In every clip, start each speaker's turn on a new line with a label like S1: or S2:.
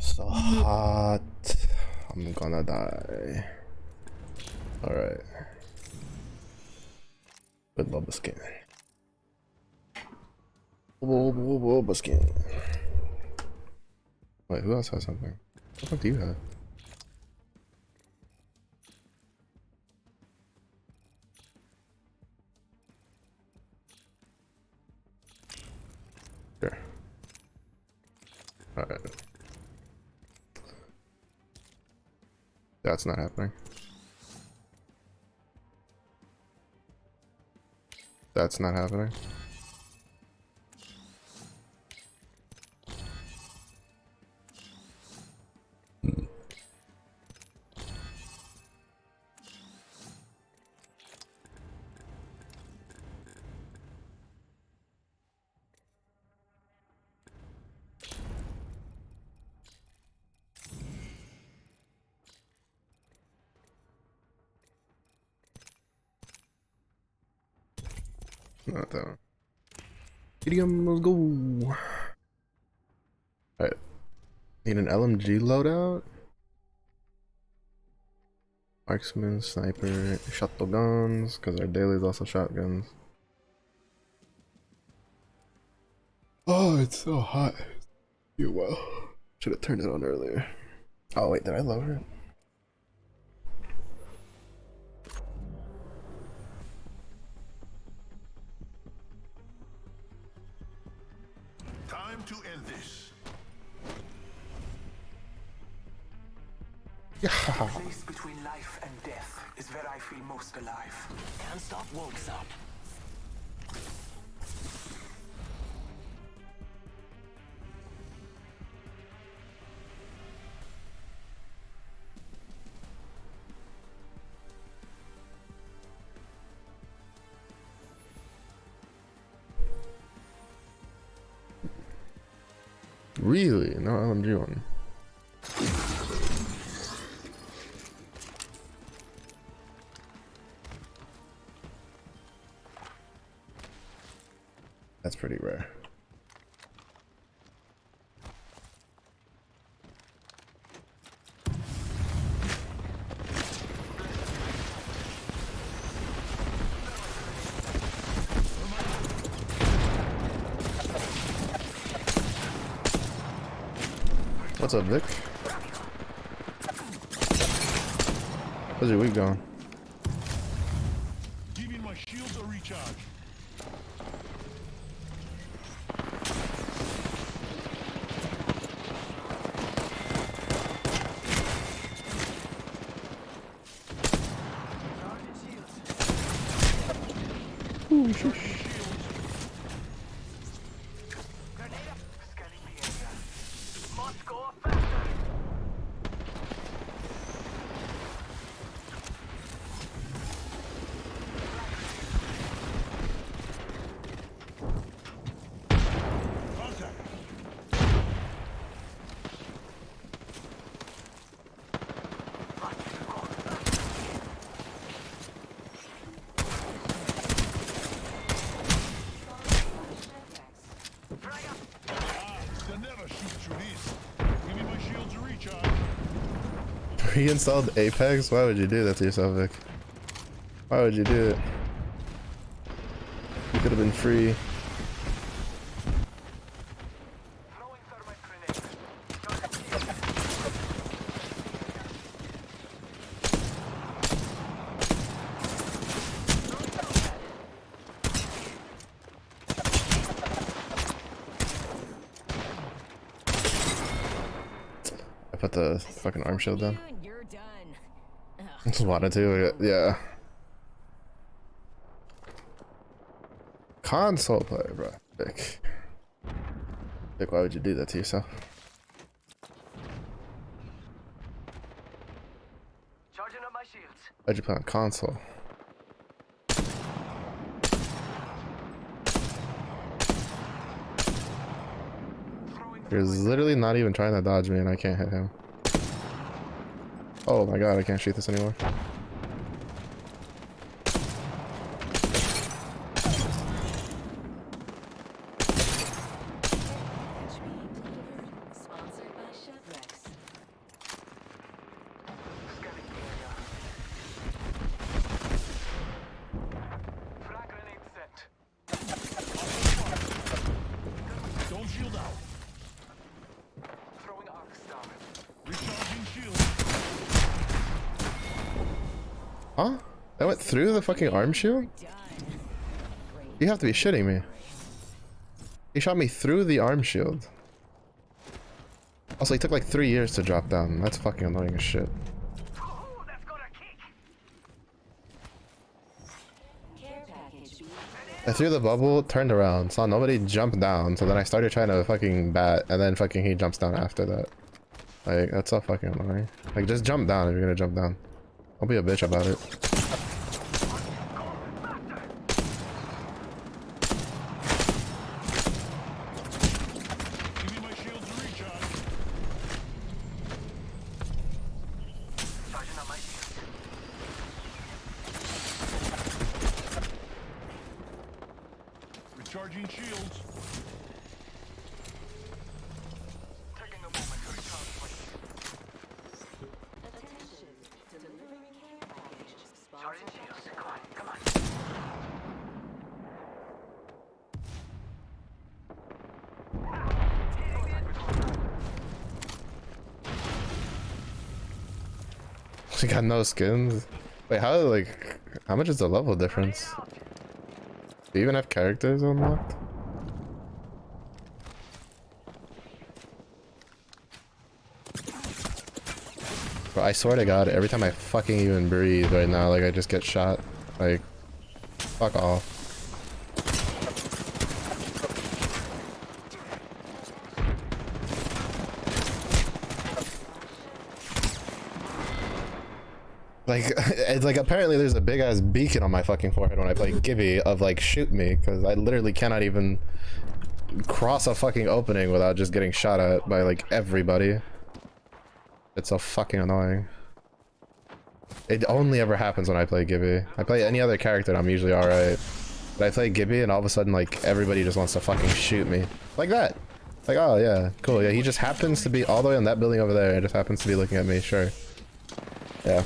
S1: It's so hot. I'm gonna die. Alright. Good Boba skin. Boba skin. Wait, who else has something? What the fuck do you have? Sure. Alright. That's not happening. That's not happening. Not that one. Idiom, let's go. Alright. Need an LMG loadout? Marksman, sniper, shuttle guns, because our daily is also shotguns. Oh, it's so hot. You well. Should have turned it on earlier. Oh wait, did I lower it?
S2: Time to end this.
S1: Yeah.
S3: The place between life and death is where I feel most alive. Can't stop, won't stop.
S1: Really? No LMG one. That's pretty rare. What's up, Vic? Where's your week going?
S2: Giving my shields a recharge.
S1: Ooh, shush. Reinstalled Apex? Why would you do that to yourself, Vic? Why would you do it? You could have been free. I put the fucking arm shield down. I just wanted to, yeah. Console player, bro. Vic. Vic, why would you do that to yourself?
S3: Charging up my shields.
S1: Why'd you play on console? You're literally not even trying to dodge me and I can't hit him. Oh my god, I can't shoot this anymore.
S4: Sponsored by Chevrex.
S2: Recharging shield.
S1: Huh? That went through the fucking arm shield? You have to be shitting me. He shot me through the arm shield. Also, he took like 3 years to drop down. That's fucking annoying as shit.
S3: Hooo, that's got a kick.
S1: I threw the bubble, turned around, saw nobody jump down, so then I started trying to fucking bat, and then fucking he jumps down after that. Like, that's so fucking annoying. Like, just jump down if you're gonna jump down. Don't be a bitch about it.
S2: Give me my shields to recharge.
S3: Charging on my shield.
S2: Recharging shields.
S3: Taking a moment to recharge my shield. Charging shields. Come on, come on.
S1: She got no skins. Wait, how much is the level difference? Do you even have characters unlocked? Bro, I swear to God, every time I fucking even breathe right now, like I just get shot. Like, fuck off. Like, it's like apparently there's a big ass beacon on my fucking forehead when I play Gibby of like shoot me, because I literally cannot even cross a fucking opening without just getting shot at by like everybody. It's so fucking annoying. It only ever happens when I play Gibby. I play any other character and I'm usually alright. But I play Gibby and all of a sudden like everybody just wants to fucking shoot me. Like that. Like, oh yeah, cool, yeah, he just happens to be all the way on that building over there and just happens to be looking at me, sure. Yeah.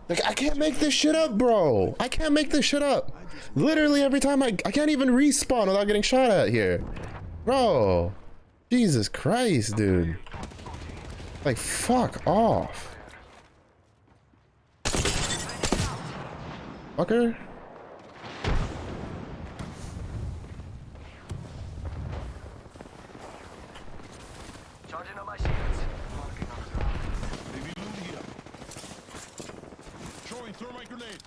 S1: Like, I can't make this shit up, bro. I can't make this shit up. Literally every time I can't even respawn without getting shot at here. Bro. Jesus Christ, dude. Like, fuck off. Fucker.
S3: Charging on my shields.
S2: Maybe loot here. Throwing thermite grenade.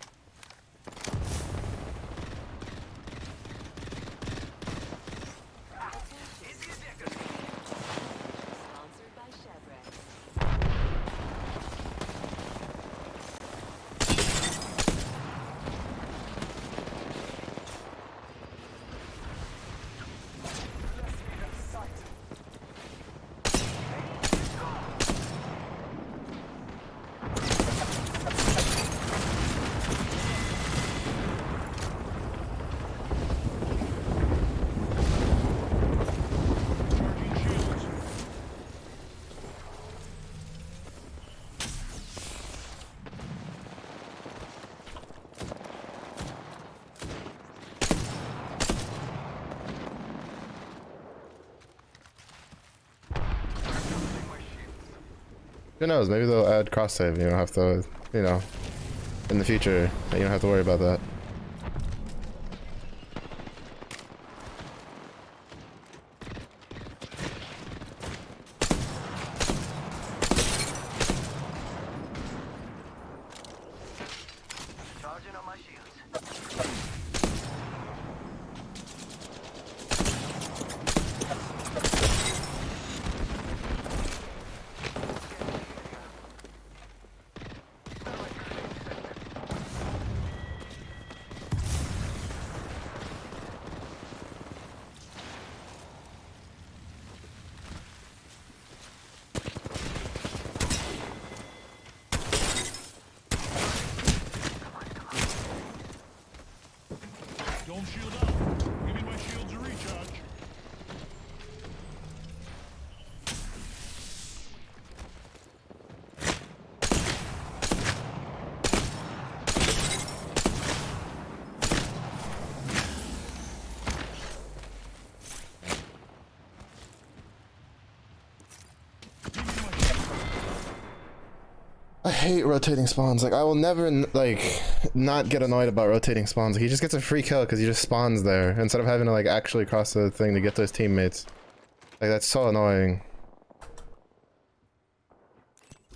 S4: Sponsored by Chevron.
S2: Charging shields.
S1: Who knows, maybe they'll add cross save, you don't have to, you know, in the future, you don't have to worry about that.
S3: Charging on my shields.
S1: hate rotating spawns. Like, I will never, like, not get annoyed about rotating spawns. Like, he just gets a free kill because he just spawns there instead of having to, like, actually cross the thing to get to his teammates. Like, that's so annoying.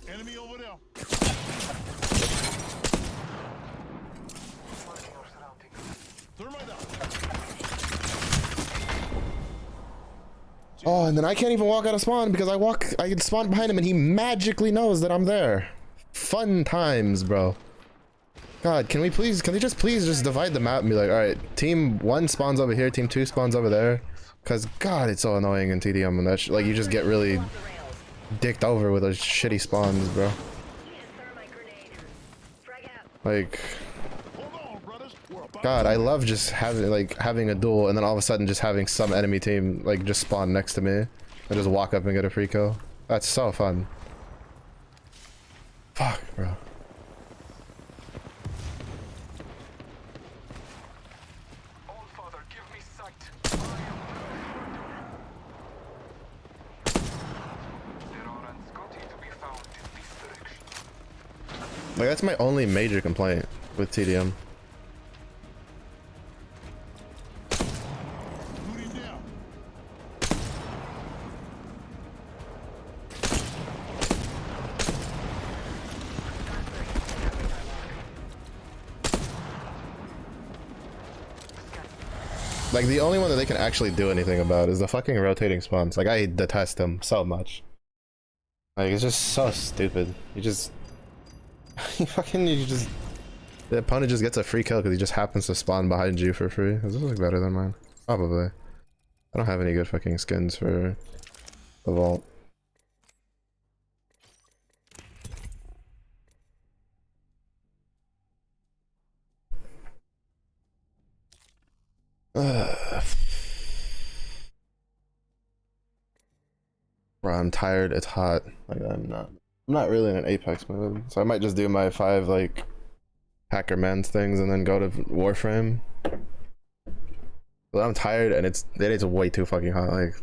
S2: Enemy over there. Thermite out.
S1: Oh, and then I can't even walk out of spawn because I can spawn behind him and he magically knows that I'm there. Fun times, bro. God, can they just please divide the map and be like, alright, team 1 spawns over here, team 2 spawns over there. Cause God, it's so annoying in TDM when that like you just get really dicked over with those shitty spawns, bro. Like,
S2: Hold on, brothers. We're about
S1: God, I love just having a duel and then all of a sudden just having some enemy team like just spawn next to me and just walk up and get a free kill. That's so fun. Fuck, bro.
S3: All Father, give me sight. There are Anscoti to be found in this direction.
S1: Like, that's my only major complaint with TDM.
S2: Shooting down.
S1: Like, the only one that they can actually do anything about is the fucking rotating spawns. Like, I detest them so much. Like, it's just so stupid. You just... the opponent just gets a free kill because he just happens to spawn behind you for free. Does this look better than mine? Probably. I don't have any good fucking skins for the vault. Bro, I'm tired. It's hot. Like, I'm not really in an Apex mode, so I might just do my 5 like hacker men's things and then go to Warframe. But I'm tired and it's way too fucking hot. Like,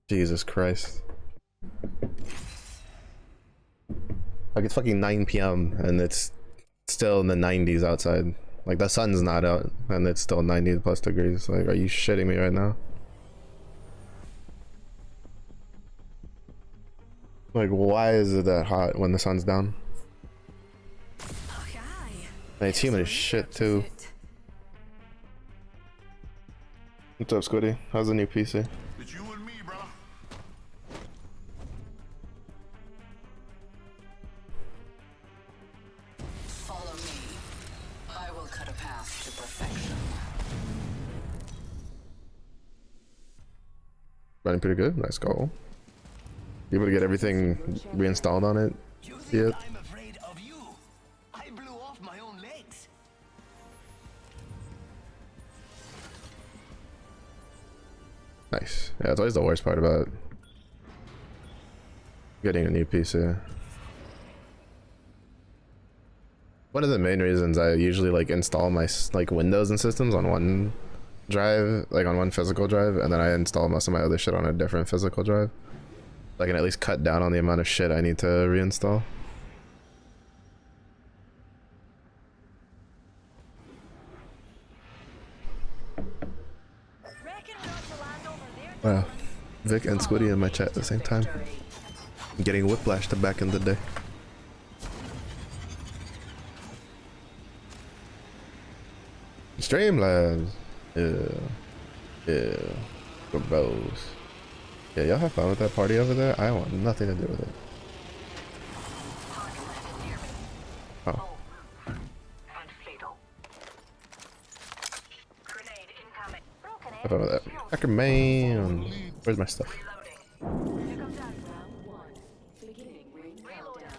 S1: Jesus Christ. Like, it's fucking 9 p.m. and it's still in the 90s outside. Like, the sun's not out and it's still 90 plus degrees. Like, are you shitting me right now? Like, why is it that hot when the sun's down? And it's humid as shit too. What's up, Squiddy? How's the new PC?
S2: It's you and me, brother.
S5: Follow me. I will cut a path to perfection.
S1: Running pretty good. Nice goal. You able to get everything reinstalled on it?
S3: You think
S1: Yeah.
S3: I'm afraid of you? I blew off my own legs.
S1: Nice. Yeah, it's always the worst part about getting a new PC. One of the main reasons I usually like install my like Windows and systems on one drive, like on one physical drive, and then I install most of my other shit on a different physical drive. I can at least cut down on the amount of shit I need to reinstall. Wow, Vic and Squiddy in my chat at the same time. I'm getting whiplash to back in the day. Streamlabs. Yeah. Gross. Yeah, y'all have fun with that party over there. I want nothing to do with it. Oh. Have fun with that. Hacker man. Where's my stuff?
S4: Round 1. Beginning ring countdown.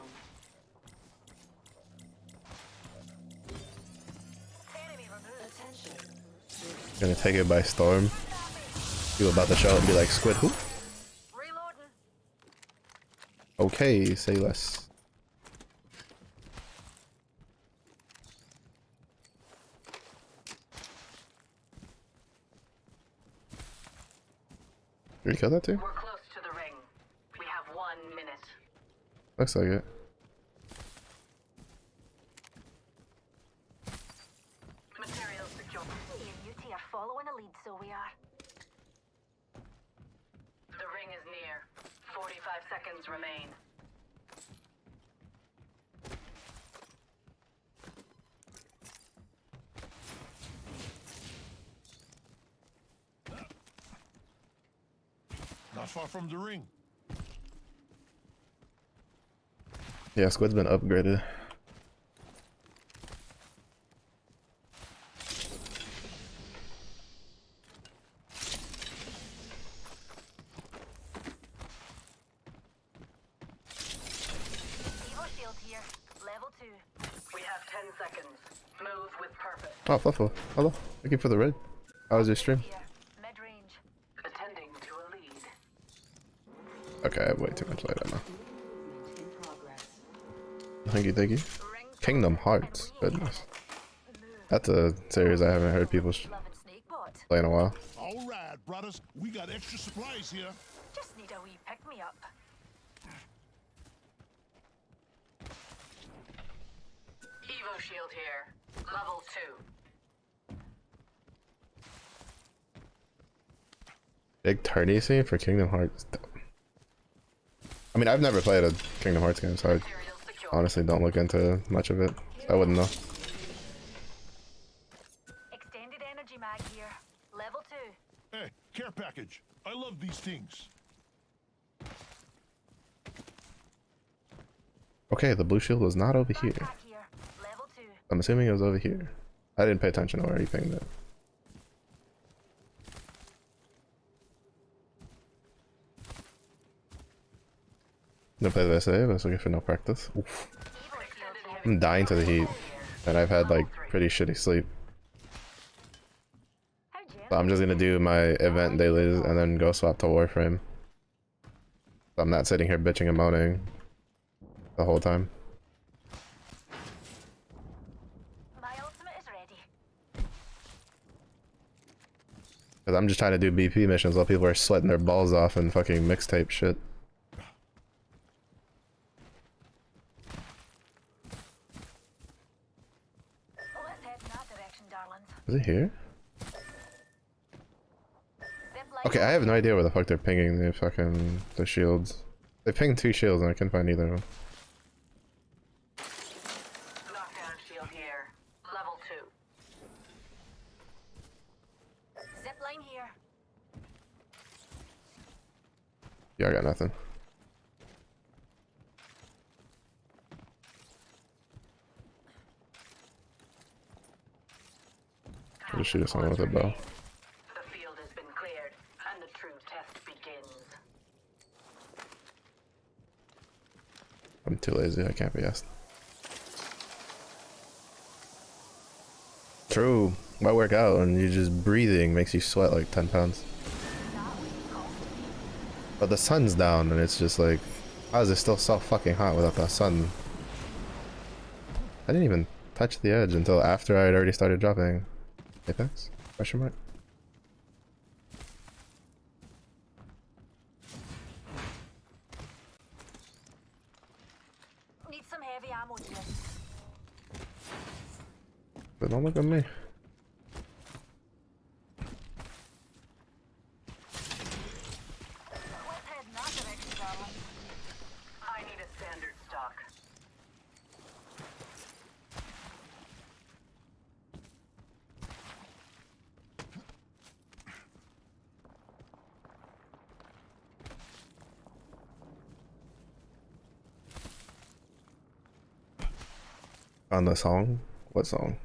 S4: Attention.
S1: Gonna take it by storm. You about to show up and be like, Squid who? Okay, say less. Did you kill that too?
S5: We're close to the ring. We have 1 minute.
S1: Looks like it.
S4: we are.
S5: The ring is near. 45 seconds remain.
S2: Not far from the ring.
S1: Yeah, squid's been upgraded.
S4: Evo shield here. Level 2.
S5: We have 10 seconds. Move with purpose.
S1: Oh, Fluffle. Hello. Thank you for the raid. How was your stream?
S4: Here. Mid-range.
S5: Attending to a lead.
S1: Okay, I have way too much light on now.
S4: Movement in progress.
S1: Thank you, thank you.
S4: Rings
S1: Kingdom
S4: close
S1: Hearts.
S4: and we
S1: Goodness.
S4: Move.
S1: That's a series I haven't heard people
S4: Loving Snakebot.
S1: play in a while.
S2: All right, brothers. We got extra supplies here.
S4: Just need a wee pick-me-up.
S5: Evo shield here. Level 2.
S1: Big tourney scene for Kingdom Hearts. I mean, I've never played a Kingdom Hearts game, so I
S5: Material secure.
S1: honestly don't look into much of it. I wouldn't know.
S4: Extended energy mag here. Level 2.
S2: Hey, care package. I love these things.
S1: Okay, the blue shield was not over here.
S4: Backpack here. Level 2.
S1: I'm assuming it was over here. I didn't pay attention to where he pinged it. Didn't play the SA, I was looking for no practice. Oof.
S4: Evo shield here.
S1: I'm dying to the heat, and I've had like pretty shitty sleep.
S4: How
S1: So I'm just gonna do my event dailies and then go swap to Warframe. So I'm not sitting here bitching and moaning the whole time.
S4: My ultimate is ready.
S1: Cause I'm just trying to do BP missions while people are sweating their balls off and fucking mixtape shit.
S4: Let's head in that direction, darlings.
S1: Is it here?
S4: Zip line
S1: Okay, I have no idea where the fuck they're pinging the shields. They pinged 2 shields and I couldn't find either of them.
S5: Knockdown shield here. Level 2.
S4: Zip line here.
S1: Yeah, I got nothing. I'll just shoot at someone with a bow.
S5: The field has been cleared, and the true test begins.
S1: I'm too lazy, I can't be asked. True. Why work out and you just breathing makes you sweat like 10 pounds. But the sun's down and it's just like, how is it still so fucking hot without the sun? I didn't even touch the edge until after I had already started dropping. Apex? Question mark?
S4: Need some heavy ammo here.
S1: But don't look at me.
S4: Let's head in that direction, darling.
S5: I need a standard stock.
S1: On the song? What song?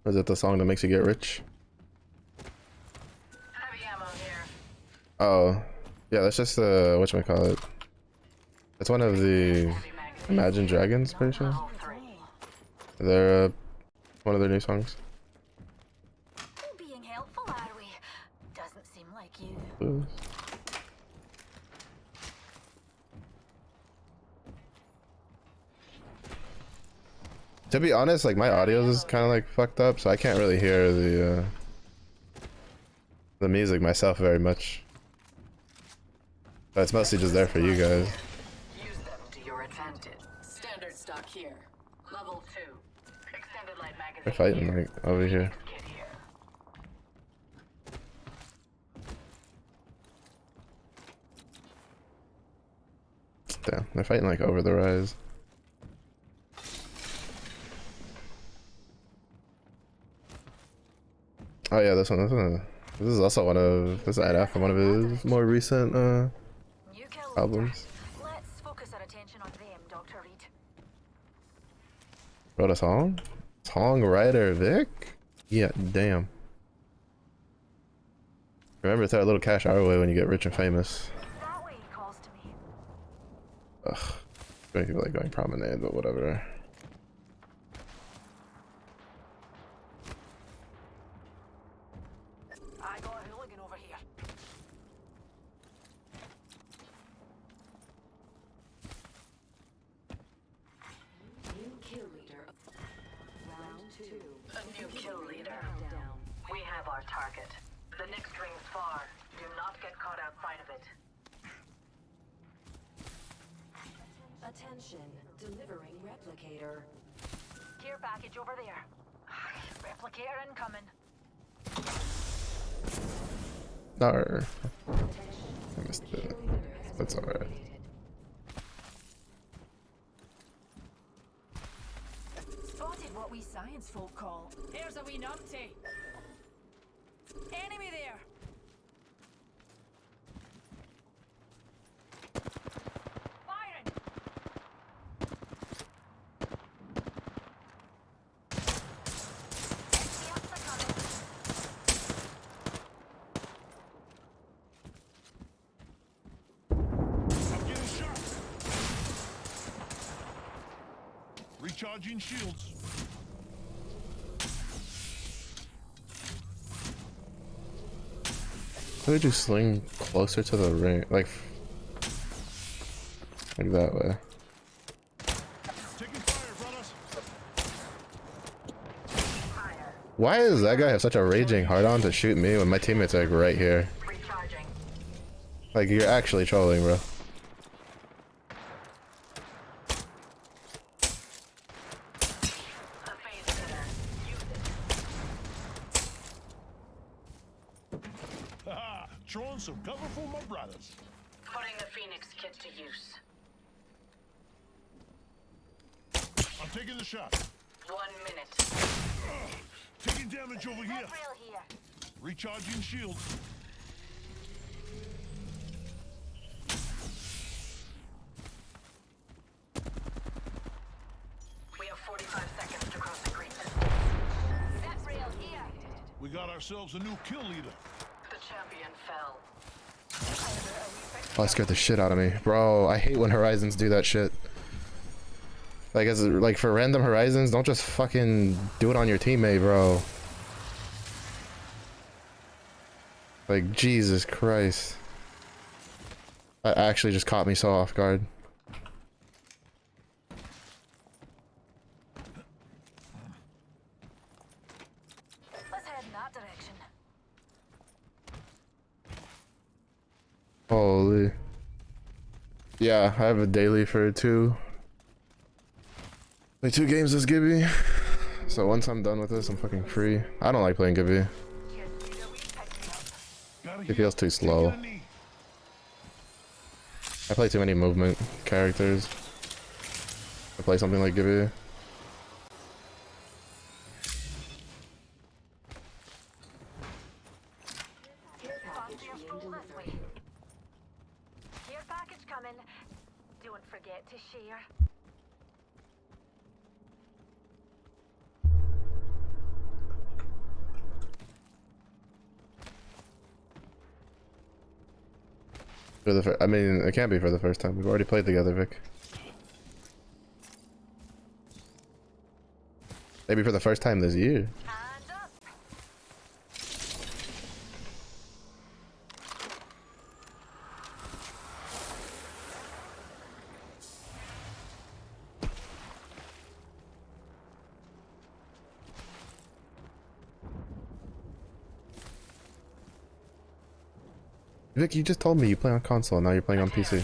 S1: Is it the song that makes you get rich?
S5: Heavy ammo here.
S1: Oh, yeah, that's just whatchamacallit. It's one of the
S5: Heavy magazine.
S1: Imagine Dragons, pretty sure.
S5: Level 3.
S1: They're one of their new songs.
S4: Being helpful, are we? Doesn't seem like you.
S1: Ooh. To be honest, like my audio is kind of like fucked up, so I can't really hear the music myself very much. But it's mostly just there for you guys.
S5: Use them to your advantage. Standard stock here. Level 2. Extended light magazine.
S1: They're fighting like over here.
S5: Kit here.
S1: Damn, they're fighting like over the rise. Oh yeah, this one. This is also one of this ad from one of his more recent
S4: New kill leader.
S1: albums.
S4: Let's focus our attention on them, Dr. Reed.
S1: Wrote a song? Songwriter Vic? Yeah, damn. Remember to throw a little cash our way when you get rich and famous.
S4: That way he calls to me.
S1: Ugh. Going people like going promenade, but whatever.
S4: I got a hooligan over here.
S6: New kill leader. Round 2.
S5: A new kill leader. We have our target. The next ring's far. Do not get caught outside of it.
S6: Attention, delivering replicator.
S4: Care package over there. Replicator incoming.
S1: No,
S6: Attention.
S1: I missed
S6: Kill
S1: it.
S6: leader has
S1: That's
S6: been
S1: alright.
S6: eliminated.
S4: Spotted what we science folk call. There's a wee numpty. Enemy there. Firing. Yep, they're coming.
S2: I'm getting shot. Recharging shields.
S1: Why would you sling closer to the ring? Like that way.
S2: Taking fire, brothers.
S1: Why does that guy have such a raging hard on to shoot me when my teammates are like right here?
S5: Recharging.
S1: Like you're actually trolling, bro.
S5: A phase center. Use it.
S2: Haha, throwing some cover for my brothers.
S5: Putting the Phoenix kit to use.
S2: I'm taking the shot.
S5: 1 minute.
S2: Taking damage over here.
S4: Real here.
S2: Recharging shields.
S5: We have 45 seconds to cross the green.
S4: That's real here.
S2: We got ourselves a new kill leader.
S5: The champion fell.
S1: Oh, that scared the shit out of me, bro. I hate when Horizons do that shit. Like like for random Horizons, don't just fucking do it on your teammate, bro. Like Jesus Christ. That actually just caught me so off guard.
S4: Let's head in that direction.
S1: Holy. Yeah, I have a daily for like 2 games this Gibby. So once I'm done with this, I'm fucking free. I don't like playing Gibby.
S2: Gotta
S1: It
S2: heal.
S1: feels too slow.
S2: Taking a knee.
S1: I play too many movement characters. I play something like Gibby.
S6: Care package
S4: Fasten your
S6: being
S4: stroll this
S6: delivered.
S4: way. Care package coming. Don't forget to share.
S1: For the I mean, it can't be for the first time. We've already played together, Vic. Maybe for the first time this year.
S4: And up.
S1: Vic, you just told me you play on console, now you're playing on PC.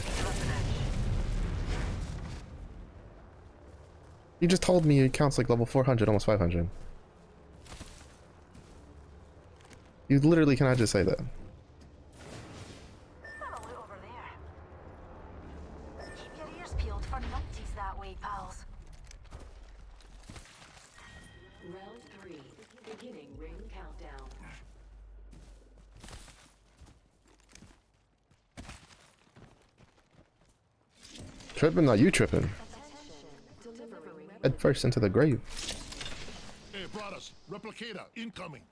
S1: You just told me it counts like level 400, almost 500. You literally cannot just say that.
S4: Have a look over there. Keep your ears peeled for numpties that way, pals.
S6: Round 3. Beginning ring countdown.
S1: Tripping? Not you tripping.
S6: Attention. Delivering
S1: Head first into the grave.
S2: Hey, brothers, replicator incoming.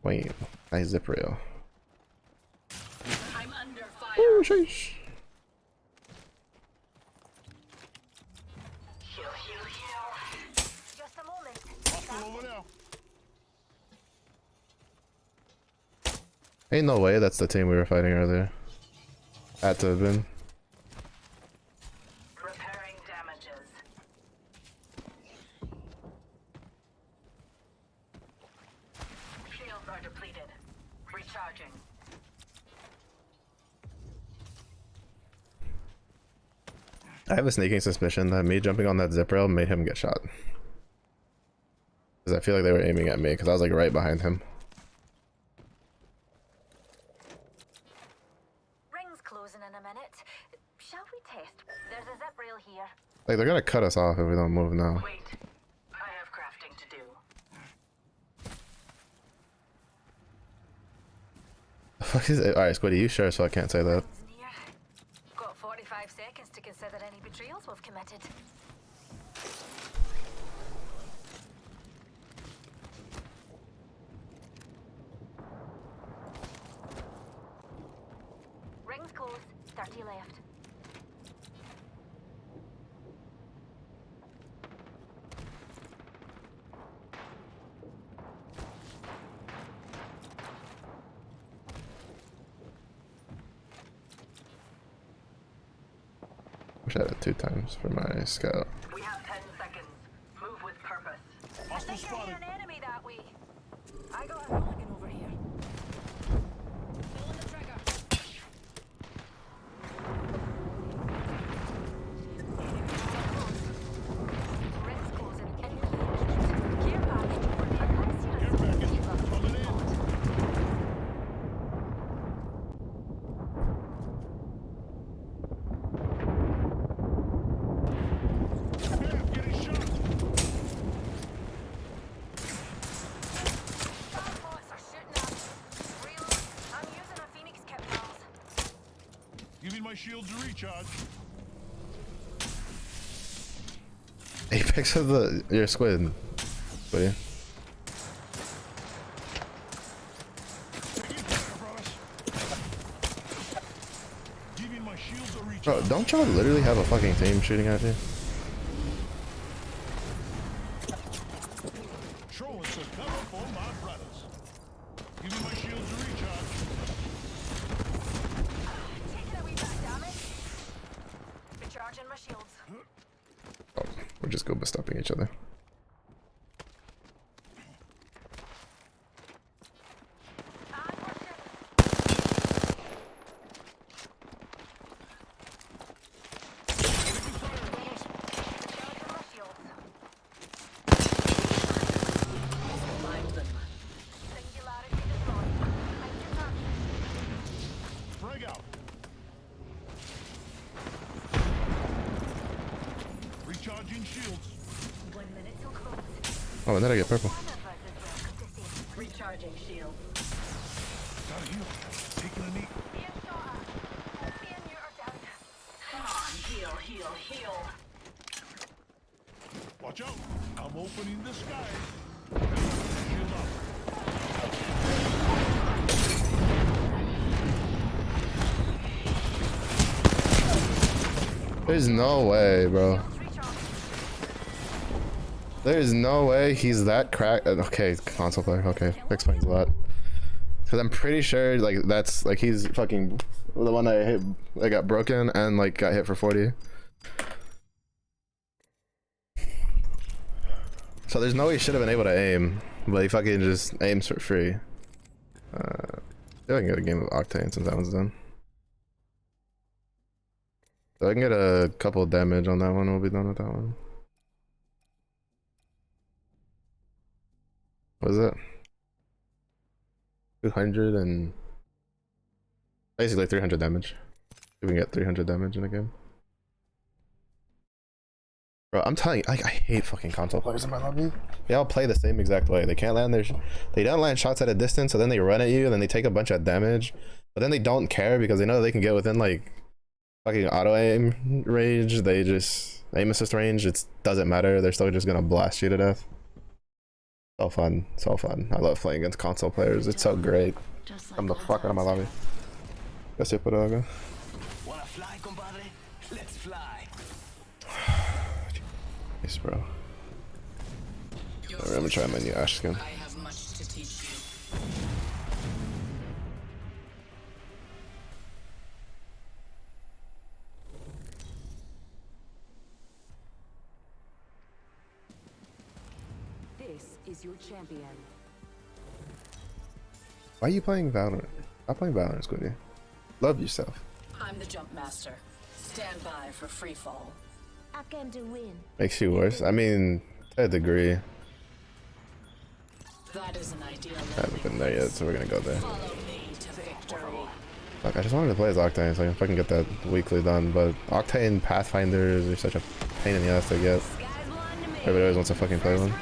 S1: Wait, nice zip rail.
S5: I'm under fire.
S1: Oh, sheesh.
S5: Heal, heal, heal.
S4: Just a moment.
S2: Hostile over there.
S1: Ain't no way that's the team we were fighting earlier. Had to have been.
S5: Repairing damages. Shields are depleted. Recharging.
S1: I have a sneaking suspicion that me jumping on that zip rail made him get shot. Because I feel like they were aiming at me because I was like right behind him.
S4: Ring's closing in a minute. Shall we test? There's a zip rail here.
S1: Like they're gonna cut us off if we don't move now.
S5: Wait. I have crafting to do.
S1: The fuck is it? Alright, Squiddy, you sure so I can't say that.
S4: Ring's near. Got 45 seconds to consider any betrayals we've committed. Ring's close. 30 left.
S1: Wish I had it 2 times for my scout.
S5: We have 10 seconds. Move with purpose.
S4: I
S2: Hostile
S4: think I hear
S2: spotted.
S4: an enemy that way. I got a hooligan over here. Pulling the trigger. Ring's closing. Care package ordered. Unless you're a
S2: Care package
S4: diva.
S2: coming in. Bam, getting shot.
S4: Bots are shooting at me. Reload. I'm using a Phoenix kit, pals.
S2: Giving my shields a recharge.
S1: Apex of the your squid. Squiddy.
S2: Taking fire, brothers. Giving my shields a
S1: Bro,
S2: recharge.
S1: don't y'all literally have a fucking team shooting at you?
S2: Throwing some cover for my brothers. Giving my shields a recharge.
S4: Taking a wee bit of damage. Recharging my shields.
S1: Oh, we're just go stopping each other.
S4: And we're shooting. Recharging my shields.
S5: Find them.
S4: Singularity deployed. Mind your target.
S2: Frag out. Recharging shields.
S4: 1 minute till close.
S1: Oh, and then I get purple.
S4: One of us is welcome to safety.
S5: Recharging shield.
S2: Gotta heal. Taking a knee.
S4: Being shot at. Being neutered down.
S5: Come on, heal, heal, heal.
S2: Watch out. I'm opening the skies. Shield up.
S1: There's no way, bro.
S4: Shields recharged.
S1: There's no way he's that crack. Okay, console player. Okay, explains a lot. Cause I'm pretty sure like that's like he's fucking the one that hit that got broken and like got hit for 40. So there's no way he should have been able to aim, but he fucking just aims for free. See if I can get a game of Octane since that one's done. So I can get a couple damage on that one. We'll be done with that one. What is it? 200 and basically 300 damage. If we can get 300 damage in a game. Bro, I'm telling you, like, I hate fucking console players in my lobby. They all play the same exact way. They can't land they don't land shots at a distance, so then they run at you, and then they take a bunch of damage. But then they don't care because they know they can get within like fucking auto aim range. They just aim assist range. It doesn't matter. They're still just gonna blast you to death. So fun, so fun. I love playing against console players. It's so great. I'm the fuck out of my lobby. Yes, por algo.
S3: Wanna fly, compadre? Let's fly.
S1: Yes, bro. I'm gonna try my new Ash skin.
S5: I have much to teach you.
S6: This is your champion.
S1: Why are you playing Valorant? I'm playing Valorant, Squiddy. Love yourself.
S5: I'm the jump master. Stand by for free fall.
S4: I came to win.
S1: Makes you worse. I mean, to a degree.
S5: That is an ideal.
S1: I haven't been there yet, so we're gonna go there.
S5: Follow me to victory.
S1: Fuck, I just wanted to play as Octane so I can fucking get that weekly done, but Octane Pathfinders are such a pain in the ass to get. Everybody always wants to fucking play one.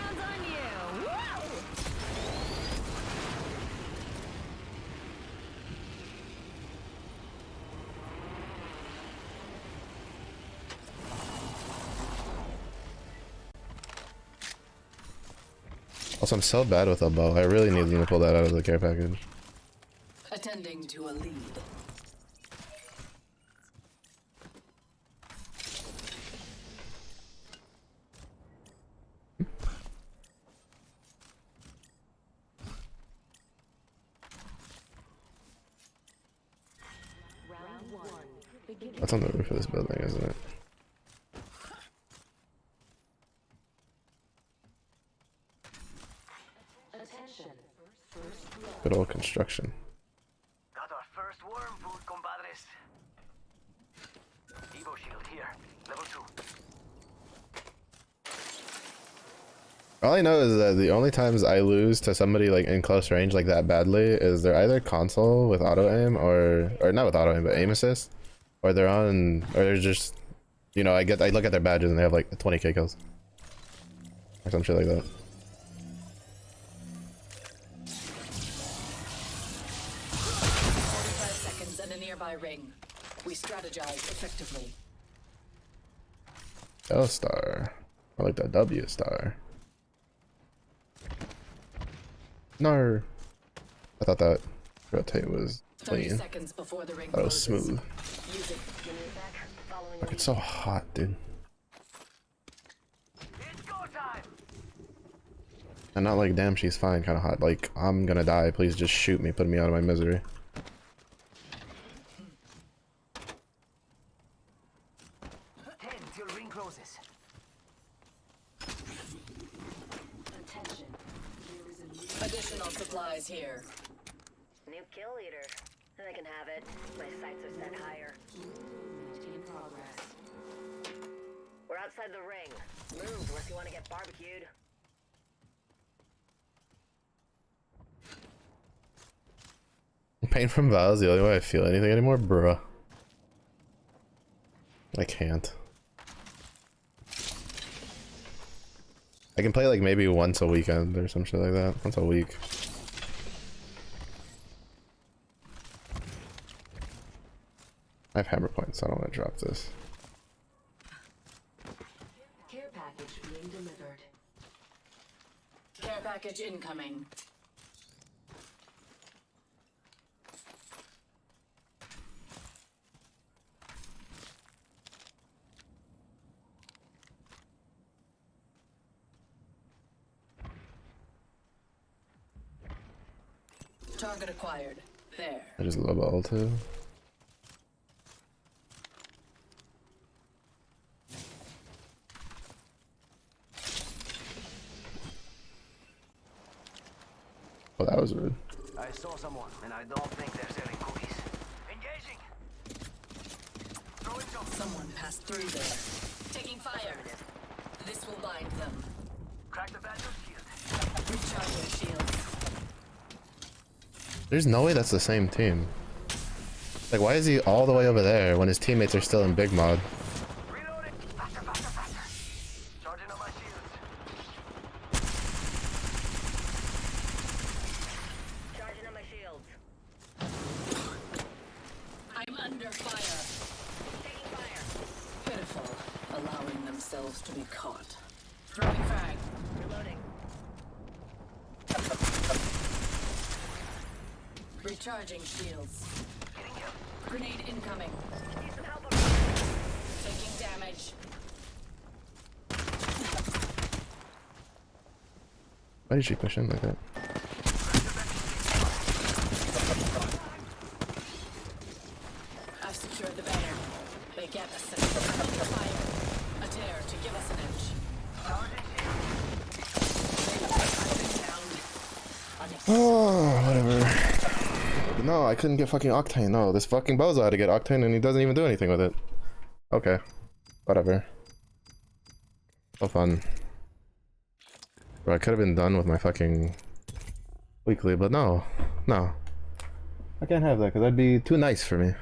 S1: Also, I'm so bad with a bow. I really need to pull that out of the care package.
S5: Attending to a lead.
S6: Round one. Beginning.
S1: That's on the roof of this building, isn't it?
S6: Attention. First blood.
S1: Good old construction.
S3: Got our first worm food, compadres. Evo shield here, level 2.
S1: All I know is that the only times I lose to somebody like in close range like that badly is they're either console with auto aim or not with auto aim but aim assist, or they're on, or they're just, you know, I look at their badges and they have like 20k kills or some shit like that.
S5: 45 seconds and a nearby ring. We strategize effectively.
S1: L star, I like that W star. No, I thought that rotate was
S5: 30
S1: clean.
S5: seconds before the ring
S1: That was
S5: closes.
S1: smooth.
S5: Use it.
S1: Fuck, it's so hot, dude.
S3: It's go time!
S1: And not like, damn, she's fine, kind of hot. Like, I'm gonna die. Please just shoot me, put me out of my misery.
S3: Till ring closes.
S6: Attention. There is a new
S5: Additional supplies here.
S7: New kill leader. They can have it. My sights are set higher.
S6: movement in progress.
S7: We're outside the ring. Move unless you want to get barbecued.
S1: Pain from Val is the only way I feel anything anymore, bruh. I can't. I can play like maybe once a weekend or some shit like that. Once a week. I have hammer points, so I don't want to drop this.
S6: Care package being delivered.
S5: Care package incoming. Target acquired. There.
S1: I just love all too. Oh, that was rude.
S3: I saw someone, and I don't think they're selling cookies. Engaging! Throwing some
S5: Someone passed through there. Taking fire. This will bind them.
S3: Crack the badger shield.
S5: Recharging shields.
S1: There's no way that's the same team. Like, why is he all the way over there when his teammates are still in big mod?
S3: Reloading. Faster, faster, faster. Charging on my shields.
S7: Charging on my shields.
S5: I'm under fire.
S7: Taking fire.
S5: Pitiful, allowing themselves to be caught. Throwing frag.
S7: Reloading.
S5: Recharging shields. Grenade incoming.
S7: Need some help.
S5: Taking damage.
S1: Why did she push in like that?
S5: I've secured the banner. They get us an under fire. A dare to give us an edge.
S1: Oh, whatever. No, I couldn't get fucking Octane. No, this fucking bozo had to get Octane and he doesn't even do anything with it. Okay. Whatever. So fun. Bro, I could have been done with my fucking weekly, but no. No. I can't have that because that'd be too nice for me.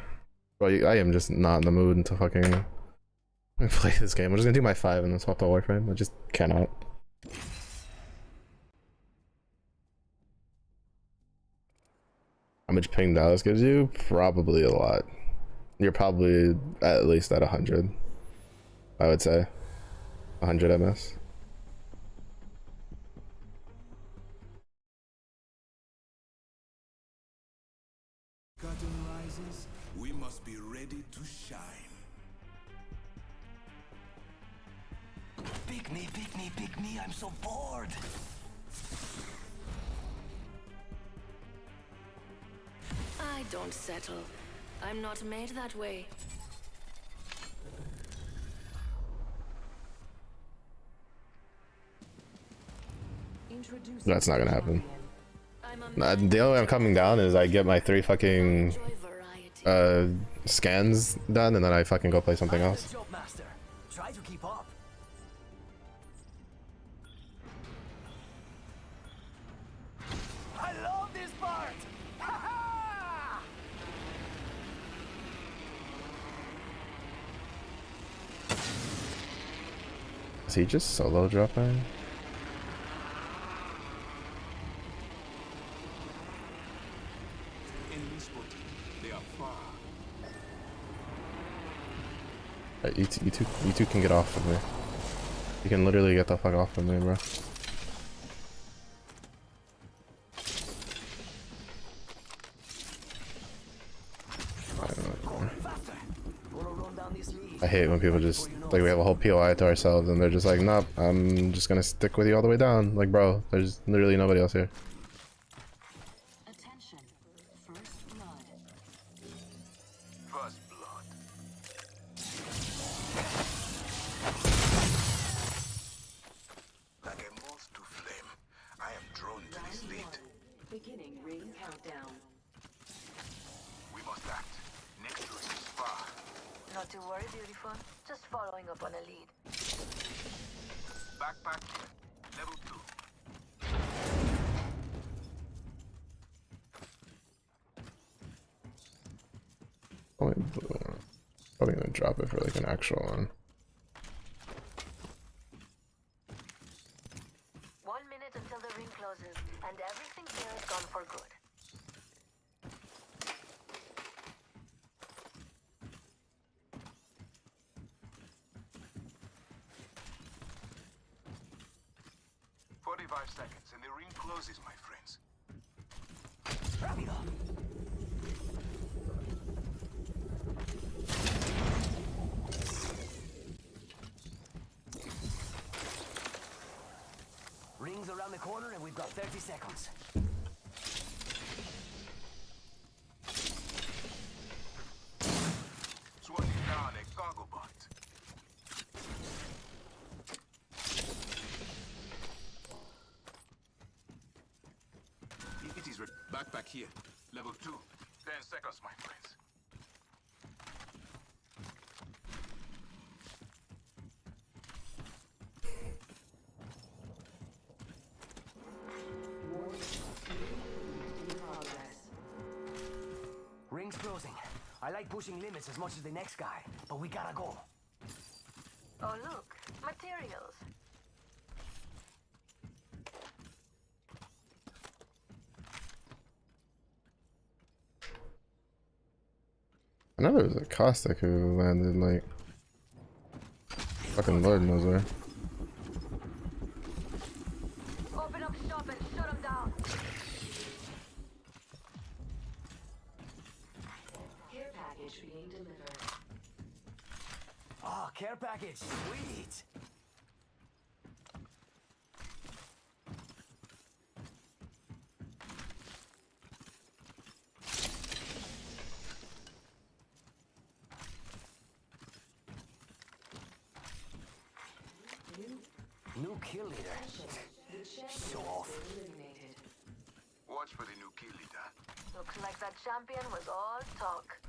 S1: Bro, I am just not in the mood to fucking play this game. I'm just gonna do my 5 and then swap to Warframe. I just cannot. How much ping Dallas gives you? Probably a lot. You're probably at least at 100. I would say 100 ms.
S8: Curtain rises, we must be ready to shine.
S3: Pick me, pick me, pick me. I'm so bored.
S9: I don't settle. I'm not made that way.
S1: That's not gonna happen.
S9: I'm a
S1: The only way I'm coming down is I get my 3 fucking
S9: enjoy variety.
S1: scans done and then I fucking go play something
S3: I'm
S1: else.
S3: the job master. Try to keep up. I love this part. Ha ha!
S1: Is he just solo dropping?
S8: Enemy spotted. They are far.
S1: You two can get off of me. You can literally get the fuck off of me, bro. I hate when people just, like, we have a whole POI to ourselves and they're just like, nope, I'm just gonna stick with you all the way down. Like, bro, there's literally nobody else here.
S6: Attention. First blood.
S8: First blood. Like a moth to flame, I am drawn to this lead.
S6: Beginning ring countdown.
S8: We must act. Next ring is far.
S4: Not to worry, beautiful. Just following up on a lead.
S8: Backpack here. Level 2.
S1: Probably gonna drop it for like an actual one.
S4: 1 minute until the ring closes, and everything here is gone for good.
S8: 45 seconds and the ring closes, my friends.
S3: Rápido. Rings around the corner and we've got 30 seconds.
S8: Swatting down a cargo bot. It is backpack here. Level 2. 10 seconds, my friends.
S3: closing. I like pushing limits as much as the next guy, but we gotta go.
S4: Oh look, materials.
S1: I know there was a caustic who landed like fucking Lord knows where.
S4: Open up shop and shut them down.
S6: Care package being delivered.
S3: Oh, care package, sweet. New kill leader. Show off.
S6: Eliminated.
S8: Watch for the new kill leader.
S4: Looks like that champion was all talk.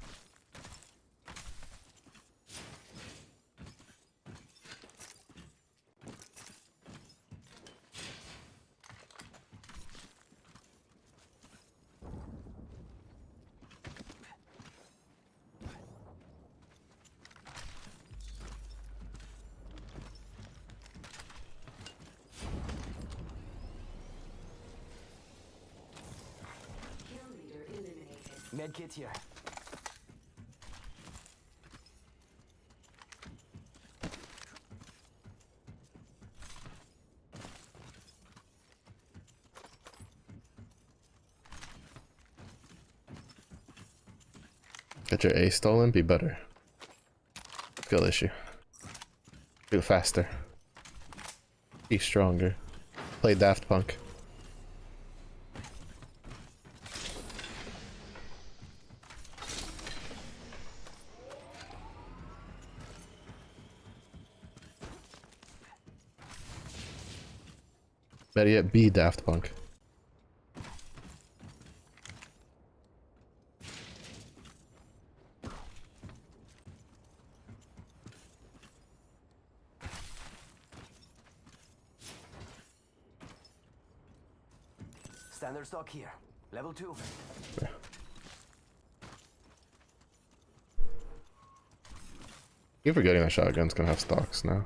S6: Kill leader eliminated.
S3: Med kit here.
S1: Get your A stolen, be better. Skill issue. Do faster. Be stronger. Play Daft Punk. Better yet, be Daft Punk.
S3: Standard stock here. Level 2.
S1: Keep forgetting that shotgun's gonna have stocks now.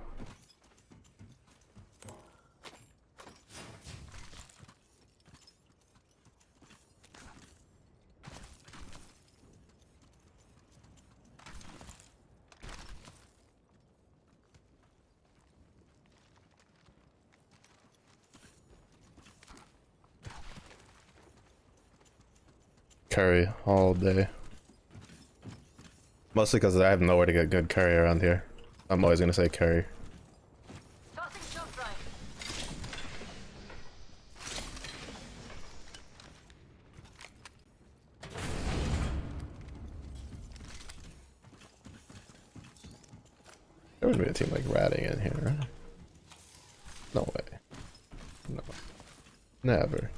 S1: Curry all day. Mostly because I have nowhere to get good curry around here. I'm always gonna say curry.
S4: Tossing jump drive.
S1: There wouldn't be a team like ratting in here, right? No way. No. Never.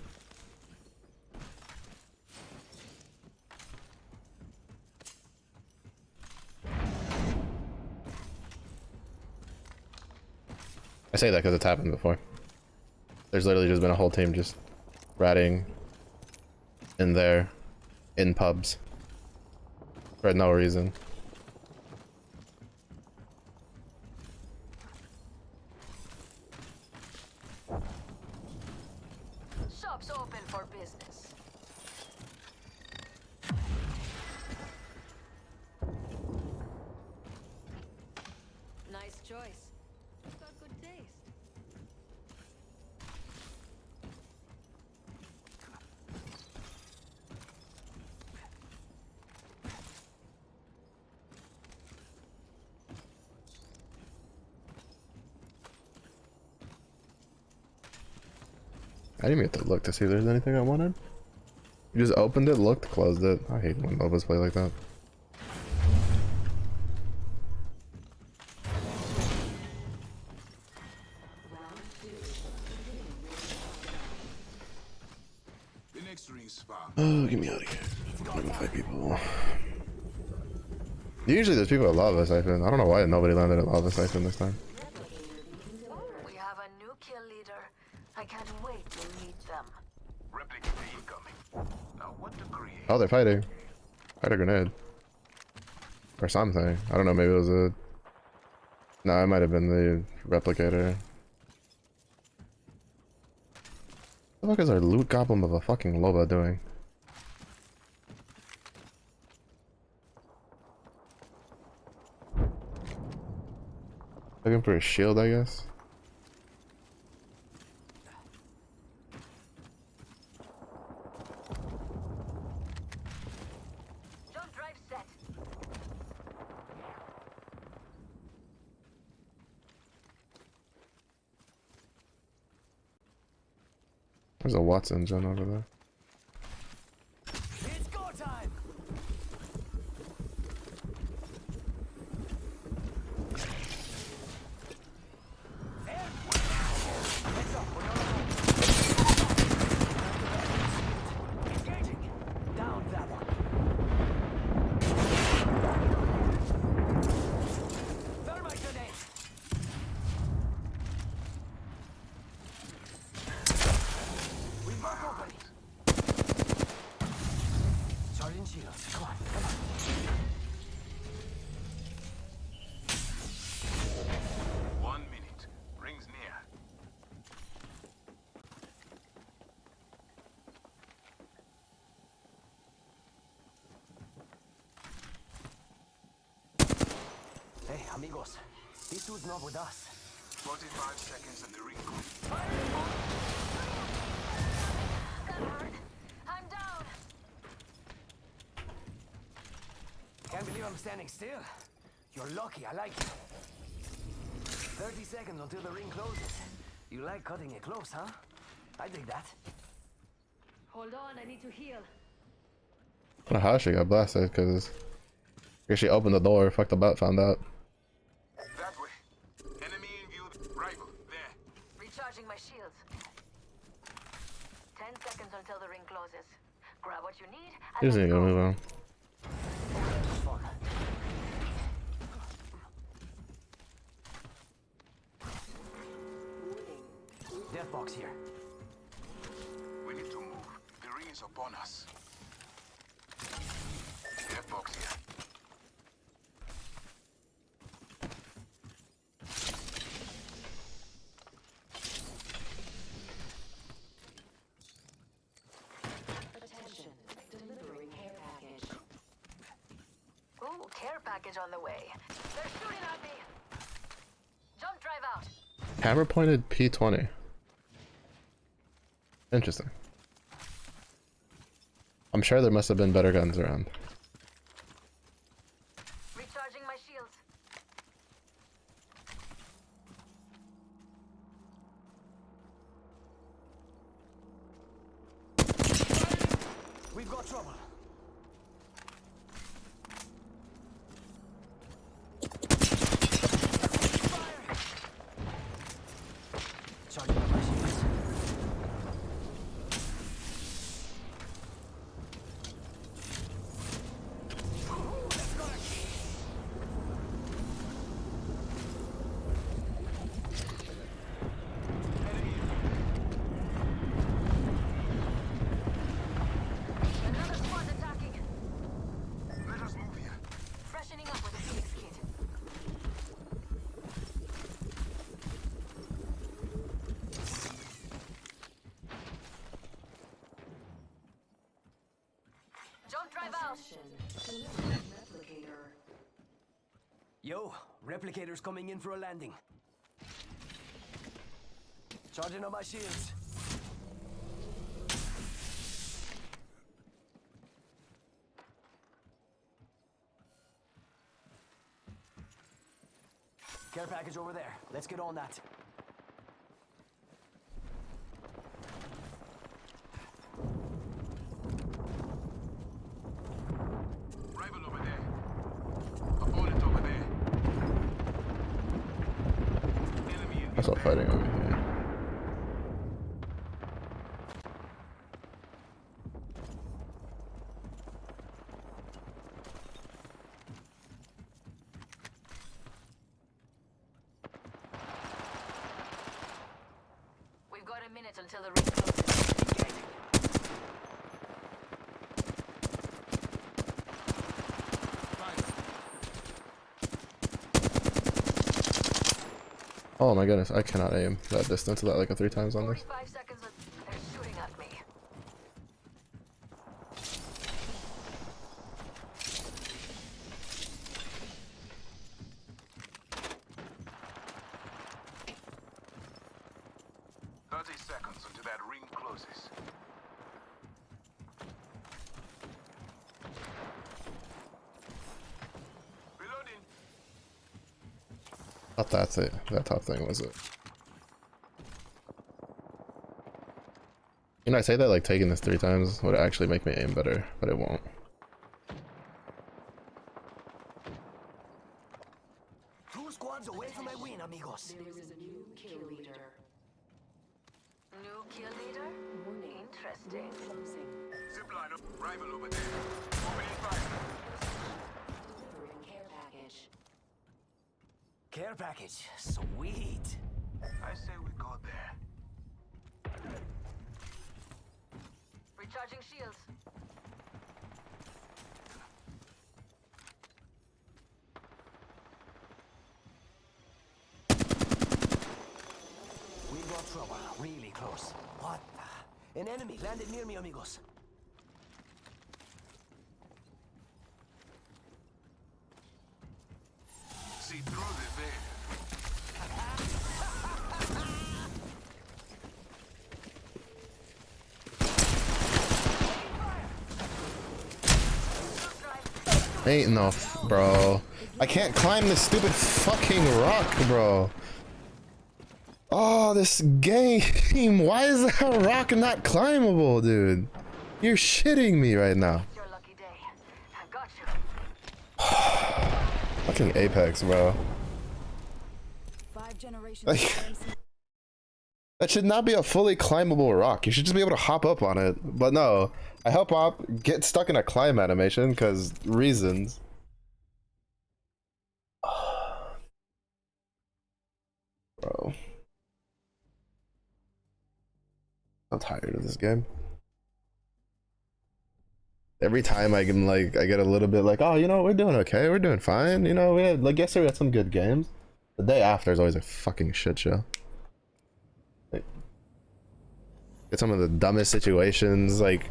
S1: I say that because it's happened before. There's literally just been a whole team just ratting in there, in pubs, for no reason.
S4: Shop's open for business.
S9: Nice choice. Got good taste.
S1: I didn't even get to look to see if there's anything I wanted. You just opened it, looked, closed it. I hate when Novas play like that.
S8: The next ring spot.
S1: Oh, get me out of here. I'm gonna go fight people. Usually there's people at Lava Siphon. I don't know why nobody landed at Lava Siphon this time.
S4: We have a new kill leader. I can't wait to meet them.
S8: Replicate incoming. Now what to create?
S1: Oh, they're fighting. I had a grenade. Or something. I don't know, maybe it was a... No, it might have been the replicator. What the fuck is our loot goblin of a fucking Loba doing? Looking for a shield, I guess.
S4: Jump drive set.
S1: There's a Watson gen over there.
S3: It's go time! Engaging! Down that one. Thermite grenade! We mark opening. Sergeant Shields, come on, come on.
S8: One minute. Rings near.
S3: Hey, amigos. This dude's not with us.
S8: 45 seconds and the ring goes.
S4: That hurt. I'm down.
S3: Can't believe I'm standing still. You're lucky, I like it. 30 seconds until the ring closes. You like cutting it close, huh? I dig that.
S9: Hold on, I need to heal.
S1: I don't know how she got blasted, because I guess she opened the door, fucked the butt, found out.
S8: That way. Enemy in view. Rival. There.
S4: Recharging my shields. 10 seconds until the ring closes. Grab what you need
S1: He
S4: and
S1: doesn't
S4: let's
S1: even
S4: go.
S1: move on.
S3: Fuck. Death box here.
S8: We need to move. The ring is upon us. Death box here.
S6: Attention. Delivering care package.
S4: Ooh, care package on the way. They're shooting at me. Jump drive out.
S1: Hammer pointed P20. Interesting. I'm sure there must have been better guns around.
S4: Recharging my shields.
S3: We've got trouble. Fire! Charging up my shields. Ooh, that's got it.
S4: Another squad attacking.
S8: Let us move here.
S4: Freshening up with a Phoenix kit. Jump drive out.
S6: Attention. Delivering replicator.
S3: Yo, replicator's coming in for a landing. Charging up my shields. Care package over there. Let's get on that.
S8: Rival over there. Opponent over there. Enemy in
S1: I saw fighting over here.
S4: We've got a minute until the ring closes.
S1: Oh my goodness, I cannot aim that distance without like a 3 times on this.
S4: 45 seconds. They're shooting at me.
S8: Seconds until that ring closes. Reloading.
S1: Not that thing. That top thing was it. You know, I say that like taking this 3 times would actually make me aim better, but it won't.
S3: 2 squads away from my win, amigos.
S6: There is a new kill leader.
S4: New kill leader? Interesting.
S6: Closing.
S8: Zipline up. Rival over there. Opening fire.
S6: Delivering care package.
S3: Care package. Sweet.
S8: I say we go there.
S4: Recharging shields.
S3: We got trouble. Really close. What the? An enemy landed near me, amigos.
S8: See through the veil.
S1: Ain't enough, bro. I can't climb this stupid fucking rock, bro. Oh, this game. Why is that rock not climbable, dude? You're shitting me right now.
S4: Your lucky day. I got you.
S1: Fucking Apex, bro.
S5: 5 generations.
S1: Like, that should not be a fully climbable rock. You should just be able to hop up on it. But no, I help hop, get stuck in a climb animation because reasons. Bro. I'm tired of this game. Every time I can I get a little bit like, oh, you know, we're doing okay, we're doing fine. You know, we had like yesterday we had some good games. The day after is always a fucking shit show. Like, get some of the dumbest situations, like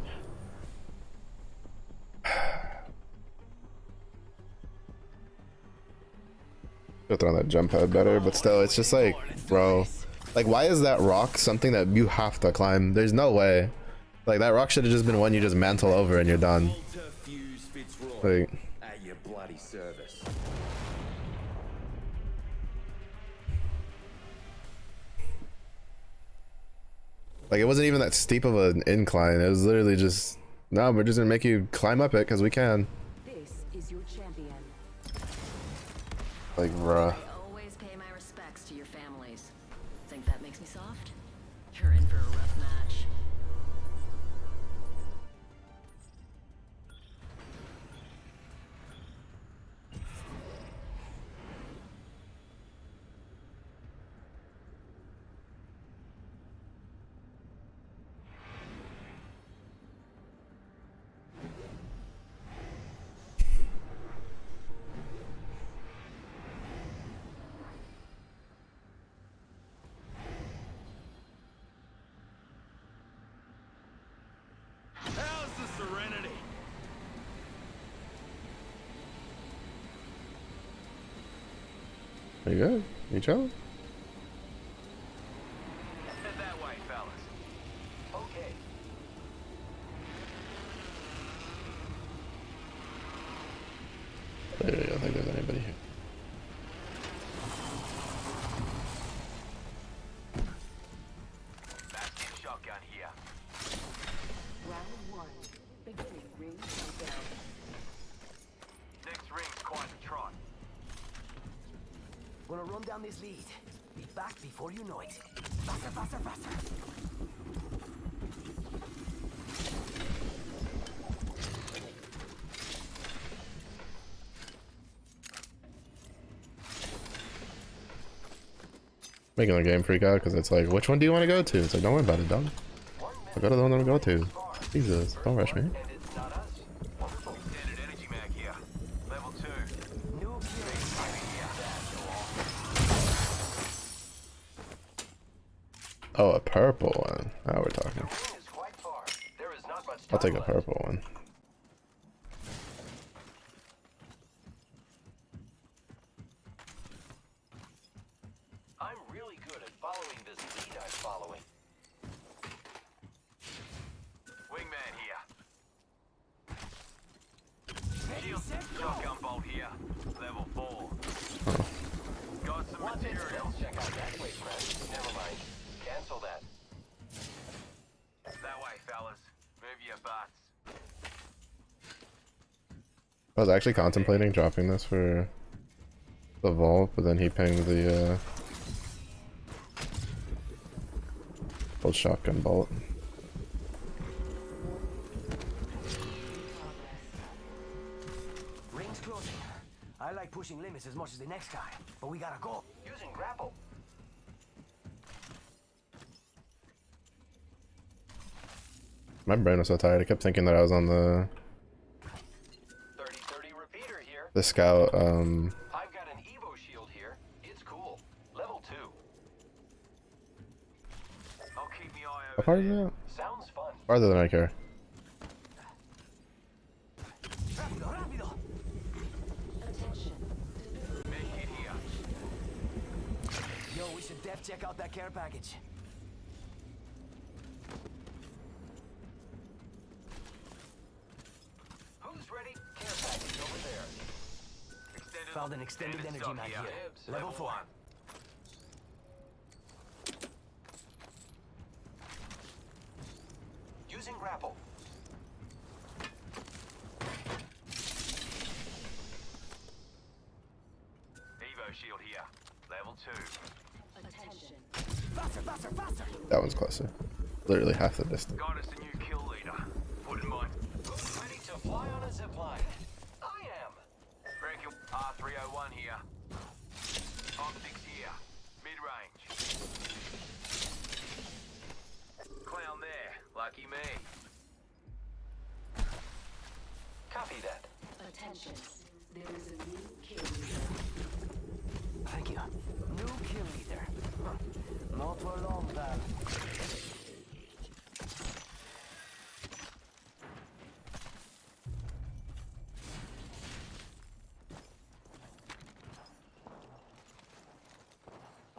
S1: could throw on that jump pad better, but still, it's just like, bro, like, why is that rock something that you have to climb? There's no way. Like, that rock should have just been one you just mantle over and you're done. Like,
S10: at your bloody service.
S1: it wasn't even that steep of an incline. It was literally just, no, we're just gonna make you climb up it because we can.
S6: This is your champion.
S1: Like, bruh.
S9: I always pay my respects to your families. Think that makes me soft? You're in for a rough match.
S2: How's the serenity?
S1: Are you good? You chilling?
S8: Head that way, fellas.
S3: Okay.
S1: I don't think there's anybody here.
S8: Bastion shotgun here.
S6: Round 1. Beginning ring countdown.
S8: Next ring's quite the trot.
S3: Gonna run down this lead. Be back before you know it. Faster, faster, faster.
S1: Making the game freak out because it's like, which one do you want to go to? It's like, don't worry about it, dog. I'll go to the one I'm going to go to. Jesus, don't rush me.
S8: And it's not us. Standard energy mag here. Level 2.
S3: New kill.
S8: Here.
S1: Oh, a purple one. Now we're talking.
S3: The ring is quite far. There is not much
S1: I'll
S3: time
S1: take a
S3: left.
S1: purple one.
S3: I'm really good at following this lead I'm following. Wingman here. Shotgun bolt here. Level 4. Got some material. Check out that way, friend. Never mind. Cancel that. That way, fellas. Move your butts.
S1: I was actually contemplating dropping this for the vault, but then he pinged the old shotgun bolt.
S3: Ring's closing. I like pushing limits as much as the next guy, but we gotta go. Using grapple.
S1: My brain was so tired. I kept thinking that I was on the
S3: 30-30 repeater here.
S1: the scout.
S3: I've got an Evo shield here. It's cool. Level 2. I'll keep my eye
S1: How
S3: over
S1: far is
S3: there.
S1: that?
S3: Sounds fun.
S1: Farther than I care.
S3: Rápido, rápido. Make it here. Yo, we should def check out that care package. Who's ready? Care package over there. Found an extended energy mag here. Level 4. Using grapple. Evo shield here. Level 2.
S6: Attention.
S3: Faster, faster, faster!
S1: That one's closer. Literally half the distance.
S3: Got us a new kill leader. Put in mind. Ready to fly on a zipline. I am. Reckon R301 here. Optics here. Mid-range. Clown there. Lucky me. Copy that.
S6: Attention. There is a new kill leader.
S3: Thank you. New kill leader. Huh. Not for long, pal.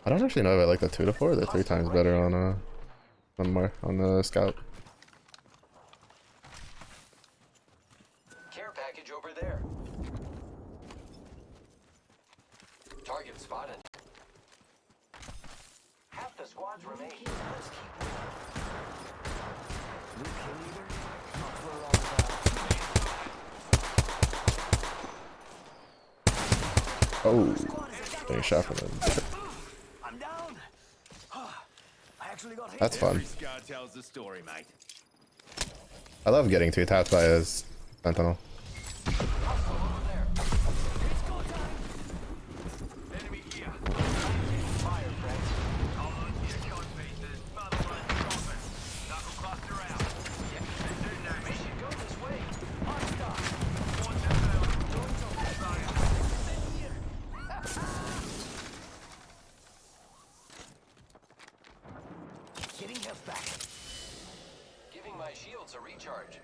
S1: I don't actually know if I like the 2 to 4. They're 3 times better on the scout.
S3: Care package over there. Target spotted. Half the squads remain. Let's keep moving. New kill leader? Not for long, pal.
S1: Oh, getting shot from him.
S3: I'm down. I actually got hit.
S1: That's fun.
S10: Every scar tells the story, mate.
S1: I love getting 2 tapped by his sentinel.
S3: Hostile over there. It's go time. Enemy here. Fire, friends. Hold on to your code pieces. Mother run, dropping. Knuckle cluster out. Yeah, they do know me. Should go this way. Hostile. Want to fail. Don't talk to fire. Here. Getting health back. Giving my shields a recharge.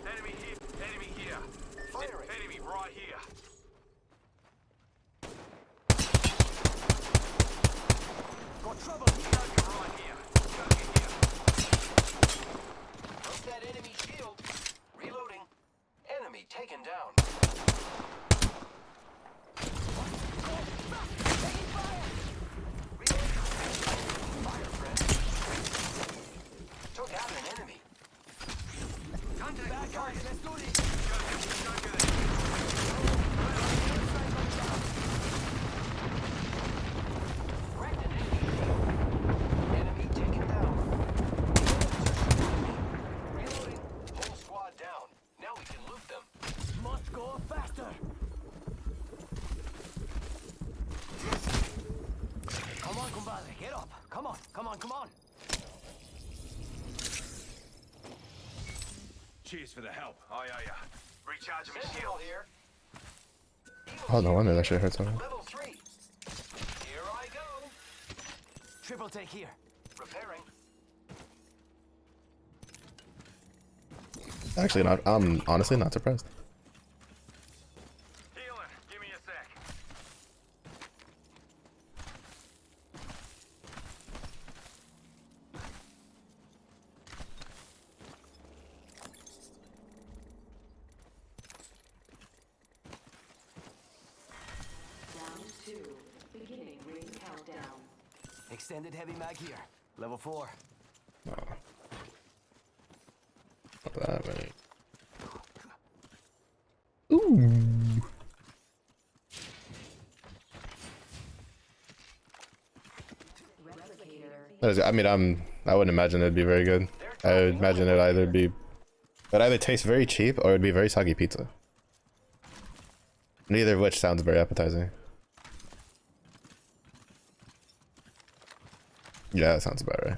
S3: Enemy here. Enemy here. Firing. Enemy right here. Got trouble here. Joker right here. Joker here. Broke that enemy shield. Reloading. Enemy taken down. Taking fire. Reloading. Fire, friend. Took out an enemy. Contact. Back guys, let's do this. Joker. Wrecked an enemy. Enemy taken down. Reloading. Whole squad down. Now we can loot them. Must go faster. Come on, compadre. Get up. Come on, come on, come on.
S10: Cheers for the help.
S3: Oh, yeah. Recharging my shield here.
S1: Oh, no wonder that shit hurts so much.
S3: Level 3. Here I go. Triple take here. Repairing.
S1: Actually, not. I'm honestly not surprised.
S3: Healing. Give me a sec.
S6: Round 2. Beginning ring countdown.
S3: Extended heavy mag here. Level 4.
S1: No. Not that many. Ooh. I mean, I wouldn't imagine it'd be very good. I would imagine it'd either taste very cheap or it'd be very soggy pizza. Neither of which sounds very appetizing. Yeah, that sounds about right.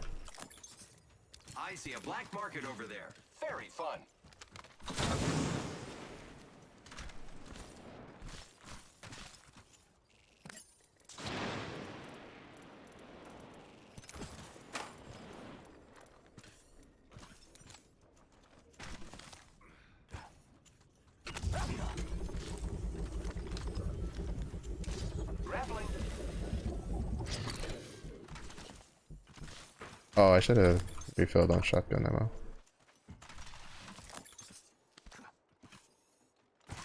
S3: I see a black market over there. Very fun. Grappling.
S1: Oh, I should have refilled on shotgun ammo.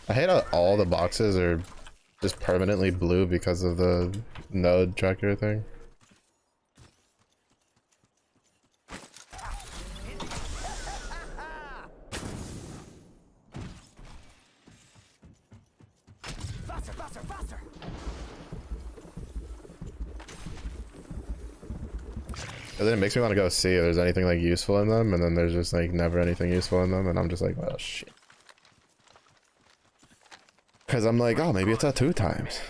S1: I hate how all the boxes are just permanently blue because of the node tracker thing.
S3: Faster, faster, faster.
S1: And then it makes me want to go see if there's anything like useful in them, and then there's just like never anything useful in them, and I'm just like, well, shit. Because I'm like, oh, maybe it's a 2 times.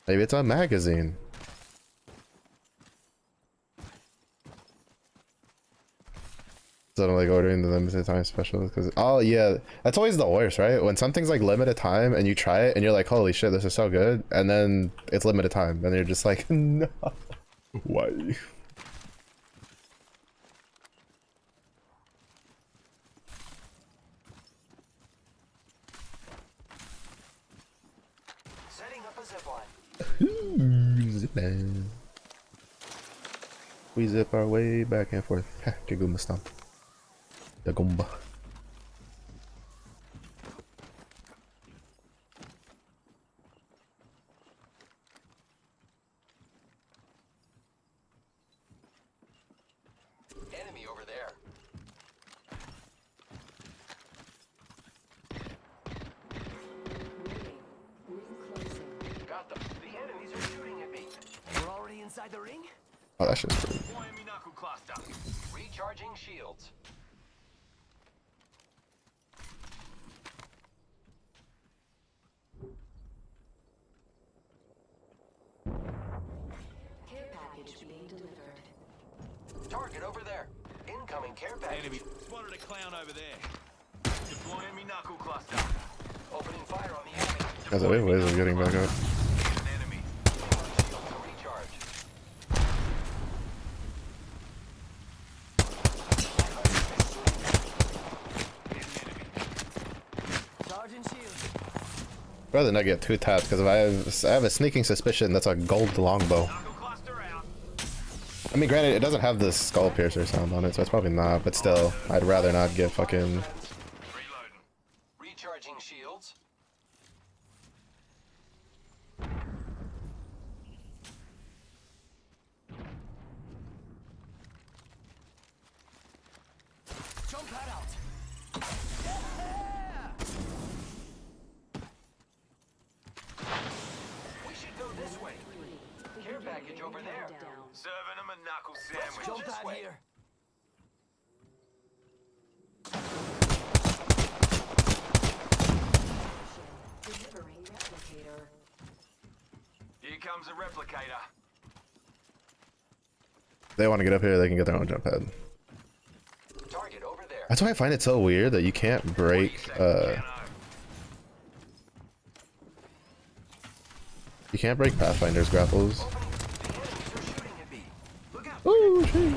S1: Maybe it's a magazine. So I'm like ordering the limited time specials because, oh yeah, that's always the worst, right? When something's like limited time and you try it and you're like, holy shit, this is so good, and then it's limited time and you're just like, no, why?
S3: Setting up a zipline.
S1: Zip man. We zip our way back and forth. Ha, Kaguma stomp. The Gumba.
S3: Enemy over there. Got them. The enemies are shooting at me. We're already inside the ring?
S1: Oh, that shit's pretty.
S3: Deploying Minaku cluster. Recharging shields.
S6: Care package being delivered.
S3: Target over there. Incoming care package.
S10: Enemy spotted a clown over there.
S3: Deploying Minaku cluster. Opening fire on the enemy.
S1: Guys, I have ways of getting back up.
S3: An enemy. Shield to recharge. Charging shields.
S1: I'd rather not get 2 tapped because if I have a sneaking suspicion that's a gold longbow.
S3: Knuckle cluster out.
S1: I mean, granted, it doesn't have the skull piercer sound on it, so it's probably not, but still, I'd rather not get fucking.
S3: Reloading. Recharging shields. Jump pad out. We should go this way. Care package over there. Serving him a knuckle sandwich. Jump pad here.
S6: Delivering replicator.
S3: Here comes a replicator.
S1: If they want to get up here, they can get their own jump pad.
S3: Target over there.
S1: That's why I find it so weird that you can't break You can't break Pathfinder's grapples. Oh shit.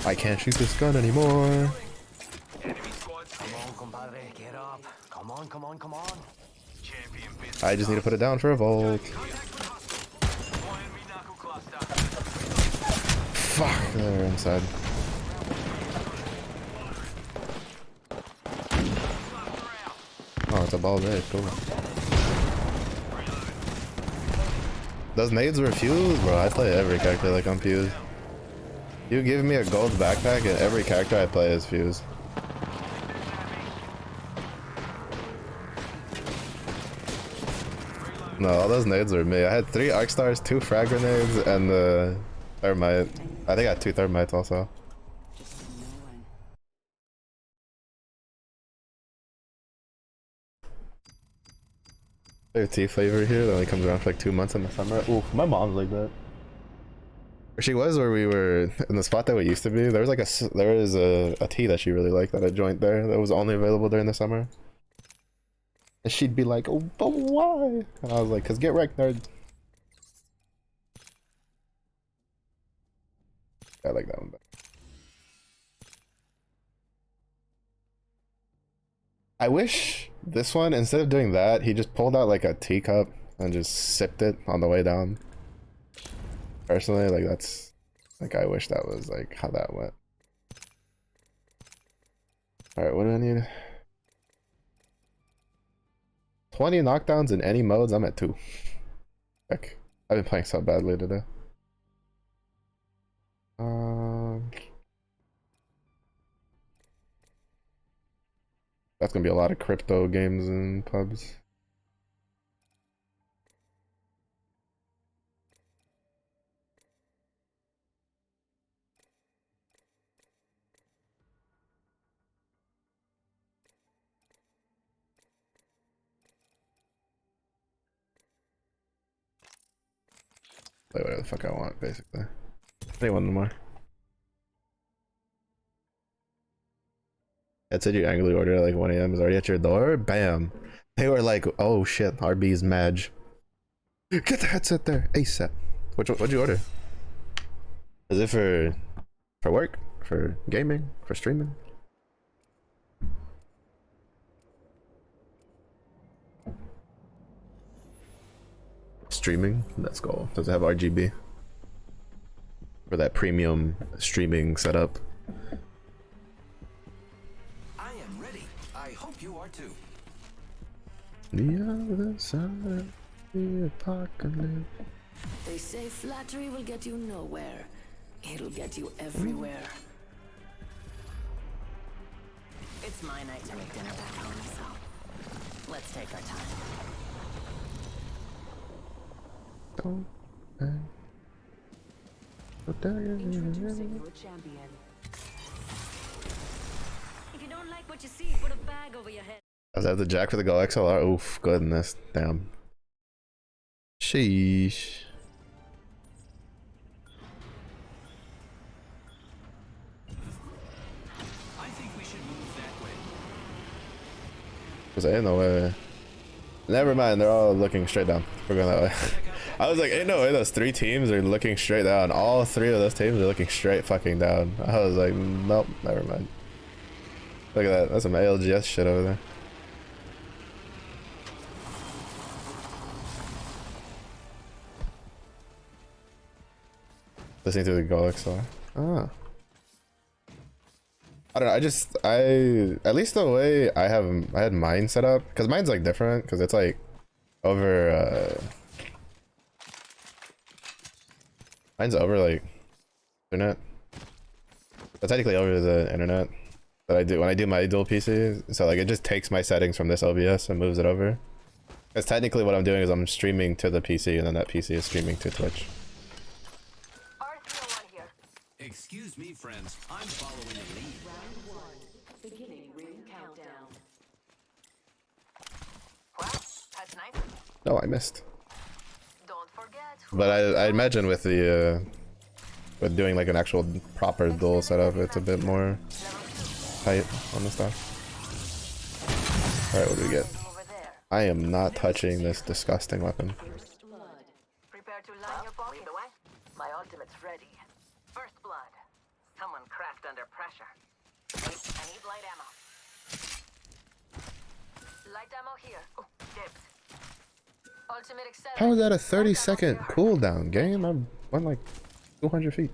S1: I can't shoot this gun anymore.
S3: Come on.
S1: I just need to put it down for a volt. Fuck, they're inside. Oh, it's a ball there, cool. Those nades were fused? Bro, I play every character like I'm fused. You give me a gold backpack and every character I play is fused. No, all those nades were me. I had 3 arc stars, 2 frag grenades, and the thermite. I think I had 2 thermites also. There's tea flavor here that only comes around for like 2 months in the summer. Ooh, my mom's like that. She was where we were in the spot that we used to be. There was like a tea that she really liked that I joined there that was only available during the summer. And she'd be like, "Oh, but why?" And I was like, "Cause get wrecked, nerd." I like that one better. I wish this one, instead of doing that, he just pulled out like a teacup and just sipped it on the way down. Personally, like that's, like I wish that was like how that went. Alright, what do I need? 20 knockdowns in any modes, I'm at 2. Heck, I've been playing so badly today. That's gonna be a lot of crypto games and pubs. Play whatever the fuck I want, basically. Play one more. It said you angrily ordered at like 1 AM. Is already at your door. Bam. They were like, "Oh shit, RB's Madge. Get the headset there, ASAP." What'd you order? Is it for work? For gaming? For streaming? Streaming? Let's go. Does it have RGB? For that premium streaming setup.
S3: I am ready. I hope you are too.
S1: The other side of the apocalypse.
S9: They say flattery will get you nowhere. It'll get you everywhere. It's my night to make dinner back home, so let's take our time.
S1: Don't
S6: Introducing your champion.
S4: If you don't like what you see, put a bag over your head.
S1: Does that have the jack for the Go XLR? Oof, goodness, damn. Sheesh.
S3: I think we should move that way.
S1: Was ain't no way. Never mind, they're all looking straight down. We're going that way. I was like, ain't no way those 3 teams are looking straight down. All 3 of those teams are looking straight fucking down. I was like, nope, never mind. Look at that. That's some ALGS shit over there. Listening to the Go XLR. Ah. I don't know, at least the way I had mine set up, because mine's like different, because it's like over, mine's over like internet. But technically over the internet that I do when I do my dual PC. So like it just takes my settings from this OBS and moves it over. Because technically what I'm doing is I'm streaming to the PC and then that PC is streaming to Twitch.
S4: R3
S8: Excuse me, friends. I'm following a lead.
S6: Round 1. Beginning ring countdown.
S4: Wow, that's nice.
S1: No, I missed.
S4: Don't forget.
S1: But I imagine with the with doing like an actual proper duel setup, it's a bit more tight on the stuff. All right, what do we get?
S4: Over there.
S1: I am not touching this disgusting weapon.
S4: Prepare to line your pocket. Lead the way. My ultimate's ready. First blood. Someone cracked under pressure. I need light ammo. Light ammo here. Oh, dipped. Ultimate accelerant.
S1: How is that a 30-second cooldown game? I went like 200 feet.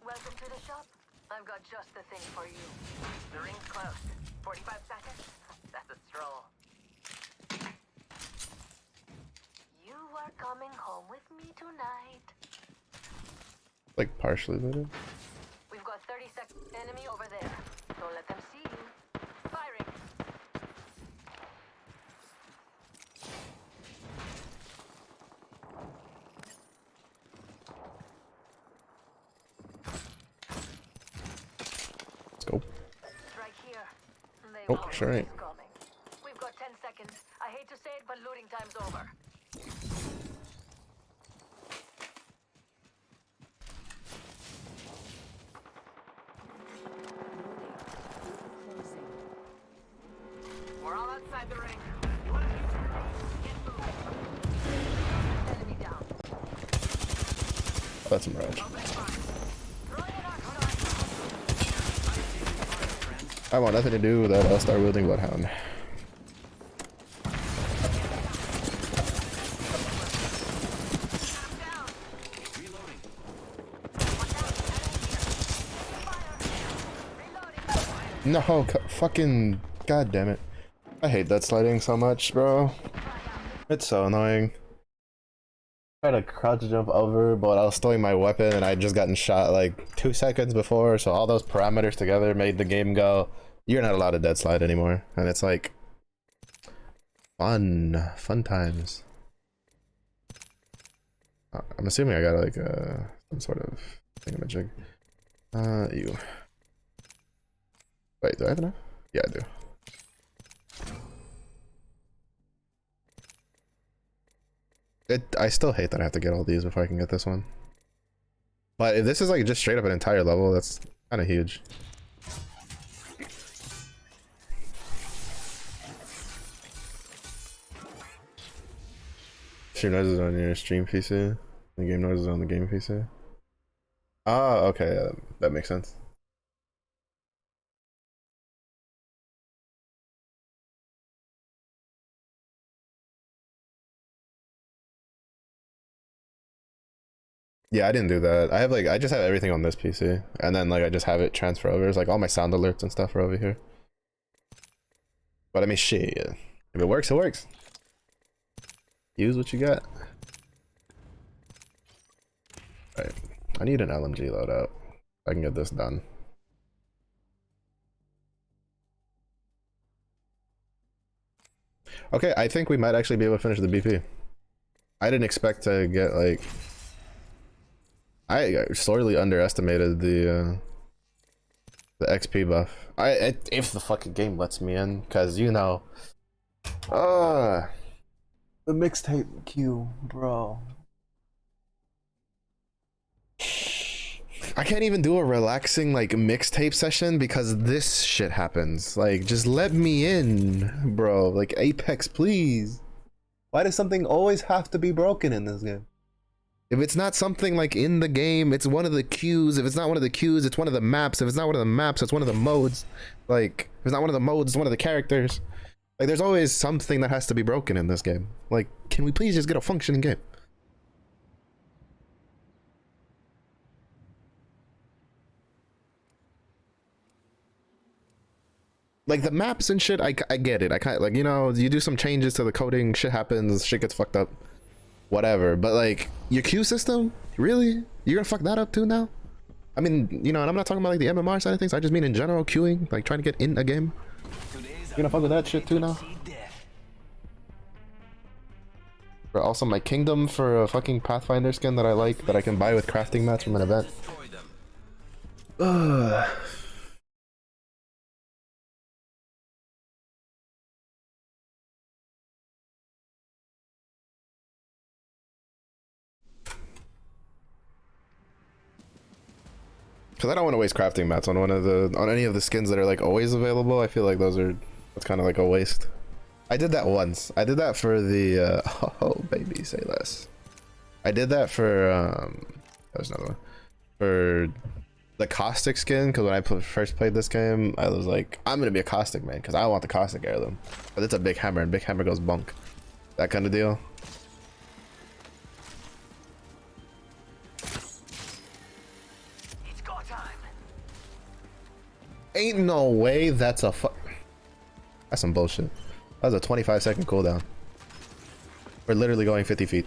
S4: Welcome to the shop. I've got just the thing for you. The ring's close. 45 seconds. That's a stroll. You are coming home with me tonight.
S1: Like partially looted.
S4: We've got 30 seconds. Enemy over there. Don't let them see you. Firing.
S1: Let's go.
S4: Strike here. They
S1: Oh,
S4: won't
S1: sure
S4: know
S1: ain't.
S4: it's coming. We've got 10 seconds. I hate to say it, but looting time's over. We're all outside the ring. Enemy down.
S1: Oh, that's a mirage. I want nothing to do with that All-Star wielding Bloodhound. No, fucking god damn it. I hate that sliding so much, bro. It's so annoying. I tried to crouch jump over, but I was throwing my weapon and I just gotten shot like 2 seconds before, so all those parameters together made the game go, you're not allowed to dead slide anymore. And it's like fun times. I'm assuming I got like some sort of thingamajig. You. Wait, do I have enough? Yeah, I do. I still hate that I have to get all these before I can get this one. But if this is like just straight up an entire level, that's kind of huge. Stream noises on your stream PC. The game noises on the game PC. Ah, okay, that makes sense. Yeah, I didn't do that. I just have everything on this PC, and then like I just have it transfer over. It's like all my sound alerts and stuff are over here. But I mean, shit, yeah. If it works, it works. Use what you got. Alright, I need an LMG loadout. I can get this done. Okay, I think we might actually be able to finish the BP. I didn't expect to get like... I sorely underestimated the XP buff. If the fucking game lets me in, cause you know, the mixtape queue, bro. I can't even do a relaxing like mixtape session because this shit happens. Like, just let me in, bro. Like Apex, please. Why does something always have to be broken in this game? If it's not something like in the game, it's one of the queues. If it's not one of the queues, it's one of the maps. If it's not one of the maps, it's one of the modes. Like, if it's not one of the modes, it's one of the characters. Like, there's always something that has to be broken in this game. Like, can we please just get a functioning game? Like, the maps and shit, I get it. I kind of, like, you know, you do some changes to the coding, shit happens, shit gets fucked up. Whatever, but like your queue system, really? You're gonna fuck that up too now? I mean, you know, and I'm not talking about like the MMR side of things. I just mean in general queuing, like trying to get in a game. You're gonna fuck with that shit too now? But also my kingdom for a fucking Pathfinder skin that I like, that I can buy with crafting mats from an event. Ugh. Because I don't want to waste crafting mats on any of the skins that are like always available. I feel like that's kind of like a waste. I did that once. I did that for the oh baby, say less. I did that for there's another one for the caustic skin, because when I first played this game, I was like, I'm gonna be a caustic man because I want the caustic heirloom. But it's a big hammer, and big hammer goes bunk. That kind of deal. Ain't no way that's a that's some bullshit. That was a 25-second cooldown. We're literally going 50 feet.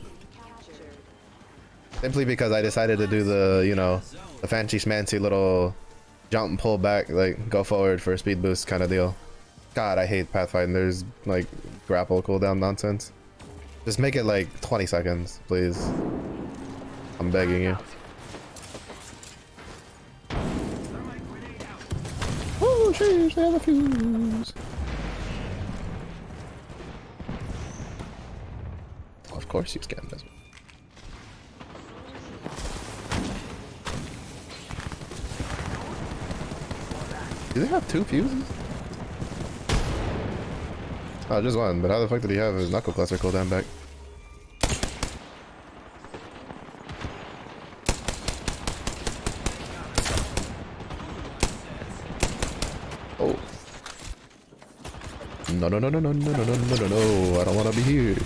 S1: Simply because I decided to do the, you know, the fancy schmancy little jump and pull back, like go forward for a speed boost kind of deal. God, I hate pathfinding. There's like grapple cooldown nonsense. Just make it like 20 seconds, please. I'm begging you. Oh, jeez, they have a fuse. Of course you scanned this. Do they have 2 fuses? Oh, just one, but how the fuck did he have his knuckle cluster cooldown back? Oh. No, no, no, no, no, no, no, no, no, no, no, I don't want to be here.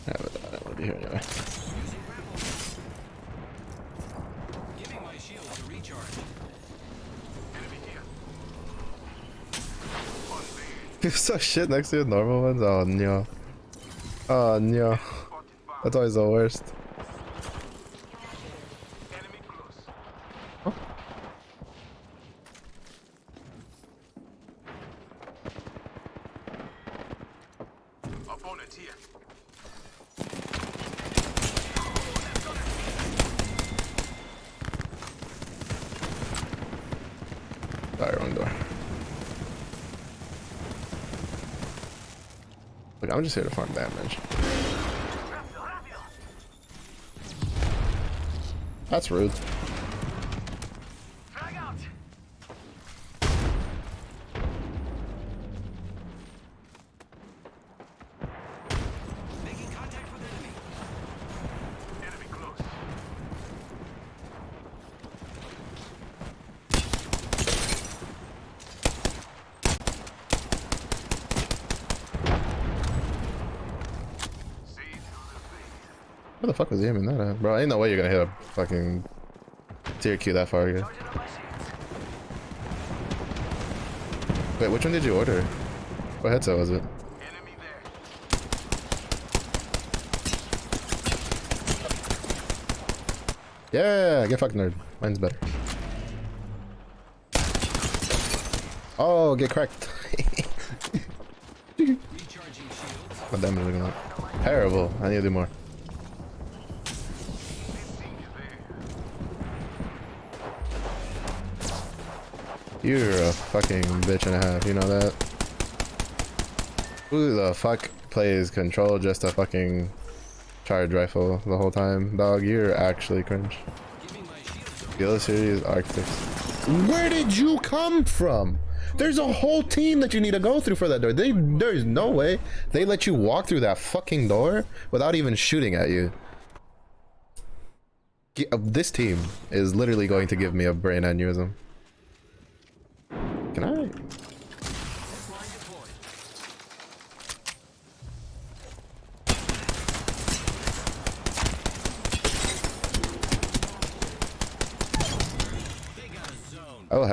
S1: I don't want to be here anyway.
S10: Giving my shield a recharge.
S1: There's so shit next to the normal ones. Oh no. Oh no. That's always the worst. Huh?
S3: Opponent here.
S1: Sorry, wrong door. Look, I'm just here to farm damage. That's rude.
S10: Making contact with enemy.
S3: Enemy close.
S1: Where the fuck was he aiming that at? Bro, ain't no way you're gonna hit a fucking tier Q that far again. Wait, which one did you order? What headset was it?
S3: Enemy there.
S1: Yeah, get fucked, nerd. Mine's better. Oh, get cracked.
S10: Recharging shields.
S1: What damage looking like? Terrible. I need to do more. You're a fucking bitch and a half, you know that? Who the fuck plays control just a fucking charge rifle the whole time? Dog, you're actually cringe.
S10: Giving my shield a
S1: The other series, Arctics. Where did you come from? There's a whole team that you need to go through for that door. There's no way they let you walk through that fucking door without even shooting at you. This team is literally going to give me a brain aneurysm. Can I?
S10: line deployed.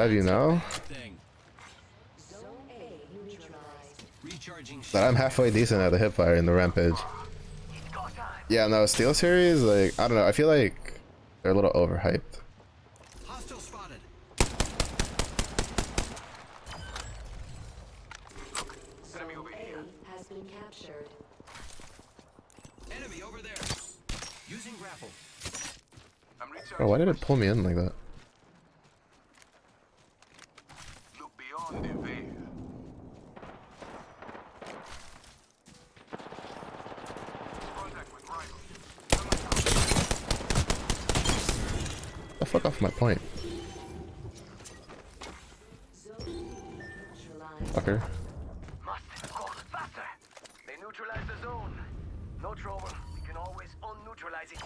S1: have you know
S10: Thing. Recharging
S1: that I'm halfway decent at the hipfire in the rampage. Yeah, no, Steel series, like, I don't know, I feel like they're a little overhyped.
S10: hostile spotted.
S3: Enemy over here.
S6: Has been captured.
S10: Enemy over there. Using grapple.
S3: I'm recharging.
S1: Bro, why did it pull me in like that?
S3: Look beyond the veil. Contact with rival.
S1: The fuck off my point, fucker.
S3: Must go faster. They neutralize the zone. No trouble. We can always unneutralize it.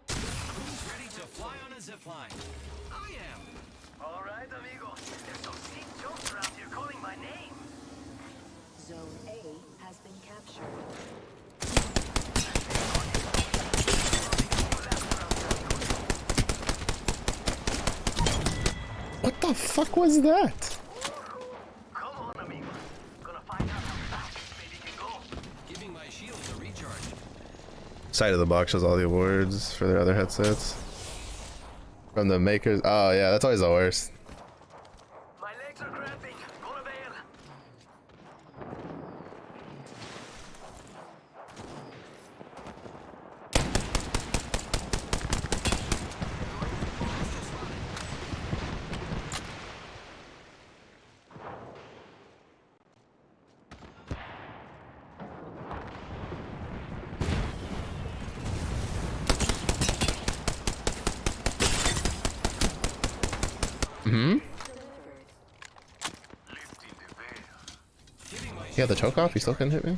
S10: Who's ready to fly on a zipline? I am.
S3: All right, amigo. There's some steep jumps around here calling my name.
S6: Zone A has been captured.
S1: What the fuck was that?
S3: Come on, amigo. Gonna find out how fast this baby can go.
S10: Giving my shields a recharge.
S1: Side of the box shows all the awards for their other headsets. From the makers. Oh yeah, that's always the worst.
S3: My legs are cramping. Gonna bail.
S1: Mm-hmm.
S3: Lifting the veil.
S10: Giving my
S1: He had the choke off, he still couldn't hit me?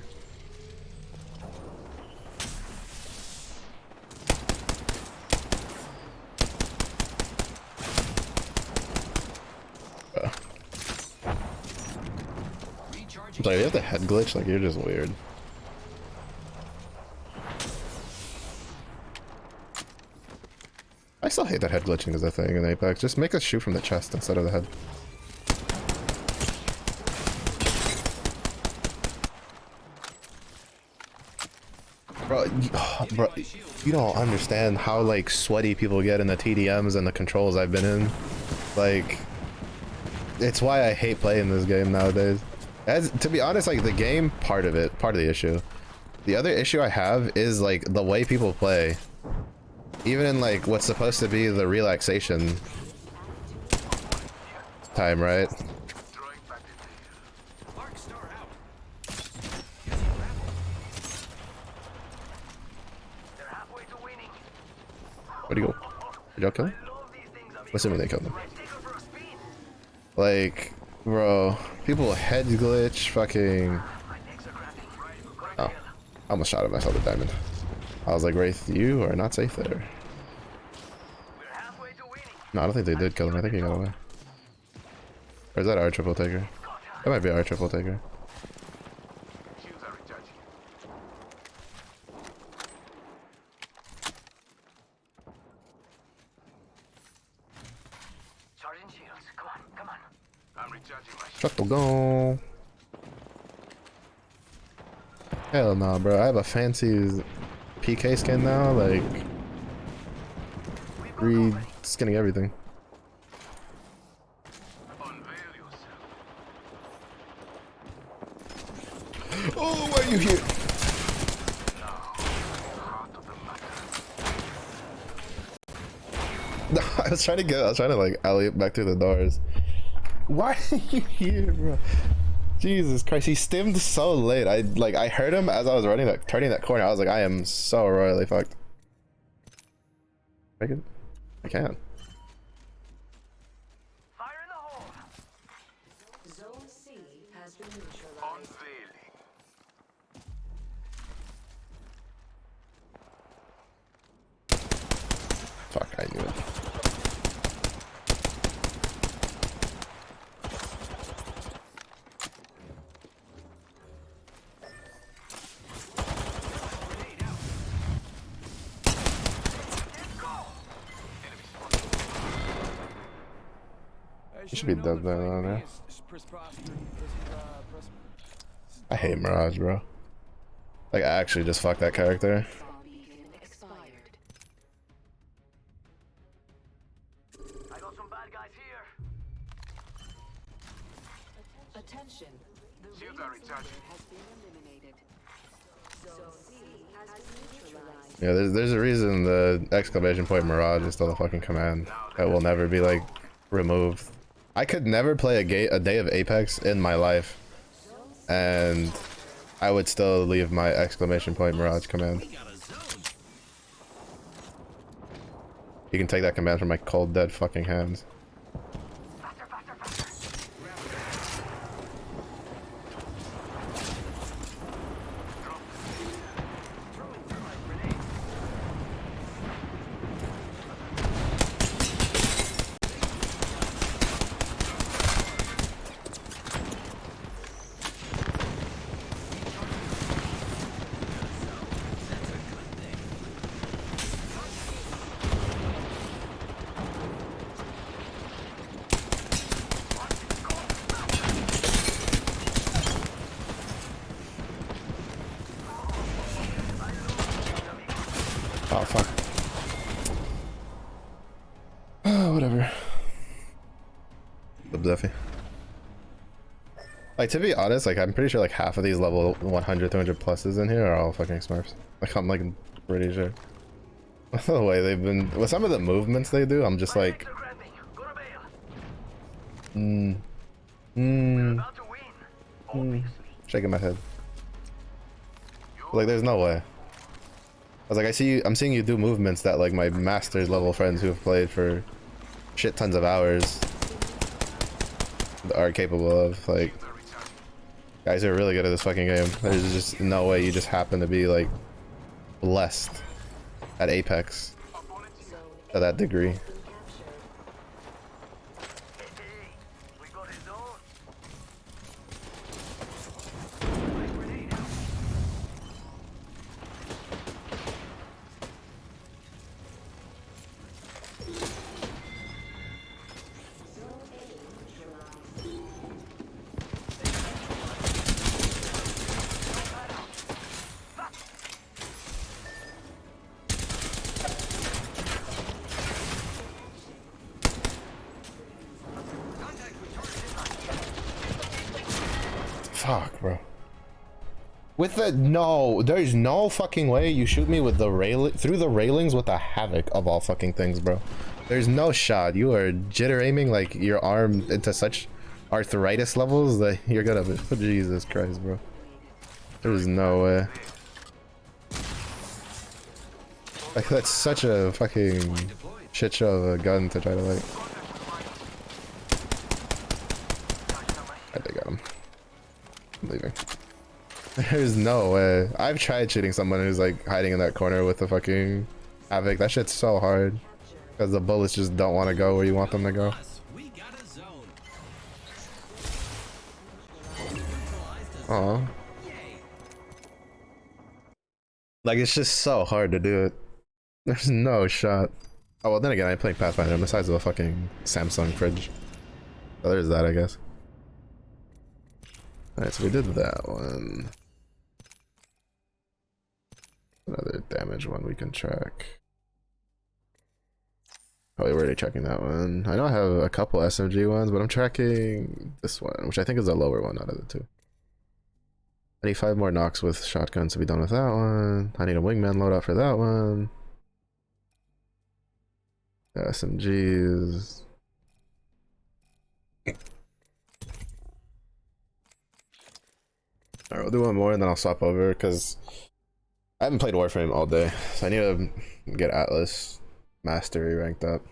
S10: recharging.
S1: I'm sorry, you have the head glitch? Like, you're just weird. I still hate that head glitching as a thing in Apex. Just make us shoot from the chest instead of the head. Bro, you don't understand how like sweaty people get in the TDMs and the controls I've been in. Like, it's why I hate playing this game nowadays. As to be honest, like the game part of the issue. The other issue I have is like the way people play. Even in like what's supposed to be the relaxation time, right?
S3: Throwing back the veil.
S10: Arc star out. Using grapple.
S3: They're halfway to winning.
S1: Where'd he go? Did y'all kill him?
S3: Love these things, amigo.
S1: I'm assuming they killed him.
S3: Take her for a spin.
S1: Like, bro, people head glitch, fucking.
S3: My legs are cramping. Right,
S1: Oh, I almost shot at myself with diamond. I was like, Wraith, you are not safe there.
S3: we're halfway to winning.
S1: No, I don't think they did kill him. I think he got away. Or is that our triple taker? That might be our triple taker.
S3: Shields are recharging. Charging shields. Come on, come on. I'm recharging my shields.
S1: Shut the go. Hell no, bro. I have a fancy PK skin now. Like, re-skinning everything.
S3: Unveil yourself.
S1: Oh, why are you here?
S3: Heart of the matter.
S1: No, I was trying to like alley back through the doors. Why are you here, bro? Jesus Christ, he stimmed so late. I heard him as I was turning that corner. I was like, I am so royally fucked. I can.
S3: Fire in the hole.
S6: Zone C has been neutralized.
S3: Unveiling.
S1: Fuck, I knew it. You should be dead there. I hate Mirage, bro. Like, I actually just fucked that character.
S3: I got some bad guys here.
S6: Attention. The
S3: Shields are recharging.
S6: has been eliminated. Zone C has been neutralized.
S1: Yeah, there's a reason the exclamation point Mirage is still a fucking command that will never be like removed. I could never play a day of Apex in my life, and I would still leave my exclamation point Mirage command. You can take that command from my cold dead fucking hands. Oh fuck. Whatever. Duffy. Like, to be honest, like, I'm pretty sure like half of these level 100, 200 pluses in here are all fucking Smurfs. Like, I'm like pretty sure. The way they've been with some of the movements they do, I'm just like, shaking my head. Like, there's no way. I was like, I'm seeing you do movements that like my master's level friends who have played for shit tons of hours are capable of. Like, guys who are really good at this fucking game. There's just no way you just happen to be like blessed at Apex to that degree. Fuck, bro. With the there's no fucking way you shoot me with the through the railings with the Havoc of all fucking things, bro. There's no shot. You are jitter aiming like your arm into such arthritis levels that you're gonna. Jesus Christ, bro. There's no way. Like, that's such a fucking shit show of a gun to try to like. I think I got him. I'm leaving. There's no way. I've tried shooting someone who's like hiding in that corner with the fucking Havoc. That shit's so hard because the bullets just don't want to go where you want them to go. Aw. Like, it's just so hard to do it. There's no shot. Oh, well, then again, I'm playing Pathfinder. I'm the size of a fucking Samsung fridge. So there's that, I guess. Alright, so we did that one. Another damage one we can track. Oh, we're already tracking that one. I know I have a couple SMG ones, but I'm tracking this one, which I think is the lower one out of the two. I need 5 more knocks with shotguns to be done with that one. I need a wingman loadout for that one. SMGs. Alright, we'll do one more and then I'll swap over because I haven't played Warframe all day. So I need to get Atlas Mastery ranked up.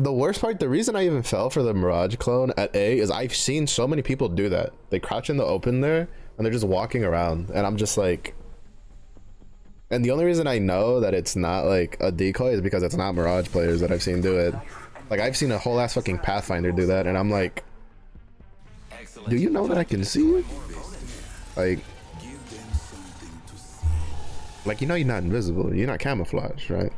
S1: The worst part, the reason I even fell for the Mirage clone at A is I've seen so many people do that. They crouch in the open there and they're just walking around and I'm just like, and the only reason I know that it's not like a decoy is because it's not Mirage players that I've seen do it. Like, I've seen a whole ass fucking Pathfinder do that and I'm like, do you know that I can see you? Like, Like, you know, you're not invisible. You're not camouflaged, right?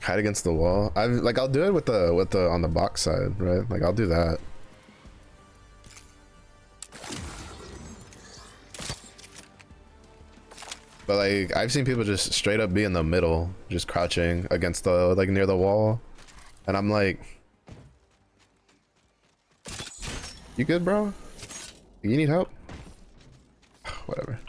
S1: Hide against the wall. I'll do it with the on the box side, right? Like, I'll do that. But like, I've seen people just straight up be in the middle, just crouching against the, like, near the wall. And I'm like, you good, bro? You need help? Whatever.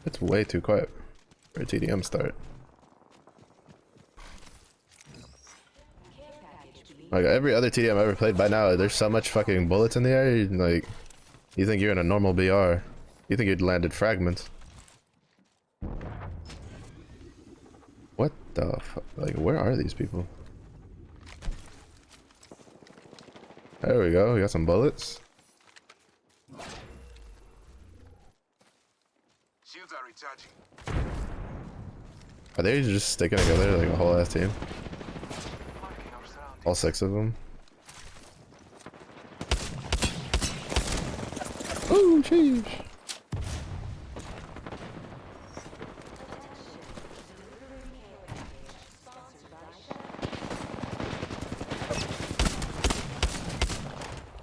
S1: It's way too quiet for a TDM start. Like, every other TDM I've ever played by now, there's so much fucking bullets in the air. Like, you think you're in a normal BR. You think you'd landed fragments. What the fuck? Like, where are these people? There we go. We got some bullets.
S8: Shields are recharging.
S1: Are they just sticking together like a whole ass team? All 6 of them. Oh, sheesh.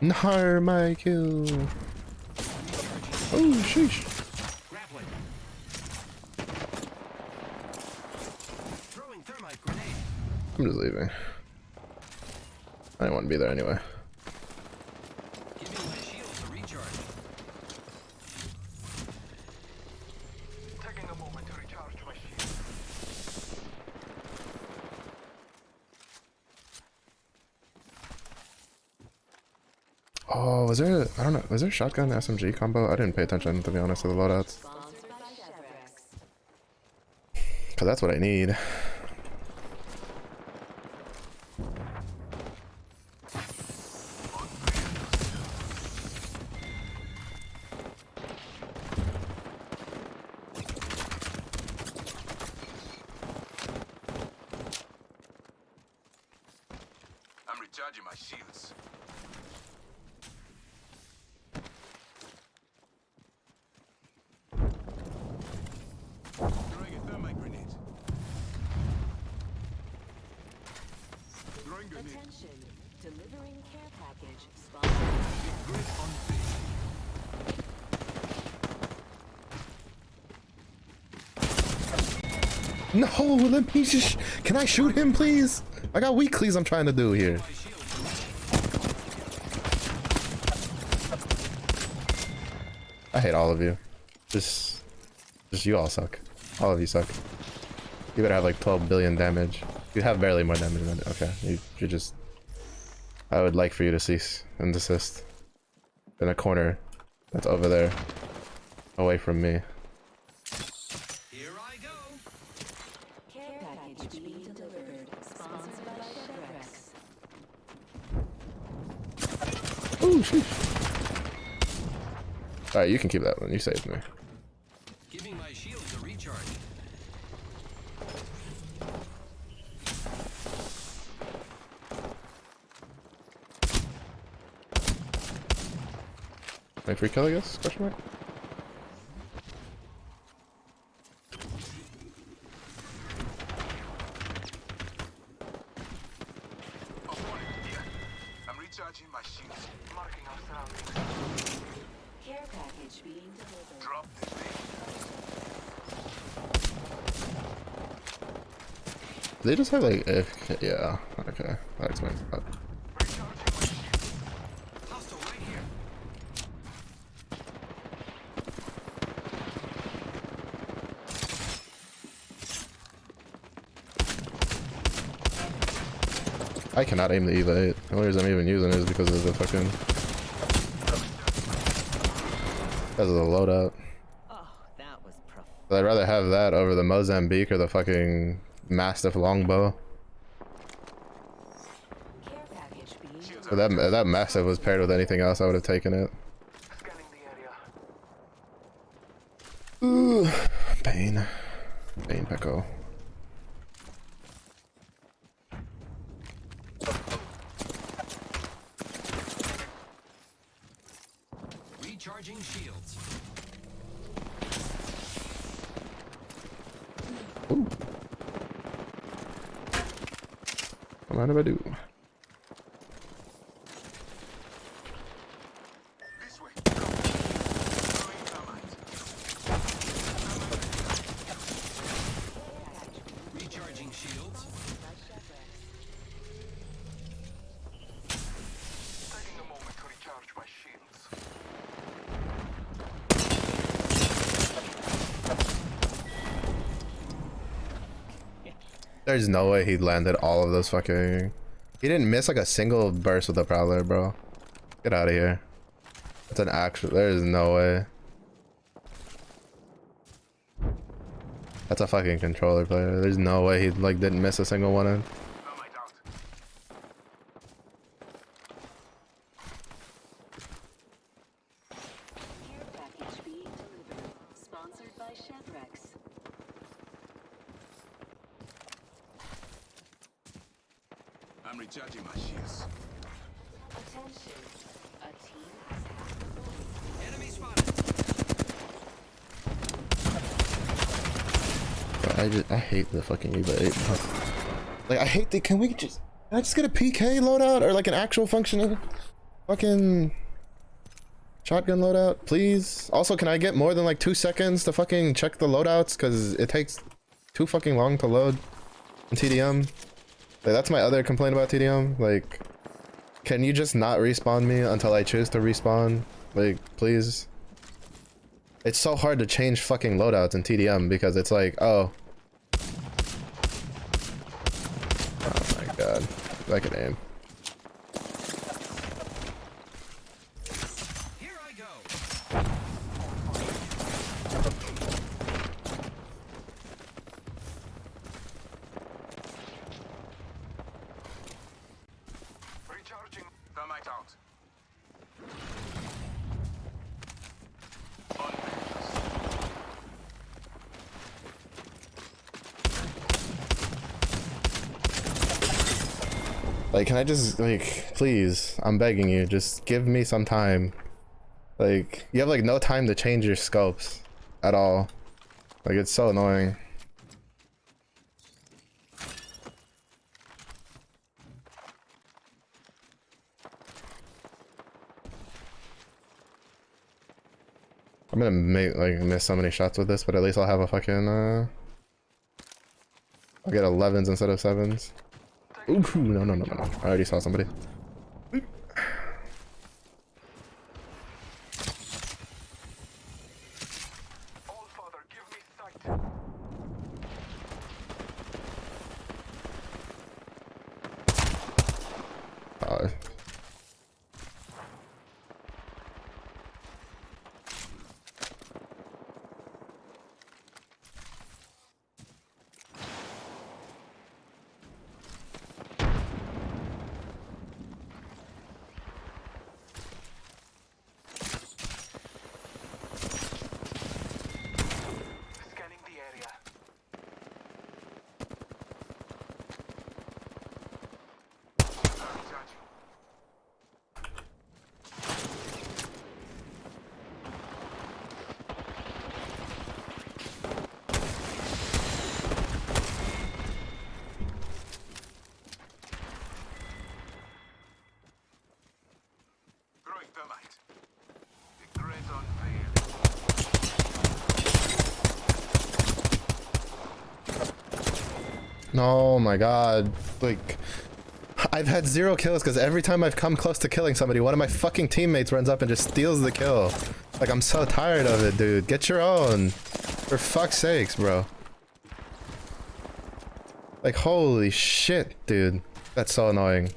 S1: No, my kill. Oh, sheesh.
S10: Grappling. Throwing thermite grenade.
S1: I'm just leaving. I didn't want to be there anyway.
S10: Giving my shields a recharge.
S3: Taking a moment to recharge my shield.
S1: Oh, was there? I don't know. Was there shotgun SMG combo? I didn't pay attention, to be honest, to the loadouts. Cause that's what I need.
S8: I'm recharging my shields. Throwing a thermite grenade. Throwing grenade.
S6: Attention. Delivering care package. Sponsored by
S8: Grid on base.
S1: No, let me just. Can I shoot him, please? I got weeklies I'm trying to do here.
S10: My shields
S1: I hate all of you. Just you all suck. All of you suck. You better have like 12 billion damage. You have barely more damage than okay. You just. I would like for you to cease and desist. In a corner that's over there, away from me.
S10: Here I go.
S6: care package being delivered. Sponsored by Rex.
S1: Oh, sheesh. Alright, you can keep that one. You saved me.
S10: Giving my shields a recharge.
S1: Wait, free kill, I guess? Question mark?
S8: I'm recharging my shields.
S3: Marking our surroundings.
S6: Care package being delivered.
S8: Drop the thing.
S1: They just have like yeah, okay. That explains that.
S3: Recharging my shield.
S10: Hostile right here.
S1: I cannot aim the EVA 8. The only reason I'm even using it is because of the fucking because of the loadout.
S9: Oh, that was
S1: I'd rather have that over the Mozambique or the fucking Mastiff longbow.
S6: Care package being
S1: If that Mastiff was paired with anything else, I would have taken it.
S3: Scanning the area.
S1: Ooh, pain. Pain, Pecco.
S10: Recharging shields.
S1: Ooh. What mind if I do?
S3: This way. Throwing thermite.
S10: Recharging shields.
S3: Taking a moment to recharge my shields.
S1: There's no way he landed all of those fucking... He didn't miss like a single burst with the Prowler, bro. Get out of here. That's an actual... There's no way. That's a fucking controller player. There's no way he like didn't miss a single one in.
S3: Thermite out.
S6: care package being delivered. Sponsored by Chevrex.
S8: I'm recharging my shields.
S6: Attention. A team has hacked the vault.
S10: Enemy spotted.
S1: I hate the fucking Eva 8. Like I hate the... Can I just get a PK loadout or like an actual functioning fucking shotgun loadout, please? Also, can I get more than like 2 seconds to fucking check the loadouts? Because it takes too fucking long to load in TDM. Like, that's my other complaint about TDM. Like, can you just not respawn me until I choose to respawn? Like, please. It's so hard to change fucking loadouts in TDM because it's like, oh. Oh my god. I can aim.
S10: Here I go.
S3: Recharging. Thermite out.
S1: Like, can I just, like, please, I'm begging you, just give me some time. Like, you have, like, no time to change your scopes at all. Like, it's so annoying. I'm gonna miss so many shots with this, but at least I'll have a fucking, I'll get 11s instead of 7s. Ooh, no. I already saw somebody.
S3: All father, give me sight. Scanning the area. Recharging. Throwing thermite. The great unveil.
S1: No, my god. Like, I've had 0 kills because every time I've come close to killing somebody, one of my fucking teammates runs up and just steals the kill. Like, I'm so tired of it, dude. Get your own. For fuck's sakes, bro. Like, holy shit, dude. That's so annoying.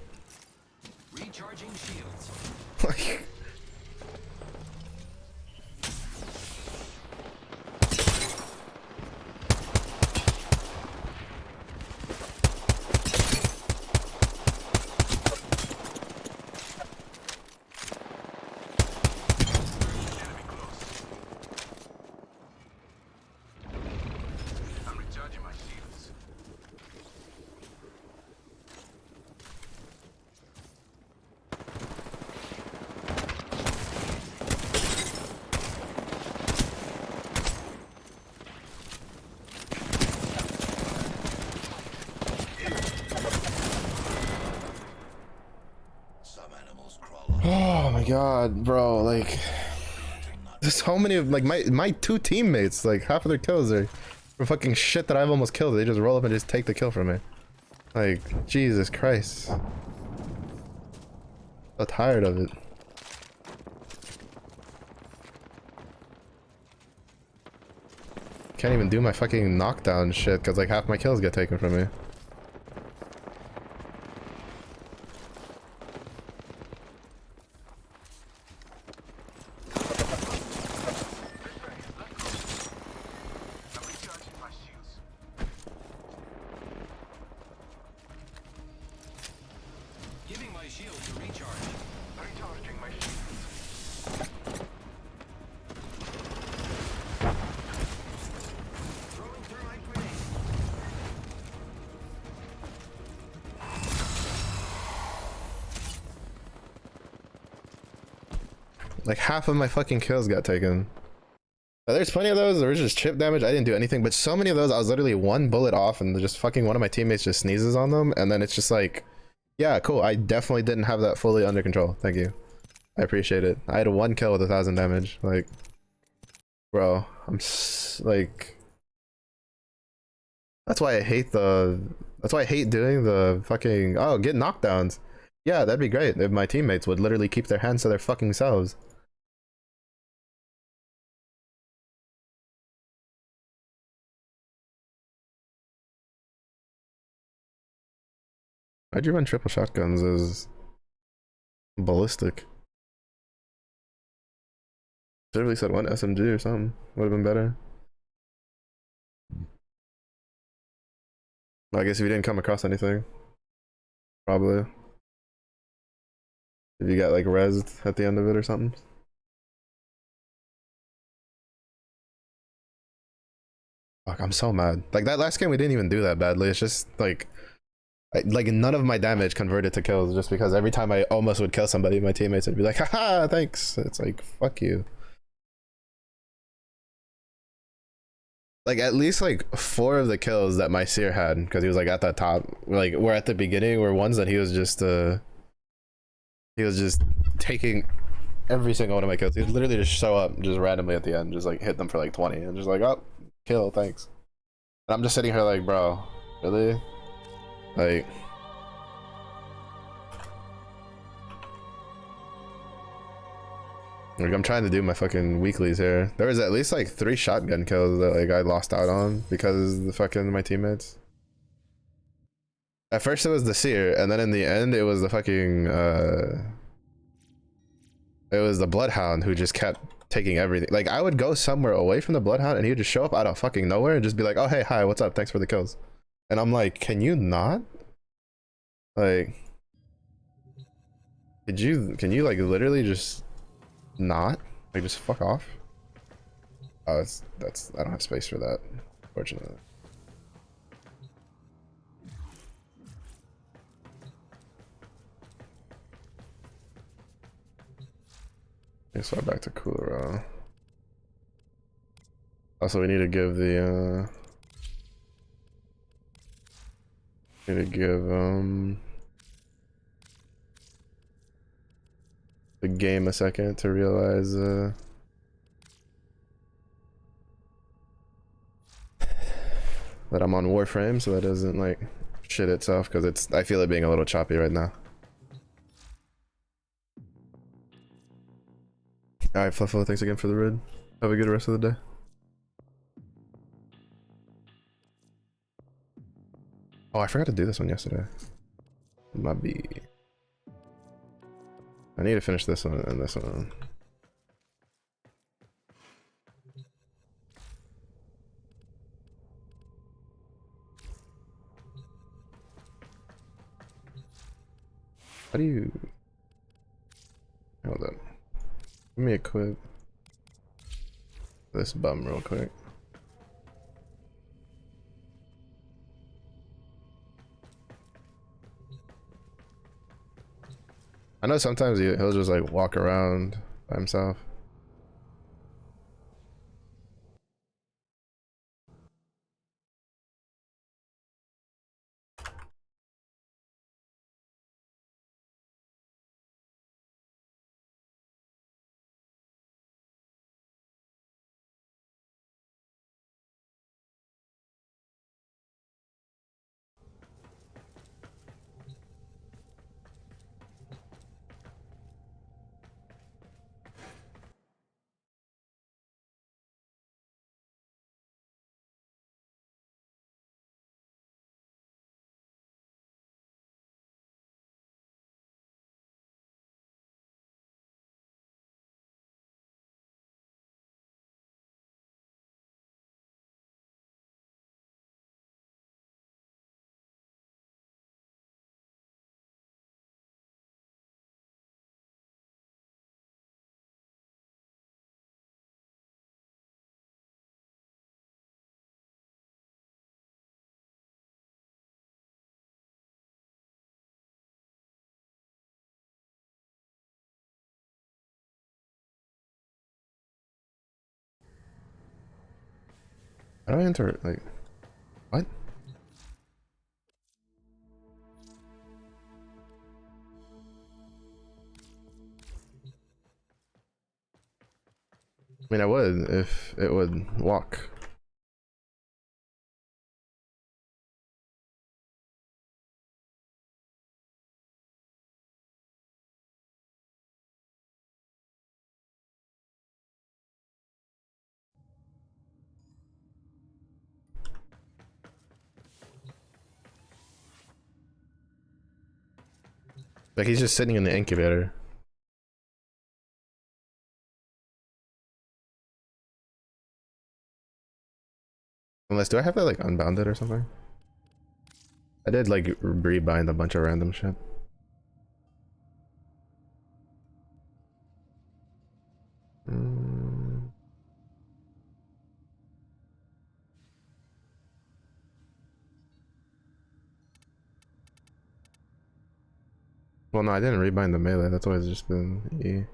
S10: Recharging shields.
S1: Like... god, bro, like there's so many of like my two teammates, like half of their kills are from fucking shit that I've almost killed. They just roll up and just take the kill from me. Like, Jesus Christ. So tired of it. Can't even do my fucking knockdown shit because like half my kills get taken from me.
S10: Giving my shield to recharge.
S3: Recharging my shields.
S10: Throwing thermite grenade.
S1: Like half of my fucking kills got taken. There's plenty of those. There was just chip damage. I didn't do anything, but so many of those I was literally one bullet off and just fucking one of my teammates just sneezes on them and then it's just like, yeah, cool. I definitely didn't have that fully under control. Thank you. I appreciate it. I had one kill with 1,000 damage. Like, bro, like, that's why I hate doing the fucking, oh, get knockdowns. Yeah, that'd be great if my teammates would literally keep their hands to their fucking selves. Why'd you run triple shotguns as ballistic? Literally said one SMG or something. Would have been better. Well, I guess if you didn't come across anything, probably. If you got like rezzed at the end of it or something. Fuck, I'm so mad. Like that last game we didn't even do that badly. It's just like like none of my damage converted to kills just because every time I almost would kill somebody, my teammates would be like, haha, thanks. It's like, fuck you. Like at least like 4 of the kills that my seer had, because he was like at the top, like were at the beginning, were ones that he was just taking every single one of my kills. He would literally just show up just randomly at the end, just like hit them for like 20 and just like, oh, kill, thanks. And I'm just sitting here like, bro, really? Like, I'm trying to do my fucking weeklies here. There was at least like 3 shotgun kills that like I lost out on because of the fucking my teammates. At first it was the seer, and then in the end it was the fucking it was the bloodhound who just kept taking everything. Like I would go somewhere away from the bloodhound and he would just show up out of fucking nowhere and just be like, oh hey, hi, what's up, thanks for the kills. And I'm like, can you not? Like, can you like literally just not? Like just fuck off? Oh, that's I don't have space for that, fortunately. Let's swap back to cooler. Also, we need to give the the game a second to realize that I'm on Warframe, so that doesn't like shit itself, because I feel it being a little choppy right now. Alright, Fluffo, thanks again for the rid. Have a good rest of the day. Oh, I forgot to do this one yesterday. My B. I need to finish this one and this one. How do you... Hold up. Let me equip this bum real quick. I know sometimes he'll just like walk around by himself. How do I enter, like, what? I mean, I would if it would walk. Like, he's just sitting in the incubator. Unless, do I have that like unbounded or something? I did like rebind a bunch of random shit. Well, no, I didn't rebind the melee. That's always just been E.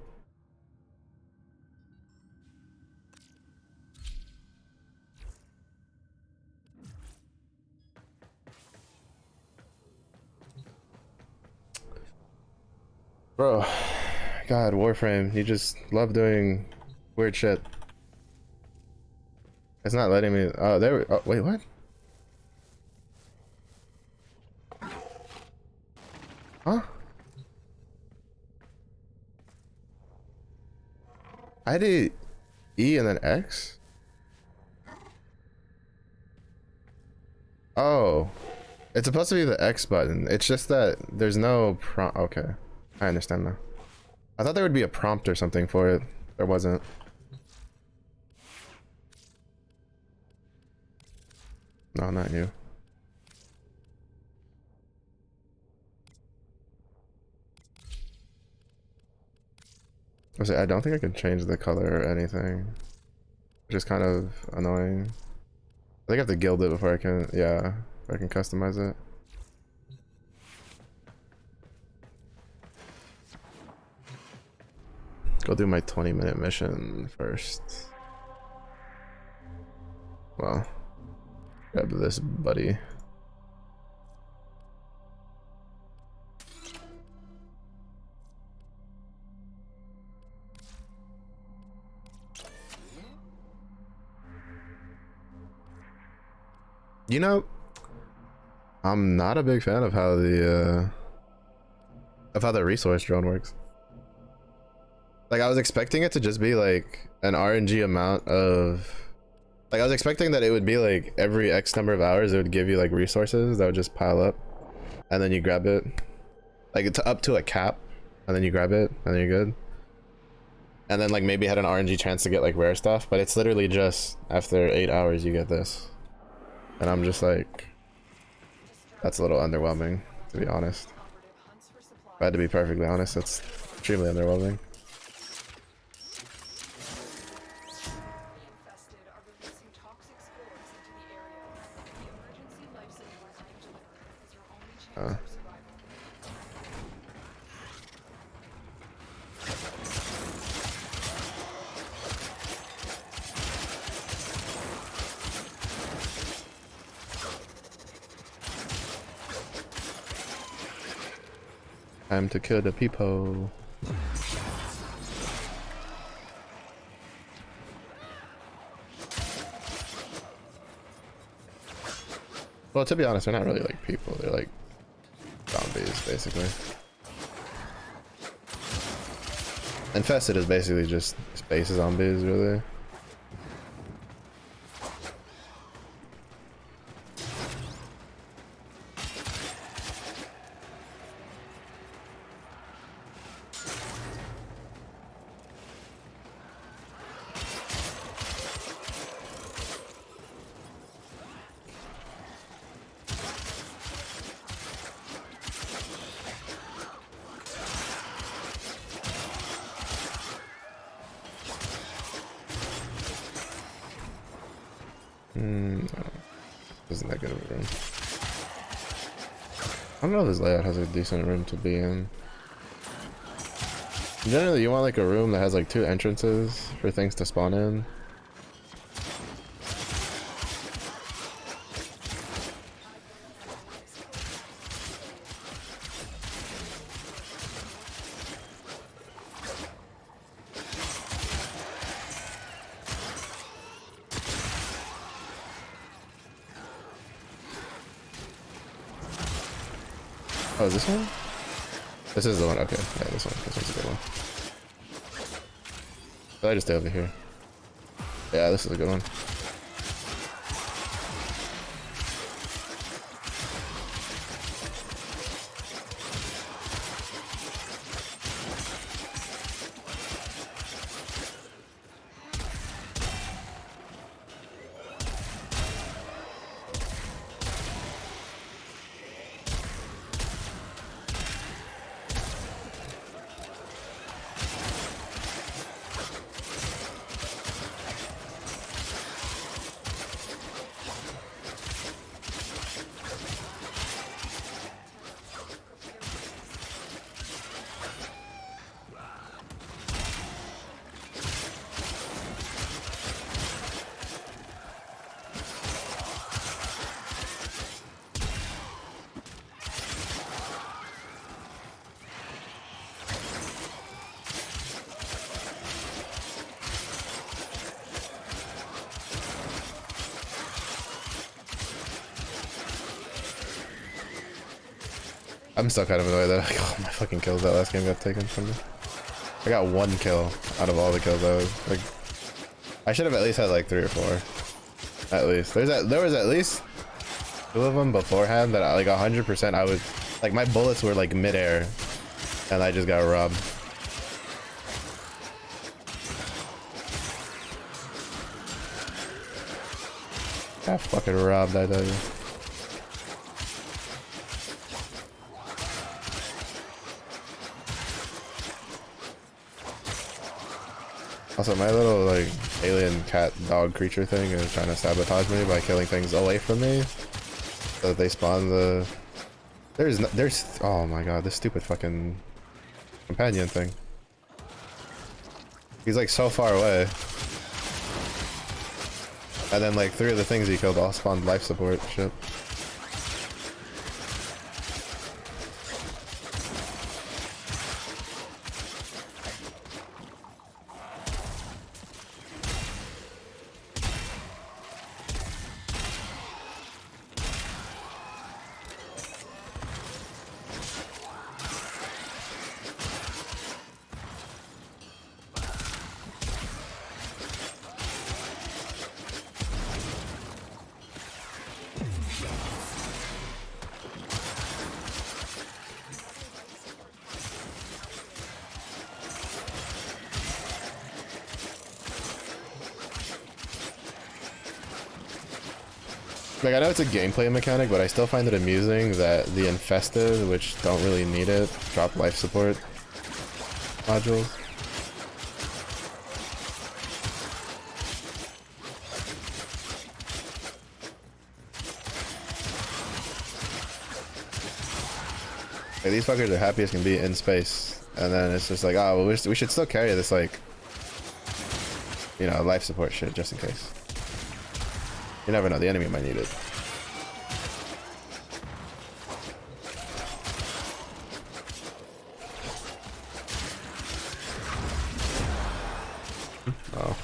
S1: Bro, God, Warframe, you just love doing weird shit. It's not letting me. Oh, there we. Oh, wait, what? Huh? I did E and then X? Oh. It's supposed to be the X button. It's just that there's no prompt. Okay. I understand now. I thought there would be a prompt or something for it. There wasn't. No, not you. I don't think I can change the color or anything. Which is kind of annoying. I think I have to guild it before I can, yeah, I can customize it. Go do my 20-minute mission first. Well, grab this buddy. You know, I'm not a big fan of how the resource drone works. Like, I was expecting it to just be like an RNG amount of, like, I was expecting that it would be like every X number of hours it would give you like resources that would just pile up, and then you grab it, like it's up to a cap, and then you grab it, and then you're good. And then like maybe had an RNG chance to get like rare stuff, but it's literally just after 8 hours you get this. And I'm just like, that's a little underwhelming, to be honest. If I had to be perfectly honest, it's extremely underwhelming. Time to kill the people. Well, to be honest, they're not really like people. They're like zombies, basically. Infested is basically just space zombies, really. Isn't that good of a room. I don't know if this layout has a decent room to be in. Generally, you want like a room that has like 2 entrances for things to spawn in. Oh, is this one? This is the one. Okay, yeah, this one. This one's a good one. Did I just stay over here? Yeah, this is a good one. I'm still kind of annoyed that like, all my fucking kills that last game got taken from me. I got 1 kill out of all the kills I was like. I should have at least had like 3 or 4. At least there was at least 2 of them beforehand that I, like 100% I was like my bullets were like midair, and I just got robbed. Got fucking robbed, I tell you. Also, my little like alien cat dog creature thing is trying to sabotage me by killing things away from me, so that they spawn the. There's oh my god, this stupid fucking companion thing. He's like so far away, and then like 3 of the things he killed all spawned life support shit. Like, I know it's a gameplay mechanic, but I still find it amusing that the infested, which don't really need it, drop life support modules. Like, these fuckers are happy as can be in space, and then it's just like, oh, well, we should still carry this, like, you know, life support shit just in case. You never know, the enemy might need it. Oh.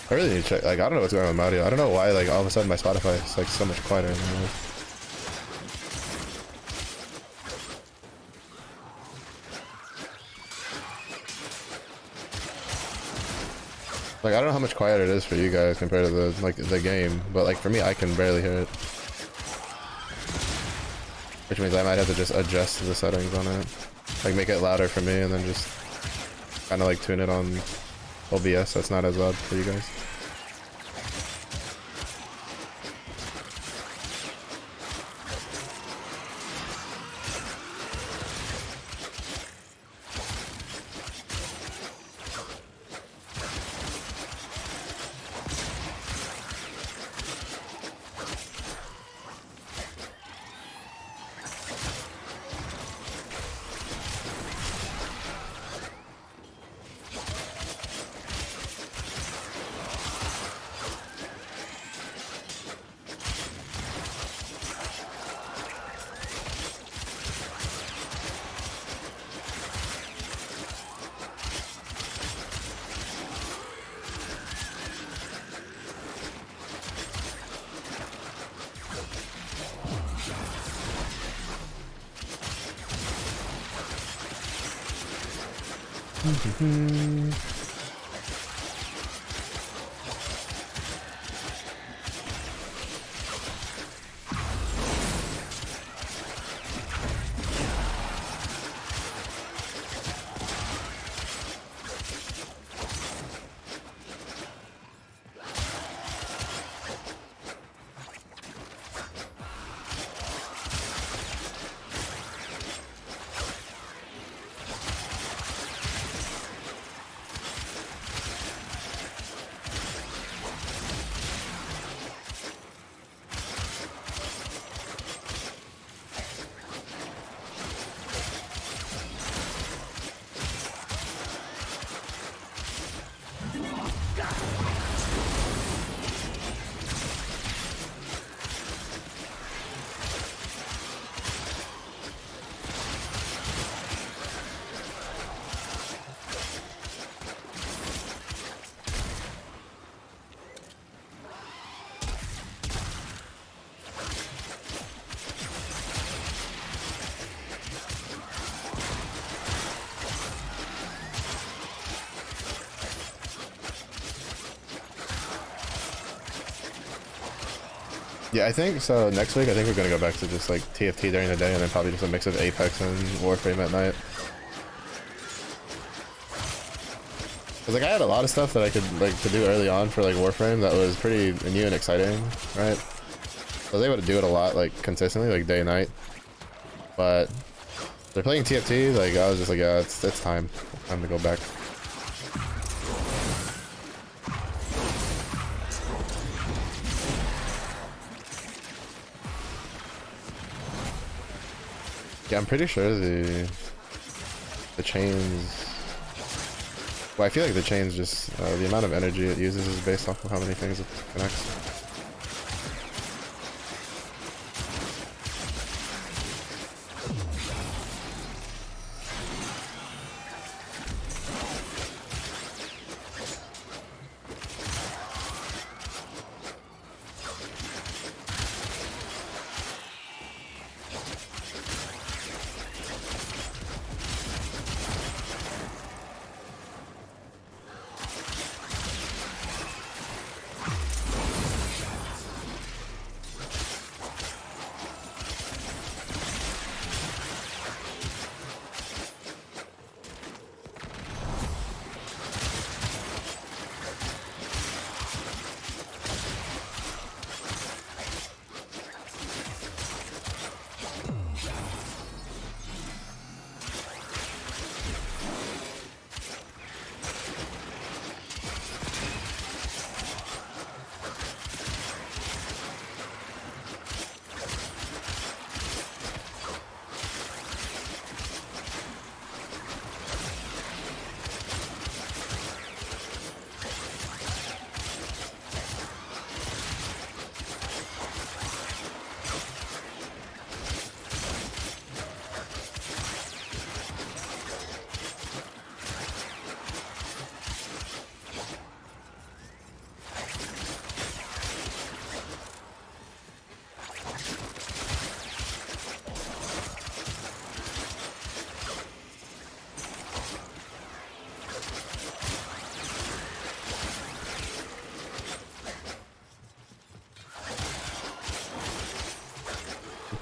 S1: I really need to check. Like, I don't know what's going on with my audio. I don't know why. Like, all of a sudden my Spotify is like so much quieter than it was. Like, I don't know how much quieter it is for you guys compared to the game, but like for me, I can barely hear it. Which means I might have to just adjust the settings on it. Like make it louder for me and then just kind of like tune it on OBS so it's not as loud for you guys. Yeah, I think so. Next week, I think we're gonna go back to just like TFT during the day, and then probably just a mix of Apex and Warframe at night. Cause like I had a lot of stuff that I could like to do early on for like Warframe that was pretty new and exciting, right? I was able to do it a lot like consistently, like day and night. But they're playing TFT, like I was just like, yeah, it's time to go back. Yeah, I'm pretty sure the chains. Well, I feel like the chains just the amount of energy it uses is based off of how many things it connects.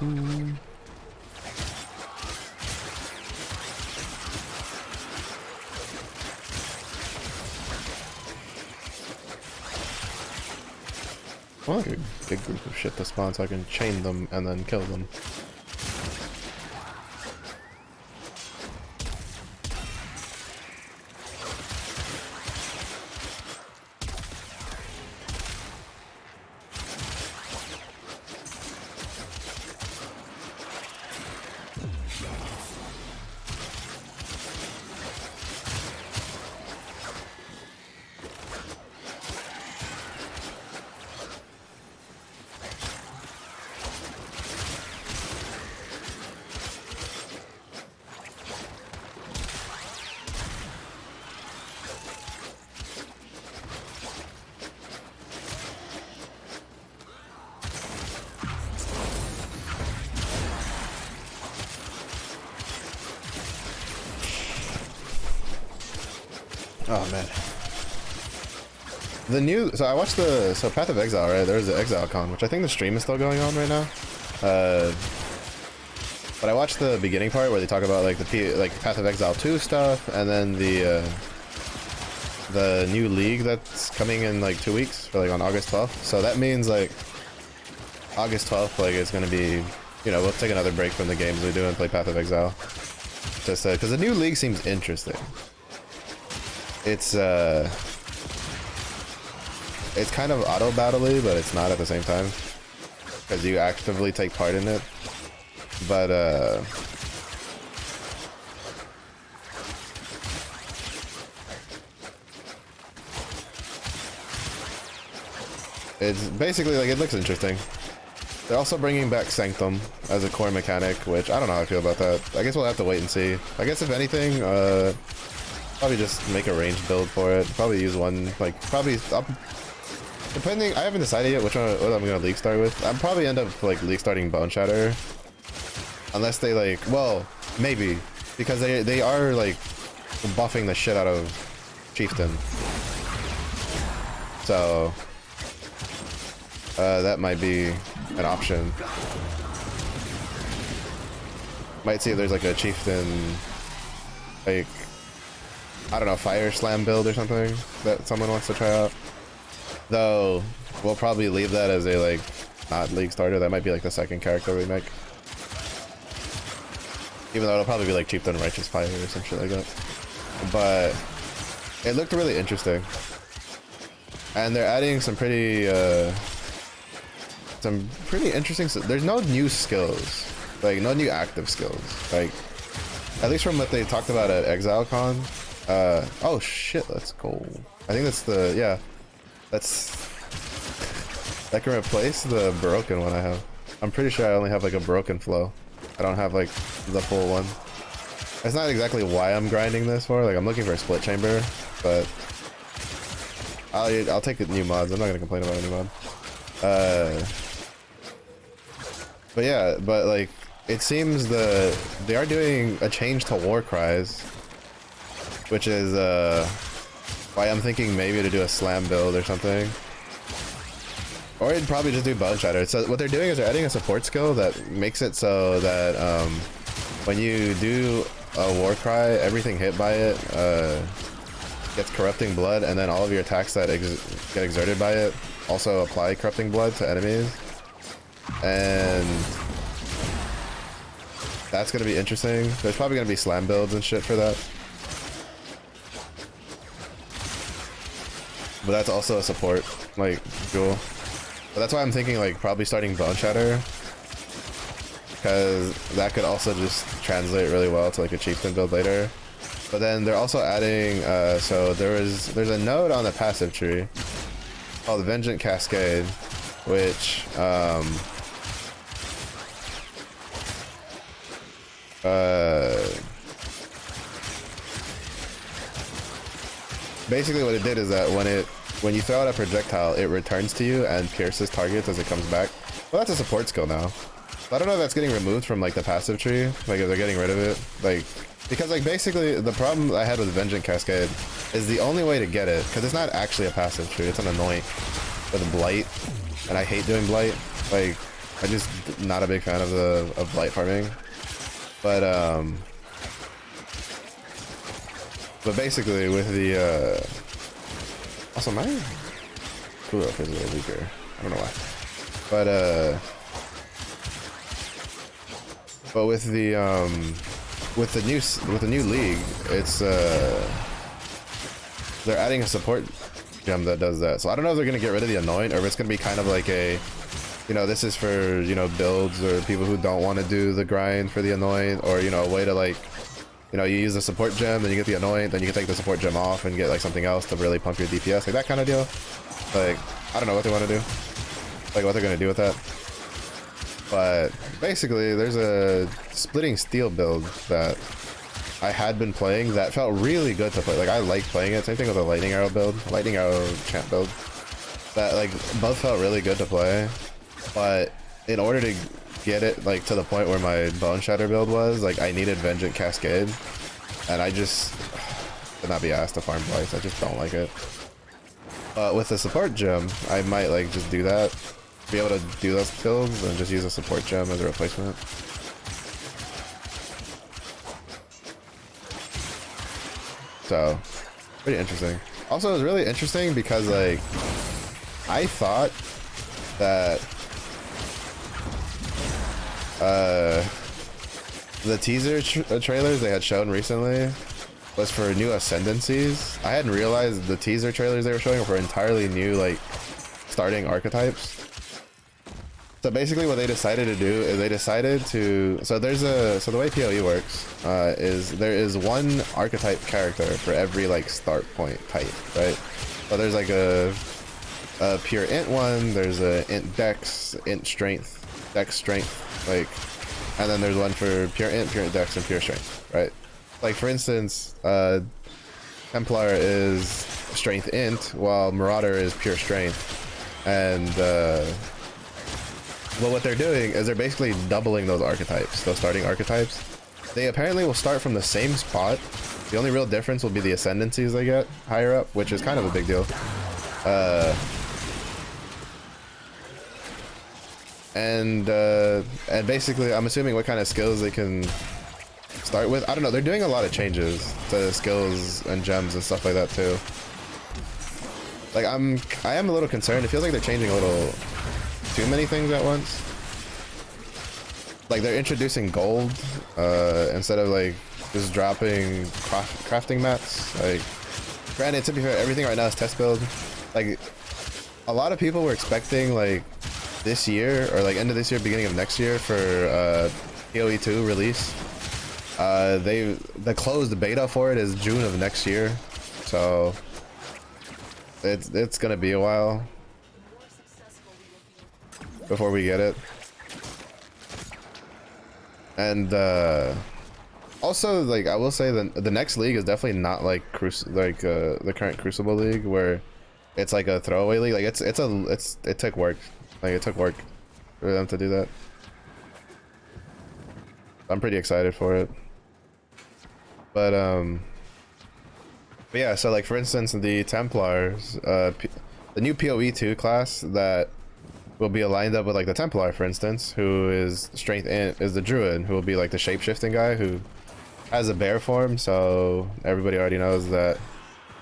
S1: I want like a big group of shit to spawn so I can chain them and then kill them. Oh man. The new, so I watched the, so Path of Exile, right? There's the Exile Con, which I think the stream is still going on right now. But I watched the beginning part where they talk about like the Path of Exile 2 stuff, and then the new league that's coming in like 2 weeks, for like on August 12th. So that means like August 12th, like it's gonna be, you know, we'll take another break from the games we do and play Path of Exile. Just because the new league seems interesting. It's kind of auto battle-y, but it's not at the same time, because you actively take part in it. But it's basically like, it looks interesting. They're also bringing back Sanctum as a core mechanic, which I don't know how I feel about that. I guess we'll have to wait and see. I guess if anything, probably just make a range build for it. Probably use one, like, probably, depending, I haven't decided yet what I'm gonna league start with. I'll probably end up, like, league starting Bone Shatter. Unless they, like, well, maybe. Because they are, like, buffing the shit out of Chieftain. So, that might be an option. Might see if there's, like, a Chieftain, like, I don't know, Fire Slam build or something that someone wants to try out. Though, we'll probably leave that as a, like, not league starter. That might be, like, the second character we make. Even though it'll probably be, like, Chieftain Righteous Fire or some shit like that. But, it looked really interesting. And they're adding some pretty interesting, there's no new skills. Like, no new active skills. Like, at least from what they talked about at ExileCon. Oh shit, let's go. I think that's the, yeah. That can replace the broken one I have. I'm pretty sure I only have like a broken flow. I don't have like the full one. That's not exactly why I'm grinding this for. Like, I'm looking for a split chamber, but I'll take the new mods. I'm not gonna complain about a new mod. But yeah, but like, it seems they are doing a change to war cries, which is why I'm thinking maybe to do a slam build or something, or it'd probably just do Bone Shatter. So what they're doing is they're adding a support skill that makes it so that when you do a war cry, everything hit by it gets corrupting blood, and then all of your attacks that get exerted by it also apply corrupting blood to enemies. And that's gonna be interesting. There's probably gonna be slam builds and shit for that. But that's also a support, like, jewel. But that's why I'm thinking, like, probably starting Bone Shatter, because that could also just translate really well to, like, a Chieftain build later. But then they're also adding, so there's a node on the passive tree called the Vengeant Cascade, which, basically what it did is that when you throw out a projectile, it returns to you and pierces targets as it comes back. Well, that's a support skill now. I don't know if that's getting removed from like the passive tree, like if they're getting rid of it, like, because like basically the problem I had with Vengeant Cascade is the only way to get it, because it's not actually a passive tree, it's an anoint with a blight, and I hate doing blight. Like, I just not a big fan of the light farming, but basically with the also my cool is a little weaker. I don't know why, but with the new league, it's they're adding a support gem that does that. So I don't know if they're gonna get rid of the anoint or if it's gonna be kind of like a, you know, this is for, you know, builds or people who don't want to do the grind for the anoint, or, you know, a way to, like, you know, you use the support gem, then you get the anoint, then you can take the support gem off and get like something else to really pump your DPS, like that kind of deal. Like, I don't know what they want to do, like what they're gonna do with that. But basically, there's a splitting steel build that I had been playing that felt really good to play. Like, I like playing it. Same thing with the lightning arrow build, lightning arrow champ build. That, like, both felt really good to play. But in order to get it, like, to the point where my bone shatter build was, like, I needed Vengeant Cascade. And I just could not be asked to farm twice. I just don't like it. But with the support gem, I might, like, just do that. Be able to do those kills and just use a support gem as a replacement. So, pretty interesting. Also, it was really interesting because, like, I thought that the teaser trailers they had shown recently was for new ascendancies. I hadn't realized the teaser trailers they were showing were for entirely new, like, starting archetypes. So basically what they decided to do is they decided to, so the way PoE works is there is one archetype character for every, like, start point type, right? So there's like a pure int one, there's a int dex, int strength, dex strength, like, and then there's one for pure int dex, and pure strength, right? Like, for instance, Templar is strength int, while Marauder is pure strength, and well, what they're doing is they're basically doubling those archetypes, those starting archetypes. They apparently will start from the same spot. The only real difference will be the ascendancies they get higher up, which is kind of a big deal. And basically, I'm assuming what kind of skills they can start with. I don't know. They're doing a lot of changes to skills and gems and stuff like that too. Like, I am a little concerned. It feels like they're changing a little too many things at once. Like, they're introducing gold instead of, like, just dropping crafting mats. Like, granted, to be fair, everything right now is test build. Like, a lot of people were expecting, like, this year or like end of this year, beginning of next year for PoE 2 release. The closed beta for it is June of next year, so it's gonna be a while before we get it. And also, like, I will say that the next league is definitely not like the current Crucible League, where it's like a throwaway league. Like, it took work. Like, it took work for them to do that. I'm pretty excited for it. But yeah, so, like, for instance, the Templars, the new PoE 2 class that will be aligned up with, like, the Templar, for instance, who is strength int, is the Druid, who will be like the shape-shifting guy who has a bear form. So everybody already knows that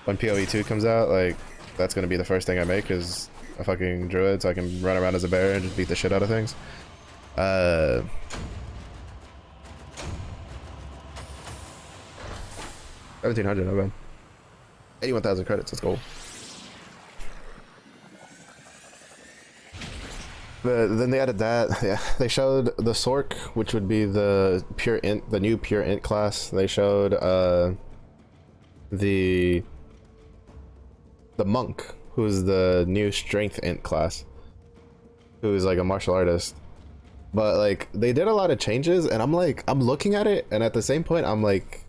S1: when PoE 2 comes out, like, that's gonna be the first thing I make is a fucking Druid, so I can run around as a bear and just beat the shit out of things. 1700, not bad. 81,000 credits, let's go. But then they added that. Yeah, they showed the Sork, which would be the pure int, the new pure int class. They showed the monk, who's the new strength int class, who's like a martial artist. But, like, they did a lot of changes, and I'm like, I'm looking at it, and at the same point, I'm like,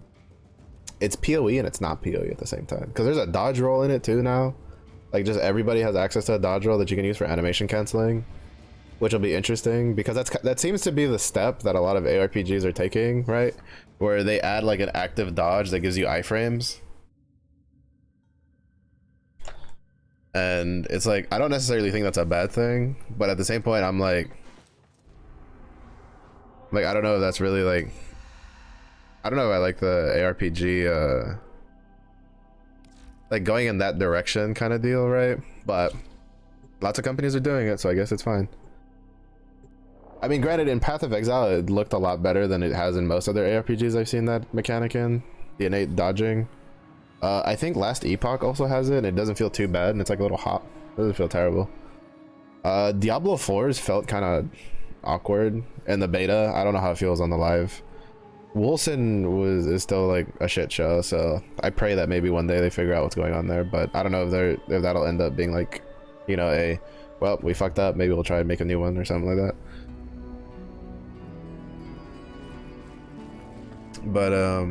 S1: it's PoE and it's not PoE at the same time, because there's a dodge roll in it too now. Like, just everybody has access to a dodge roll that you can use for animation canceling, which will be interesting, because that seems to be the step that a lot of ARPGs are taking, right? Where they add, like, an active dodge that gives you iframes. And it's like, I don't necessarily think that's a bad thing, but at the same point, I'm like, Like, I don't know if that's really like, I don't know if I like the ARPG, like going in that direction kind of deal, right? But lots of companies are doing it, so I guess it's fine. I mean, granted, in Path of Exile, it looked a lot better than it has in most other ARPGs I've seen that mechanic in. The innate dodging. I think Last Epoch also has it, and it doesn't feel too bad, and it's like a little hop. It doesn't feel terrible. Diablo 4's felt kind of awkward in the beta. I don't know how it feels on the live. Wolcen is still like a shit show, so I pray that maybe one day they figure out what's going on there, but I don't know if that'll end up being like, you know, well, we fucked up, maybe we'll try and make a new one or something like that. But
S8: The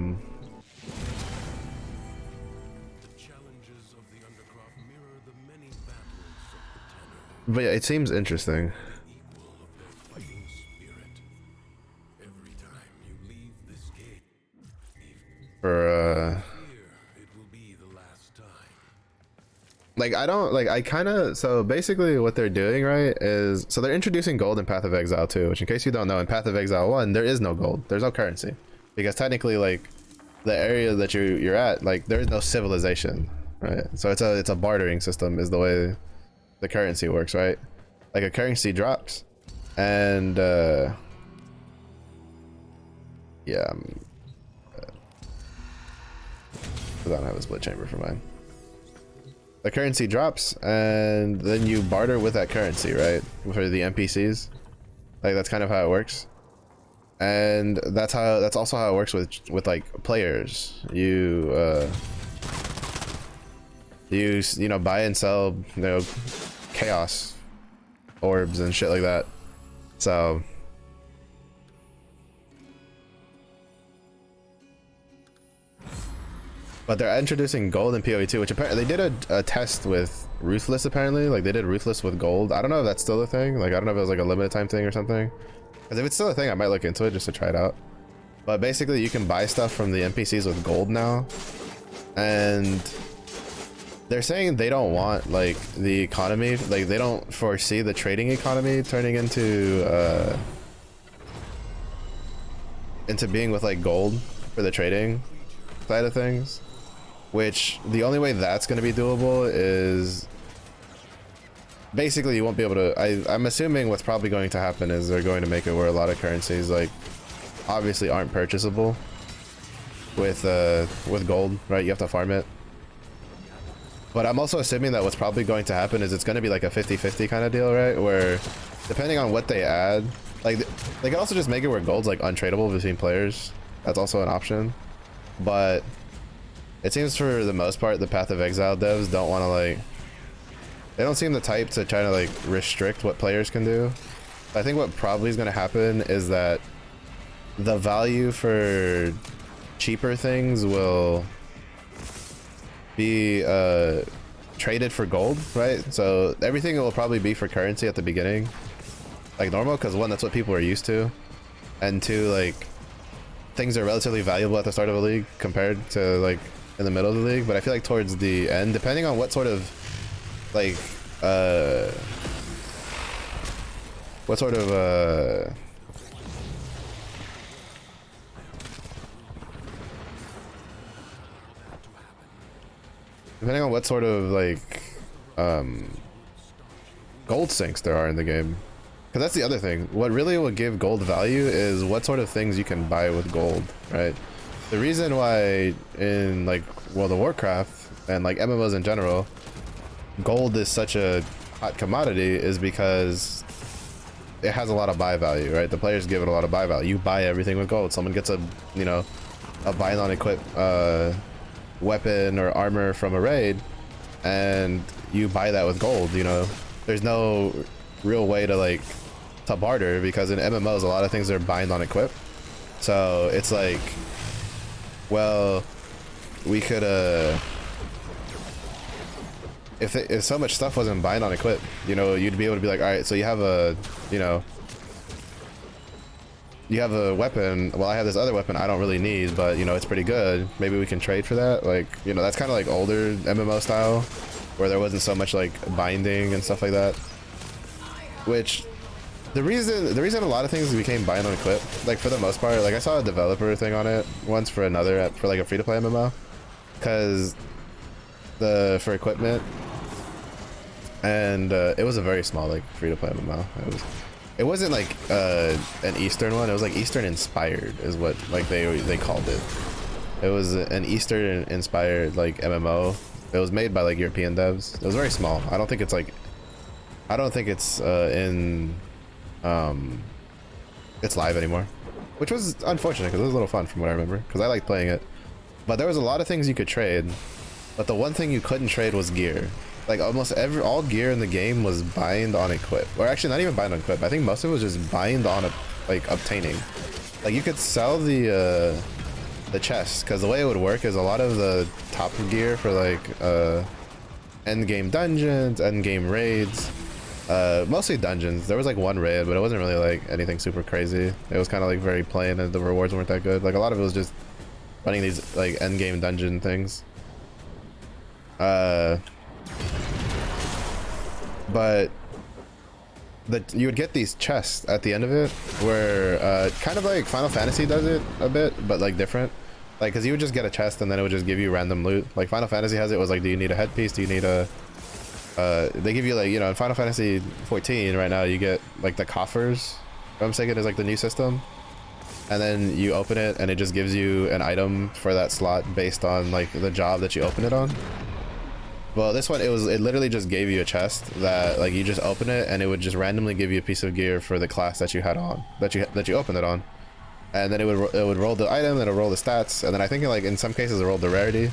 S8: challenges of the undercroft mirror the many battles of the tenor,
S1: yeah, it seems interesting.
S8: equal of their fighting spirit. Every time you leave this gate,
S1: For
S8: here it will be the last time.
S1: like, I don't like, I kind of, so basically what they're doing, right, is, so they're introducing gold in Path of Exile 2, which in case you don't know, in Path of Exile 1 there is no gold, there's no currency, because technically, like, the area that you're at, like, there is no civilization, right? So it's a bartering system is the way the currency works, right? Like, a currency drops, and yeah, I don't have a split chamber for mine. The currency drops, and then you barter with that currency, right? For the NPCs, like, that's kind of how it works. And that's also how it works with like players. You know, buy and sell, you know, chaos orbs and shit like that. So but they're introducing gold in PoE 2, which apparently they did a test with Ruthless, apparently. Like, they did Ruthless with gold. I don't know if that's still a thing. Like, I don't know if it was like a limited time thing or something. Because if it's still a thing, I might look into it just to try it out. But basically, you can buy stuff from the NPCs with gold now. And they're saying they don't want, like, the economy, like, they don't foresee the trading economy turning into being with, like, gold for the trading side of things. Which, the only way that's going to be doable is... basically, you won't be able to... I'm assuming what's probably going to happen is they're going to make it where a lot of currencies, like, obviously aren't purchasable with gold, right? You have to farm it. But I'm also assuming that what's probably going to happen is it's going to be like a 50-50 kind of deal, right? Where, depending on what they add, like, they can also just make it where gold's, like, untradeable between players. That's also an option. But it seems for the most part, the Path of Exile devs don't want to, like... they don't seem the type to try to, like, restrict what players can do. I think what probably is going to happen is that the value for cheaper things will be traded for gold, right? So everything will probably be for currency at the beginning, like normal, because one, that's what people are used to, and two, like, things are relatively valuable at the start of a league compared to, like, in the middle of the league. But I feel like towards the end, depending on what sort of, like, depending on what sort of, like, gold sinks there are in the game. Because that's the other thing. What really will give gold value is what sort of things you can buy with gold, right? The reason why in, like, World of Warcraft and, like, MMOs in general, gold is such a hot commodity is because it has a lot of buy value, right? The players give it a lot of buy value. You buy everything with gold. Someone gets a, you know, a buy non-equip weapon or armor from a raid, and you buy that with gold, you know? There's no real way to, like, to barter, because in MMOs, a lot of things are bind on equip. So it's like, well, we could, if so much stuff wasn't bind on equip, you know, you'd be able to be like, all right, so you have a, you know, you have a weapon, well, I have this other weapon I don't really need, but, you know, it's pretty good, maybe we can trade for that. Like, you know, that's kind of like older MMO style, where there wasn't so much, like, binding and stuff like that, which the reason a lot of things became bind on equip, like for the most part, like I saw a developer thing on it once for another for like a free to play MMO, because for equipment, and it was a very small like free to play MMO. It wasn't like an Eastern one. It was like Eastern inspired is what like they called it. It was an Eastern inspired like MMO. It was made by like European devs. It was very small. I don't think it's it's live anymore, which was unfortunate because it was a little fun from what I remember, because I liked playing it. But there was a lot of things you could trade, but the one thing you couldn't trade was gear. Like almost all gear in the game was bind on equip, or actually not even bind on equip. I think most of it was just bind on like obtaining. Like you could sell the chest, because the way it would work is a lot of the top gear for like end game dungeons, end game raids, mostly dungeons. There was like one raid, but it wasn't really like anything super crazy. It was kind of like very plain, and the rewards weren't that good. Like a lot of it was just running these like end game dungeon things. But you would get these chests at the end of it, where kind of like Final Fantasy does it a bit, but like different. Like, because you would just get a chest and then it would just give you random loot. Like Final Fantasy has it was like, do you need a headpiece? Do you need a they give you like, you know, in Final Fantasy 14 right now you get like the coffers, if I'm saying it is like the new system, and then you open it and it just gives you an item for that slot based on like the job that you open it on. Well, this one, it literally just gave you a chest that like you just open it and it would just randomly give you a piece of gear for the class that you had on, that you opened it on, and then it would roll the item, then it would roll the stats, and then I think like in some cases it rolled the rarity.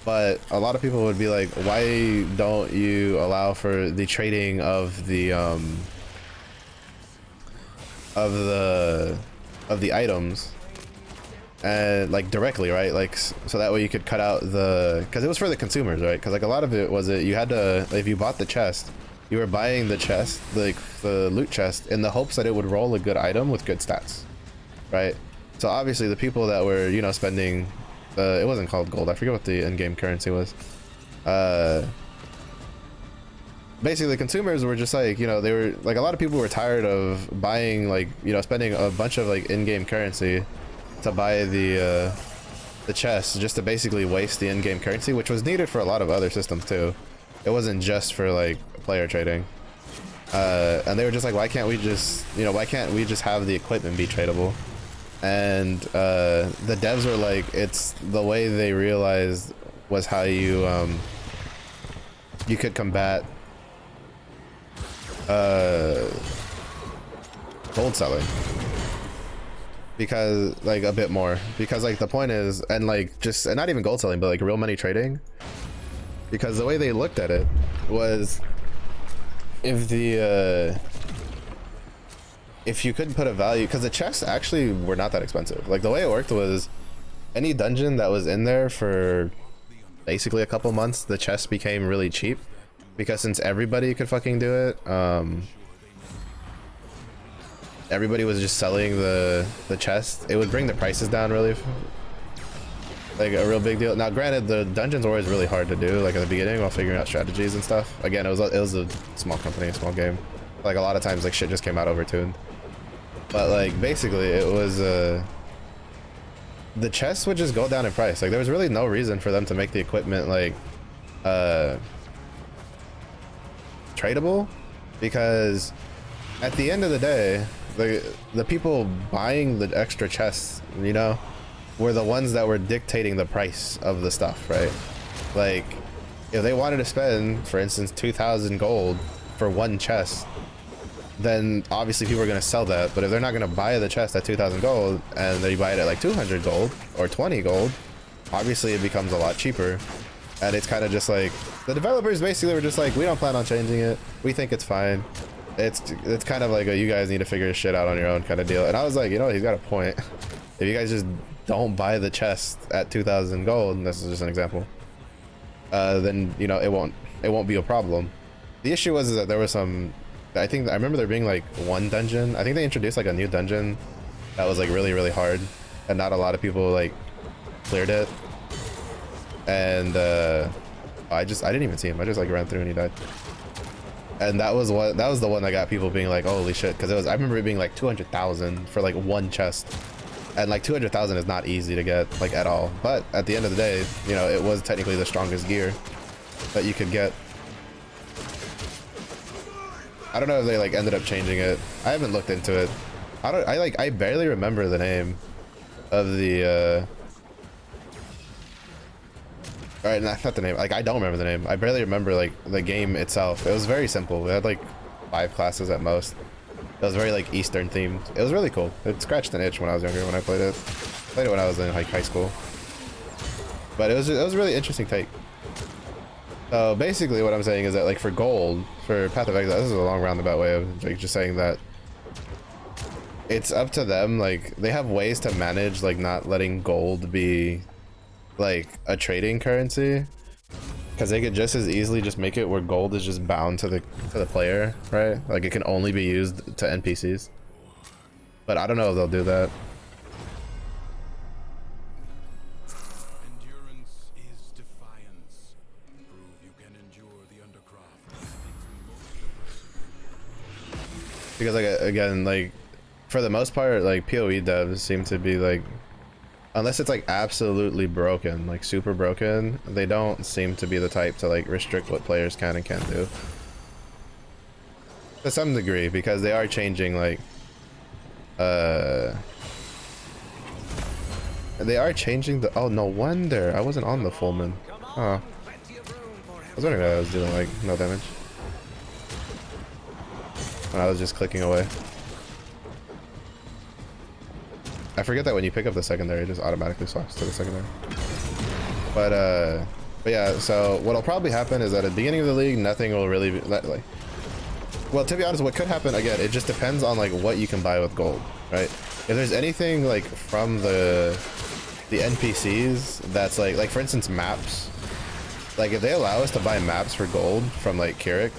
S1: But a lot of people would be like, why don't you allow for the trading of the items and like directly, right? Like so that way you could cut out because it was for the consumers, right? Because like a lot of it was you had to, if you bought the chest, you were buying the chest, like the loot chest, in the hopes that it would roll a good item with good stats, right? So obviously the people that were, you know, spending it wasn't called gold, I forget what the in-game currency was, basically the consumers were just like, you know, they were like, a lot of people were tired of buying, like, you know, spending a bunch of like in-game currency to buy the chest, just to basically waste the in-game currency, which was needed for a lot of other systems too. It wasn't just for like player trading, and they were just like, why can't we just have the equipment be tradable? And the devs were like, it's the way they realized was how you could combat gold selling, because like a bit more, because like the point is, and like just, and not even gold selling, but like real money trading, because the way they looked at it was, if you couldn't put a value, because the chests actually were not that expensive. Like the way it worked was, any dungeon that was in there for basically a couple months, the chests became really cheap, because since everybody could fucking do it, everybody was just selling the chest. It would bring the prices down really, like a real big deal. Now granted, the dungeons were always really hard to do, like at the beginning, while figuring out strategies and stuff. Again, it was a small company, a small game. Like a lot of times like shit just came out overtuned. But like basically it was the chests would just go down in price. Like there was really no reason for them to make the equipment like tradable, because at the end of the day, the people buying the extra chests, you know, were the ones that were dictating the price of the stuff, right? Like if they wanted to spend, for instance, 2,000 gold for one chest, then obviously people are going to sell that. But if they're not going to buy the chest at 2,000 gold and they buy it at like 200 gold or 20 gold, obviously it becomes a lot cheaper. And it's kind of just like, the developers basically were just like, we don't plan on changing it, we think it's fine. It's kind of like a, you guys need to figure this shit out on your own kind of deal. And I was like, you know, he's got a point. If you guys just don't buy the chest at 2,000 gold, and this is just an example, then you know it won't be a problem. The issue was that there was some, I remember there being like one dungeon, I think they introduced like a new dungeon that was like really, really hard, and not a lot of people like cleared it. And I didn't even see him, I just like ran through and he died. And that was the one that got people being like, holy shit, because I remember it being like 200,000 for like one chest. And like 200,000 is not easy to get, like, at all. But at the end of the day, you know, it was technically the strongest gear that you could get. I don't know if they like ended up changing it. I haven't looked into it. I barely remember the name of the alright, not the name. Like, I don't remember the name. I barely remember like the game itself. It was very simple. We had like 5 classes at most. It was very like Eastern themed. It was really cool. It scratched an itch when I was younger when I played it. Played it when I was in like high school. But it was a really interesting take. So basically what I'm saying is that like for gold, for Path of Exile, this is a long roundabout way of like just saying that it's up to them. Like, they have ways to manage like not letting gold be like a trading currency, because they could just as easily just make it where gold is just bound to the player, right? Like, it can only be used to NPCs. But I don't know if they'll do that.
S8: Endurance is defiance. Prove you can endure the undercroft.
S1: Because like, again, like, for the most part, like, PoE devs seem to be like, unless it's like absolutely broken, like super broken, they don't seem to be the type to like restrict what players can and can't do. To some degree, because they are changing like they are changing the, oh, no wonder I wasn't on the Fullman. Huh. I was wondering why I was doing like no damage when I was just clicking away. I forget that when you pick up the secondary, it just automatically swaps to the secondary. But yeah, so what'll probably happen is that at the beginning of the league, nothing will really be like, well, to be honest, what could happen, again, it just depends on like what you can buy with gold, right? If there's anything like from the NPCs that's like for instance maps, like if they allow us to buy maps for gold from like Keurig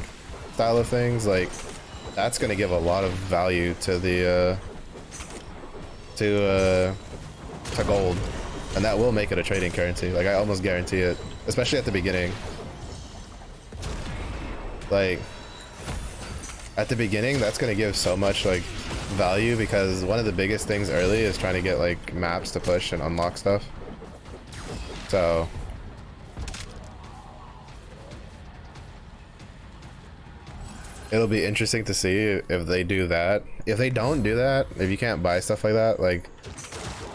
S1: style of things, like that's gonna give a lot of value to the to gold, and that will make it a trading currency. Like, I almost guarantee it, especially at the beginning. Like, at the beginning, that's gonna give so much like value, because one of the biggest things early is trying to get like maps to push and unlock stuff. So it'll be interesting to see if they do that. If they don't do that, if you can't buy stuff like that, like,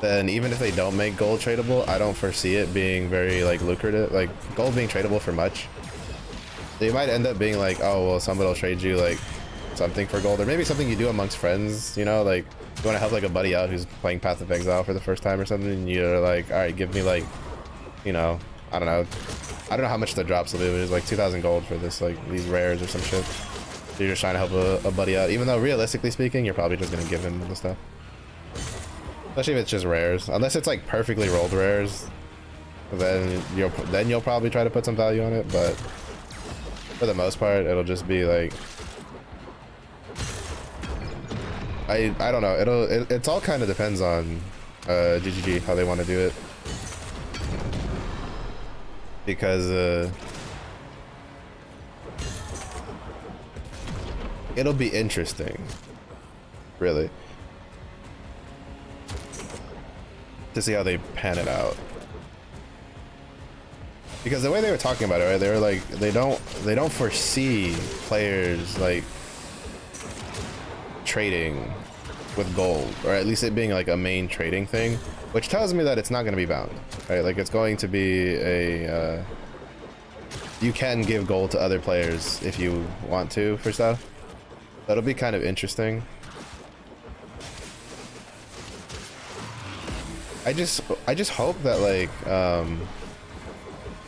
S1: then even if they don't make gold tradable, I don't foresee it being very like lucrative, like gold being tradable for much. They might end up being like, oh, well, somebody will trade you like something for gold, or maybe something you do amongst friends, you know, like you want to help like a buddy out who's playing Path of Exile for the first time or something, and you're like, all right, give me like, you know, I don't know how much the drops will be, but it's like 2,000 gold for this, like these rares or some shit. You're just trying to help a buddy out, even though realistically speaking, you're probably just gonna give him the stuff. Especially if it's just rares. Unless it's like perfectly rolled rares, then you'll probably try to put some value on it. But for the most part, it'll just be like, I don't know. It's all kind of depends on GGG how they want to do it, because it'll be interesting, really, to see how they pan it out. Because the way they were talking about it, right, they were like, they don't foresee players like trading with gold, or at least it being like a main trading thing, which tells me that it's not going to be bound, right? Like, it's going to be a you can give gold to other players if you want to for stuff. That'll be kind of interesting. I just hope that like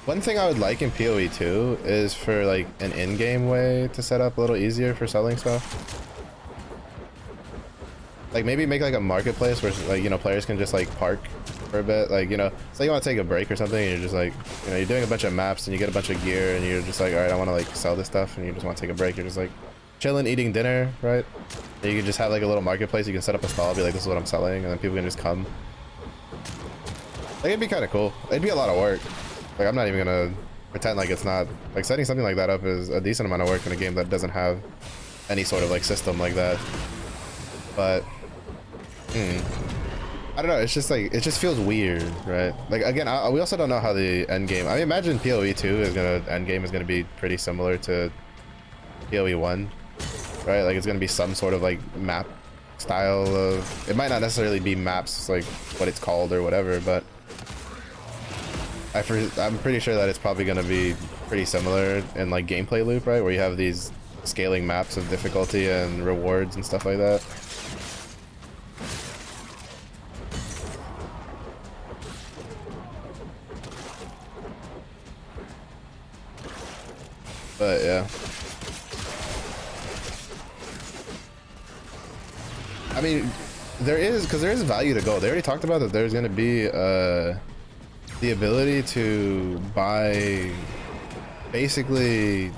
S1: one thing I would like in PoE 2 is for like an in-game way to set up a little easier for selling stuff. Like, maybe make like a marketplace where, like, you know, players can just like park for a bit, like, you know, say you want to take a break or something, and you're just like, you know, you're doing a bunch of maps and you get a bunch of gear and you're just like, all right, I want to like sell this stuff, and you just want to take a break. You're just like chilling, eating dinner, right? And you can just have like a little marketplace. You can set up a stall, be like, this is what I'm selling, and then people can just come. Like, it'd be kind of cool. It'd be a lot of work. Like, I'm not even gonna pretend like it's not, like setting something like that up is a decent amount of work in a game that doesn't have any sort of like system like that. But I don't know, it's just like, it just feels weird, right? Like again, we also don't know how the end game, I imagine PoE 2 is gonna, end game is gonna be pretty similar to PoE 1, right? Like it's gonna be some sort of like map style of, it might not necessarily be maps like what it's called or whatever, but I'm pretty sure that it's probably gonna be pretty similar in like gameplay loop, right? Where you have these scaling maps of difficulty and rewards and stuff like that. But yeah, I mean, there is value to gold. They already talked about that there's gonna be the ability to buy basically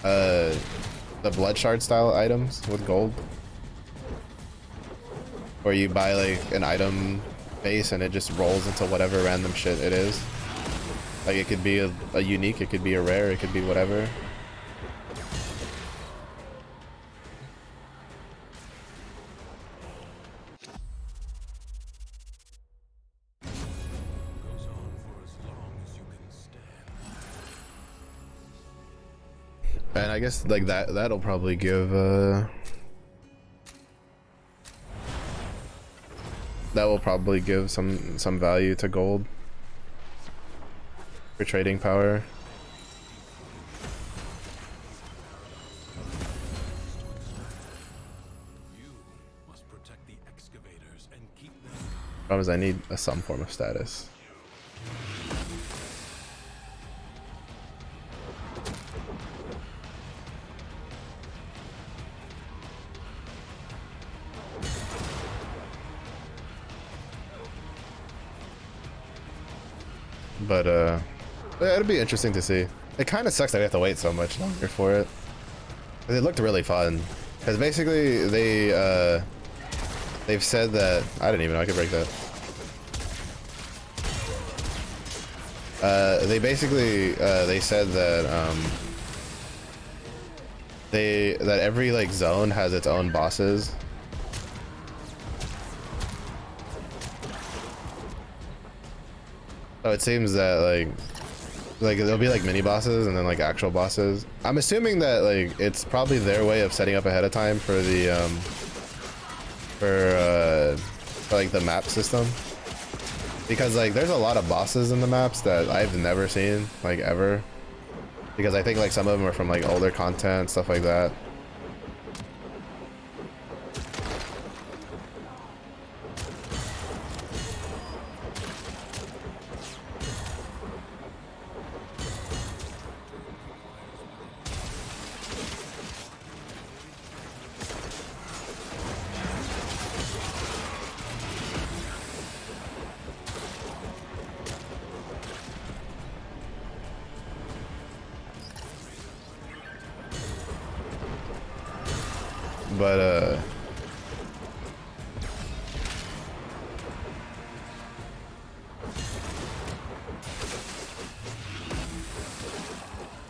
S1: the blood shard style items with gold, where you buy like an item base and it just rolls into whatever random shit it is. Like it could be a unique, it could be a rare, it could be whatever.
S8: Goes on for as long as you can stand.
S1: And I guess like that'll probably give that will probably give some value to gold for trading power.
S8: You must protect the excavators and keep them.
S1: Problem is I need some form of status. But yeah, it'll be interesting to see. It kind of sucks that we have to wait so much longer for it. It looked really fun, because basically they've said that, I didn't even know I could break that. They said that that every like zone has its own bosses. So it seems that like there'll be like mini bosses and then like actual bosses. I'm assuming that like it's probably their way of setting up ahead of time for the for like the map system, because like there's a lot of bosses in the maps that I've never seen like ever, because I think like some of them are from like older content, stuff like that.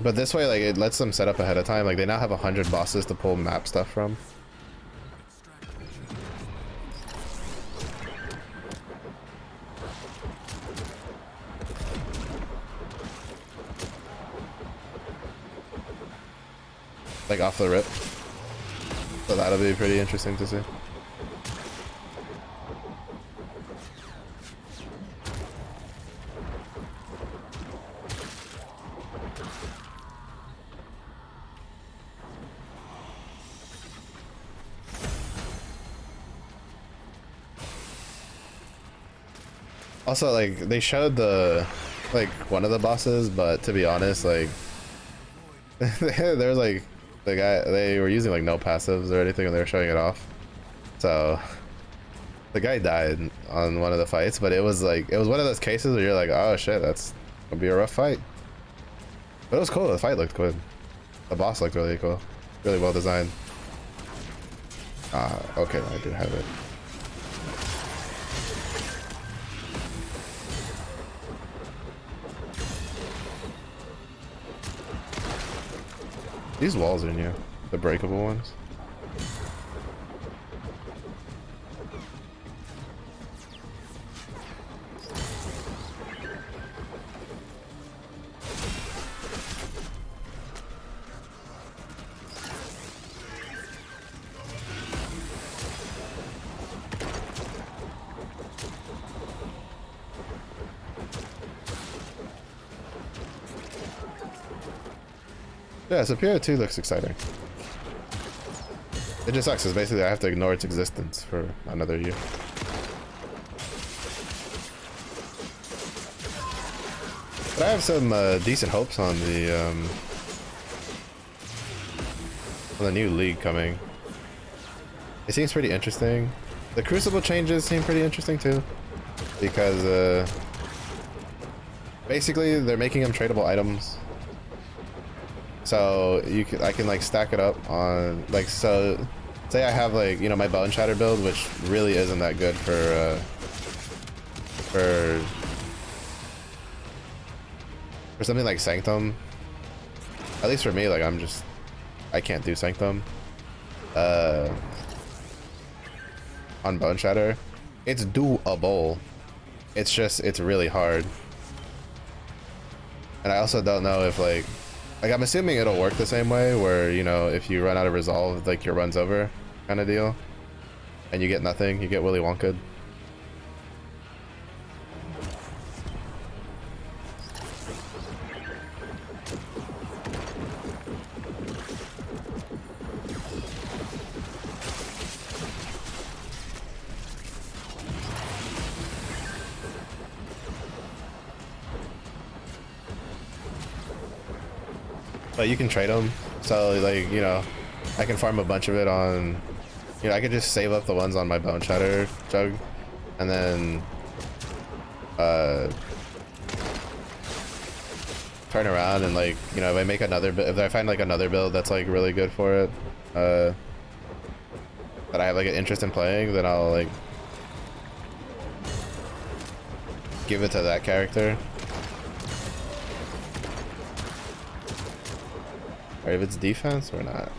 S1: But this way, like, it lets them set up ahead of time. Like, they now have 100 bosses to pull map stuff from. Like, off the rip. So that'll be pretty interesting to see. Also, like, they showed the, like, one of the bosses, but to be honest, like, there was, like, the guy, they were using, like, no passives or anything, and they were showing it off. So, the guy died on one of the fights, but it was, like, it was one of those cases where you're like, oh, shit, that's gonna be a rough fight. But it was cool, the fight looked good. The boss looked really cool. Really well designed. Okay, I do have it. These walls are new, the breakable ones. Yeah, so PO2 looks exciting. It just sucks, because basically I have to ignore its existence for another year. But I have some decent hopes on the new league coming. It seems pretty interesting. The Crucible changes seem pretty interesting too, because basically they're making them tradable items. So I can like stack it up on like, so say I have like, you know, my Bone Shatter build, which really isn't that good for something like Sanctum. At least for me, like I can't do Sanctum on Bone Shatter. It's doable. It's really hard. And I also don't know if like I'm assuming it'll work the same way where, you know, if you run out of resolve, like your run's over kind of deal and you get nothing, you get Willy Wonka. But you can trade them, so like, you know, I can farm a bunch of it on, you know, I could just save up the ones on my Bone Shatter jug, and then turn around and like, you know, if I make another, if I find like another build that's like really good for it, that I have like an interest in playing, then I'll like give it to that character. Or if it's defense or not.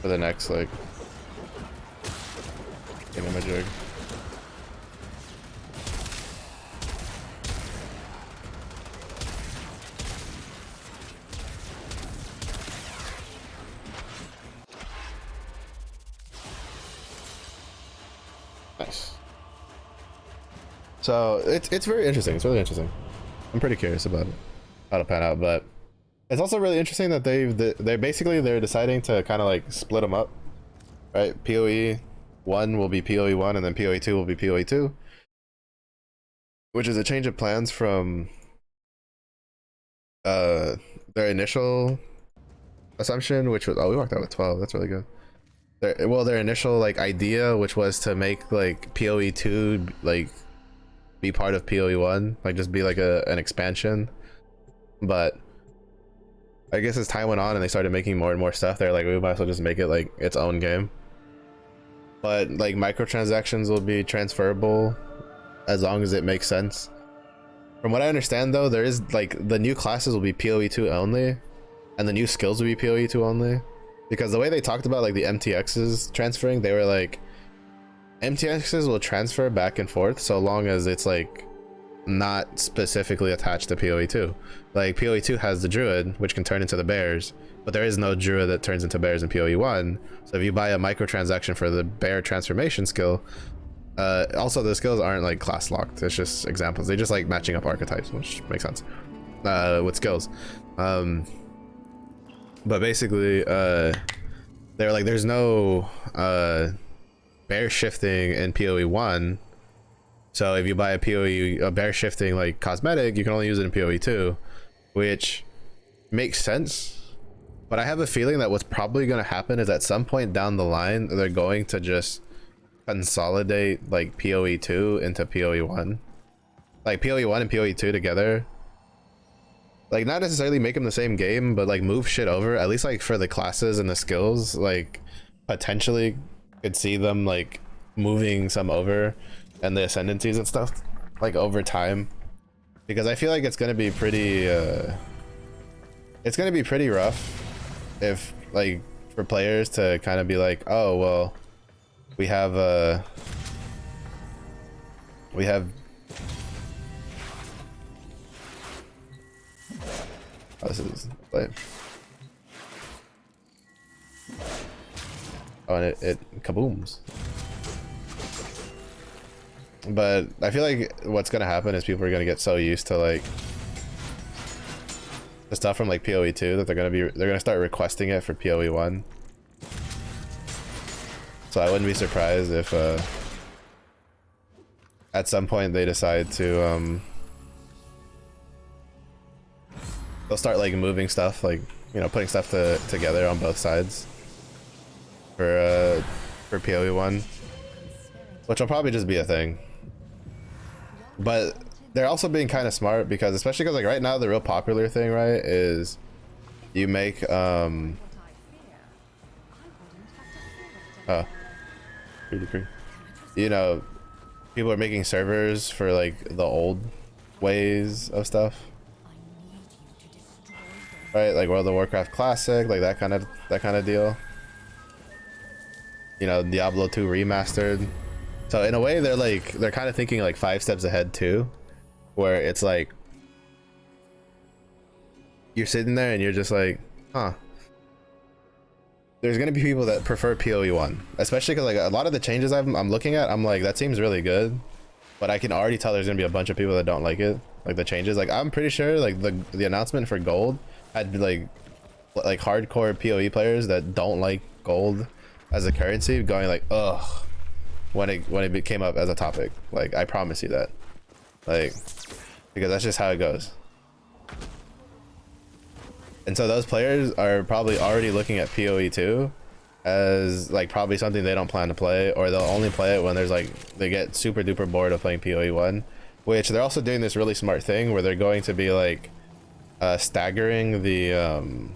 S1: For the next like thingamajig. Nice. So it's very interesting. It's really interesting. I'm pretty curious about it, how to pan out, but it's also really interesting that they're deciding to kind of like split them up, right? PoE 1 will be PoE 1 and then PoE 2 will be PoE 2, which is a change of plans from their initial assumption, which was, oh, we walked out with 12. That's really good. Their initial like idea, which was to make like PoE 2 like be part of PoE 1, like just be like an expansion. But I guess as time went on and they started making more and more stuff, they're like, we might as well just make it like its own game. But like microtransactions will be transferable as long as it makes sense. From what I understand though, there is like the new classes will be PoE 2 only, and the new skills will be PoE 2 only. Because the way they talked about like the MTXs transferring, they were like, MTXs will transfer back and forth so long as it's like not specifically attached to PoE 2. Like PoE 2 has the druid, which can turn into the bears, but there is no druid that turns into bears in PoE 1. So if you buy a microtransaction for the bear transformation skill, also the skills aren't like class locked, it's just examples. They just like matching up archetypes, which makes sense with skills. But basically they're like, there's no bear shifting in PoE 1. So if you buy a bear shifting like cosmetic, you can only use it in PoE 2, which makes sense. But I have a feeling that what's probably going to happen is at some point down the line, they're going to just consolidate like PoE 2 into PoE 1. Like PoE 1 and PoE 2 together. like not necessarily make them the same game, but like move shit over, at least like for the classes and the skills, like potentially could see them like moving some over and the ascendancies and stuff like over time, because I feel like it's gonna be pretty rough if like for players to kind of be like, oh well, we have oh, this is like, oh, and it kabooms. But I feel like what's gonna happen is people are gonna get so used to like the stuff from like PoE 2 that they're gonna start requesting it for PoE 1. So I wouldn't be surprised if at some point they decide to they'll start like moving stuff, like, you know, putting stuff together on both sides for PoE 1, which will probably just be a thing. But they're also being kind of smart, because especially because like right now the real popular thing, right, is you make you know, people are making servers for like the old ways of stuff, right? Like World of Warcraft Classic, like that kind of deal. You know, Diablo 2 remastered. So in a way, they're kind of thinking like 5 steps ahead too, where it's like you're sitting there and you're just like, huh. There's gonna be people that prefer PoE 1, especially because like a lot of the changes I'm looking at, I'm like, that seems really good, but I can already tell there's gonna be a bunch of people that don't like it, like the changes. Like I'm pretty sure like the announcement for gold had like hardcore PoE players that don't like gold as a currency going like, ugh, when it came up as a topic. Like I promise you that, like, because that's just how it goes. And so those players are probably already looking at PoE 2 as like probably something they don't plan to play, or they'll only play it when there's like they get super duper bored of playing PoE 1, which they're also doing this really smart thing where they're going to be like staggering the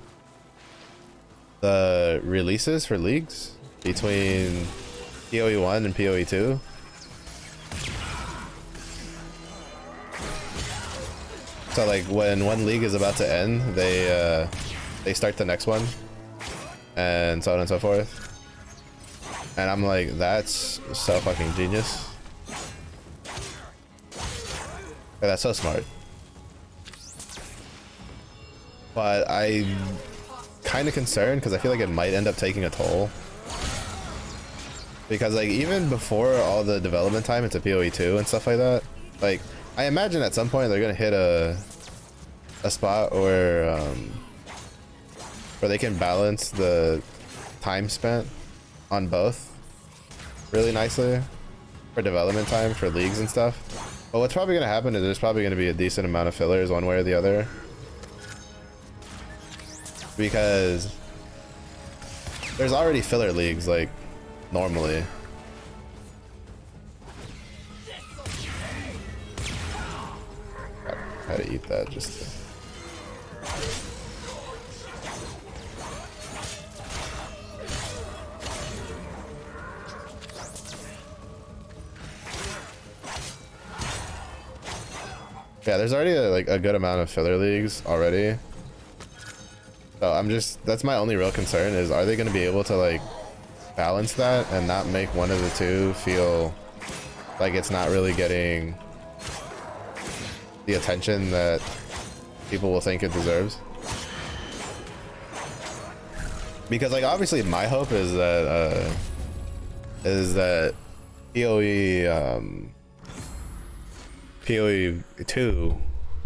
S1: releases for leagues between PoE 1 and PoE 2. So like when one league is about to end, they start the next one, and so on and so forth. And I'm like, that's so fucking genius. Yeah, that's so smart. But I'm kind of concerned because I feel like it might end up taking a toll. Because like even before all the development time into PoE 2 and stuff like that, like I imagine at some point they're gonna hit a spot where they can balance the time spent on both really nicely for development time for leagues and stuff. But what's probably gonna happen is there's probably gonna be a decent amount of fillers one way or the other, because there's already filler leagues like normally. How to eat that just to... Yeah, there's already a good amount of filler leagues already. So I'm just, that's my only real concern is, are they going to be able to like balance that and not make one of the two feel like it's not really getting the attention that people will think it deserves? Because like obviously my hope is that PoE 2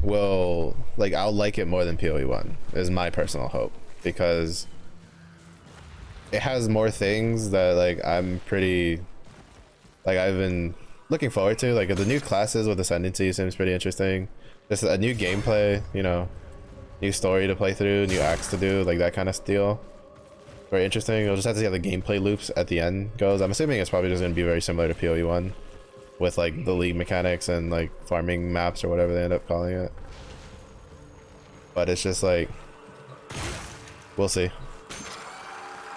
S1: will, like, I'll like it more than PoE 1 is my personal hope, because it has more things that like I'm pretty, like, I've been looking forward to. Like the new classes with Ascendancy seems pretty interesting. Just a new gameplay, you know, new story to play through, new acts to do, like that kind of deal. Very interesting. We'll just have to see how the gameplay loops at the end goes. I'm assuming it's probably just going to be very similar to PoE 1 with like the league mechanics and like farming maps or whatever they end up calling it. but it's just like we'll see.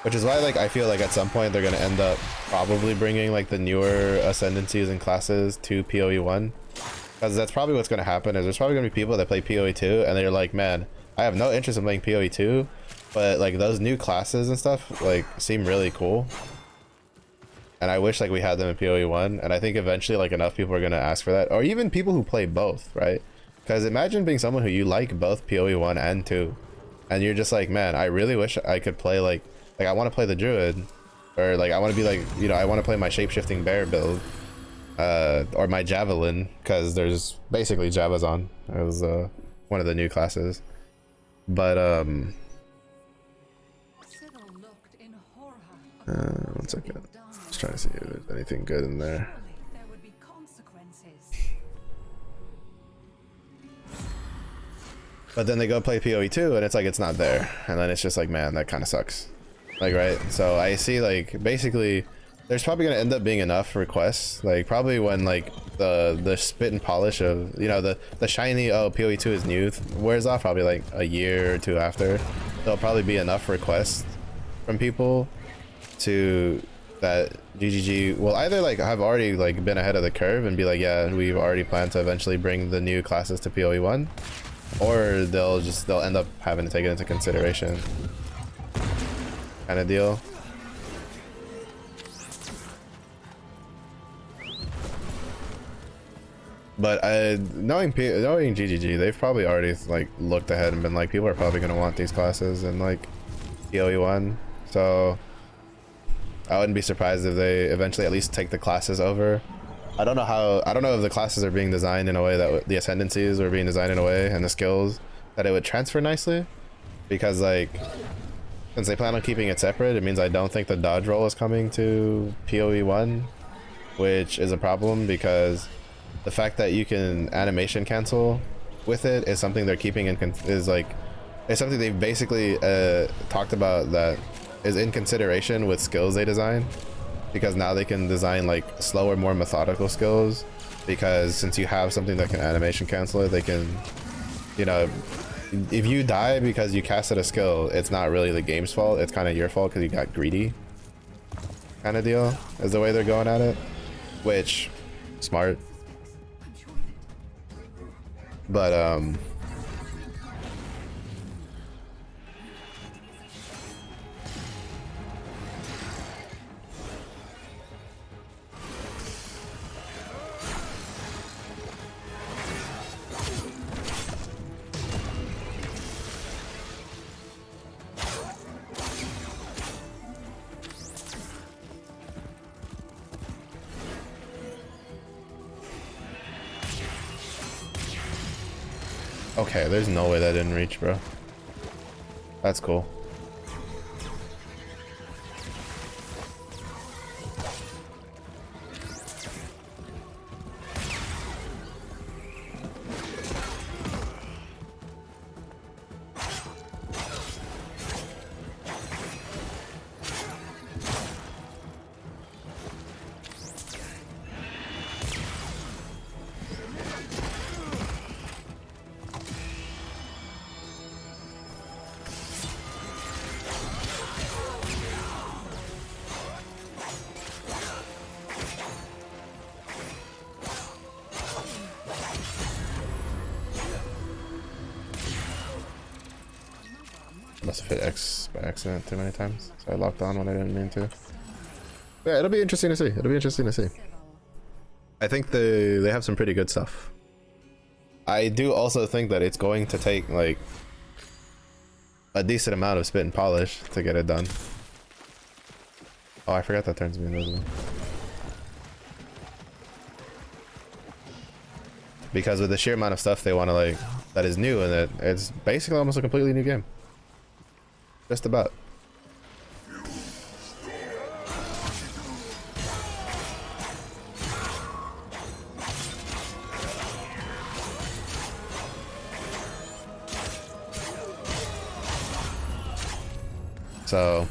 S1: Which is why like I feel like at some point they're gonna end up probably bringing like the newer ascendancies and classes to PoE1, because that's probably what's gonna happen. Is there's probably gonna be people that play PoE2 and they're like, man, I have no interest in playing PoE2, but like those new classes and stuff like seem really cool, and I wish like we had them in PoE1. And I think eventually like enough people are gonna ask for that, or even people who play both, right? Because imagine being someone who you like both PoE1 and 2, and you're just like, man, I really wish I could play like I want to play the druid, or like I want to be like, you know, I want to play my shape-shifting bear build, or my javelin, because there's basically Javas on. It was one of the new classes, but one second, just trying to see if there's anything good in there. But then they go play PoE2 and it's like it's not there, and then it's just like, man, that kind of sucks. Like, right? So I see like basically there's probably gonna end up being enough requests, like probably when like the spit and polish of, you know, the shiny PoE2 is new wears off, probably like a year or two after, there'll probably be enough requests from people to that GGG will either like have already like been ahead of the curve and be like, yeah, we've already planned to eventually bring the new classes to PoE1, or they'll end up having to take it into consideration, kind of deal. But knowing GGG, they've probably already like looked ahead and been like, people are probably gonna want these classes in like PoE1, so I wouldn't be surprised if they eventually at least take the classes over. I don't know if the classes are being designed in a way that the ascendancies are being designed in a way, and the skills that it would transfer nicely, because like since they plan on keeping it separate, it means I don't think the dodge roll is coming to PoE1, which is a problem, because the fact that you can animation cancel with it is something they're keeping in it's something they've basically talked about that is in consideration with skills they design, because now they can design like slower, more methodical skills, because since you have something that can animation cancel it, they can, you know, if you die because you casted a skill, it's not really the game's fault, it's kind of your fault because you got greedy, kind of deal is the way they're going at it, which smart. But okay, there's no way that didn't reach, bro. That's cool. Must have hit X by accident too many times, so I locked on when I didn't mean to. Yeah, it'll be interesting to see. It'll be interesting to see. I think they have some pretty good stuff. I do also think that it's going to take like a decent amount of spit and polish to get it done. Oh, I forgot that turns me invisible. Because with the sheer amount of stuff they want to like that is new, and it's basically almost a completely new game. Just about. So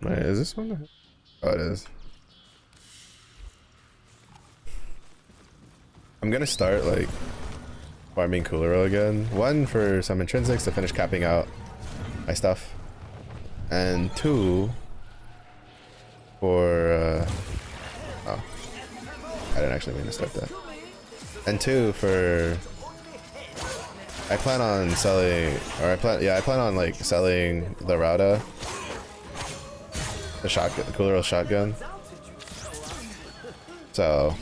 S1: wait, is this one? Oh, it is. I'm gonna start like farming cooler oil again. One, for some intrinsics to finish capping out my stuff, and two, for oh, I didn't actually mean to start that. And two, for I plan on selling, or I plan on like selling the Rauda, the shotgun, the cooler oil shotgun. So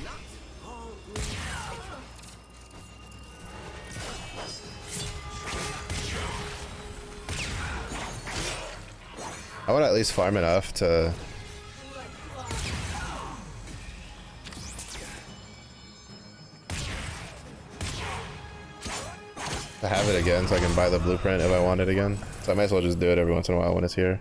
S1: I want to at least farm enough to have it again, so I can buy the blueprint if I want it again. So I might as well just do it every once in a while when it's here.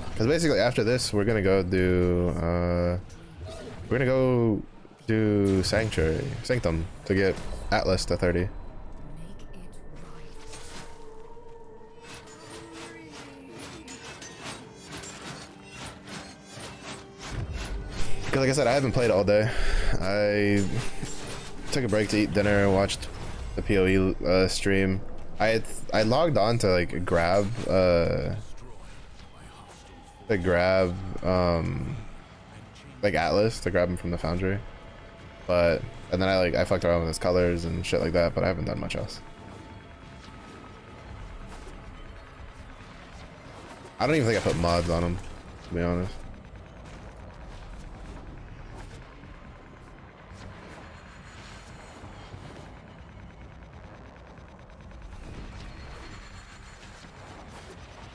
S1: Because basically after this, we're gonna go do Sanctum to get Atlas to 30. Because like I said, I haven't played all day. I took a break to eat dinner, watched the PoE stream. I logged on to like grab like Atlas to grab him from the foundry, and then I fucked around with his colors and shit like that, but I haven't done much else. I don't even think I put mods on him, to be honest.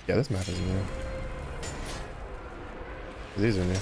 S1: Yeah, this map is new. These are new.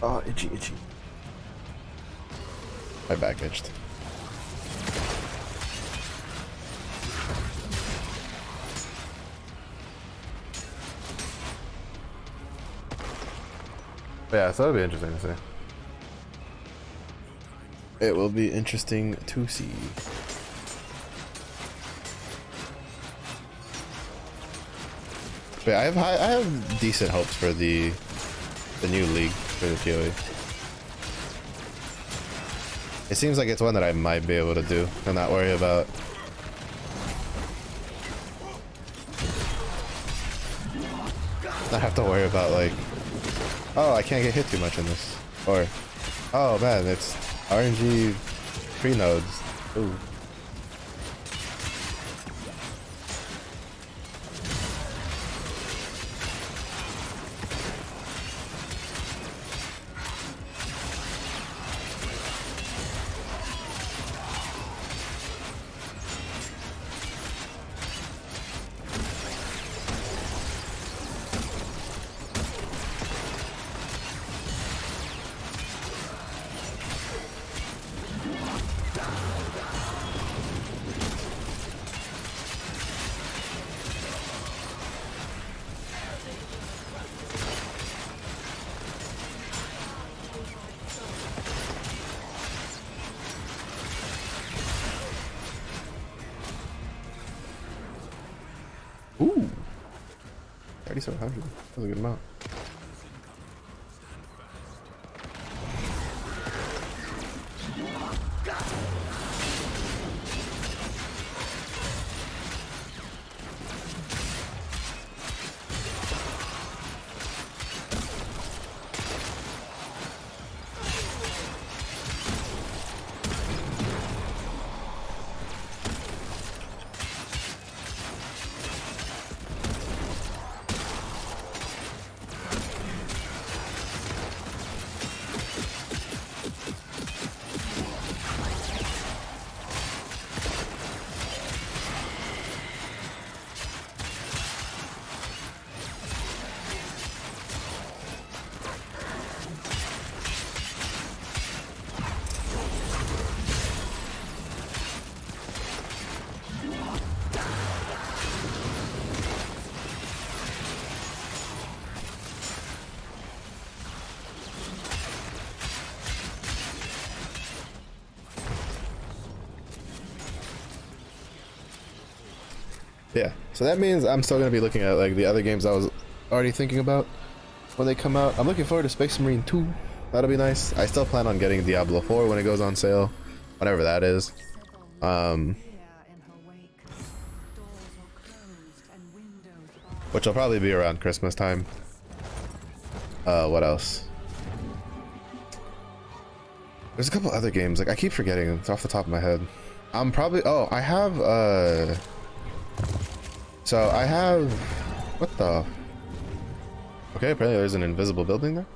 S1: Oh, itchy, itchy. My back itched. But yeah, so that'll be interesting to see. It will be interesting to see. But yeah, I have decent hopes for the new league for the PoE. It seems like it's one that I might be able to do and not worry about not have to worry about like, oh, I can't get hit too much in this, or oh man, it's RNG pre-nodes. Ooh. Ooh. 3,700. That's a good amount. Yeah, so that means I'm still gonna be looking at like the other games I was already thinking about when they come out. I'm looking forward to Space Marine 2. That'll be nice. I still plan on getting Diablo 4 when it goes on sale, whenever that is. Which will probably be around Christmas time. What else? There's a couple other games, like I keep forgetting, it's off the top of my head. I'm probably, oh, I have, so I have, what the? Okay, apparently there's an invisible building there.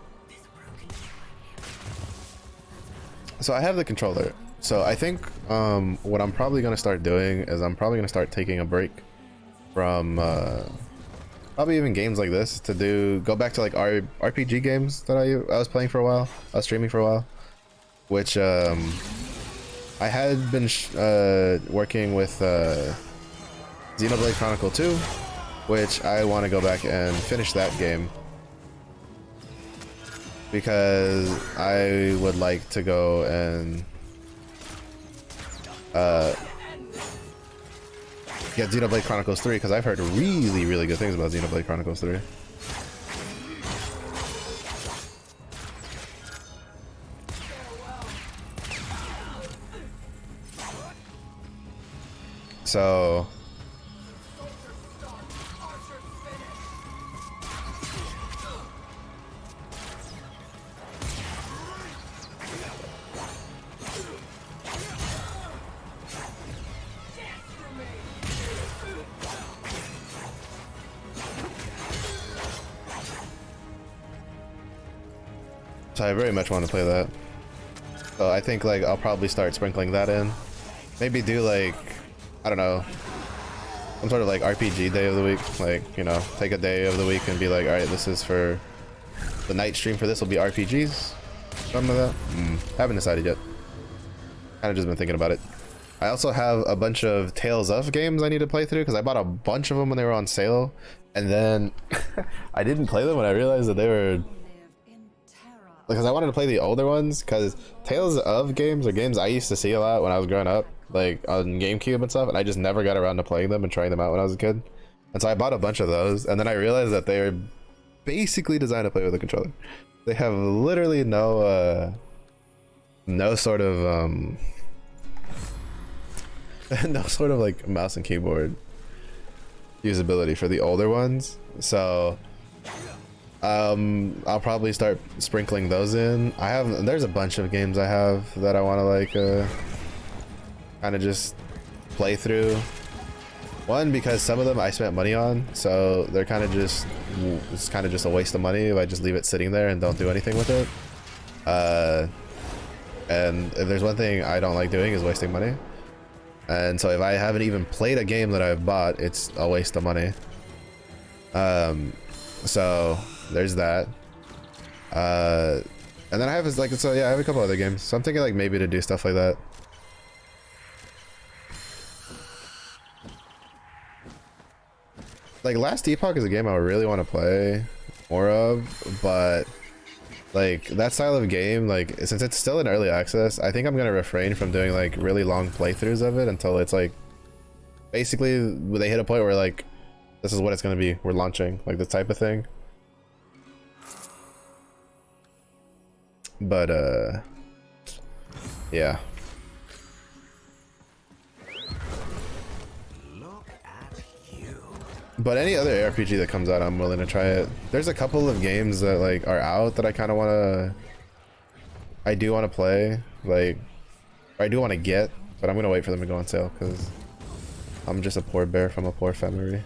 S1: So I have the controller. So I think what I'm probably gonna start doing is I'm probably gonna start taking a break from probably even games like this to go back to like RPG games that I was playing for a while. I was streaming for a while, which I had been working with Xenoblade Chronicle 2, which I want to go back and finish that game because I would like to go and get Xenoblade Chronicles 3 because I've heard really, really good things about Xenoblade Chronicles 3. So I very much want to play that. So I think like I'll probably start sprinkling that in. Maybe do like, I don't know, some sort of like RPG day of the week. Like, you know, take a day of the week and be like, all right, this is for the night stream for this will be RPGs. Something like that. Haven't decided yet. Kind of just been thinking about it. I also have a bunch of Tales of games I need to play through because I bought a bunch of them when they were on sale. And then I didn't play them when I realized that they were... Because I wanted to play the older ones, because Tales of games are games I used to see a lot when I was growing up, like on GameCube and stuff, and I just never got around to playing them and trying them out when I was a kid. And so I bought a bunch of those, and then I realized that they are basically designed to play with a controller. They have literally no sort of no sort of like mouse and keyboard usability for the older ones. So I'll probably start sprinkling those in. There's a bunch of games I have that I want to like kind of just play through. One, because some of them I spent money on, so they're kind of just, it's kind of just a waste of money if I just leave it sitting there and don't do anything with it. And if there's one thing I don't like doing is wasting money. And so if I haven't even played a game that I've bought, it's a waste of money. So there's that. And then I have like, so yeah, I have a couple other games. So I'm thinking like maybe to do stuff like that. Like Last Epoch is a game I really want to play more of, but like that style of game, like since it's still in early access, I think I'm gonna refrain from doing like really long playthroughs of it until it's like basically they hit a point where like this is what it's gonna be. We're launching, like, this type of thing. But yeah. But any other RPG that comes out, I'm willing to try it. There's a couple of games that like are out that I kind of I do want to play, like, or I do want to get, but I'm gonna wait for them to go on sale because I'm just a poor bear from a poor family.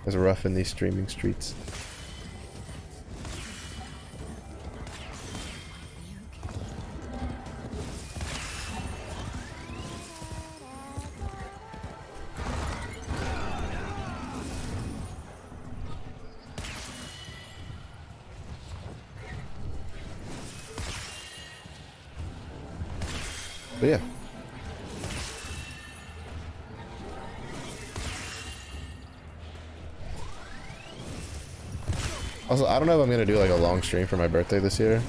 S1: It's rough in these streaming streets. But yeah. Also, I don't know if I'm gonna do like a long stream for my birthday this year.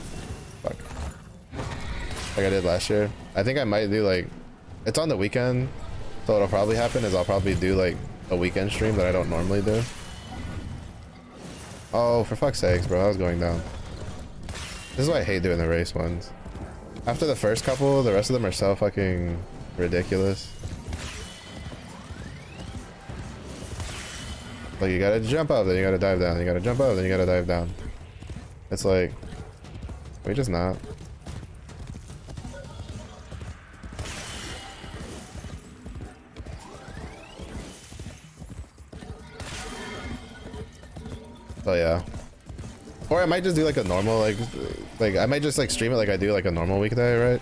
S1: Fuck. Like I did last year. I think I might do like, it's on the weekend, so what'll probably happen is I'll probably do like a weekend stream that I don't normally do. Oh, for fuck's sakes, bro, I was going down. This is why I hate doing the race ones. After the first couple, the rest of them are so fucking ridiculous. Like, you gotta jump up, then you gotta dive down. You gotta jump up, then you gotta dive down. It's like, we just not. Oh yeah. Or I might just do like a normal, like I might just like stream it like I do like a normal weekday, right?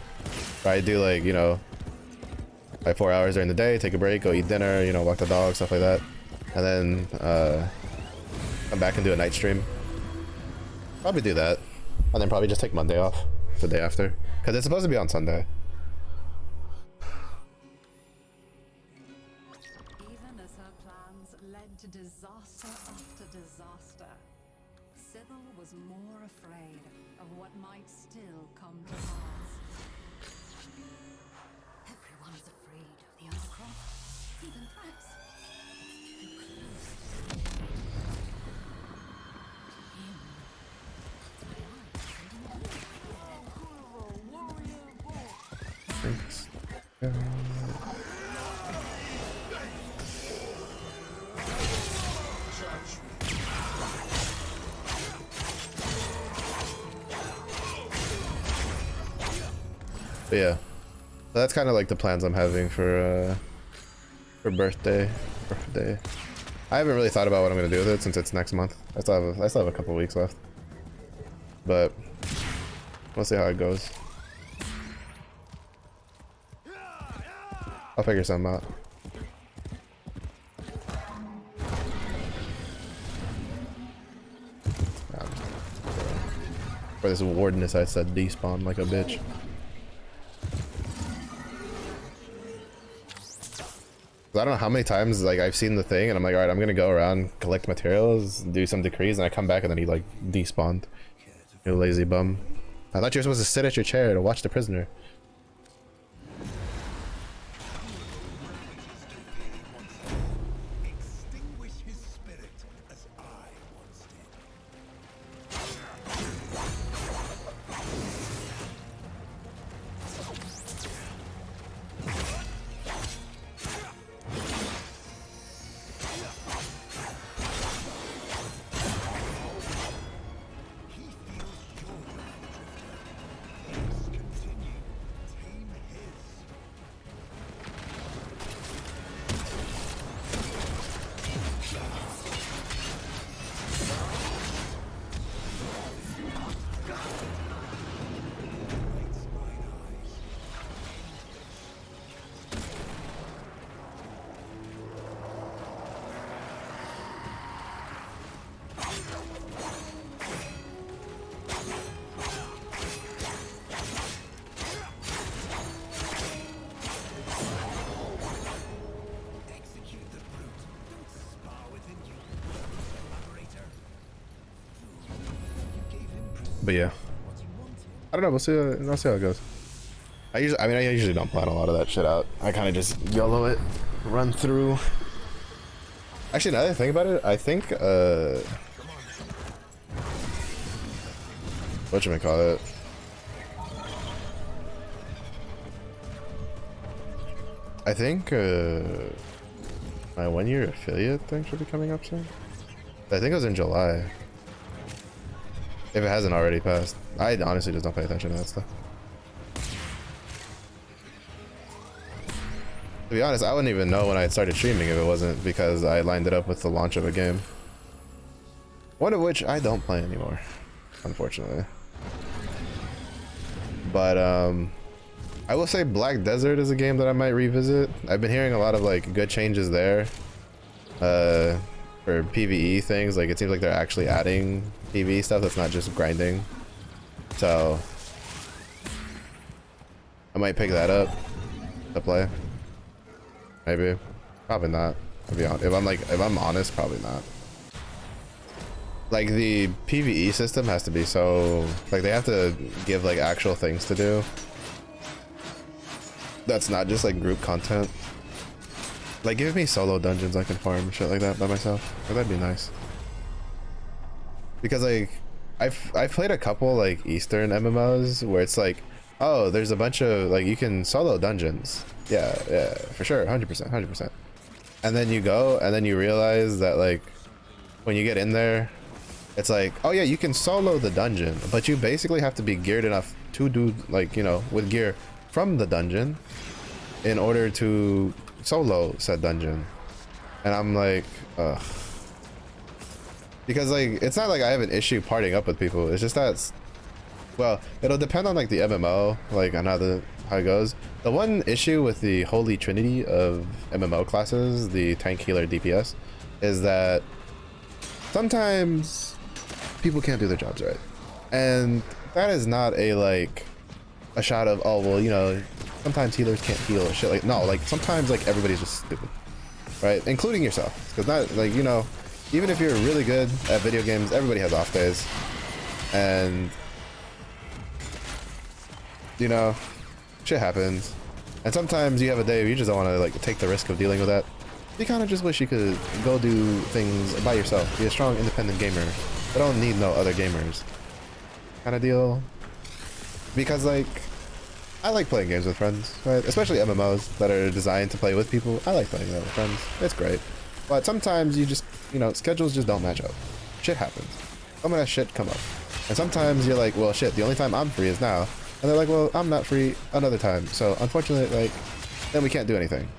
S1: Where I do like, you know, like 4 hours during the day, take a break, go eat dinner, you know, walk the dog, stuff like that. And then come back and do a night stream. Probably do that. And then probably just take Monday off the day after. Because it's supposed to be on Sunday.
S6: Even as her plans led to disaster after disaster, Sybil was more afraid of what might still come to pass. Everyone's afraid of the undercroft, even Rex.
S1: Thanks. But yeah, so that's kind of like the plans I'm having for birthday. I haven't really thought about what I'm gonna do with it since it's next month. I still have a couple weeks left, but we'll see how it goes. I'll figure something out. For this warden decides to despawn like a bitch. I don't know how many times like I've seen the thing and I'm like, all right, I'm gonna go around, collect materials, do some decrees, and I come back and then he like despawned. You lazy bum. I thought you were supposed to sit at your chair to watch the prisoner.
S8: Extinguish his spirit as I once
S1: But yeah, I don't know. We'll see how it goes. I usually don't plan a lot of that shit out. I kind of just YOLO it, run through. Actually, now that I think about it, I think whatchamacallit? I think my 1-year affiliate thing should be coming up soon. I think it was in July. If it hasn't already passed. I honestly just don't pay attention to that stuff. To be honest, I wouldn't even know when I started streaming if it wasn't because I lined it up with the launch of a game. One of which I don't play anymore, unfortunately. But I will say Black Desert is a game that I might revisit. I've been hearing a lot of like good changes there. For PvE things, like it seems like they're actually adding PvE stuff that's not just grinding. So I might pick that up to play. Maybe, probably not. To be honest, if I'm honest, probably not. Like the PvE system has to be so like they have to give like actual things to do. That's not just like group content. Like give me solo dungeons I can farm shit like that by myself. Or that'd be nice. Because like I've played a couple like Eastern MMOs where it's like, oh, there's a bunch of like you can solo dungeons. Yeah, for sure, 100%. And then you go and then you realize that like when you get in there, it's like, oh yeah, you can solo the dungeon, but you basically have to be geared enough to do like, you know, with gear from the dungeon in order to solo said dungeon. And I'm like, ugh. Because like it's not like I have an issue partying up with people, it's just that well, it'll depend on like the MMO, like on how it goes. The one issue with the holy trinity of MMO classes, the tank, healer, DPS, is that sometimes people can't do their jobs right. And that is not a like a shot of, oh well, you know, sometimes healers can't heal or shit. Like no, like sometimes like everybody's just stupid, right? Including yourself, because not like, you know, even if you're really good at video games, everybody has off days, and you know, shit happens. And sometimes you have a day where you just don't want to like take the risk of dealing with that. You kind of just wish you could go do things by yourself, be a strong independent gamer. I don't need no other gamers kind of deal. Because like I like playing games with friends, right? Especially MMOs that are designed to play with people. I like playing that with friends. It's great. But sometimes you just, you know, schedules just don't match up. Shit happens. Some of that shit come up. And sometimes you're like, well shit, the only time I'm free is now. And they're like, well, I'm not free another time. So unfortunately, like, then we can't do anything.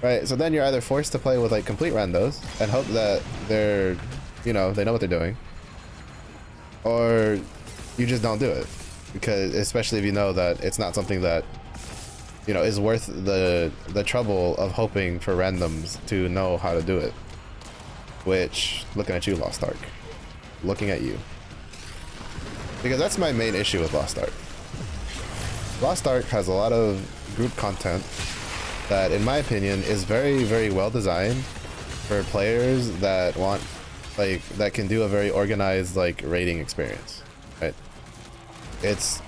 S1: Right? So then you're either forced to play with like complete randos and hope that they're, you know, they know what they're doing. Or you just don't do it. Because especially if you know that it's not something that, you know, is worth the trouble of hoping for randoms to know how to do it. Which, looking at you, Lost Ark. Looking at you. Because that's my main issue with Lost Ark. Lost Ark has a lot of group content that, in my opinion, is very, very well designed for players that want, like, that can do a very organized, like, raiding experience, right? It's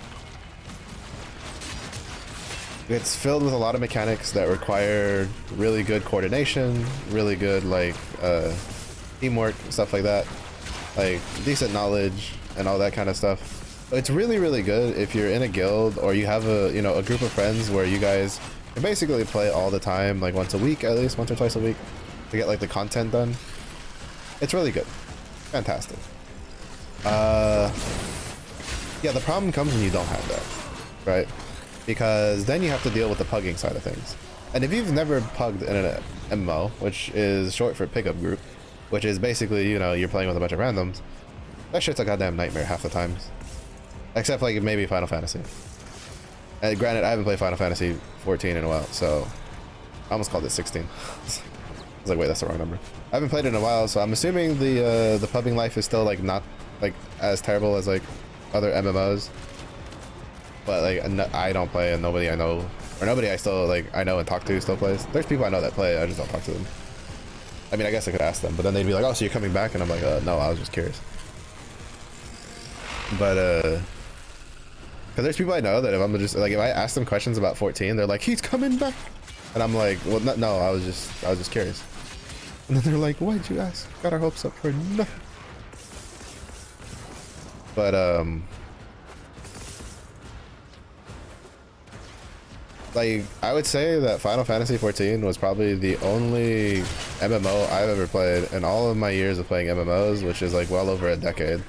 S1: filled with a lot of mechanics that require really good coordination, really good, like, teamwork, stuff like that, like, decent knowledge and all that kind of stuff. It's really, really good if you're in a guild or you have a, you know, a group of friends where you guys can basically play all the time, like once a week at least, once or twice a week, to get like the content done. It's really good. Fantastic. Yeah, the problem comes when you don't have that, right? Because then you have to deal with the pugging side of things. And if you've never pugged in an MMO, which is short for pickup group, which is basically, you know, you're playing with a bunch of randoms, that shit's a goddamn nightmare half the times. Except like maybe Final Fantasy. And granted, I haven't played Final Fantasy 14 in a while, so I almost called it 16. I was like, wait, that's the wrong number. I haven't played it in a while, so I'm assuming the pubbing life is still like not like as terrible as like other MMOs. But like I don't play, and nobody I know, or nobody I still like I know and talk to still plays. There's people I know that play, I just don't talk to them. I mean, I guess I could ask them, but then they'd be like, oh, so you're coming back? And I'm like, no, I was just curious. But because there's people I know that if I'm just like, if I ask them questions about 14, they're like, he's coming back, and I'm like, well, no, I was just curious. And then they're like, why'd you ask? Got our hopes up for nothing. But like, I would say that Final Fantasy XIV was probably the only MMO I've ever played in all of my years of playing MMOs, which is like well over a decade.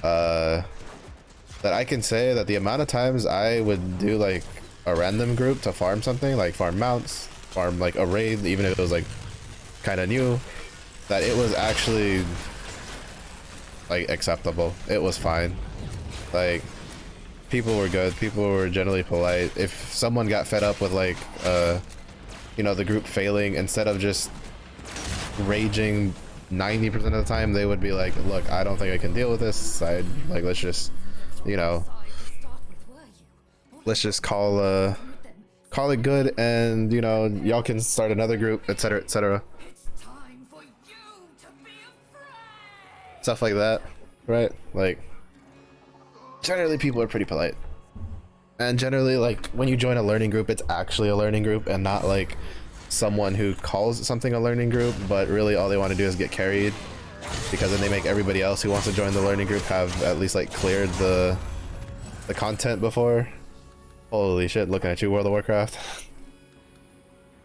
S1: That I can say that the amount of times I would do like a random group to farm something, like farm mounts, farm like a raid, even if it was like kind of new, that it was actually like acceptable. It was fine. Like, people were good, people were generally polite. If someone got fed up with like you know, the group failing, instead of just raging 90% of the time, they would be like, look, I don't think I can deal with this. Like, let's just, you know, let's just call it good, and you know, y'all can start another group, etc., etc. Stuff like that, right? Like, generally people are pretty polite, and generally, like, when you join a learning group, it's actually a learning group and not like someone who calls something a learning group, but really all they want to do is get carried, because then they make everybody else who wants to join the learning group have at least like cleared the content before. Holy shit, looking at you, World of Warcraft.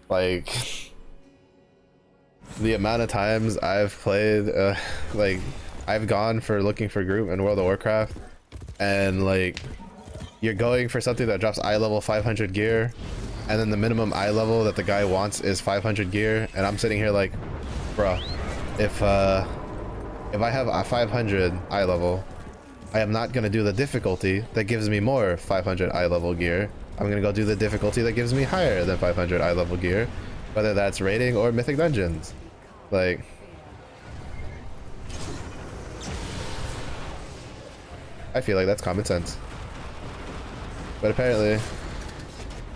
S1: Like, the amount of times I've played like, I've gone for looking for group in World of Warcraft, and like, you're going for something that drops eye level 500 gear, and then the minimum eye level that the guy wants is 500 gear, and I'm sitting here like, bruh, if I have a 500 eye level, I am not gonna do the difficulty that gives me more 500 eye level gear. I'm gonna go do the difficulty that gives me higher than 500 eye level gear, whether that's raiding or mythic dungeons. Like, I feel like that's common sense. But apparently,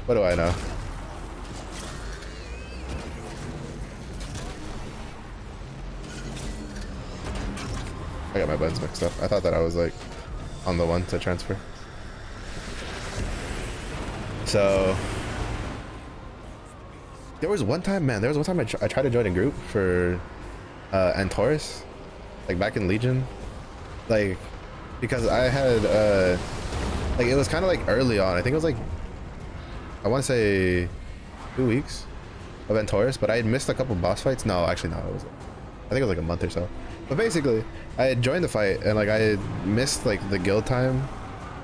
S1: what do I know? I got my buttons mixed up. I thought that I was like on the one to transfer. So there was one time, man, I tried to join a group for Antaurus, like back in Legion, like, because I had like, it was kind of like early on. I think it was like, I want to say 2 weeks of Antaurus, but I had missed a couple boss fights. No, actually no, it was, I think it was like a month or so. But basically, I had joined the fight, and like, I had missed like the guild time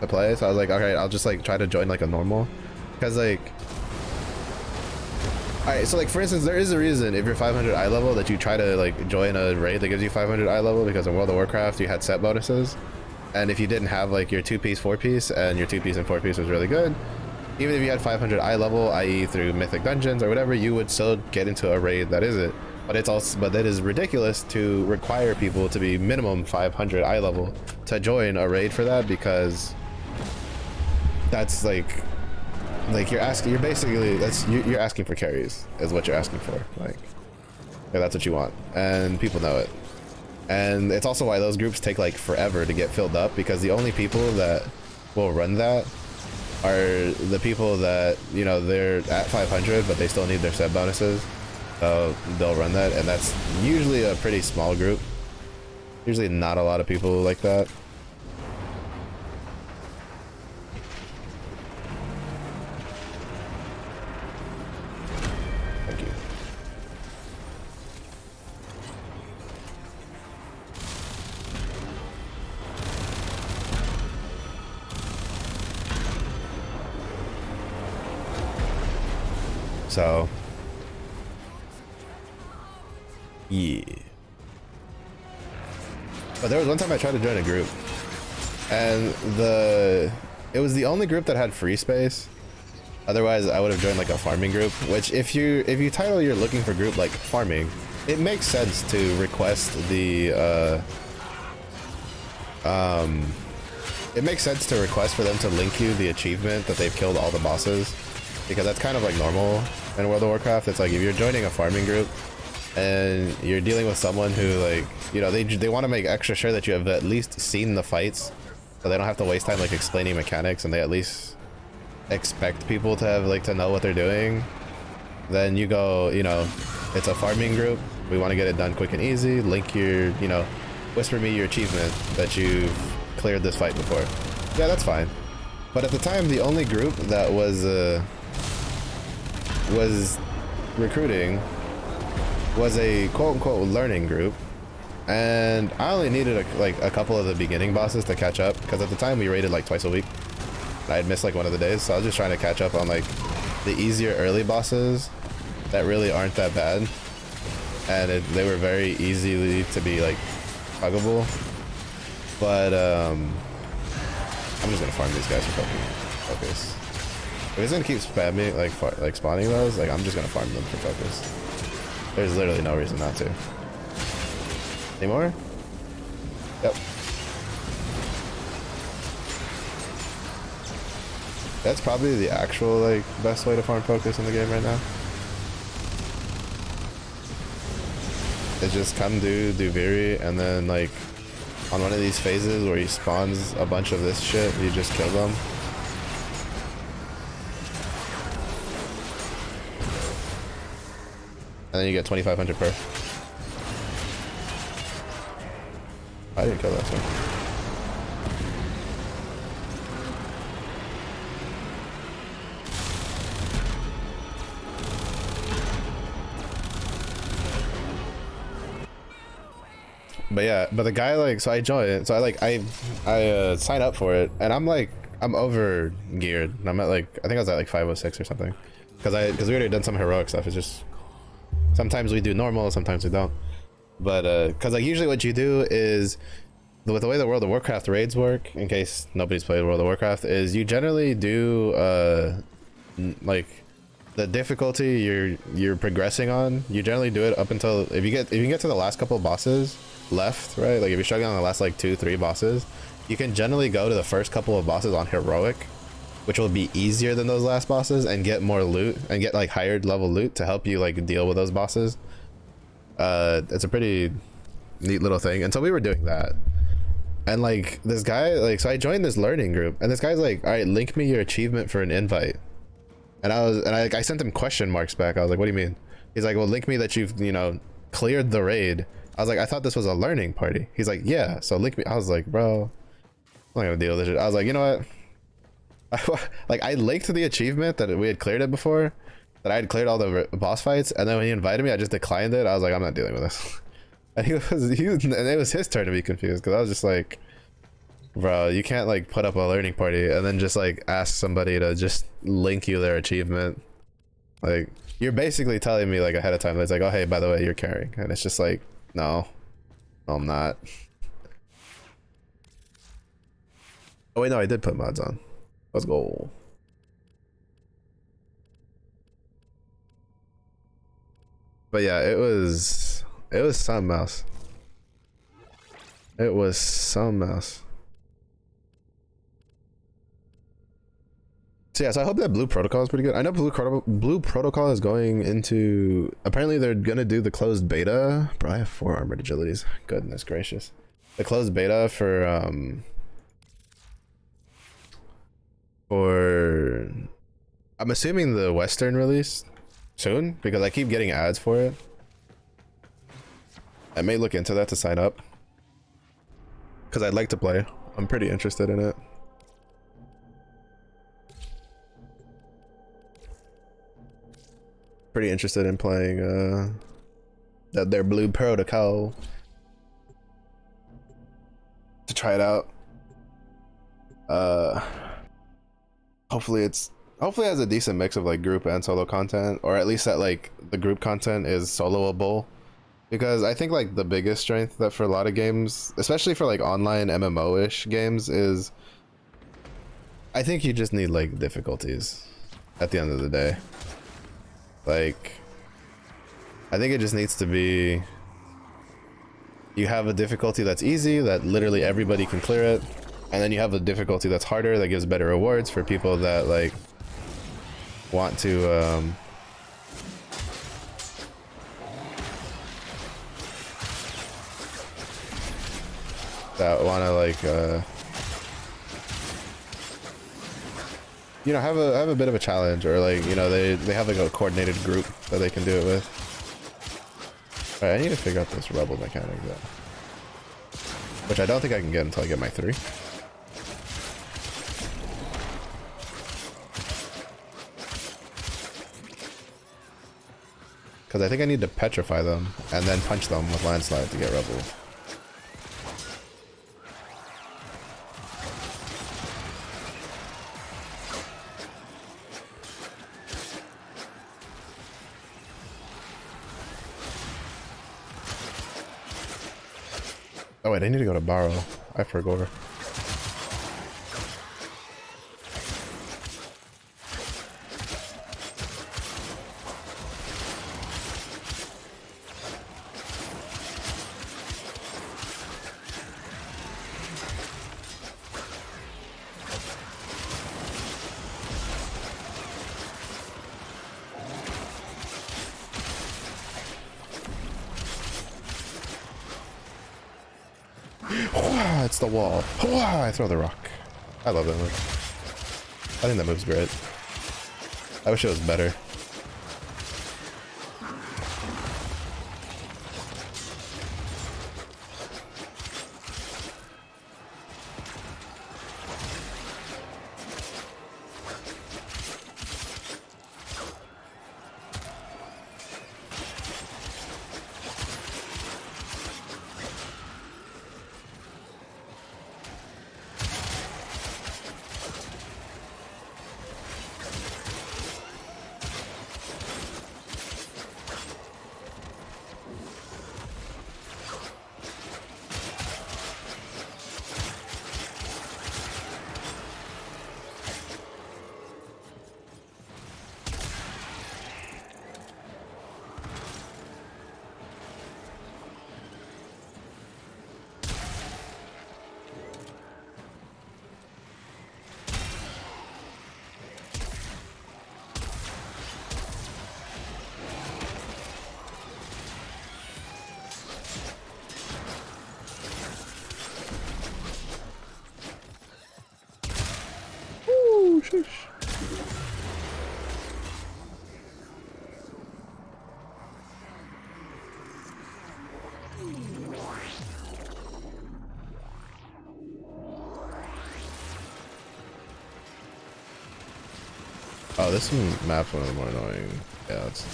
S1: to play, so I was like, okay, I'll just like try to join like a normal, because like, alright, so like, for instance, there is a reason if you're 500 eye level that you try to like join a raid that gives you 500 eye level, because in World of Warcraft you had set bonuses, and if you didn't have like your 2-piece 4-piece, and your 2-piece and 4-piece was really good, even if you had 500 eye level, i.e. through mythic dungeons or whatever, you would still get into a raid that is it. But it's also, but that is ridiculous to require people to be minimum 500 eye level to join a raid for that, because that's like you're basically, you're asking for carries is what you're asking for. Like, yeah, that's what you want, and people know it. And it's also why those groups take like forever to get filled up, because the only people that will run that are the people that, you know, they're at 500 but they still need their set bonuses. They'll run that, and that's usually a pretty small group. Usually not a lot of people like that. Thank you. So yeah. But there was one time I tried to join a group, and it was the only group that had free space. Otherwise I would have joined like a farming group, which if you title you're looking for group like farming, it makes sense to request the it makes sense to request for them to link you the achievement that they've killed all the bosses, because that's kind of like normal in World of Warcraft. It's like, if you're joining a farming group and you're dealing with someone who, like, you know, they want to make extra sure that you have at least seen the fights, so they don't have to waste time like explaining mechanics, and they at least expect people to have like to know what they're doing. Then you go, you know, it's a farming group, We want to get it done quick and easy. Link your, you know, whisper me your achievement that you've cleared this fight before. Yeah, that's fine. But at the time, the only group that was recruiting was a quote-unquote learning group, and I only needed a couple of the beginning bosses to catch up, because at the time we raided like twice a week. I had missed like one of the days, so I was just trying to catch up on like the easier early bosses that really aren't that bad, and they were very easy to be like huggable. But I'm just gonna farm these guys for focus. If he's gonna keep spamming like spawning those, like I'm just gonna farm them for focus. There's literally no reason not to. Any more? Yep. That's probably the actual like best way to farm focus in the game right now. It's just come do Viri, and then like on one of these phases where he spawns a bunch of this shit, you just kill them. And then you get 2,500 per. I didn't kill that one. But yeah, but the guy like, so I joined it, so I sign up for it, and I'm over geared. I'm at like, I think I was at like 506 or something, because we already done some heroic stuff. It's just sometimes we do normal, sometimes we don't. But because like usually what you do is, with the way the World of Warcraft raids work, in case nobody's played World of Warcraft, is you generally do like the difficulty you're progressing on. You generally do it up until if you can get to the last couple of bosses left, right? Like if you're struggling on the last like 2-3 bosses, you can generally go to the first couple of bosses on heroic, which will be easier than those last bosses, and get more loot and get like higher level loot to help you like deal with those bosses. It's a pretty neat little thing. And so we were doing that, and like this guy, like, so I joined this learning group, and this guy's like, all right, link me your achievement for an invite. And I sent him question marks back. I was like, what do you mean? He's like, well, link me that you've, you know, cleared the raid. I was like, I thought this was a learning party. He's like, yeah, so link me. I was like, bro, I'm not gonna deal with this shit. I was like, you know what? Like, I linked the achievement that we had cleared it before, that I had cleared all the boss fights, and then when he invited me, I just declined it. I was like, I'm not dealing with this. And and it was his turn to be confused, because I was just like, bro, you can't like put up a learning party and then just like ask somebody to just link you their achievement. Like, you're basically telling me like ahead of time, it's like, oh hey, by the way, you're carrying, and it's just like, no, I'm not. Oh wait, no, I did put mods on. Let's go. But yeah, it was something else. It was something else. So yeah, so I hope that Blue Protocol is pretty good. I know Blue Protocol is going into, apparently they're gonna do the closed beta. Bro, I have 4 armored agilities. Goodness gracious. The closed beta for I'm assuming the Western release soon, because I keep getting ads for it. I may look into that to sign up, because I'd like to play. I'm pretty interested in it. Pretty interested in playing their Blue Protocol, to try it out. Hopefully it has a decent mix of like group and solo content, or at least that like the group content is soloable, because I think like the biggest strength that for a lot of games, especially for like online MMO-ish games, is I think you just need like difficulties at the end of the day. Like, I think it just needs to be, you have a difficulty that's easy, that literally everybody can clear it, and then you have a difficulty that's harder, that gives better rewards for people that like want to like you know, have a bit of a challenge, or like, you know, they have like a coordinated group that they can do it with. Alright, I need to figure out this rebel mechanic though. Which I don't think I can get until I get my 3. Because I think I need to petrify them and then punch them with landslide to get rebel. Oh wait, I need to go to borrow. I forgot. It's the wall. I throw the rock. I love that move. I think that move's great. I wish it was better. Oh, this map's one of the more annoying. Yeah, it's...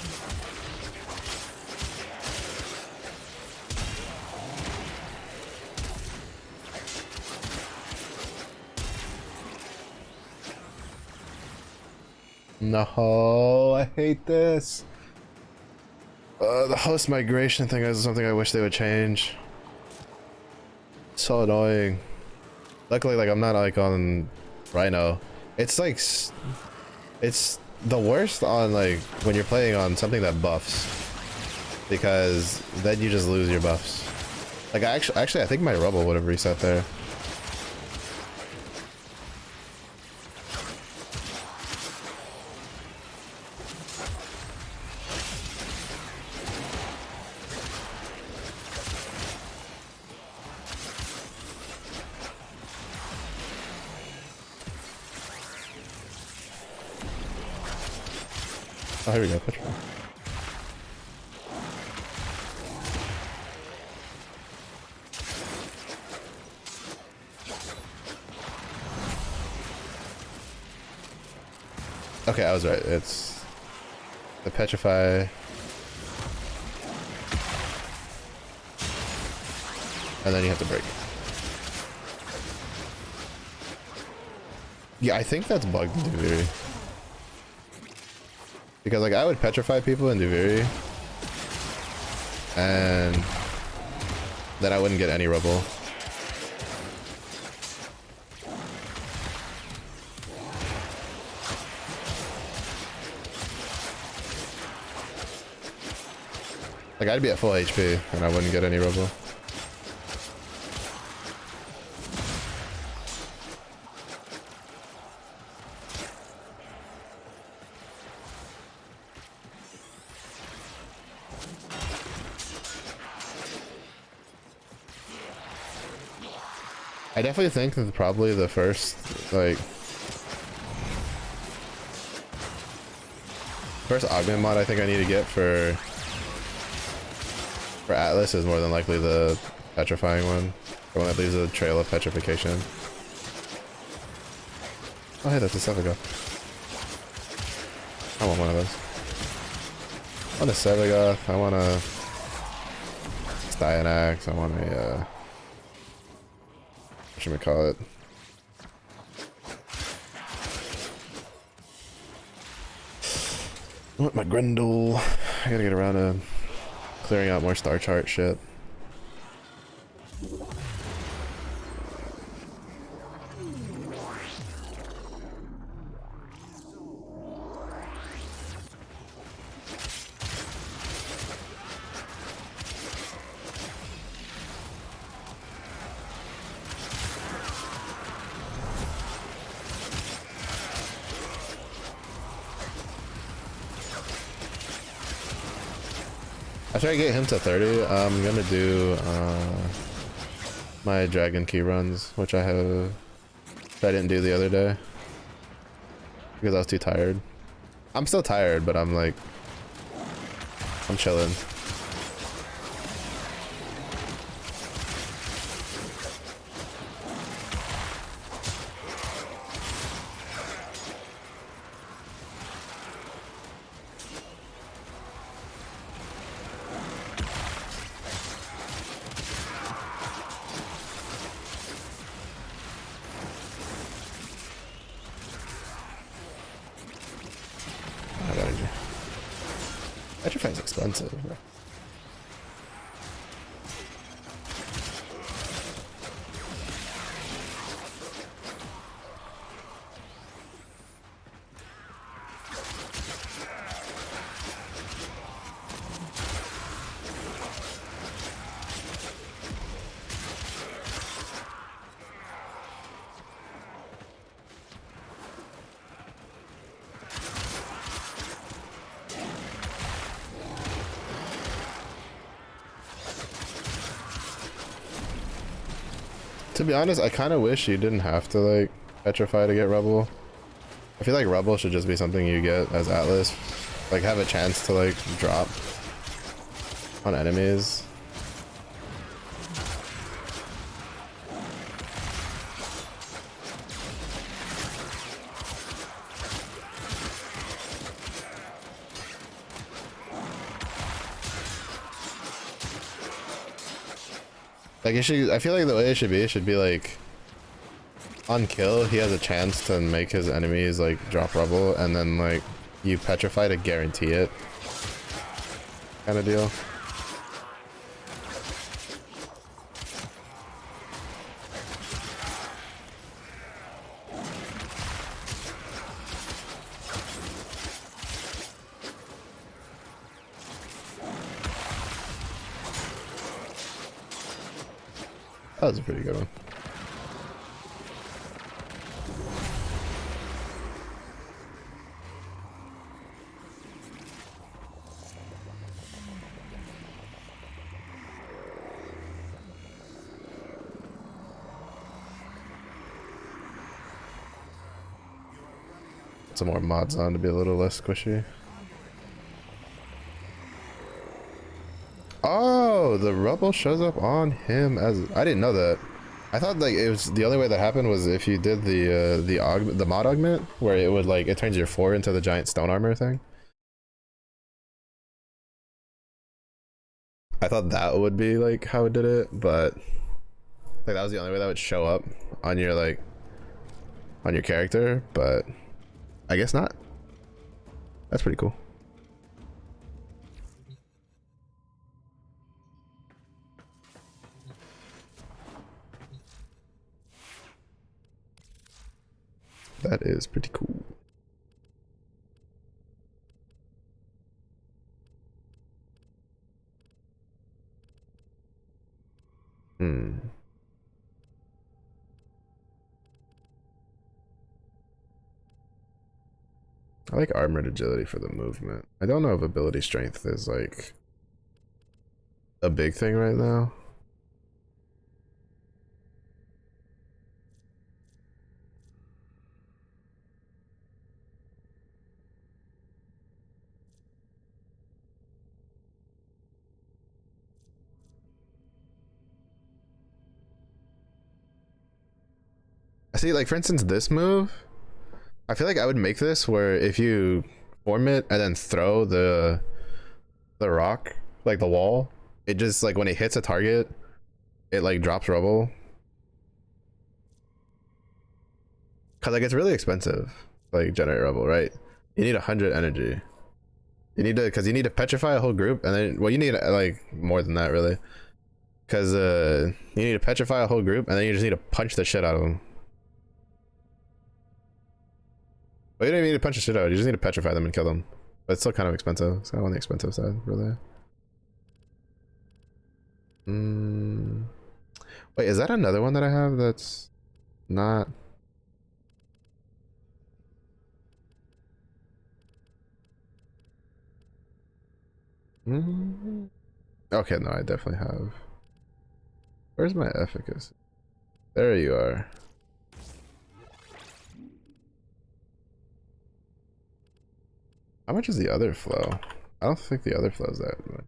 S1: No, I hate this. The host migration thing is something I wish they would change. So annoying. Luckily, like, I'm not like on Rhino. It's like... It's the worst on like when you're playing on something that buffs, because then you just lose your buffs. Like actually I think my rebel would have reset there. Oh, here we go, Petra. Okay, I was right. It's the petrify. And then you have to break. Yeah, I think that's bugged in Duviri. Because like I would petrify people in Duviri, and then I wouldn't get any rubble. Like I'd be at full HP and I wouldn't get any rubble. I definitely think that probably the first augment mod I think I need to get for For Atlas is more than likely the petrifying one. The one that leaves a trail of petrification. Oh hey, that's a Seviga. I want one of those. I want a Seviga, I want a Styanax, I want a whatchamacallit. I want my Grendel. I gotta get around to clearing out more star chart shit. After I get him to 30, I'm gonna do my dragon key runs, which I didn't do the other day because I was too tired. I'm still tired, but I'm like, I'm chilling. Petrifying's expensive, bro. To be honest, I kind of wish you didn't have to like petrify to get Rebel. I feel like Rebel should just be something you get as Atlas, like have a chance to like drop on enemies. Like it should, I feel like the way it should be like on kill, he has a chance to make his enemies like drop Rebel, and then like you petrify to guarantee it, kind of deal. That was a pretty good one. Some more mods on to be a little less squishy. Oh, the Rebel shows up on him as I didn't know that. I thought like it was the only way that happened was if you did the mod augment where it would like it turns your 4 into the giant stone armor thing. I thought that would be like how it did it, but like that was the only way that would show up on your like on your character, but I guess not. That's pretty cool. That is pretty cool. I like armored agility for the movement. I don't know if ability strength is like a big thing right now. I see, like for instance, this move. I feel like I would make this where if you form it and then throw the rock, like the wall, it just like when it hits a target, it like drops rubble. Cause like it's really expensive, like generate rubble, right? You need 100 energy. You need to, cause you need to petrify a whole group, and then well, you need like more than that really, cause you need to petrify a whole group, and then you just need to punch the shit out of them. But you don't even need to punch the shit out. You just need to petrify them and kill them. But it's still kind of expensive. It's kind of on the expensive side, really. Wait, is that another one that I have that's not? Okay, no, I definitely have. Where's my efficacy? There you are. How much is the other flow? I don't think the other flow's that much.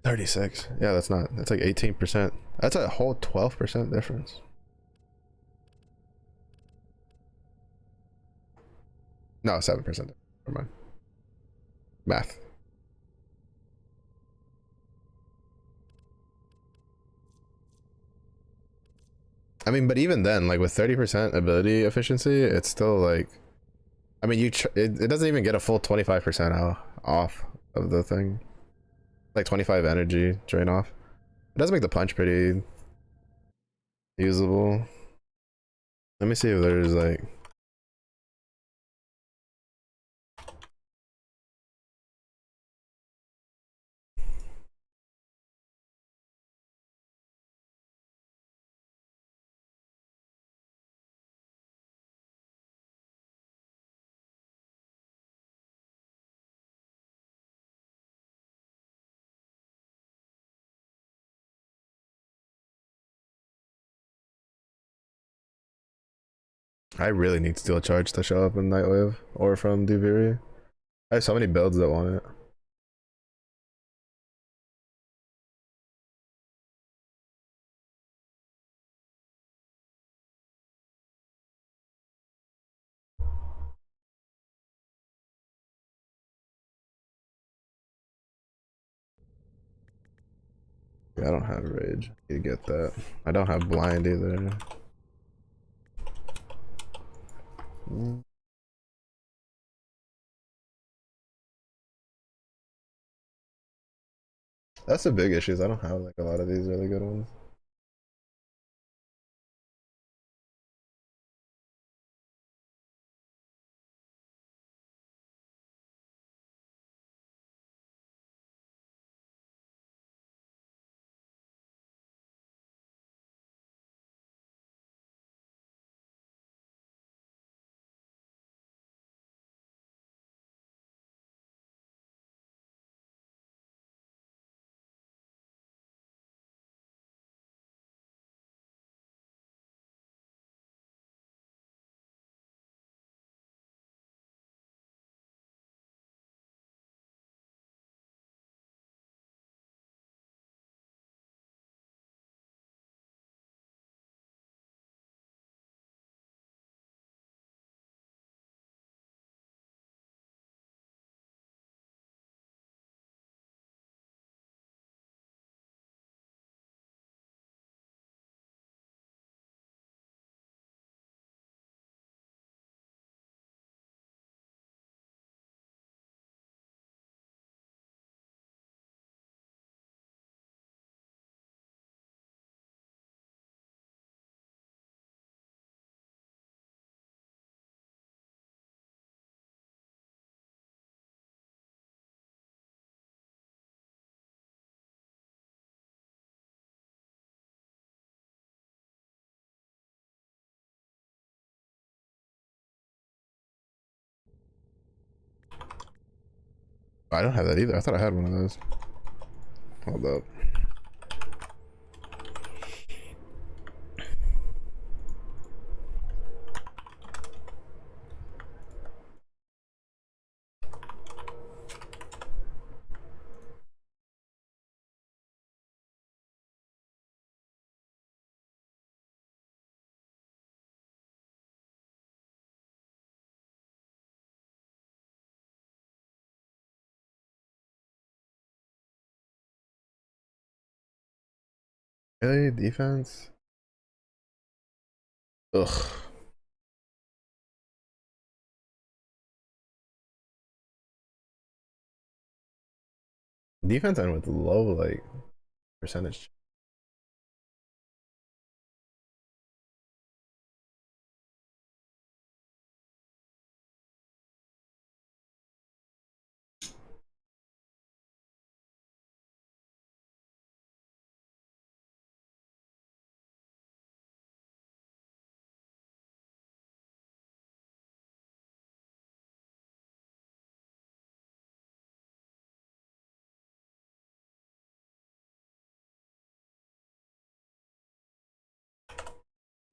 S1: 36. Yeah, that's not. That's like 18%. That's a whole 12% difference. No, 7%. Never mind. Math. I mean, but even then, like with 30% ability efficiency, it's still like, I mean, it doesn't even get a full 25% off of the thing. Like 25 energy drain off. It does make the punch pretty usable. Let me see if there's like, I really need Steel Charge to show up in Nightwave or from Duviri. I have so many builds that want it. Yeah, I don't have Rage. You get that. I don't have Blind either. That's the big issue. Is I don't have like a lot of these really good ones. I don't have that either. I thought I had one of those. Hold up. Really? Defense? Ugh. Defense and with low like percentage.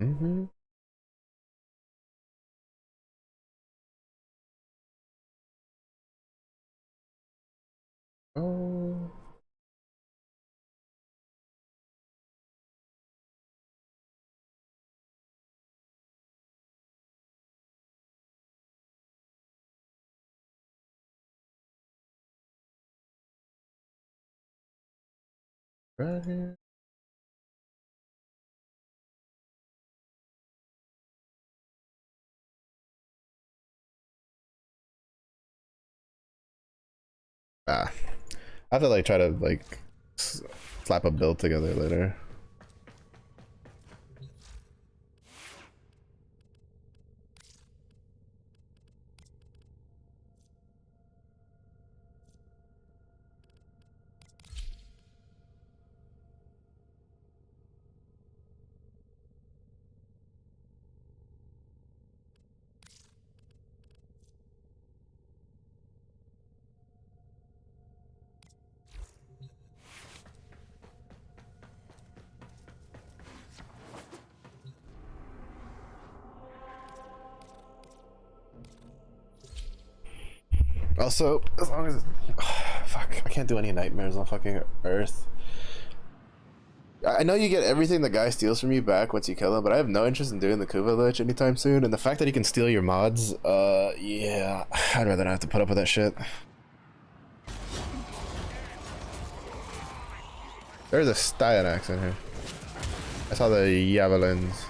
S1: Mm-hmm. Oh. Right here. Ah. I have to like try to like slap a build together later. Also, as long as fuck, I can't do any nightmares on fucking Earth. I know you get everything the guy steals from you back once you kill him, but I have no interest in doing the Kuva Lich anytime soon. And the fact that he can steal your mods, yeah, I'd rather not have to put up with that shit. There's a Styanax in here. I saw the Javelins.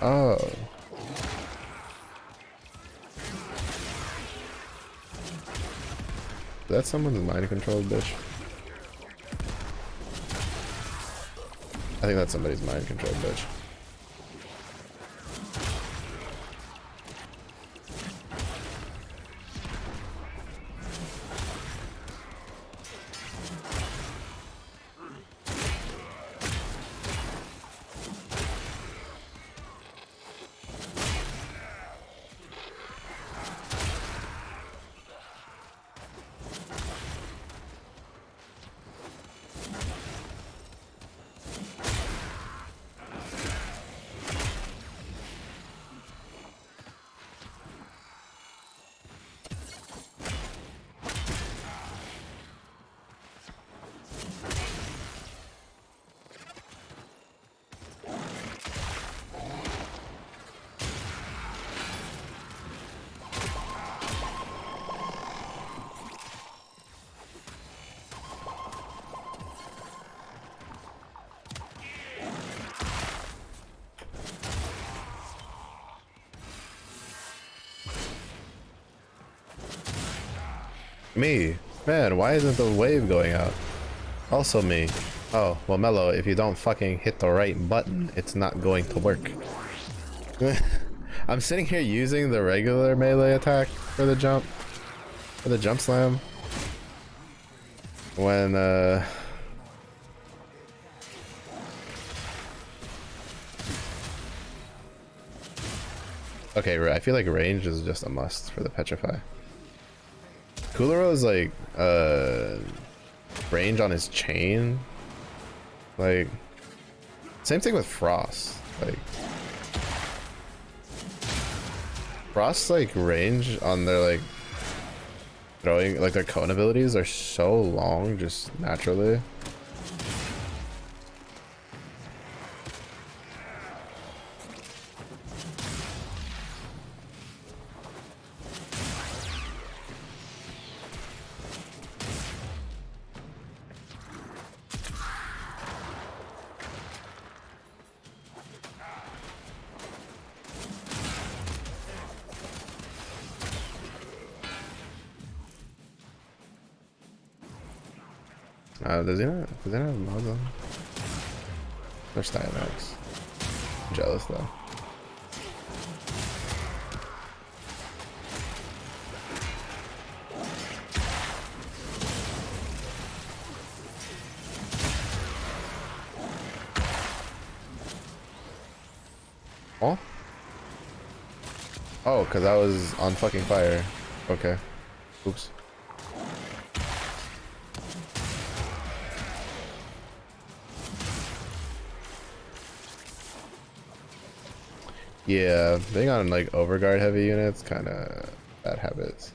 S1: Oh. That's someone's mind controlled bitch. I think that's somebody's mind controlled bitch. Me. Man, why isn't the wave going out? Also me. Oh, well Mello, if you don't fucking hit the right button, it's not going to work. I'm sitting here using the regular melee attack for the jump slam. When, okay, I feel like range is just a must for the Petrify. Coolero's like range on his chain, like same thing with Frost. Like Frost's like range on their like throwing, like their cone abilities are so long just naturally. Does he not? Does he not have mods on? They're Styanax. Jealous though. Oh? Oh, because I was on fucking fire. Okay. Oops. Yeah, being on like overguard heavy units, kind of bad habits.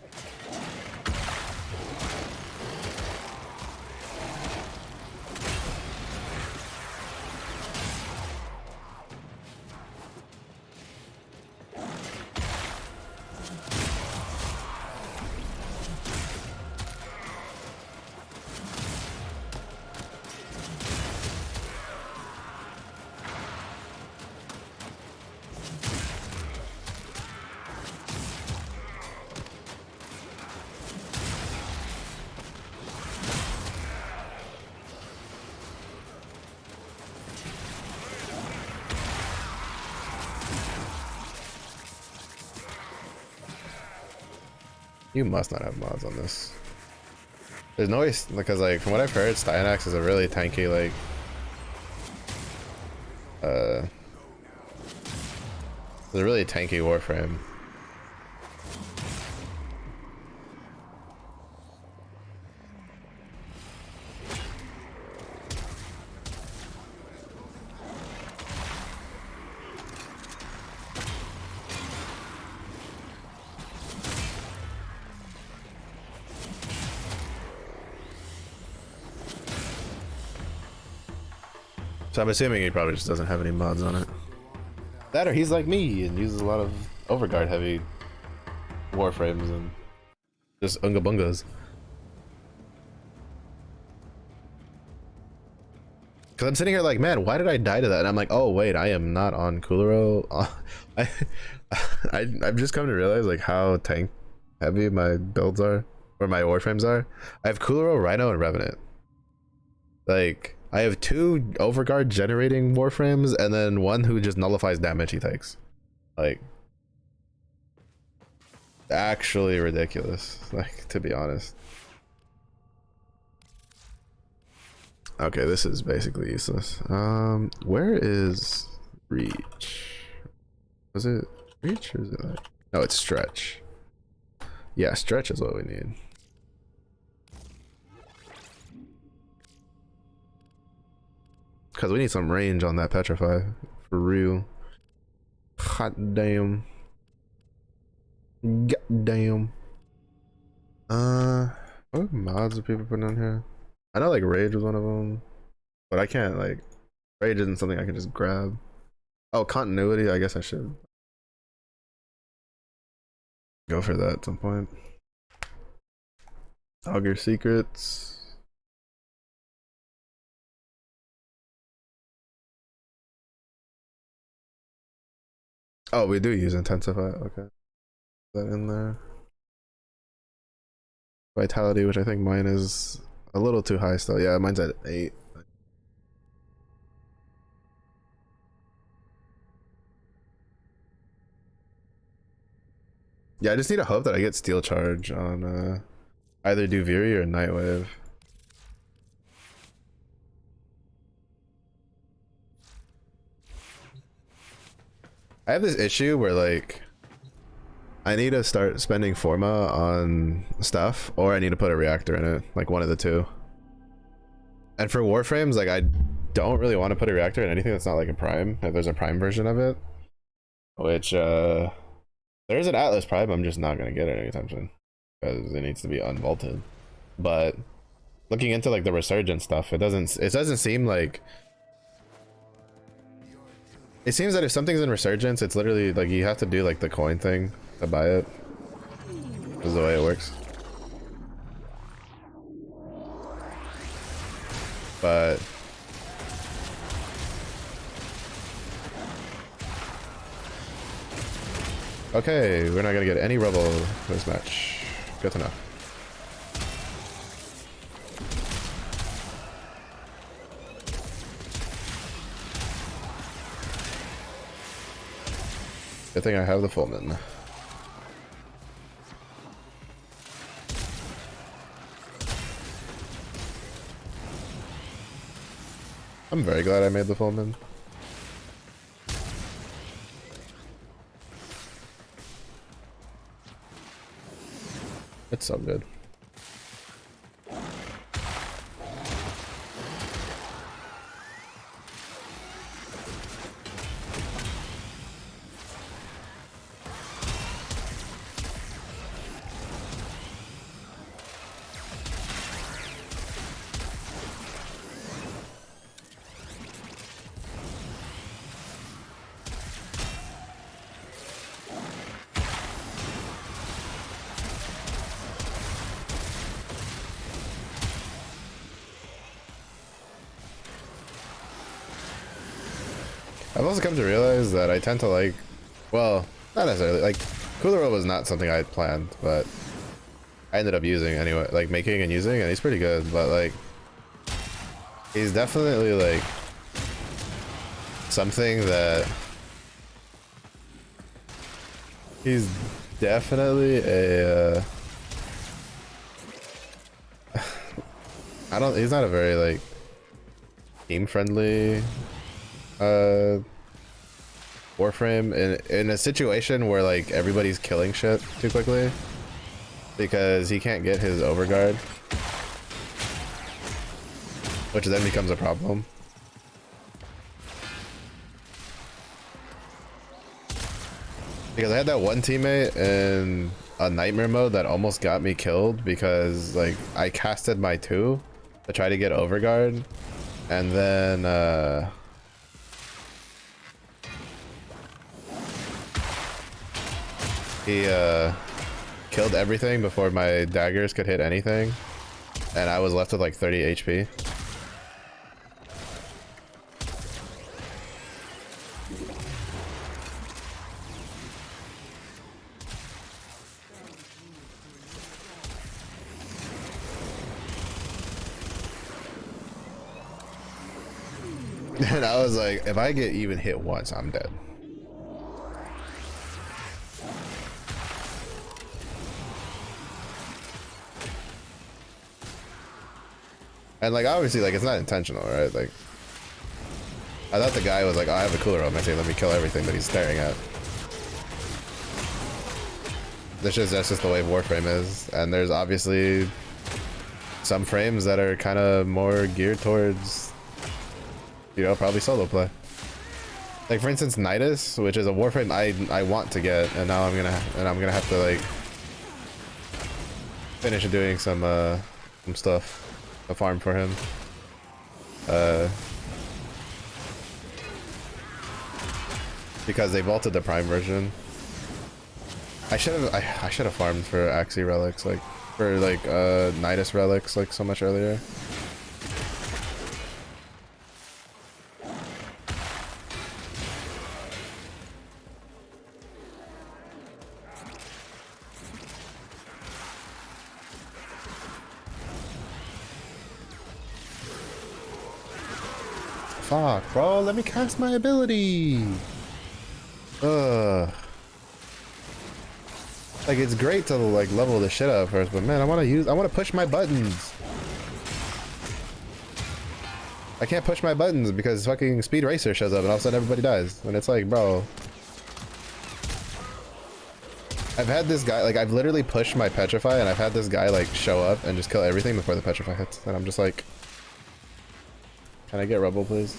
S1: You must not have mods on this. There's no way, because like from what I've heard, Styanax is a really tanky like it's a really tanky warframe. So I'm assuming he probably just doesn't have any mods on it. That or he's like me and uses a lot of overguard heavy warframes and just unga bungas. Cause I'm sitting here like, man, why did I die to that? And I'm like, oh wait, I am not on Kuluro. I've just come to realize like how tank heavy my builds are, or my warframes are. I have Kuluro, Rhino, and Revenant. Like, I have 2 overguard generating warframes and then 1 who just nullifies damage he takes. Like, actually ridiculous, like, to be honest. Okay, this is basically useless. Where is reach? Was it reach or is it like, no, it's stretch. Yeah, stretch is what we need. Because we need some range on that petrify, for real. Hot damn. God damn. What mods are people putting on here? I know like rage was one of them, but I can't like, rage isn't something I can just grab. Oh, continuity, I guess I should go for that at some point. Augur secrets. Oh, we do use intensify. Okay, put that in there. Vitality, which I think mine is a little too high still. Yeah, mine's at 8. Yeah, I just need to hope that I get steel charge on either Duviri or Nightwave. I have this issue where like I need to start spending Forma on stuff, or I need to put a reactor in it, like one of the two. And for Warframes, like I don't really want to put a reactor in anything that's not like a Prime, if there's a Prime version of it. Which there's an Atlas Prime, I'm just not gonna get it anytime soon. because it needs to be unvaulted. But looking into like the resurgence stuff, it doesn't seem like, it seems that if something's in resurgence, it's literally like you have to do like the coin thing to buy it. This is the way it works. But okay, we're not gonna get any rubble this match. Good to know. Good thing I have the Fullman. I'm very glad I made the Fullman. It's so good. I've also come to realize that I tend to like, well, not necessarily, like, Cooler Roll was not something I had planned, but I ended up using anyway, like making and using, and he's pretty good, but like, he's definitely like something that, he's definitely a, he's not a very like team friendly Warframe in a situation where like everybody's killing shit too quickly because he can't get his overguard, which then becomes a problem. Because I had that one teammate in a nightmare mode that almost got me killed because like I casted my 2 to try to get overguard, and then he killed everything before my daggers could hit anything, and I was left with like 30 HP. And I was like, if I get even hit once, I'm dead. And like obviously like it's not intentional, right? Like I thought the guy was like, oh, I have a cooler on my team, let me kill everything that he's staring at. That's just the way Warframe is, and there's obviously some frames that are kind of more geared towards, you know, probably solo play. Like for instance, Nidus, which is a Warframe I want to get, and now I'm gonna have to like finish doing some stuff, a farm for him. Because they vaulted the Prime version. I should have farmed for Axie relics, like for like Nidus relics, like so much earlier. Fuck, bro, let me cast my ability. Like it's great to like level the shit up first, but man, I want to push my buttons. I can't push my buttons because fucking Speed Racer shows up and all of a sudden everybody dies. And it's like, bro. I've had this guy, like I've literally pushed my Petrify and I've had this guy like show up and just kill everything before the Petrify hits. And I'm just like, can I get Rubble, please?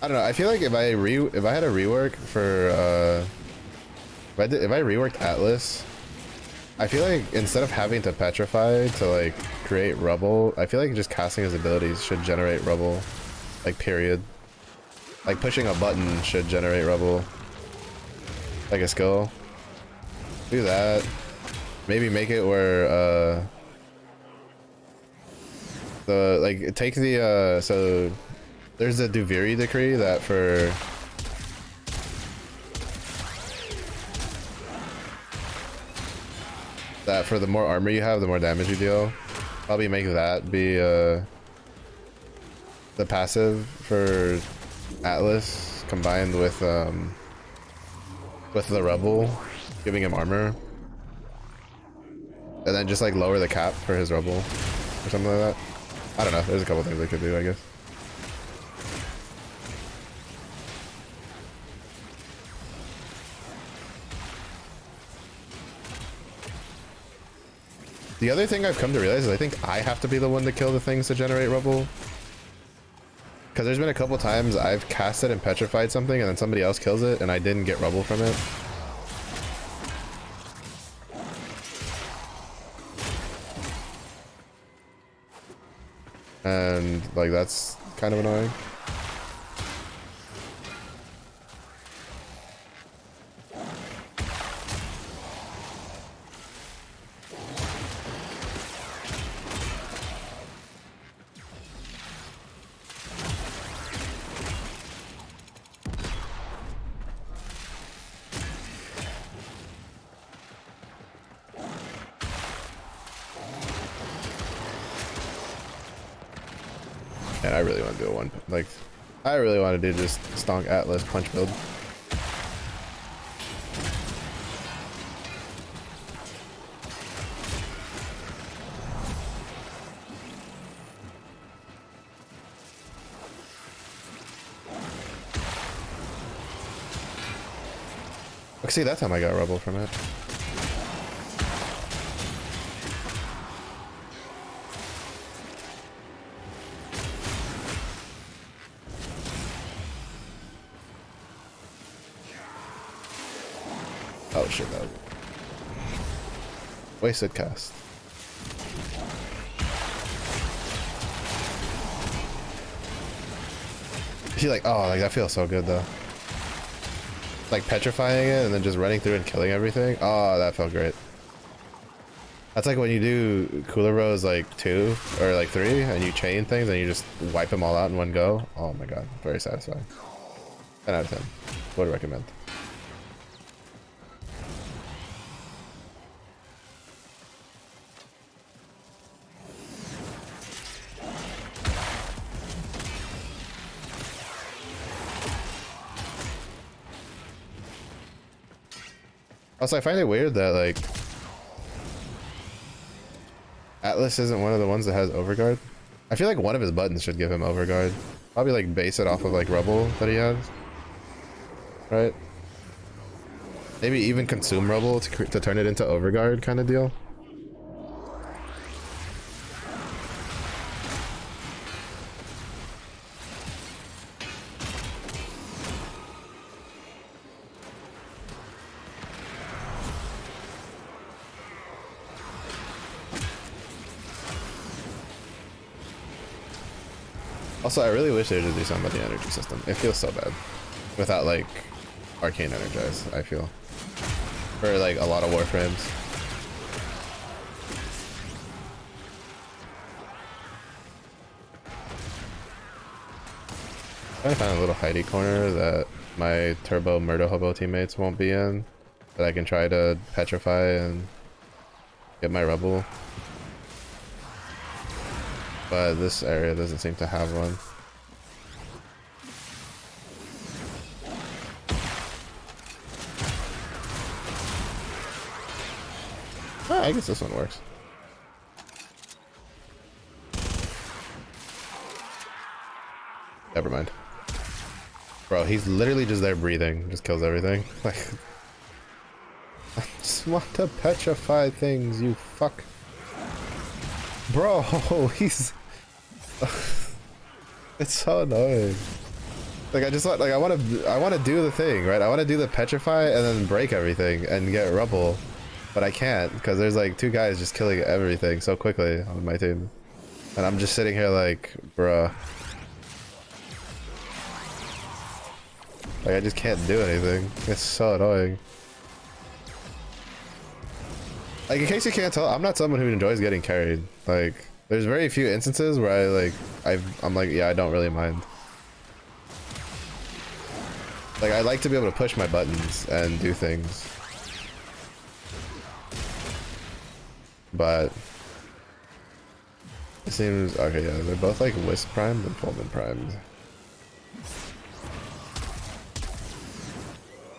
S1: I don't know. I feel like if I had a rework for If I reworked Atlas, I feel like instead of having to petrify to like create rubble, I feel like just casting his abilities should generate rubble, like period. Like pushing a button should generate rubble, like a skill. Do that. Maybe make it where the like take the so there's a Duviri decree that for the more armor you have, the more damage you deal. Probably make that be the passive for Atlas combined with the Rebel, giving him armor. And then just like lower the cap for his Rebel or something like that. I don't know, there's a couple things they could do, I guess. The other thing I've come to realize is I think I have to be the one to kill the things to generate rubble. Because there's been a couple times I've casted and petrified something and then somebody else kills it and I didn't get rubble from it. And like that's kind of annoying. And I really want to do a one, like, I really want to do just stonk Atlas punch build. Look, see, that time I got rubble from it. Oh shit, that was wasted cast. She's like, oh, like that feels so good though. Like petrifying it and then just running through and killing everything. Oh, that felt great. That's like when you do Cooler Rose like 2 or like 3 and you chain things and you just wipe them all out in one go. Oh my god, very satisfying. 10 out of 10. Would recommend. Also, I find it weird that, like, Atlas isn't one of the ones that has Overguard. I feel like one of his buttons should give him Overguard. Probably, like, base it off of, like, Rubble that he has. Right? Maybe even consume Rubble to turn it into Overguard kind of deal. Also, I really wish they would just do something about the energy system. It feels so bad without like Arcane Energize, I feel. For like a lot of Warframes. Trying to find a little hidey corner that my Turbo Murder Hobo teammates won't be in, that I can try to petrify and get my Rebel. But this area doesn't seem to have one. Oh, I guess this one works. Never mind. Bro, he's literally just there breathing. Just kills everything. Like, I just want to petrify things, you fuck. Bro, he's... It's so annoying. Like I just want, like I want to do the thing, right? I want to do the petrify and then break everything and get rubble, but I can't because there's like 2 guys just killing everything so quickly on my team, and I'm just sitting here like, bruh. Like I just can't do anything. It's so annoying. Like in case you can't tell, I'm not someone who enjoys getting carried. Like there's very few instances where I'm like, yeah, I don't really mind. Like I like to be able to push my buttons and do things. But it seems okay, yeah, they're both like Wisp primed and Fulmin primed.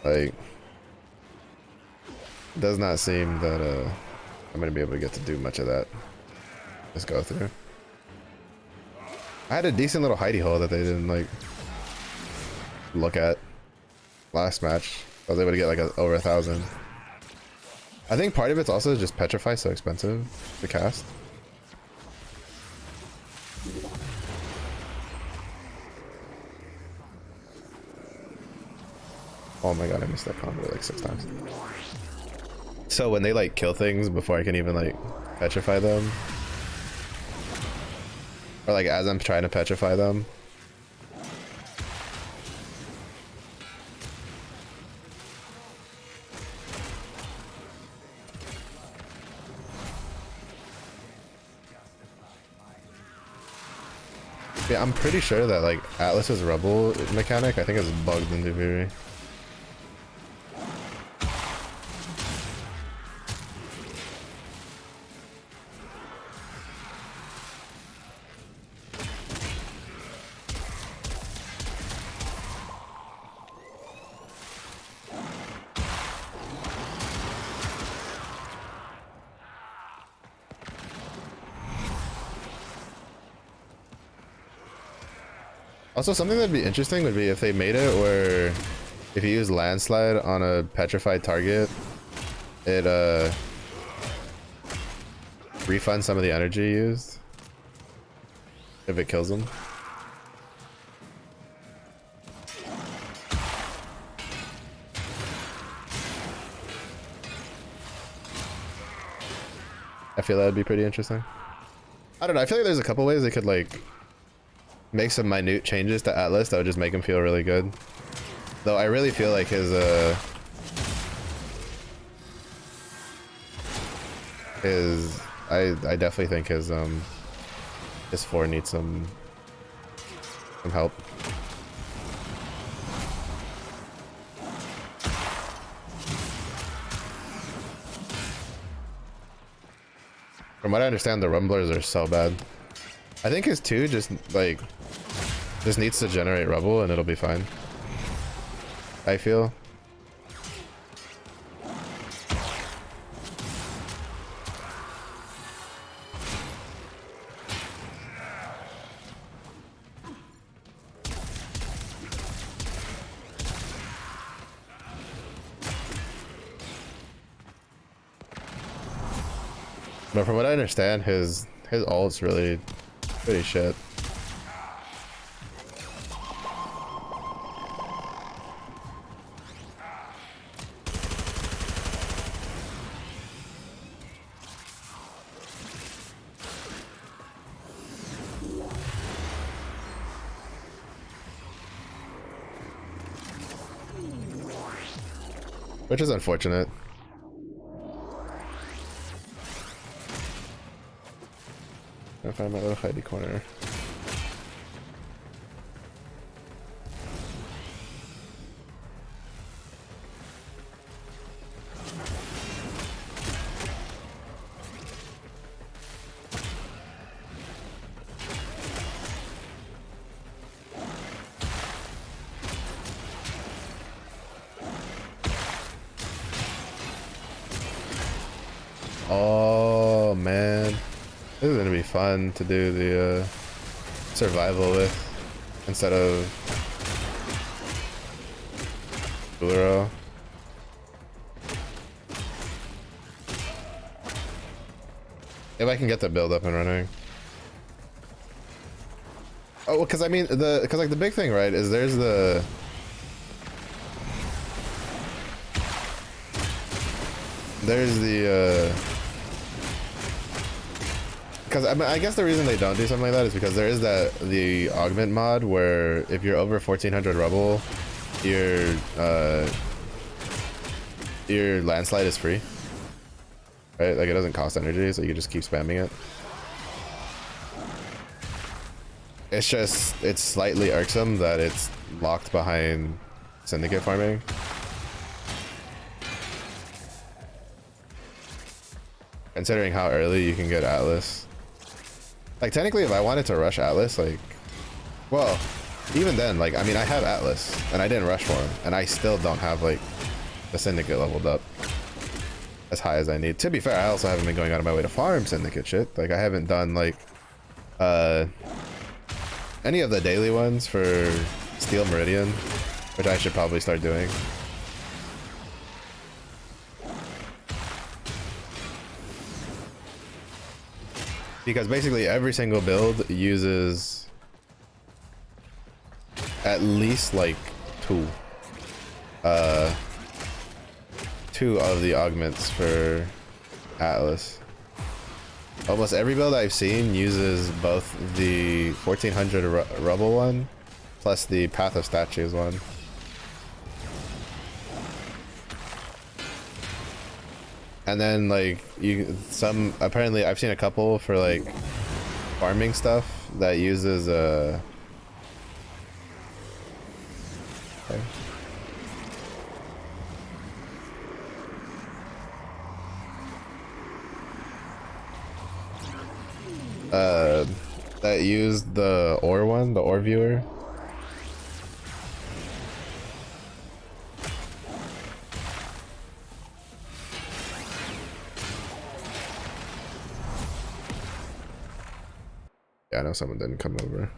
S1: Like does not seem that I'm gonna be able to get to do much of that. Just go through. I had a decent little hidey hole that they didn't like look at last match. I was able to get like over 1,000. I think part of it's also just petrify so expensive to cast. Oh my god, I missed that combo like 6 times. So when they like kill things before I can even like petrify them, or like as I'm trying to petrify them, yeah, I'm pretty sure that like Atlas's Rebel mechanic, I think is bugged into Fury. Also, something that'd be interesting would be if they made it where if you use landslide on a petrified target, it refunds some of the energy used if it kills them. I feel that'd be pretty interesting. I don't know, I feel like there's a couple ways they could like make some minute changes to Atlas that would just make him feel really good. Though I really feel like his I definitely think his 4 needs some help. From what I understand, the rumblers are so bad. I think his 2 just needs to generate rubble and it'll be fine. I feel. But from what I understand, his ult's really pretty shit. Which is unfortunate. I find my little hidey corner. Oh man, this is gonna be fun to do the survival with instead of Bluro. If I can get the build up and running. Oh, because I mean because like the big thing, right, is there's the because I mean, I guess the reason they don't do something like that is because there is the augment mod where if you're over 1400 rubble, your landslide is free, right? Like it doesn't cost energy, so you just keep spamming it. It's just, it's slightly irksome that it's locked behind syndicate farming. Considering how early you can get Atlas. Like technically if I wanted to rush Atlas, like, well, even then, like, I mean, I have Atlas and I didn't rush for him and I still don't have like the syndicate leveled up as high as I need. To be fair, I also haven't been going out of my way to farm syndicate shit. Like I haven't done like, any of the daily ones for Steel Meridian, which I should probably start doing. Because basically every single build uses at least like two of the augments for Atlas. Almost every build I've seen uses both the 1400 rubble one plus the Path of Statues one. And then like apparently I've seen a couple for like farming stuff that uses okay. That used the ore one, the ore viewer. Yeah, I know someone didn't come over.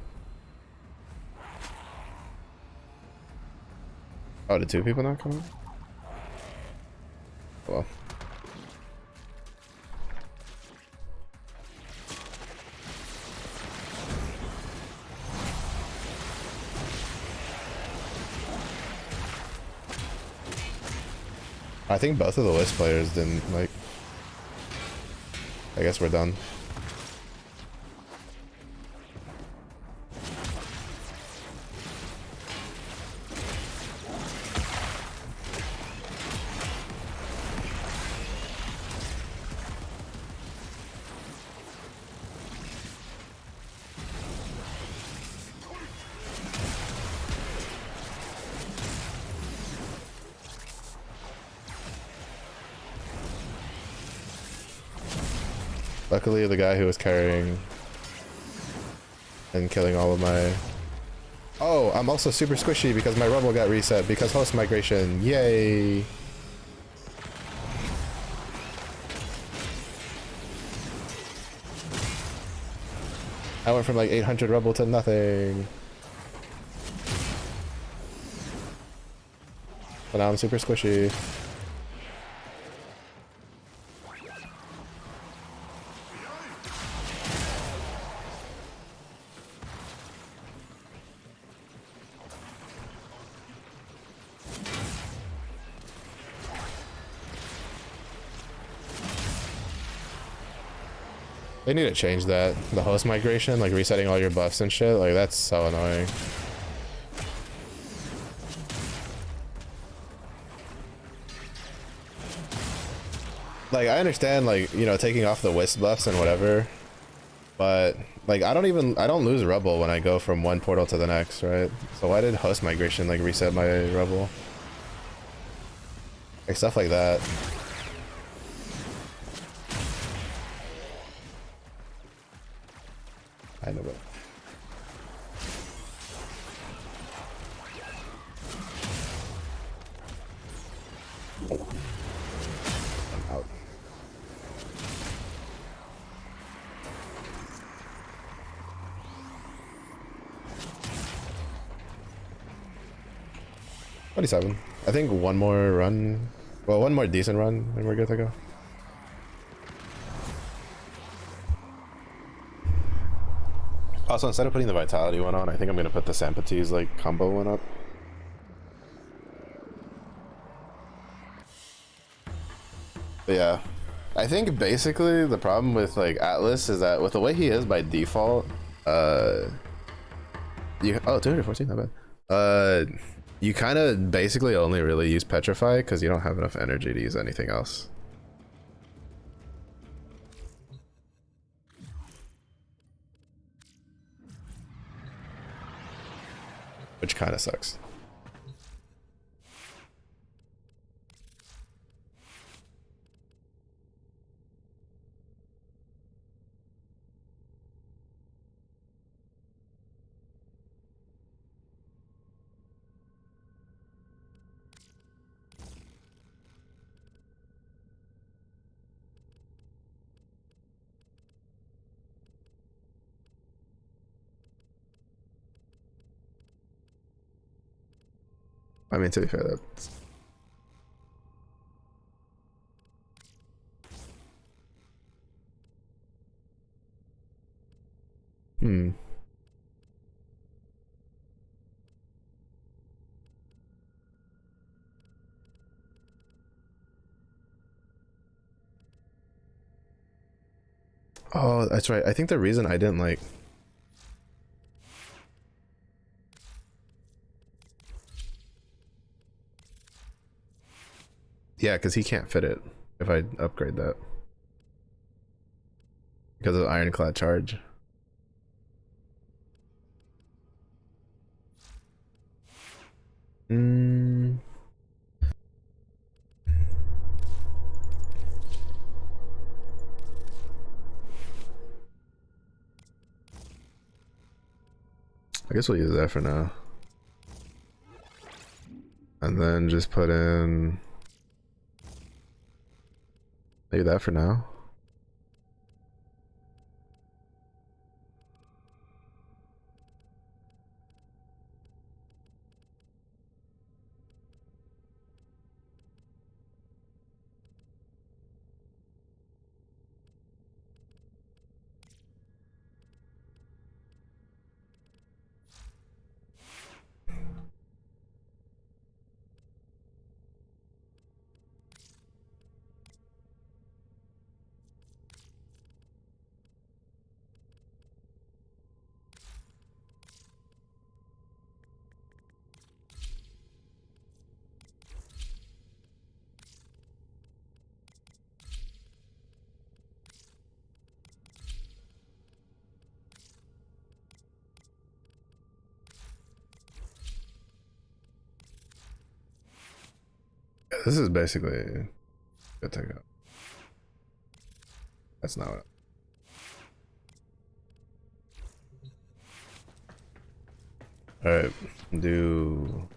S1: Oh, did two people not come over? Well. I think both of the Wisp players didn't, like... I guess we're done. Luckily, the guy who was carrying and killing all of my... Oh, I'm also super squishy because my rubble got reset because host migration. Yay! I went from like 800 rubble to nothing. But now I'm super squishy. They need to change that. The host migration, like resetting all your buffs and shit, like that's so annoying. Like I understand, like, you know, taking off the wisp buffs and whatever, but like I don't lose rubble when I go from one portal to the next, right? So why did host migration like reset my rubble? Like stuff like that. I know, but I'm out. $27. I think one more run. Well, one more decent run, and we're good to go. Also, instead of putting the vitality one on, I think I'm gonna put the Sampati's like combo one up. But yeah, I think basically the problem with like Atlas is that with the way he is by default, you 214, not bad. You kind of basically only really use Petrify because you don't have enough energy to use anything else. Which kind of sucks. I mean, to be fair, that's... Oh, that's right. I think the reason I didn't like... Yeah, because he can't fit it if I upgrade that. Because of Ironclad charge. I guess we'll use that for now. And then just put in... maybe that for now. This is basically good to go. That's not what. Alright, do...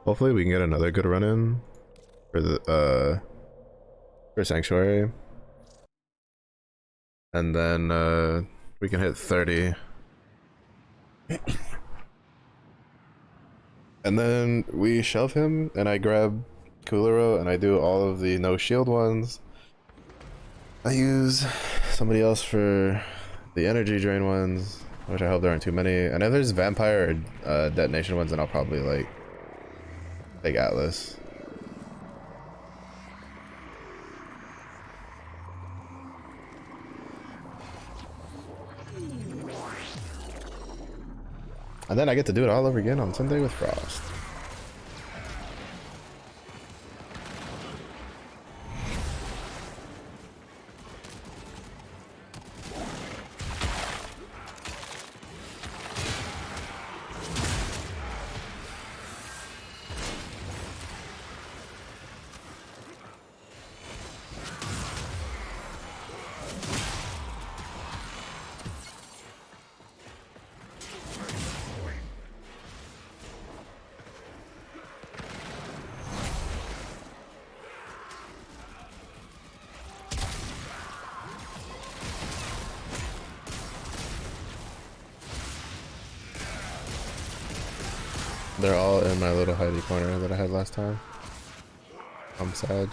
S1: hopefully we can get another good run in for the for Sanctuary. And then we can hit 30. And then we shove him and I grab Kulero and I do all of the no shield ones. I use somebody else for the energy drain ones, which I hope there aren't too many. And if there's vampire or detonation ones, then I'll probably like take Atlas. And then I get to do it all over again on Sunday with Frost. They're all in my little hidey corner that I had last time. I'm Sag.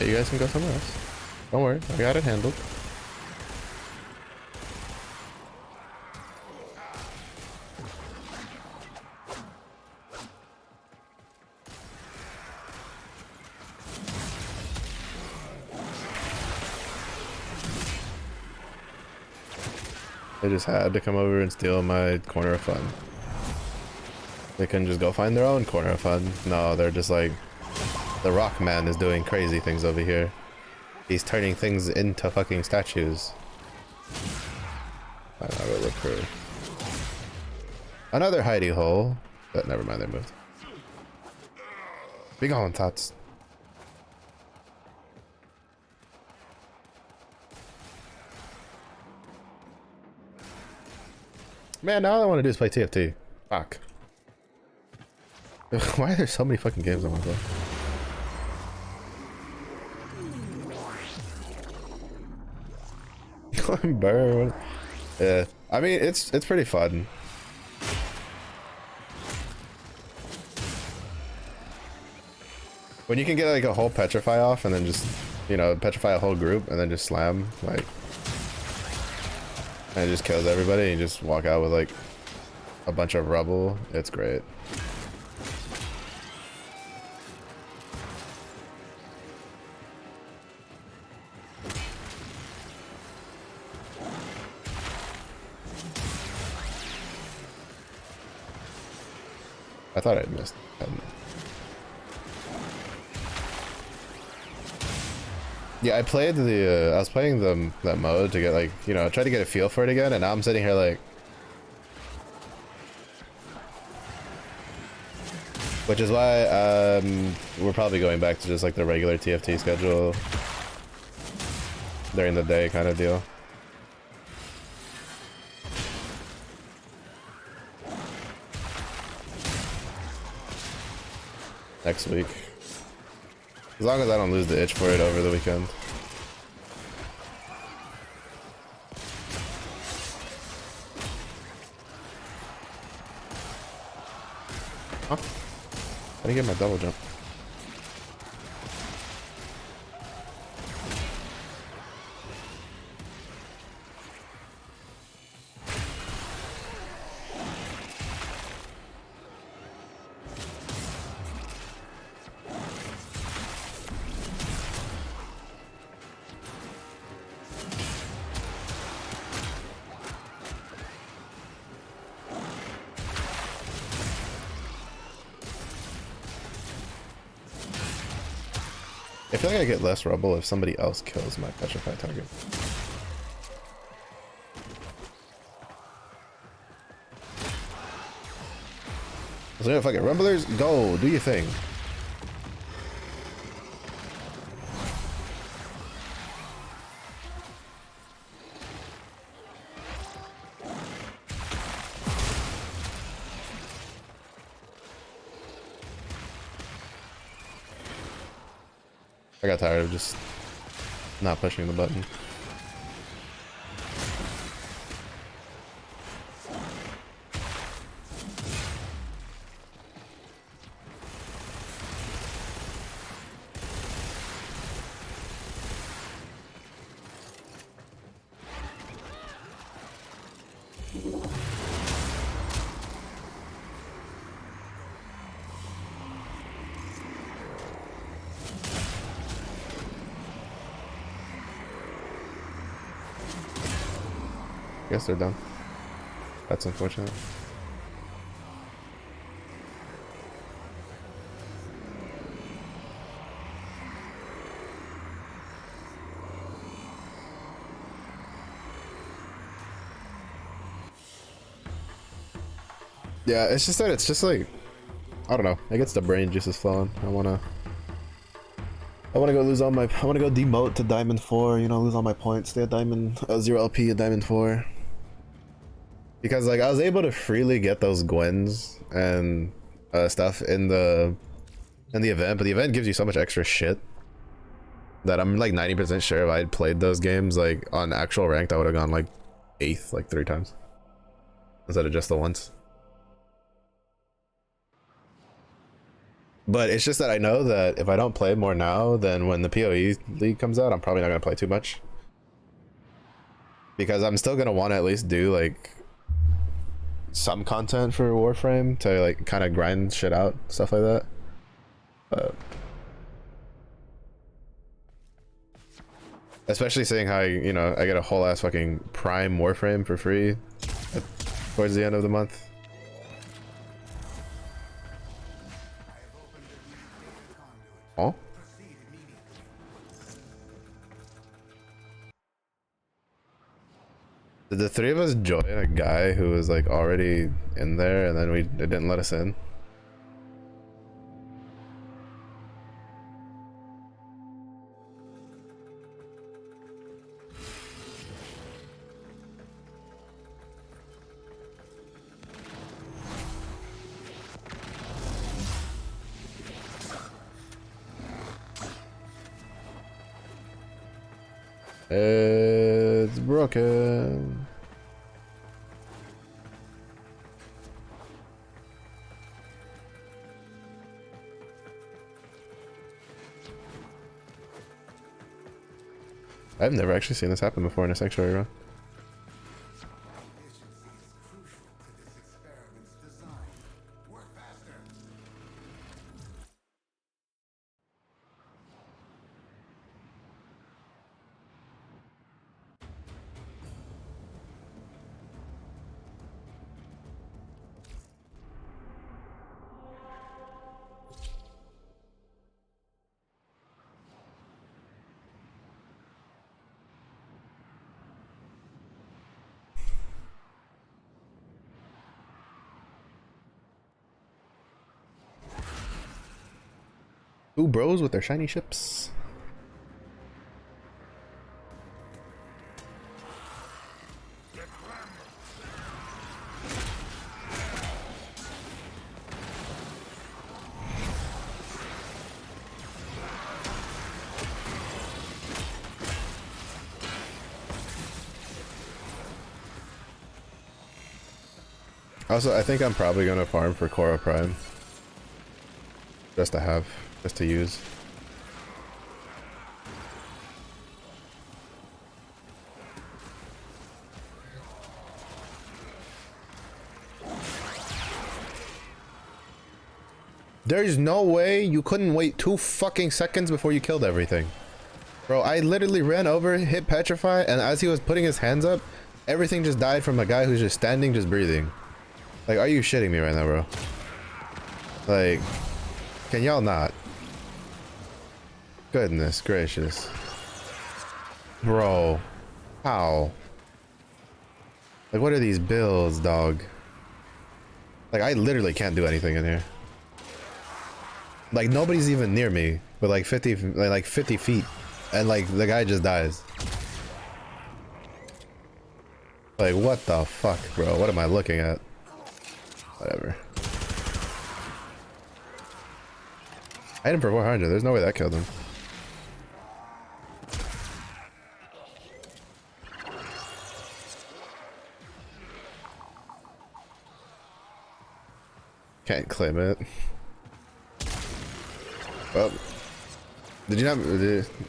S1: Yeah, you guys can go somewhere else. Don't worry, I got it handled. They just had to come over and steal my corner of fun. They couldn't just go find their own corner of fun. No, they're just like, the rock man is doing crazy things over here. He's turning things into fucking statues. I gotta look for another hidey hole. But never mind, they moved. Be gone, tots. Man, now all I want to do is play TFT. Fuck. Why are there so many fucking games I want to play? Burn. Yeah, I mean it's pretty fun. When you can get like a whole petrify off and then just, you know, petrify a whole group and then just slam, like, and it just kills everybody and you just walk out with like a bunch of rubble. It's great. I thought I'd missed. Yeah, I played the, I was playing that mode to get like, you know, try to get a feel for it again, and now I'm sitting here like, which is why we're probably going back to just like the regular TFT schedule during the day kind of deal. Next week. As long as I don't lose the itch for it over the weekend. Huh? I didn't get my double jump. I feel like I get less rubble if somebody else kills my petrified target. So yeah, fucking rumblers, go, do your thing. I got tired of just not pushing the button. Guess they're done. That's unfortunate. Yeah, it's just that it's just like, I don't know. It gets the brain juices flowing. I wanna go lose all my. I wanna go demote to Diamond 4. You know, lose all my points. Stay at Diamond 0 LP at Diamond 4. Because like I was able to freely get those Gwens and stuff in the event, but the event gives you so much extra shit that I'm like 90% sure if I had played those games like on actual ranked, I would have gone like 8th like 3 times instead of just the once. But it's just that I know that if I don't play more now, then when the PoE League comes out, I'm probably not gonna play too much. Because I'm still gonna want to at least do like some content for Warframe to like kind of grind shit out, stuff like that. But especially seeing how, you know, I get a whole ass fucking Prime Warframe for free towards the end of the month. Oh? Did the three of us join a guy who was like already in there and then it didn't let us in? It's broken. I've never actually seen this happen before in a sanctuary run. Ooh, bros with their shiny ships. Also, I think I'm probably gonna farm for Korra Prime. Just to use. There's no way you couldn't wait 2 fucking seconds before you killed everything. Bro, I literally ran over, hit Petrify, and as he was putting his hands up, everything just died from a guy who's just standing, just breathing. Like, are you shitting me right now, bro? Like, can y'all not? Goodness gracious. Bro. How? Like, what are these builds, dog? Like, I literally can't do anything in here. Like, nobody's even near me with like 50 feet. And like, the guy just dies. Like, what the fuck, bro? What am I looking at? Whatever. I hit him for 400. There's no way that killed him. Can't claim it. Well, did you not?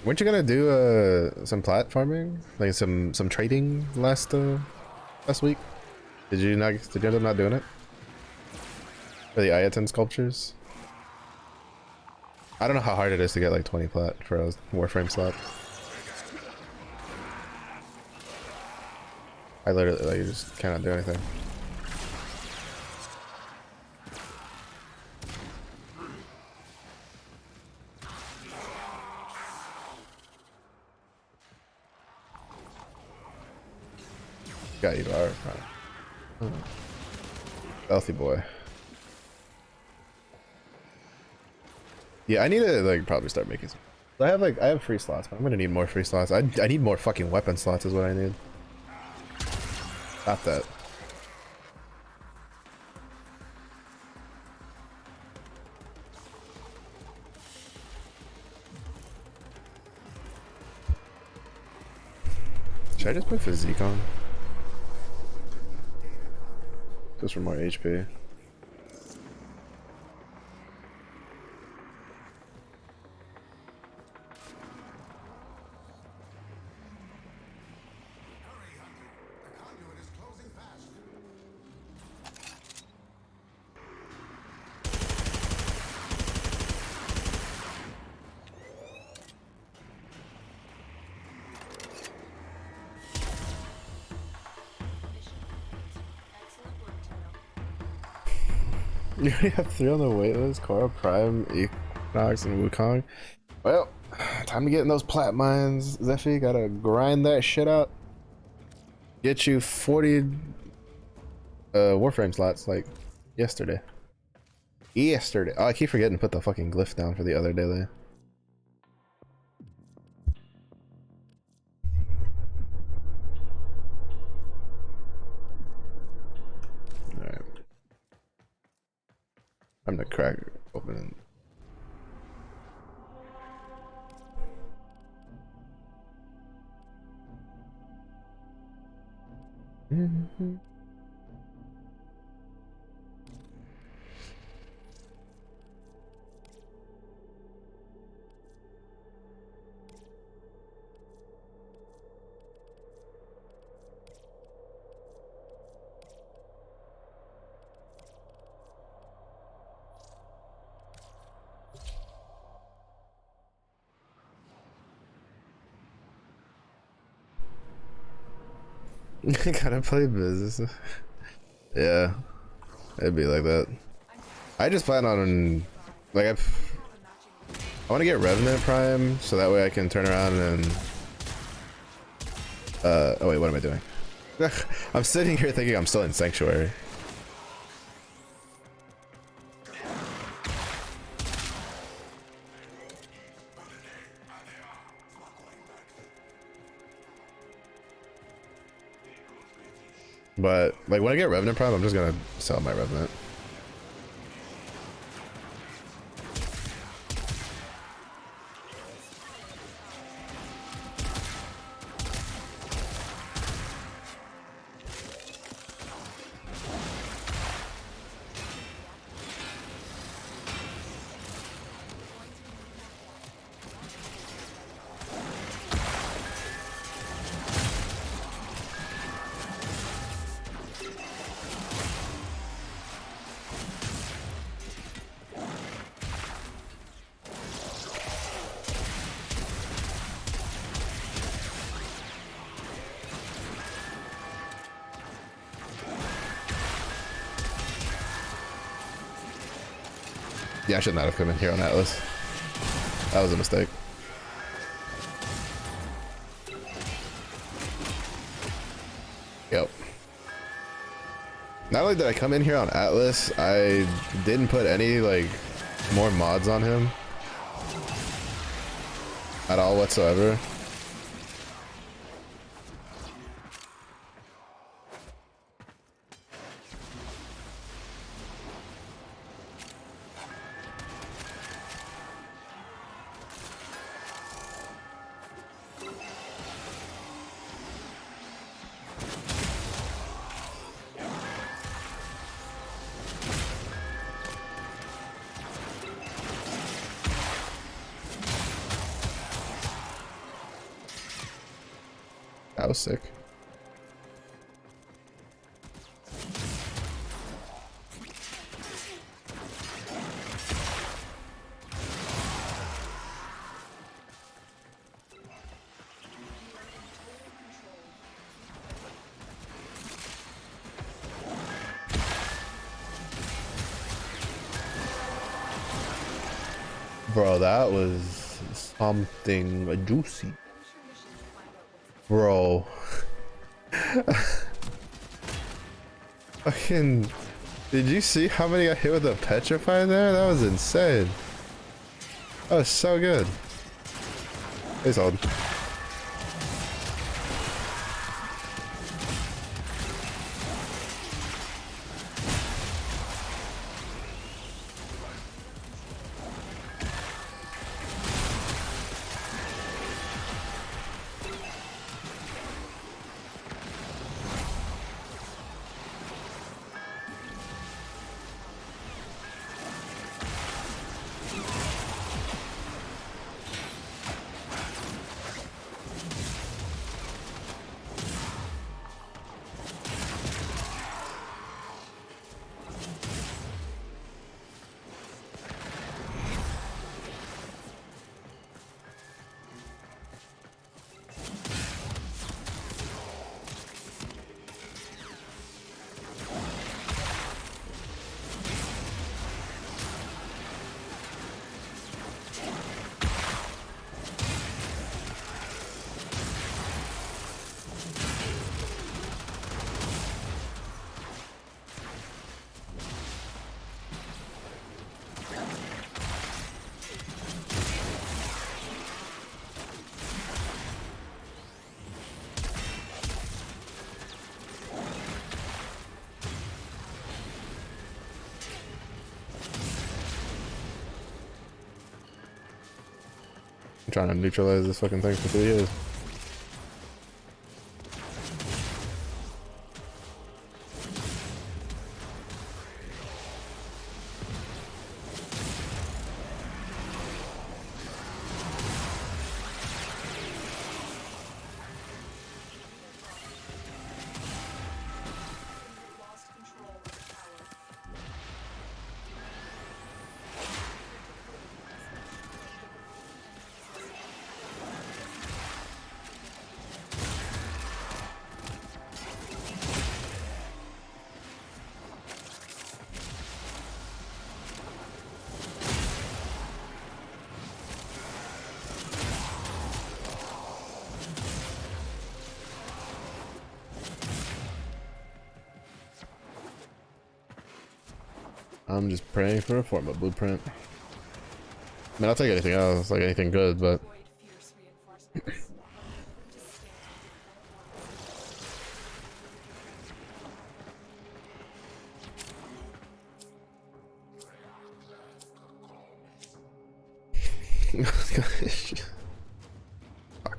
S1: Weren't you gonna do some plat farming, like some trading last week? Did you not? Did you end up not doing it for the Ayatan sculptures? I don't know how hard it is to get like 20 plat for a Warframe slot. I literally like just cannot do anything. Got you, alright. Healthy boy. Yeah, I need to like probably start making some. I have free slots, but I'm gonna need more free slots. I need more fucking weapon slots is what I need. Not that. Should I just put physique on? Just for more HP. You already have 3 on the waitlist: Korra, Prime, Equinox, and Wukong. Well, time to get in those plat mines, Zephy. Gotta grind that shit out. Get you 40 Warframe slots like yesterday. Yesterday. Oh, I keep forgetting to put the fucking glyph down for the other daily. Alright. I'm gonna crack open. Mm-hmm. Gotta play business. Yeah, it'd be like that. I just plan on, like, I want to get Revenant Prime so that way I can turn around and oh wait, what am I doing? I'm sitting here thinking I'm still in Sanctuary. But like when I get Revenant Prime, I'm just gonna sell my Revenant. Yeah, I should not have come in here on Atlas. That was a mistake. Yep. Not only did I come in here on Atlas, I didn't put any like more mods on him at all whatsoever. That was sick. Bro, that was something juicy. Bro. Fucking, did you see how many I hit with a petrify there? That was insane. That was so good. He's old. trying to neutralize this fucking thing for 3 years. I'm just praying for a forma blueprint. I mean, I'll take anything else, like anything good, but fuck.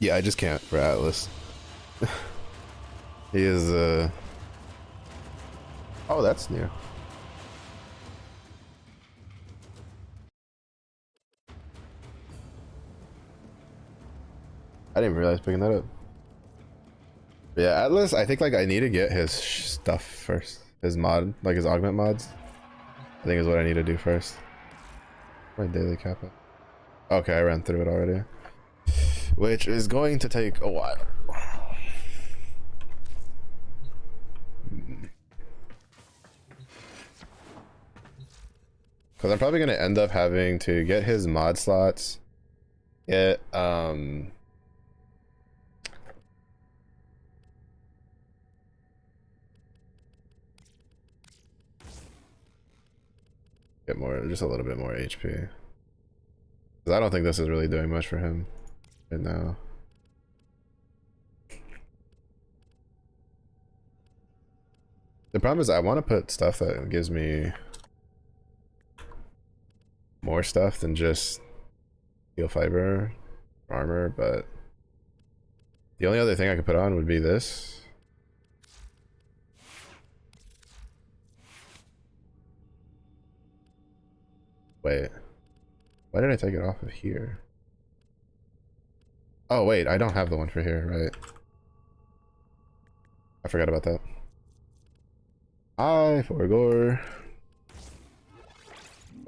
S1: Yeah, I just can't for Atlas. He is oh, that's new. I didn't realize picking that up. But yeah, Atlas, I think like I need to get his stuff first. His mod, like his augment mods. I think is what I need to do first. My daily kappa. Okay, I ran through it already. Which is going to take a while. Because I'm probably going to end up having to get his mod slots. Get, get more, just a little bit more HP. Because I don't think this is really doing much for him right now. The problem is I want to put stuff that gives me more stuff than just steel fiber armor, but the only other thing I could put on would be this. Wait, why did I take it off of here? Oh wait, I don't have the one for here, right? I forgot about that. I forgot.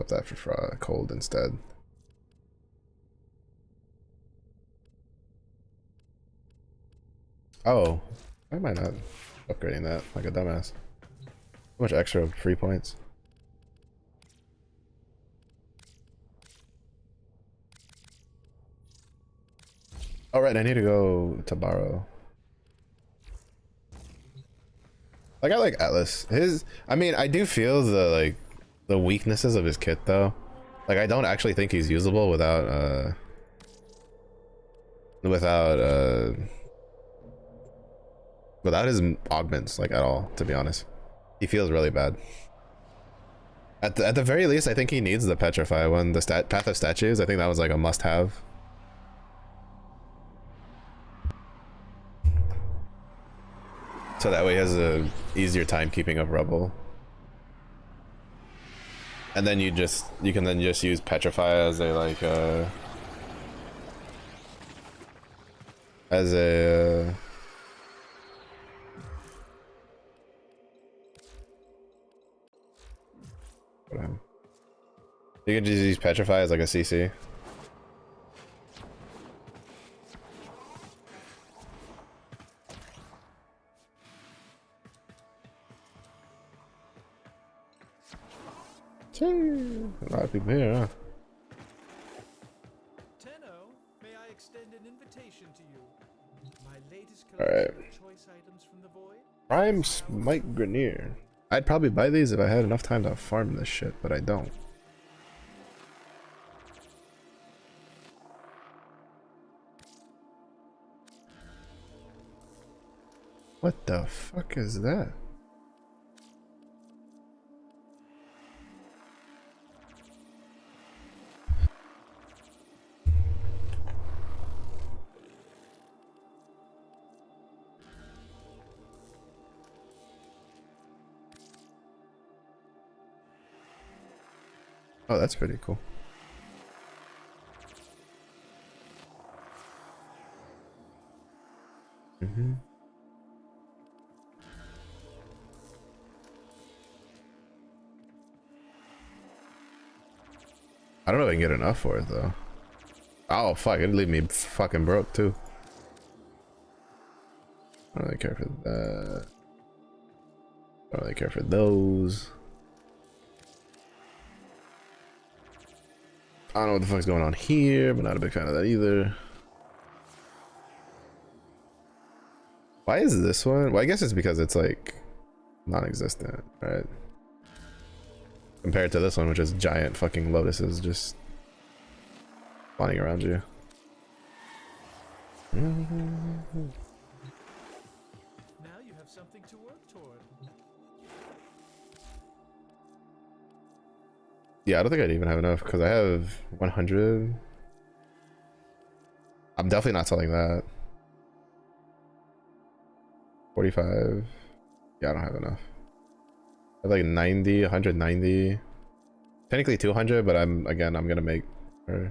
S1: Up that for cold instead. Oh, why am I not upgrading that like a dumbass? How much extra free points? Oh right, I need to go to borrow. Like I like Atlas. I mean, I do feel the weaknesses of his kit though. Like I don't actually think he's usable without his augments, like at all, to be honest. He feels really bad. At the very least, I think he needs the Petrify one, the Path of Statues. I think that was like a must-have. So that way he has a easier time keeping up rubble. And then you can then just use Petrify as a like whatever. You can just use Petrify as like a CC. A lot of people here, huh?
S11: Tenno, may I extend an invitation to you? My latest
S1: All right.
S11: choice items from the void.
S1: Prime Smite Grenier. I'd probably buy these if I had enough time to farm this shit, but I don't. What the fuck is that? Oh, that's pretty cool. I don't know if I can get enough for it though. Oh fuck, it'd leave me fucking broke too. I don't really care for that. I don't really care for those. I don't know what the fuck's going on here, but not a big fan of that either. Why is this one? Well, I guess it's because it's like non-existent, right? Compared to this one, which is giant fucking lotuses just flying around you.
S11: Now you have something to work toward.
S1: Yeah, I don't think I'd even have enough because I have 100. I'm definitely not selling that. 45. Yeah, I don't have enough. I have like 90, 190. Technically 200, but I'm gonna make her.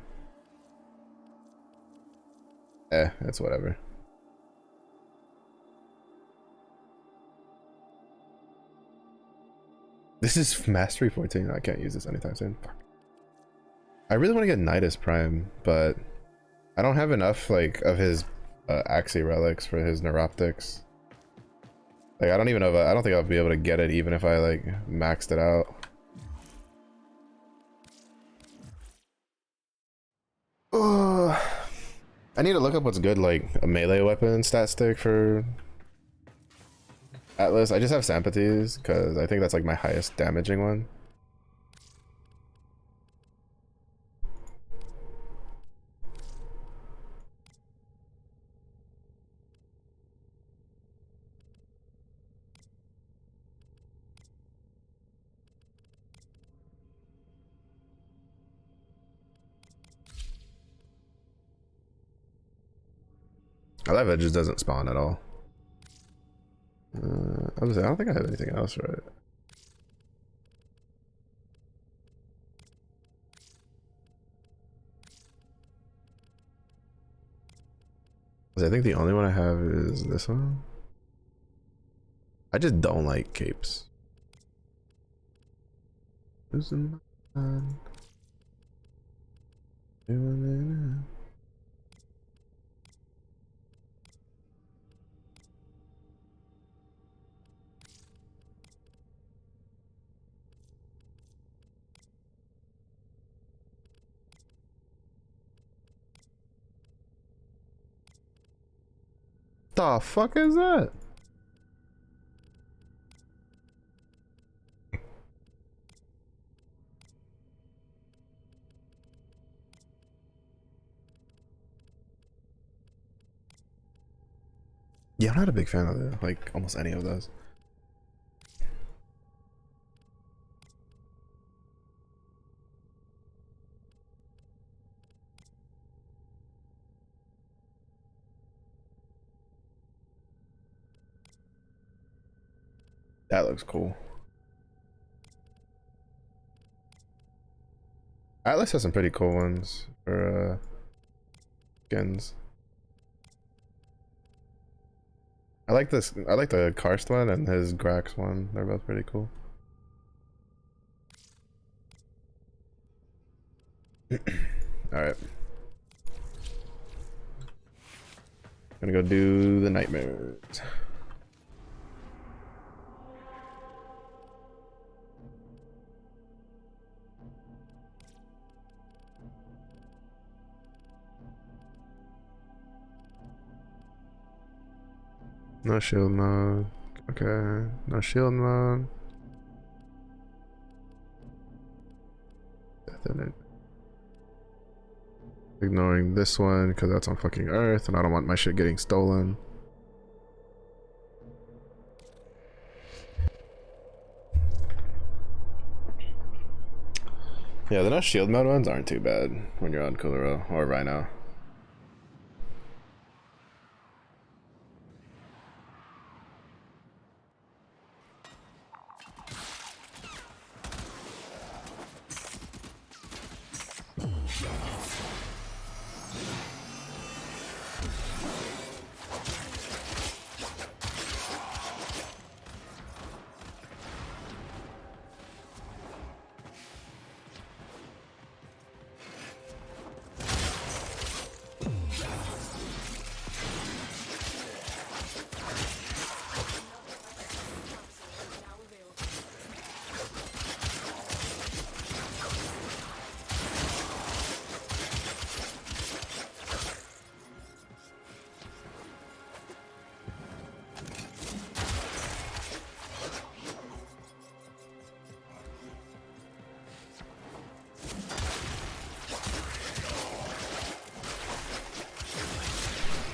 S1: It's whatever. This is Mastery 14. I can't use this anytime soon. Fuck. I really want to get Nidus Prime, but I don't have enough like of his Axie relics for his Neuroptics. Like I don't even know if I don't think I'll be able to get it even if I like maxed it out. I need to look up what's good like a melee weapon stat stick for Atlas. I just have Sampathies because I think that's like my highest damaging one. I love it just doesn't spawn at all. I don't think I have anything else, right? I think the only one I have is this one. I just don't like capes. Losing my mind. The fuck is that? Yeah, I'm not a big fan of it, like almost any of those. That looks cool. Atlas has some pretty cool ones for skins. I like this. I like the Karst one and his Grax one. They're both pretty cool. All right. Gonna go do the nightmares. No shield mode. Okay. No shield mode. Death in it. Ignoring this one because that's on fucking Earth and I don't want my shit getting stolen. Yeah, the no shield mode ones aren't too bad when you're on Kuluro or Rhino.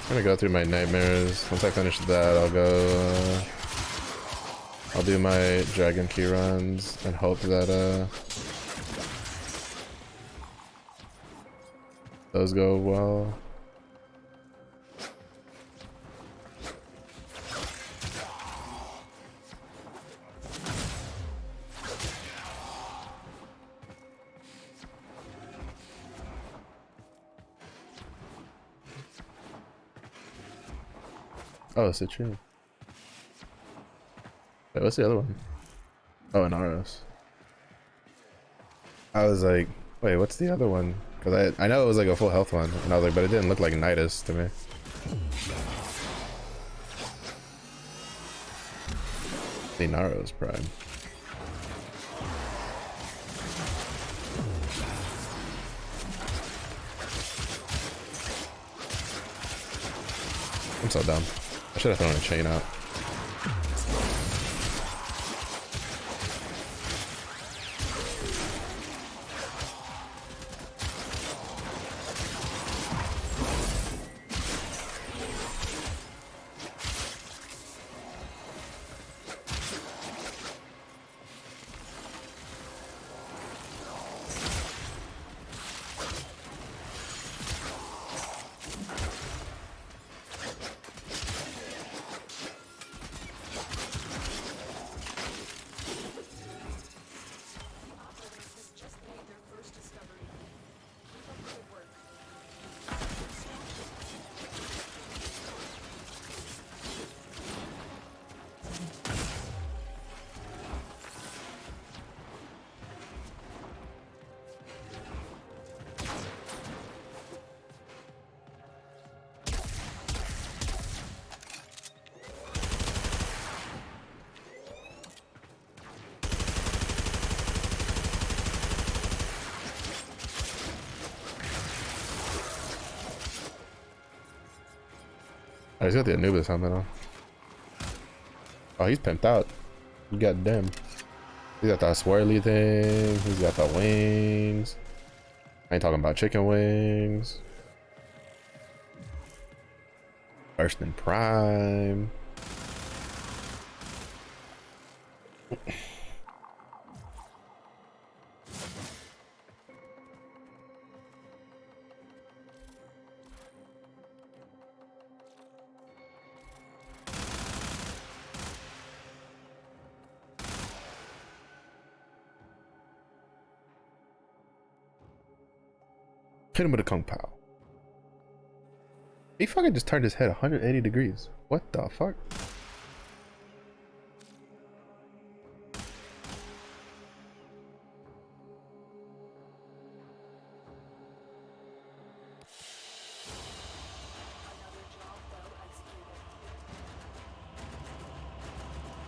S1: I'm gonna go through my nightmares. Once I finish that, I'll go. I'll do my dragon key runs and hope that those go well. Oh, Citrine. Wait, what's the other one? Oh, an Aros. I was like, wait, what's the other one? Because I know it was like a full health one, and I was like, but it didn't look like Nidus to me. The Naros Prime. I'm so dumb. I should have thrown a chain out. Oh, he's got the Anubis helmet on. Oh, he's pimped out. Goddamn. He's got that swirly thing. He's got the wings. I ain't talking about chicken wings. First in Prime. Hit him with a Kung Pao. He fucking just turned his head 180 degrees. What the fuck?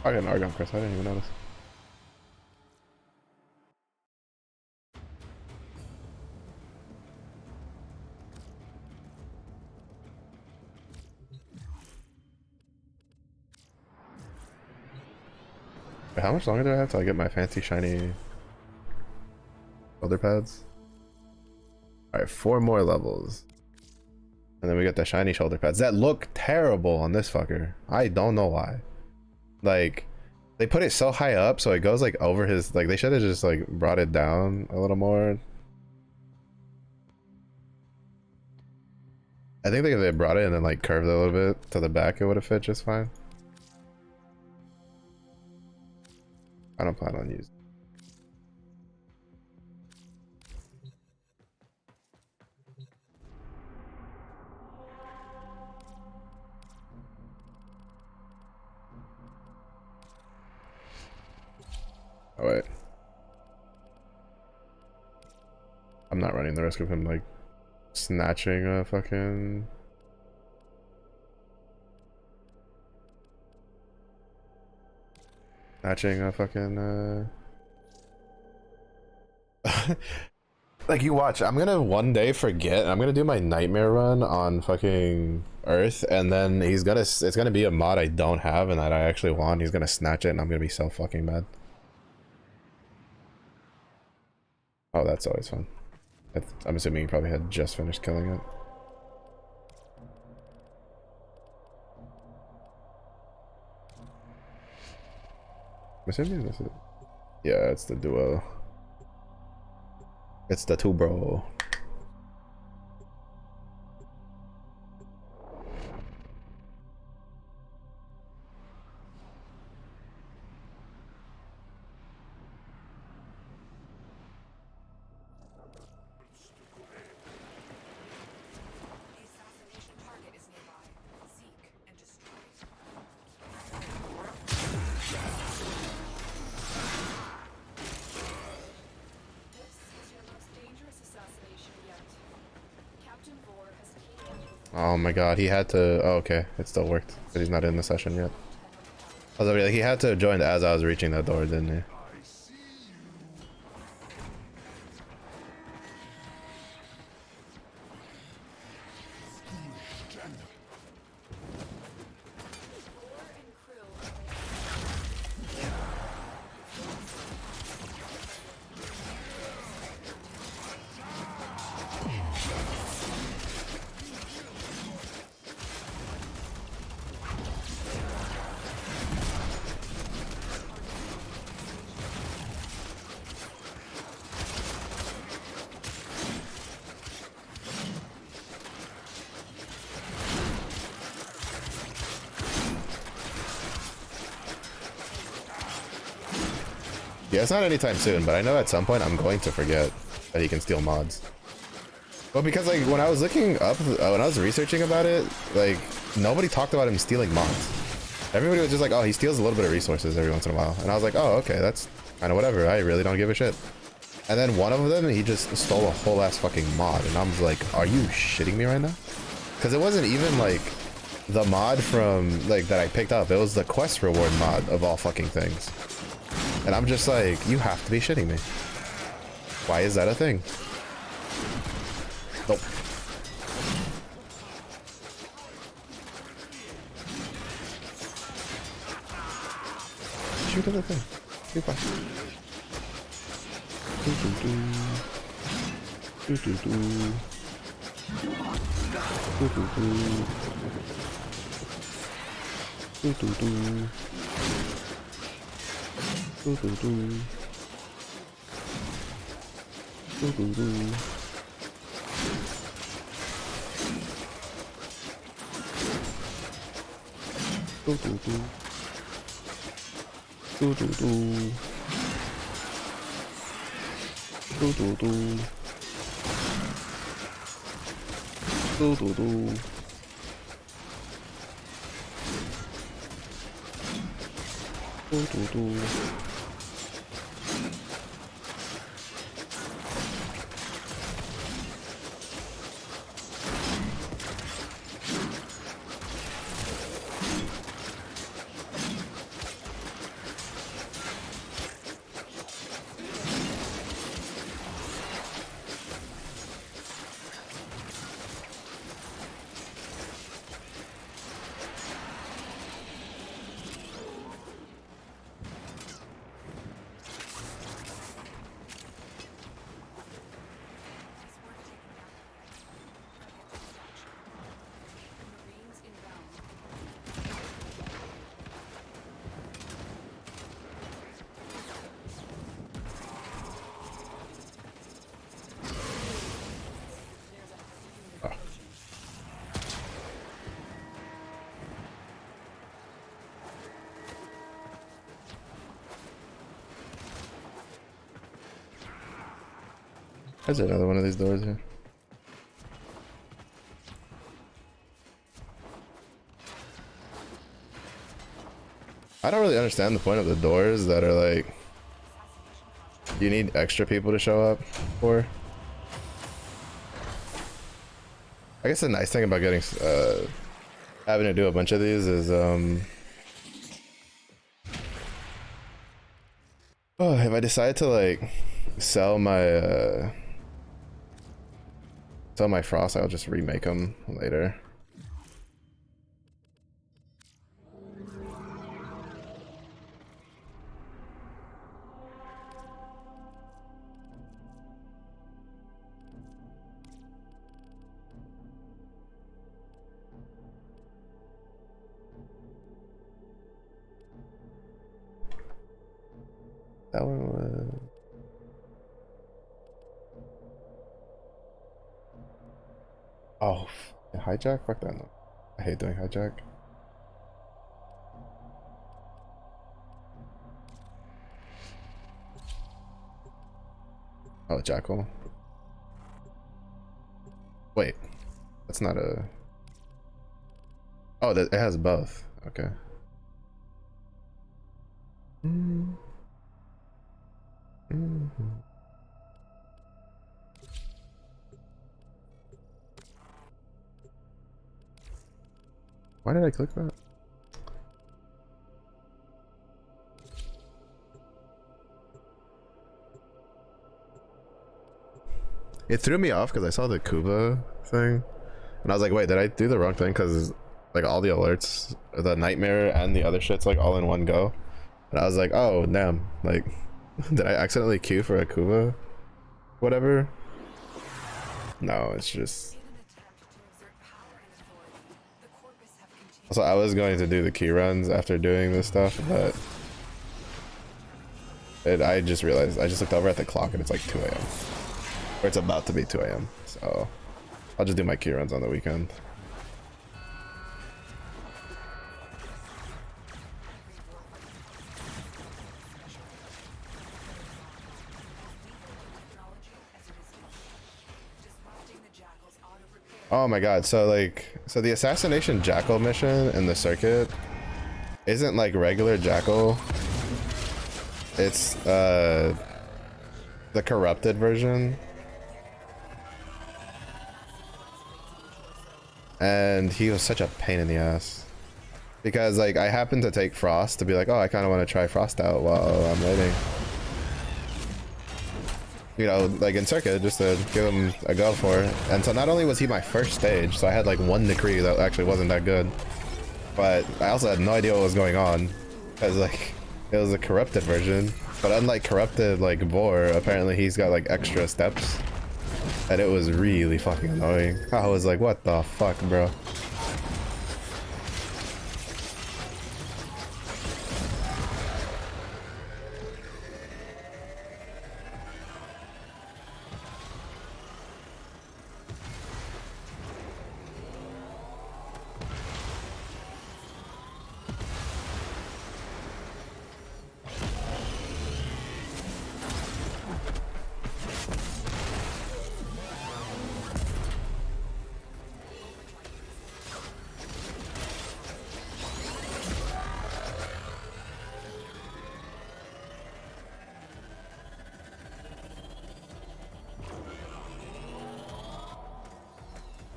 S1: I got an Argon Crest, I didn't even notice. Wait, how much longer do I have till I get my fancy shiny? Shoulder pads. Alright, 4 more levels. And then we get the shiny shoulder pads that look terrible on this fucker. I don't know why. Like, they put it so high up so it goes like over his, like they should have just like brought it down a little more. I think if they brought it and then like curved it a little bit to the back, it would have fit just fine. I don't plan on using. Oh wait. I'm not running the risk of him like snatching a fucking... Snatching a fucking like, you watch, I'm gonna one day forget, I'm gonna do my nightmare run on fucking Earth, and then he's gonna, it's gonna be a mod I don't have and that I actually want. He's gonna snatch it and I'm gonna be so fucking mad. Oh, that's always fun. I'm assuming he probably had just finished killing it. I'm assuming this is... Yeah, it's the duo. It's the two bro. Oh my god, he had to... Oh, okay, it still worked, but he's not in the session yet. I was like, he had to join as I was reaching that door, didn't he? Yeah, it's not anytime soon, but I know at some point I'm going to forget that he can steal mods. Well, because like when I was looking up, when I was researching about it, like nobody talked about him stealing mods. Everybody was just like, oh, he steals a little bit of resources every once in a while. And I was like, oh, okay, that's kind of whatever. I really don't give a shit. And then one of them, he just stole a whole ass fucking mod. And I was like, are you shitting me right now? Because it wasn't even like the mod from like that I picked up. It was the quest reward mod of all fucking things. And I'm just like, you have to be shitting me. Why is that a thing? Nope. Shoot at the thing. You're fine. Is there another one of these doors here? I don't really understand the point of the doors that are like you need extra people to show up for. I guess the nice thing about getting having to do a bunch of these is oh, if I decide to like sell my frost, I'll just remake them later. That one was... Oh, hijack? Fuck that. No. I hate doing hijack. Oh, jackal. Wait, that's not a... Oh, it has both. Okay. Why did I click that? It threw me off because I saw the Kuba thing, and I was like, wait, did I do the wrong thing? Because like all the alerts, the nightmare and the other shit's like all in one go. And I was like, oh damn, like did I accidentally queue for a Kuba? Whatever. No, it's just... So I was going to do the key runs after doing this stuff, but I just realized, I just looked over at the clock and it's like 2 a.m. Or it's about to be 2 a.m. So I'll just do my key runs on the weekend. Oh my god, so the assassination jackal mission in the circuit isn't like regular jackal. It's the corrupted version. And he was such a pain in the ass. Because like I happened to take Frost to be like, oh, I kind of want to try Frost out while I'm waiting. You know, like in circuit, just to give him a go for it. And so not only was he my first stage, so I had like one decree that actually wasn't that good, but I also had no idea what was going on, because like it was a corrupted version. But unlike corrupted like Vor, apparently he's got like extra steps, and it was really fucking annoying. I was like, what the fuck, bro?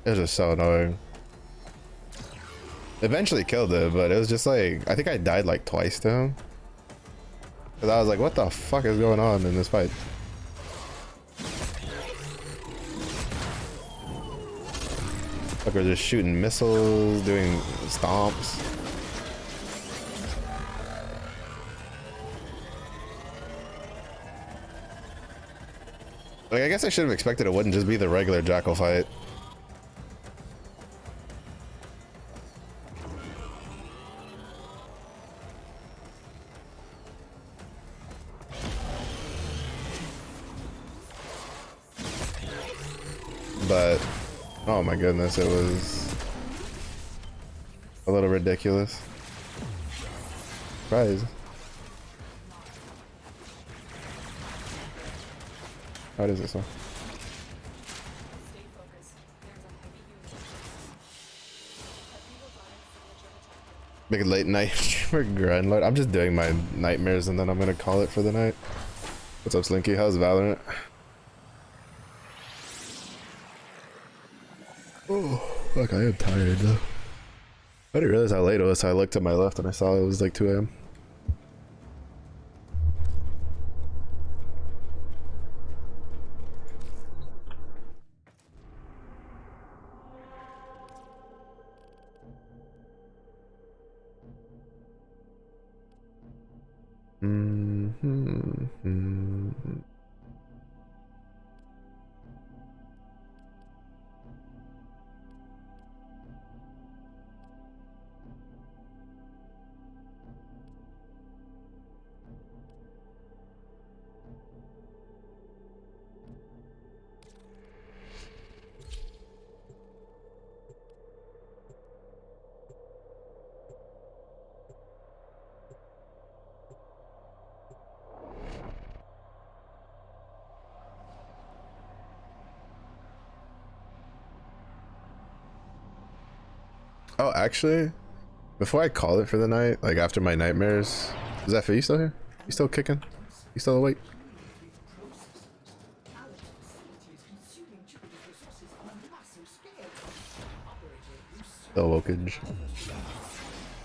S1: It was just so annoying. Eventually killed it, but it was just like, I think I died like twice to him. Cause I was like, what the fuck is going on in this fight? Like we're just shooting missiles, doing stomps. Like I guess I should have expected it wouldn't just be the regular jackal fight. But oh my goodness, it was a little ridiculous. Surprise. How does this one? Big late night streamer grind load. I'm just doing my nightmares and then I'm gonna call it for the night. What's up, Slinky? How's Valorant? Oh, fuck, I am tired though. I didn't realize how late it was. So I looked at my left and I saw it was like 2 a.m. Oh, actually, before I call it for the night, like after my nightmares, is that for you still here? You still kicking? You still awake? Still wokage.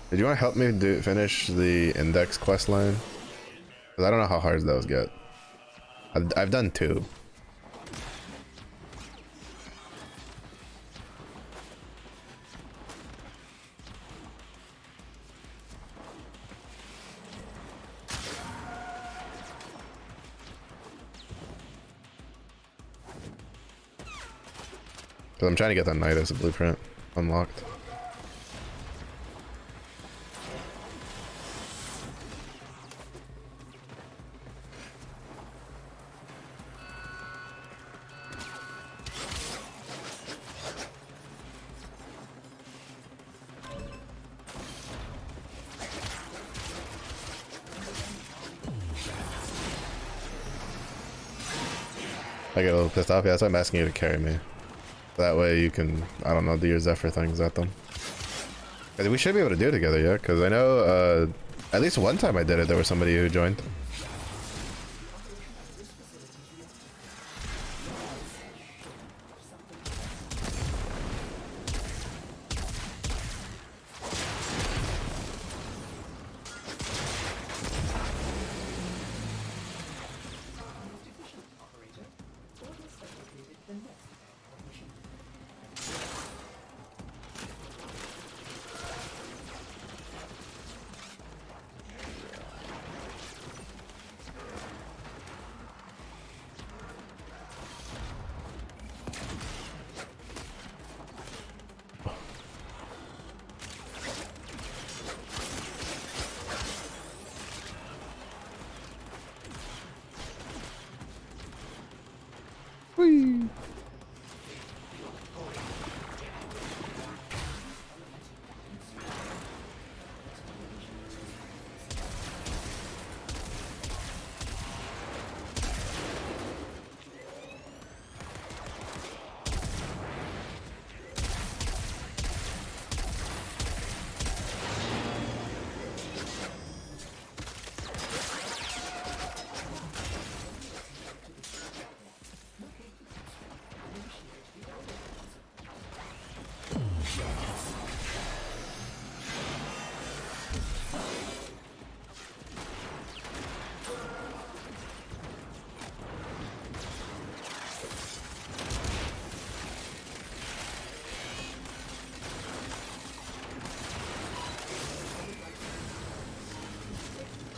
S1: Did you want to help me finish the index quest line? Because I don't know how hard those get. I've done 2. Because I'm trying to get that Nidus blueprint unlocked. I get a little pissed off. Yeah, that's why I'm asking you to carry me. That way you can, I don't know, do your Zephyr things at them. We should be able to do it together, yeah? Because I know at least one time I did it, there was somebody who joined. Whee!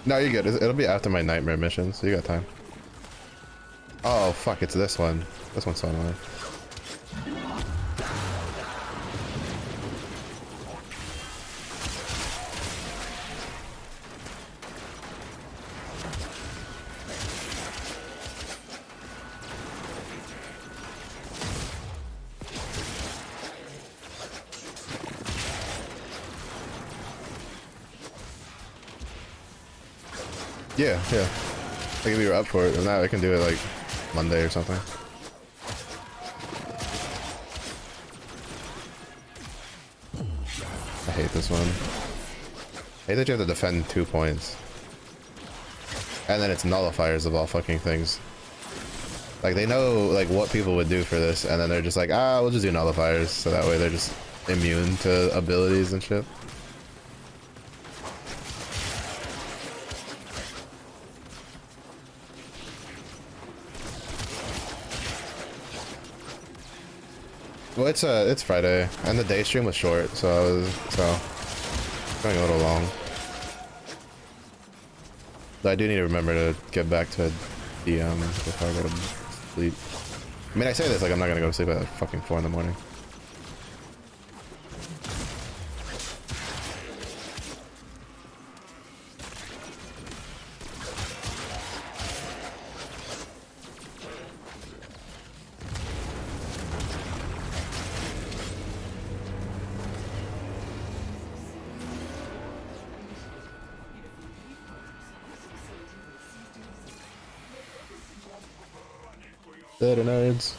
S1: No, you're good. It'll be after my nightmare mission, so you got time. Oh, fuck, it's this one. This one's so annoying. Yeah, yeah. Like if you were up for it, if not, I can do it like Monday or something. I hate this one. hate that you have to defend 2 points. And then it's nullifiers of all fucking things. Like, they know, like, what people would do for this, and then they're just like, ah, we'll just do nullifiers, so that way they're just immune to abilities and shit. Well, it's Friday, and the day stream was short, so going a little long. But I do need to remember to get back to DM before I go to sleep. I mean, I say this like I'm not gonna go to sleep at fucking 4 in the morning. Later, nerds.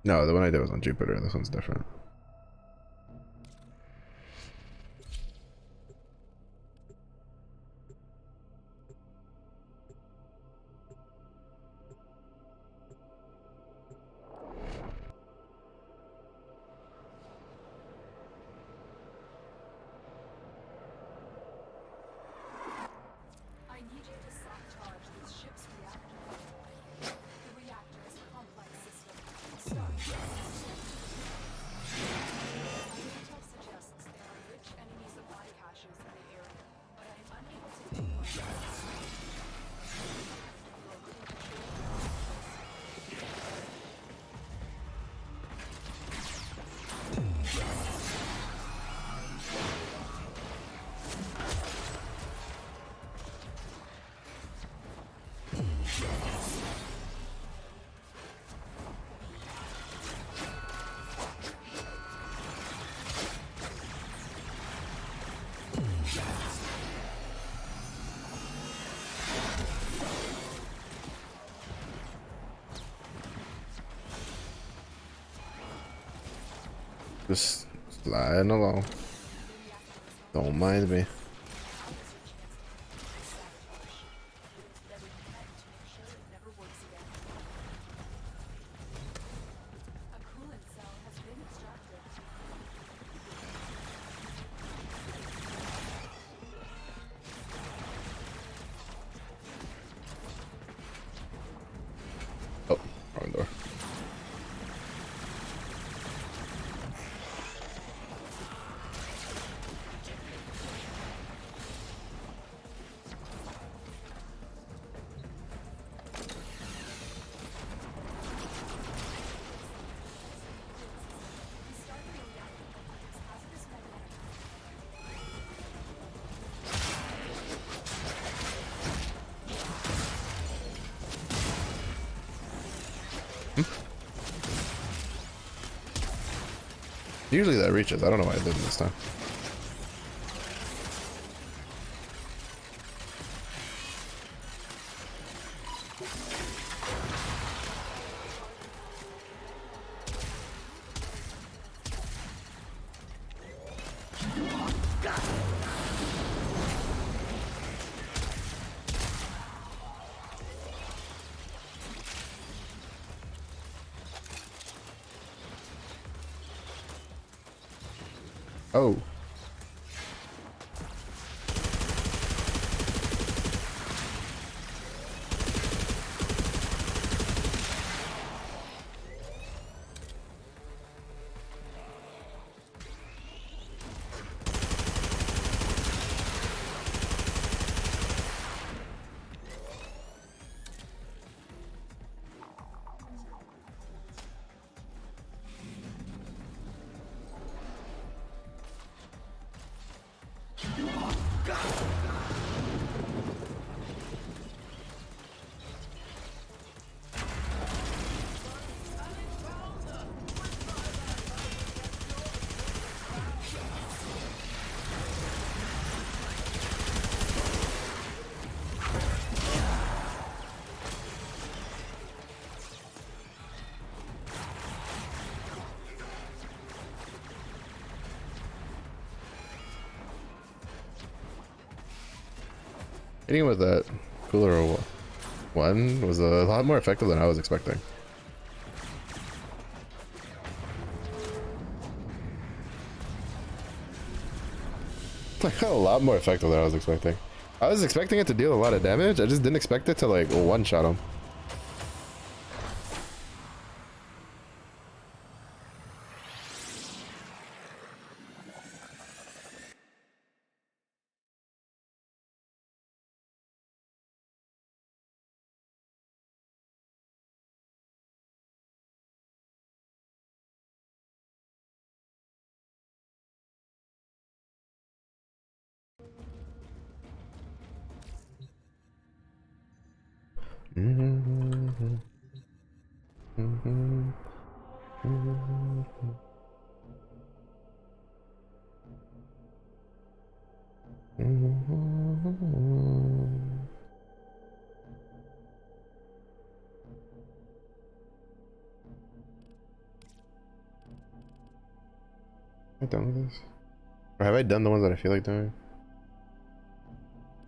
S1: No, the one I did was on Jupiter. This one's different. Just sliding along. Don't mind me. Oh, wrong door. Usually that reaches. I don't know why it didn't this time. Oh. Hitting with that cooler one was a lot more effective than I was expecting. Like a lot more effective than I was expecting. I was expecting it to deal a lot of damage. I just didn't expect it to like one-shot him. Am I done with this? Or have I done the ones that I feel like doing?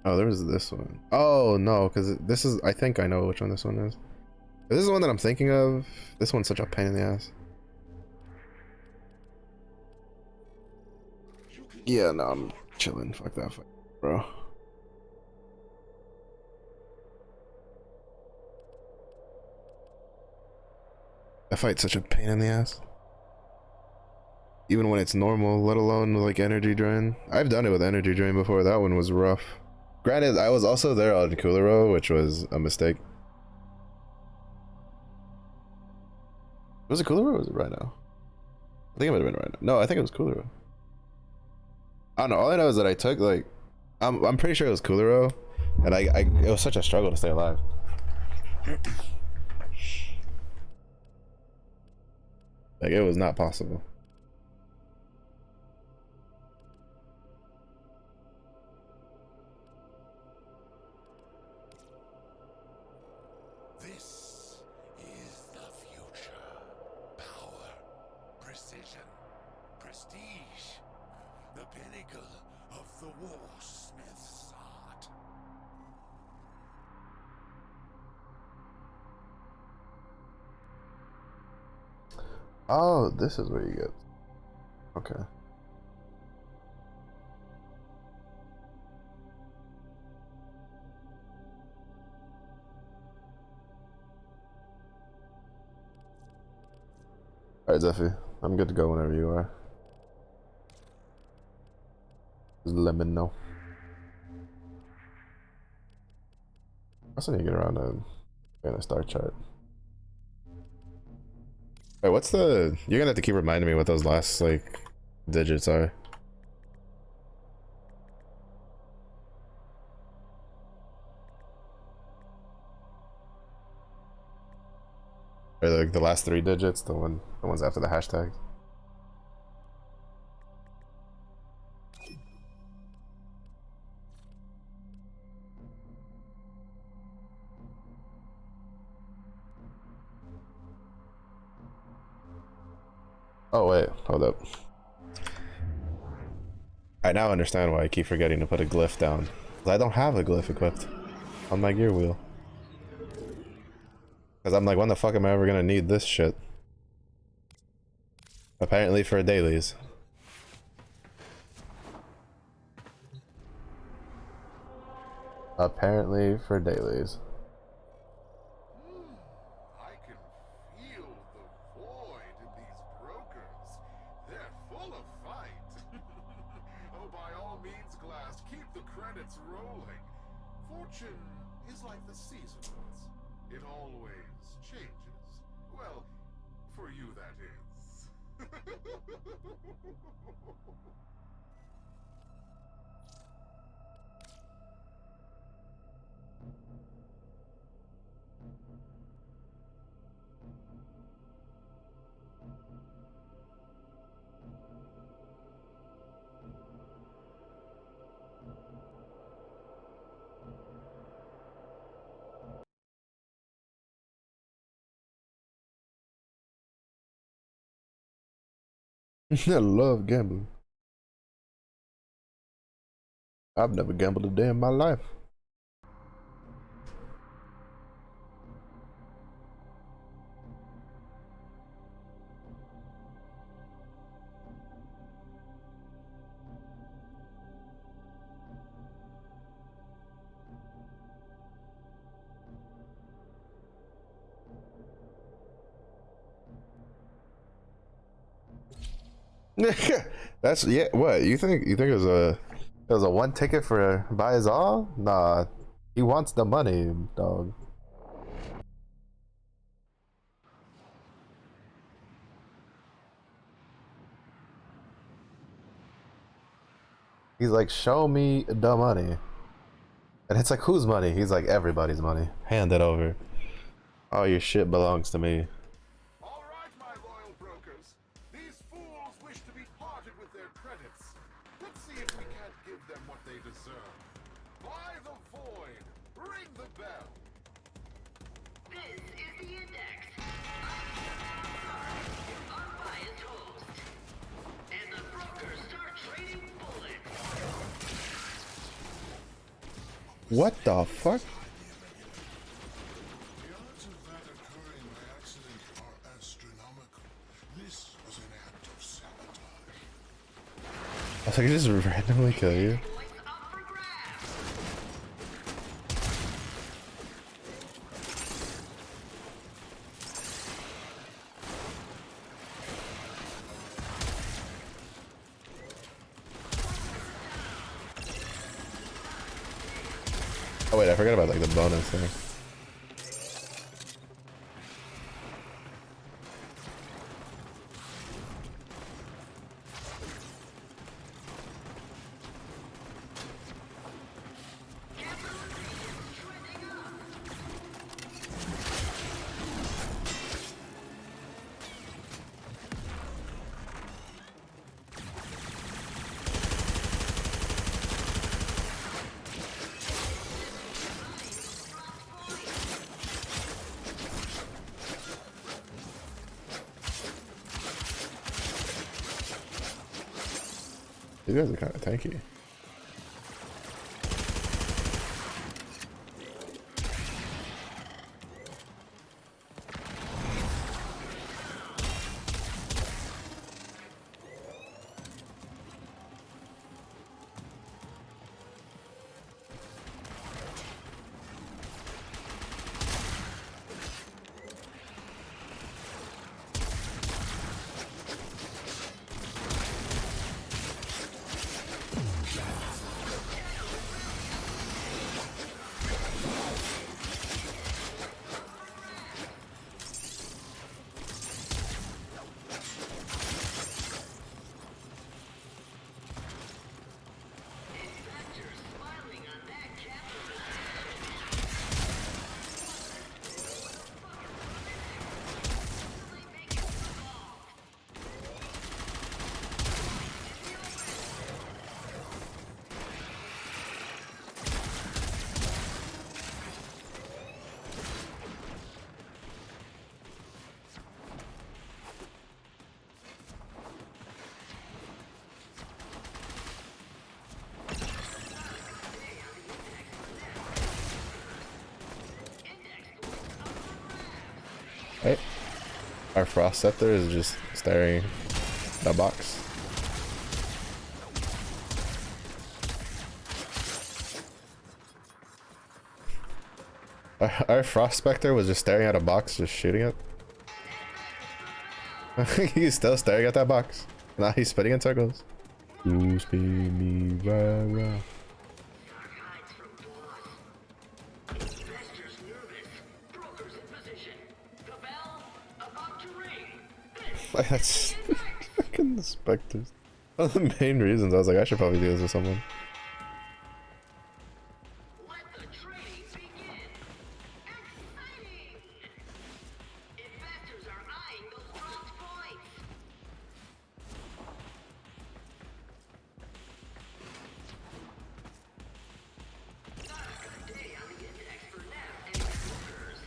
S1: Oh, there was this one. Oh no, because this is, I think I know which one this one is. This is the one that I'm thinking of. This one's such a pain in the ass. Yeah, no, I'm chilling. Fuck that fight, bro. That fight's such a pain in the ass. Even when it's normal, let alone like energy drain. I've done it with energy drain before. That one was rough. Granted, I was also there on Kulero, which was a mistake. Was it Kulero or was it Rhino? I think it might have been Rhino. No, I think it was Kulero. I don't know. All I know is that I took like, I'm pretty sure it was Kulero, and it was such a struggle to stay alive. Like it was not possible.
S8: This is the future. Power, precision, prestige. The pinnacle of the warsmith's art.
S1: Oh, this is where you get. Okay. Alright, Zeffy. I'm good to go whenever you are. Just let me know. I also need to get around to getting a star chart. Wait, what's the... You're gonna have to keep reminding me what those last, like, digits are. Or like the last 3 digits, the ones after the hashtag. Oh wait, hold up. I now understand why I keep forgetting to put a glyph down. 'Cause I don't have a glyph equipped on my gear wheel. Because I'm like, when the fuck am I ever gonna need this shit? Apparently for dailies. Apparently for dailies.
S2: I can feel the void in these brokers. They're full of fight. Oh, by all means, Glass, keep the credits rolling. Fortune is like the seasons. It always changes. Well, for you, that is.
S1: I love gambling. I've never gambled a day in my life. That's yeah. What you think? You think it was a one ticket for buy his all? Nah, he wants the money, dog. He's like, show me the money, and it's like, whose money? He's like, everybody's money. Hand it over. All your shit belongs to me.
S2: All right, my loyal brokers. These fools wish to be parted with their credits. Let's see if we can't give them what they deserve. Buy the void. Ring the bell.
S7: This is the index. Unbiased host. And the brokers start trading bullets.
S1: What the fuck?
S2: The odds of that occurring by accident are astronomical. This was an act of sabotage.
S1: I was like, just randomly kill you.
S7: Points up for grabs.
S1: Oh wait, I forgot about like the bonus thing. These guys are kind of tanky. Right? Our frost scepter is just staring at a box. Our frost specter was just staring at a box, just shooting it. He's still staring at that box. Now he's spinning in circles. You spin me right. That's fucking the specters. One of the main reasons I was like, I should probably do this with someone.
S7: Let the trading begin. Exciting! Investors are eyeing those bronze points. Not a good day on the index for NAP and brokers.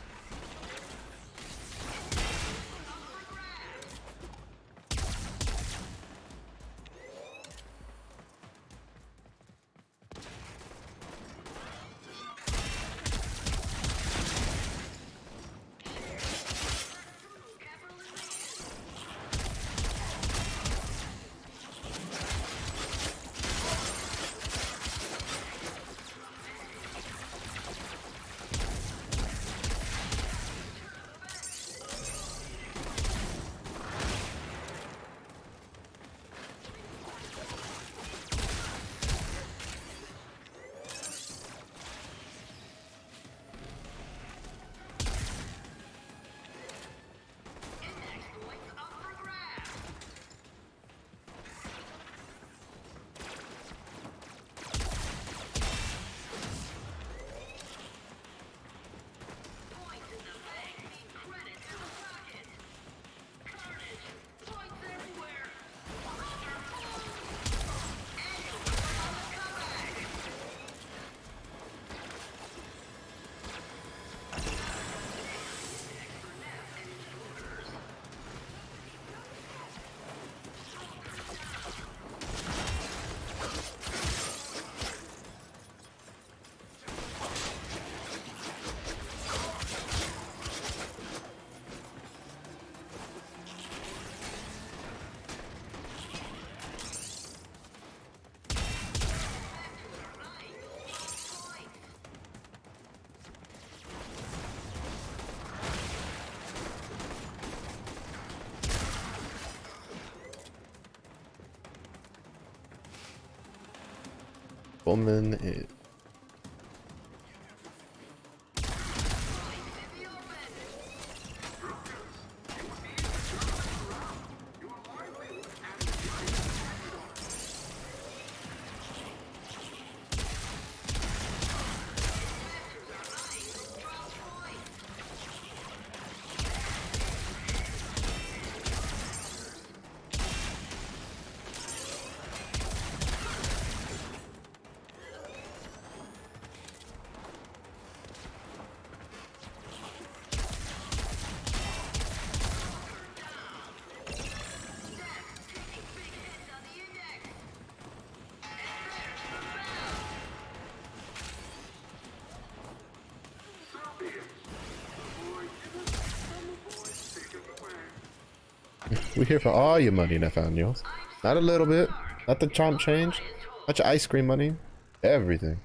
S1: Woman it. We here for all your money, Nathaniels. Not a little bit. Not the chomp change. Not your ice cream money. Everything.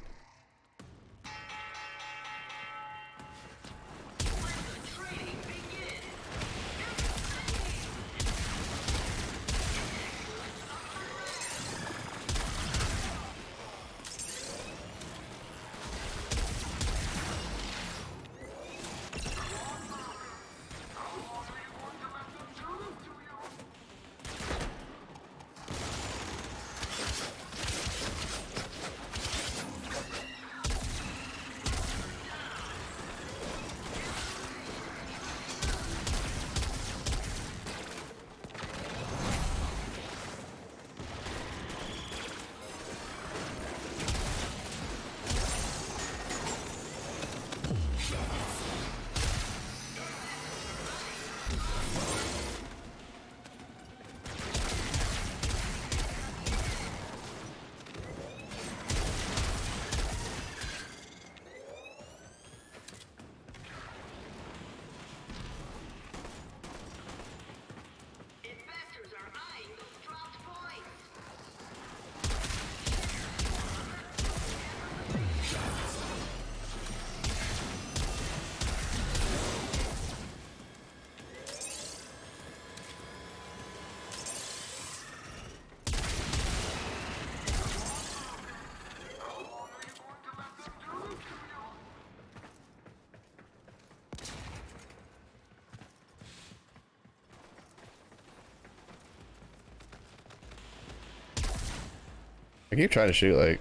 S1: I keep trying to shoot like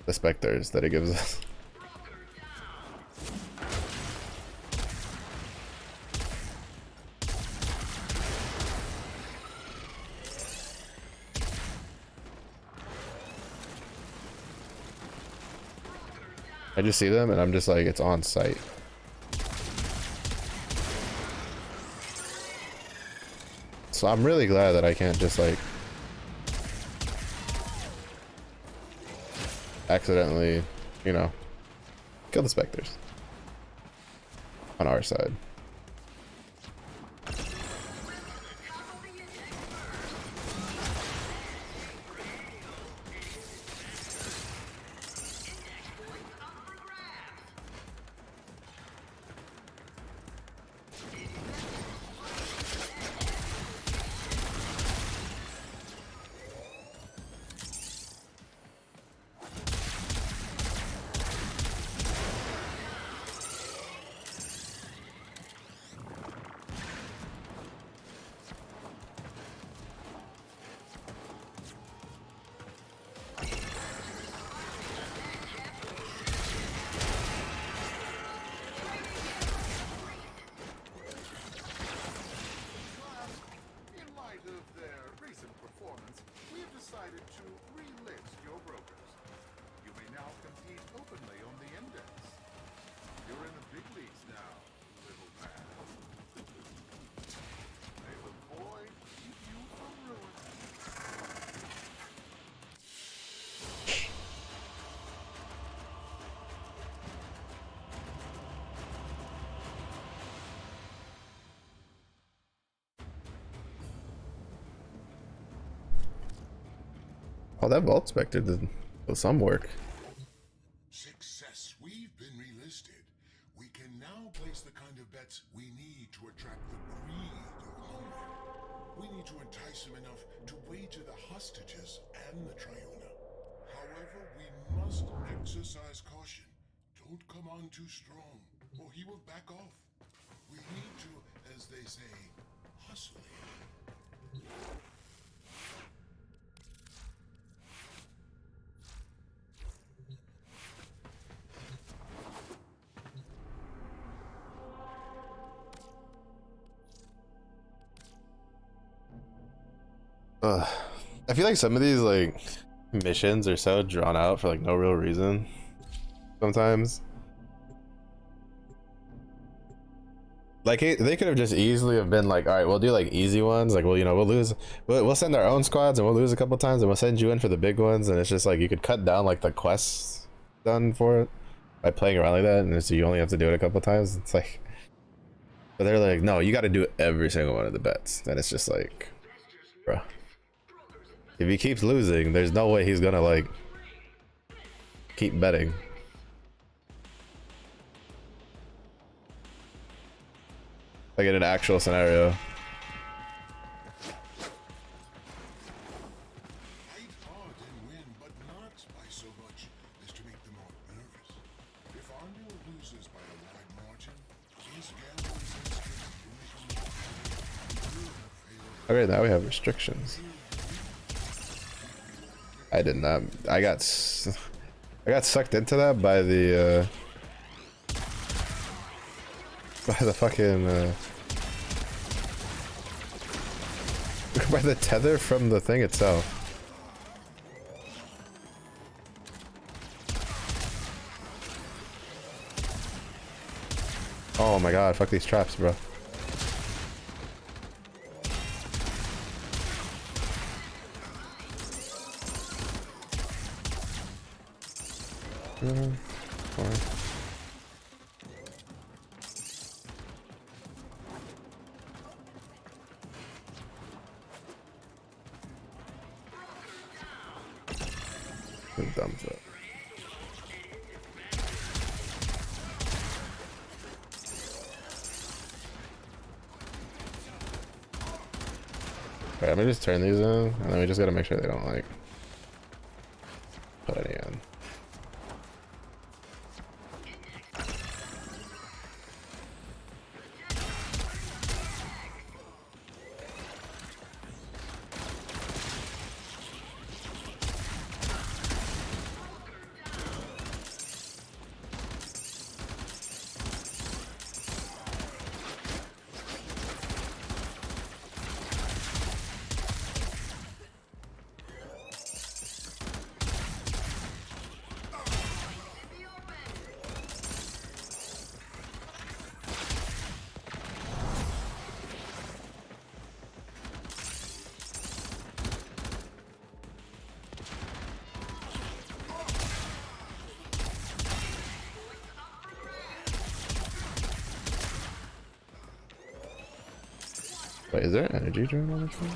S1: the specters that it gives us. I just see them and I'm just like, it's on sight. So I'm really glad that I can't just like accidentally, you know, kill the specters on our side.
S2: In light of their recent performance, we have decided to relist your brokers. You may now compete openly on the index. You're in the big leagues now, little man. May the void keep you from ruin.
S1: Oh, that Vault Spectre did some work.
S8: Success. We've been relisted. We can now place the kind of bets we need to attract the greed of Homer. We need to entice him enough to wager the hostages and the Triuna. However, However, we must exercise caution. Don't come on too strong, or he will back off. We need to, as they say, hustle him.
S1: I feel like some of these like missions are so drawn out for like no real reason sometimes. Like they could have just easily have been like, all right, we'll do like easy ones, like, well, you know, we'll send our own squads and we'll lose a couple times and we'll send you in for the big ones. And it's just like you could cut down like the quests done for it by playing around like that, and so you only have to do it a couple times. It's like, but they're like, no, you got to do every single one of the bets. And it's just like, bro, if he keeps losing, there's no way he's gonna like keep betting. Like in an actual scenario.
S8: Fight hard and win, but not by so much as to make them all nervous. If Arno loses by a wide margin, his gambling instinct
S1: Okay, now we have restrictions. I did not. I got sucked into that by the fucking by the tether from the thing itself. Oh my god, fuck these traps, bro. Thumbs up. Alright, let me just turn these in, and then we just gotta make sure they don't like put any in. Wait, is there energy drone on this one?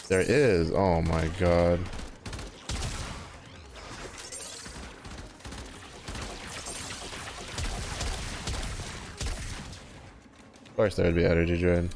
S1: There is. Oh my god. Of course there would be energy drain.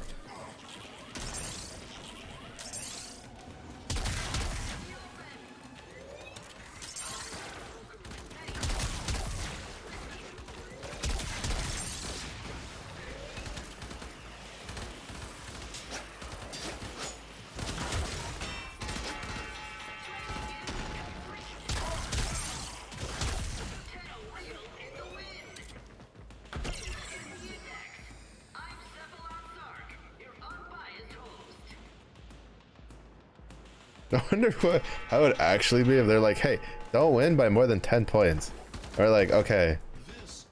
S1: I wonder what how it would actually be if they're like, hey, don't win by more than 10 points. Or like, okay.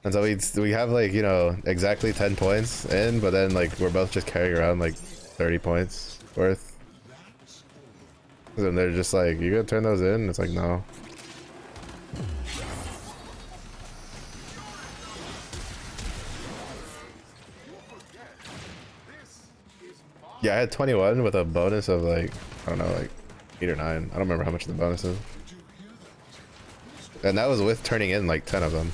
S1: And so we have like, you know, exactly 10 points in, but then like we're both just carrying around like 30 points worth. And then they're just like, you gonna turn those in? And it's like, no. Yeah, I had 21 with a bonus of like, I don't know, like 8 or 9. I don't remember how much the bonus is. And that was with turning in like 10 of them.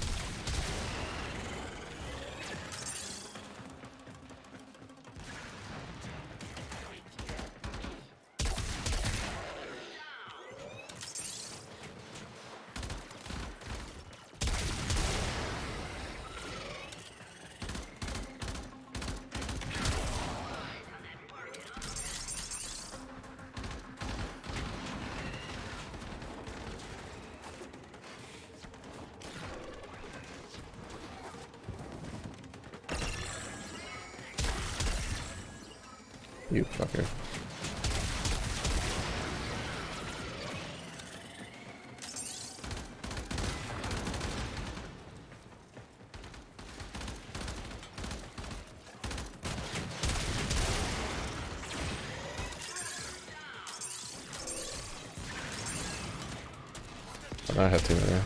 S1: You fucker. I have too many.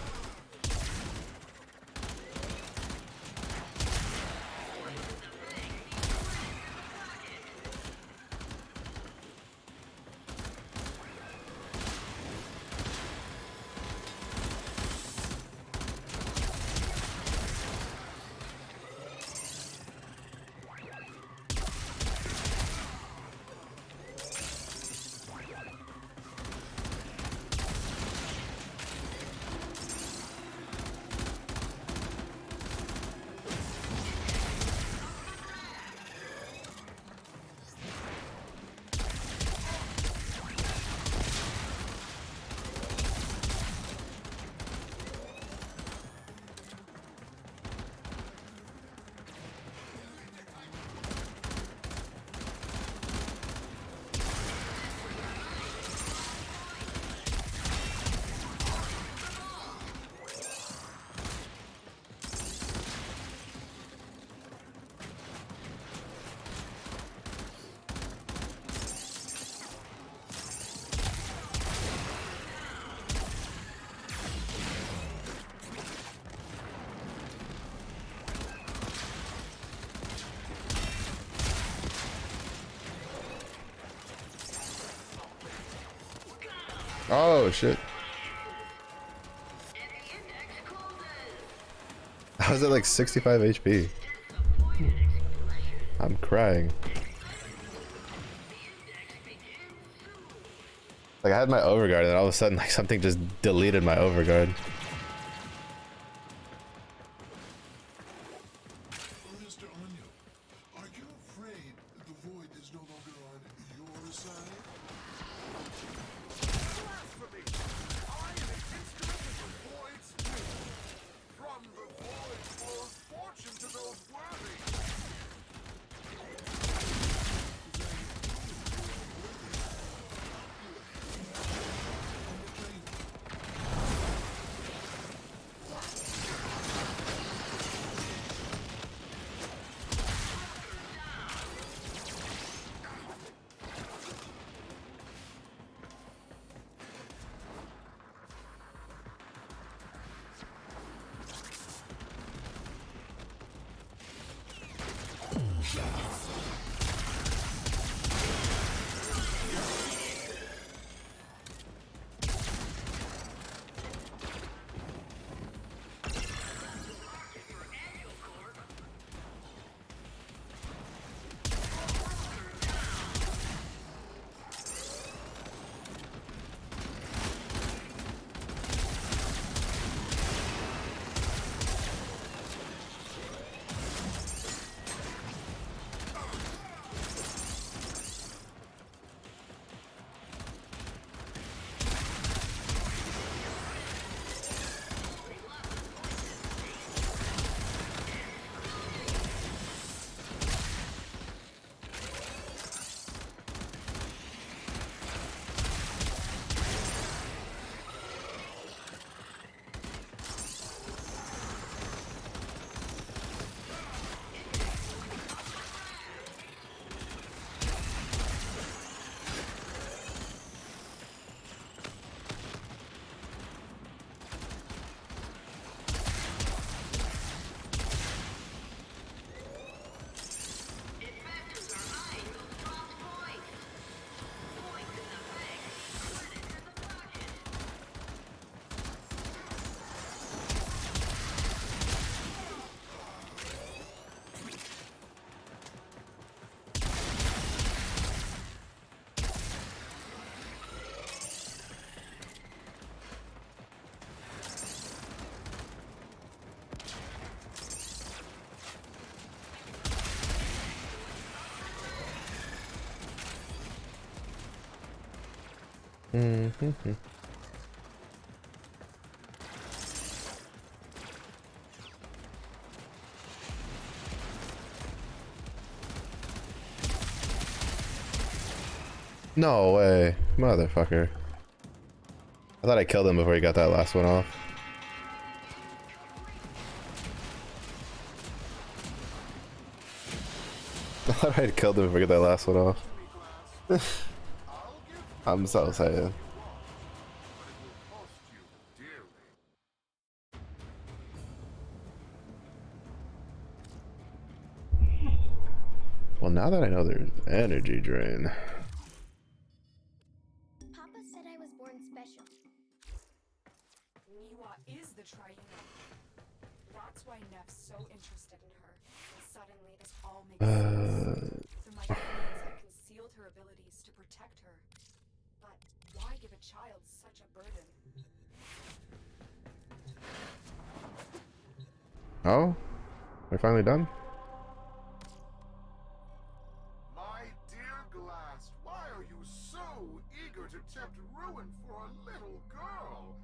S1: Oh shit. I was at like 65 HP. I'm crying. Like I had my overguard and all of a sudden like something just deleted my overguard.
S8: Mr. Anya, are you afraid the void is no longer on your side?
S2: Blasphemy! I am an instrument of the void's will. From the void flows fortune to those worthy.
S1: Mm-hmm. No way, motherfucker. I thought I killed him before he got that last one off. I thought I had killed him before I got that last one off. I'm so saying. Well, now that I know there's energy drain.
S12: Papa said I was born special.
S13: Miwa is the triune. That's why Neff's so interested in her. Suddenly, this all makes sense. The Myconians had concealed her abilities to protect her. But why give a child such a burden?
S1: Oh? We're finally done?
S2: My dear Glass, why are you so eager to tempt ruin for a little girl?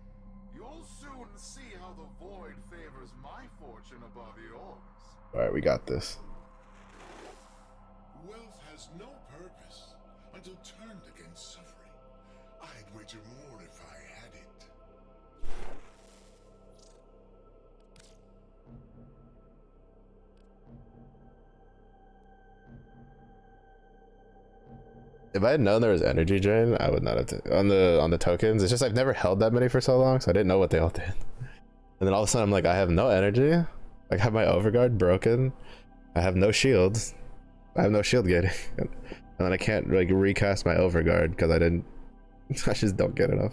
S2: You'll soon see how the void favors my fortune above yours.
S1: Alright, we got this.
S8: Wealth has no purpose until turned against suffering. I'd wager more if I had it.
S1: If I had known there was energy drain, I would not have on the tokens. It's just I've never held that many for so long, so I didn't know what they all did. And then all of a sudden I'm like, I have no energy. I have my overguard broken. I have no shields. I have no shield gating. And then I can't like recast my overguard because I didn't. I just don't get enough.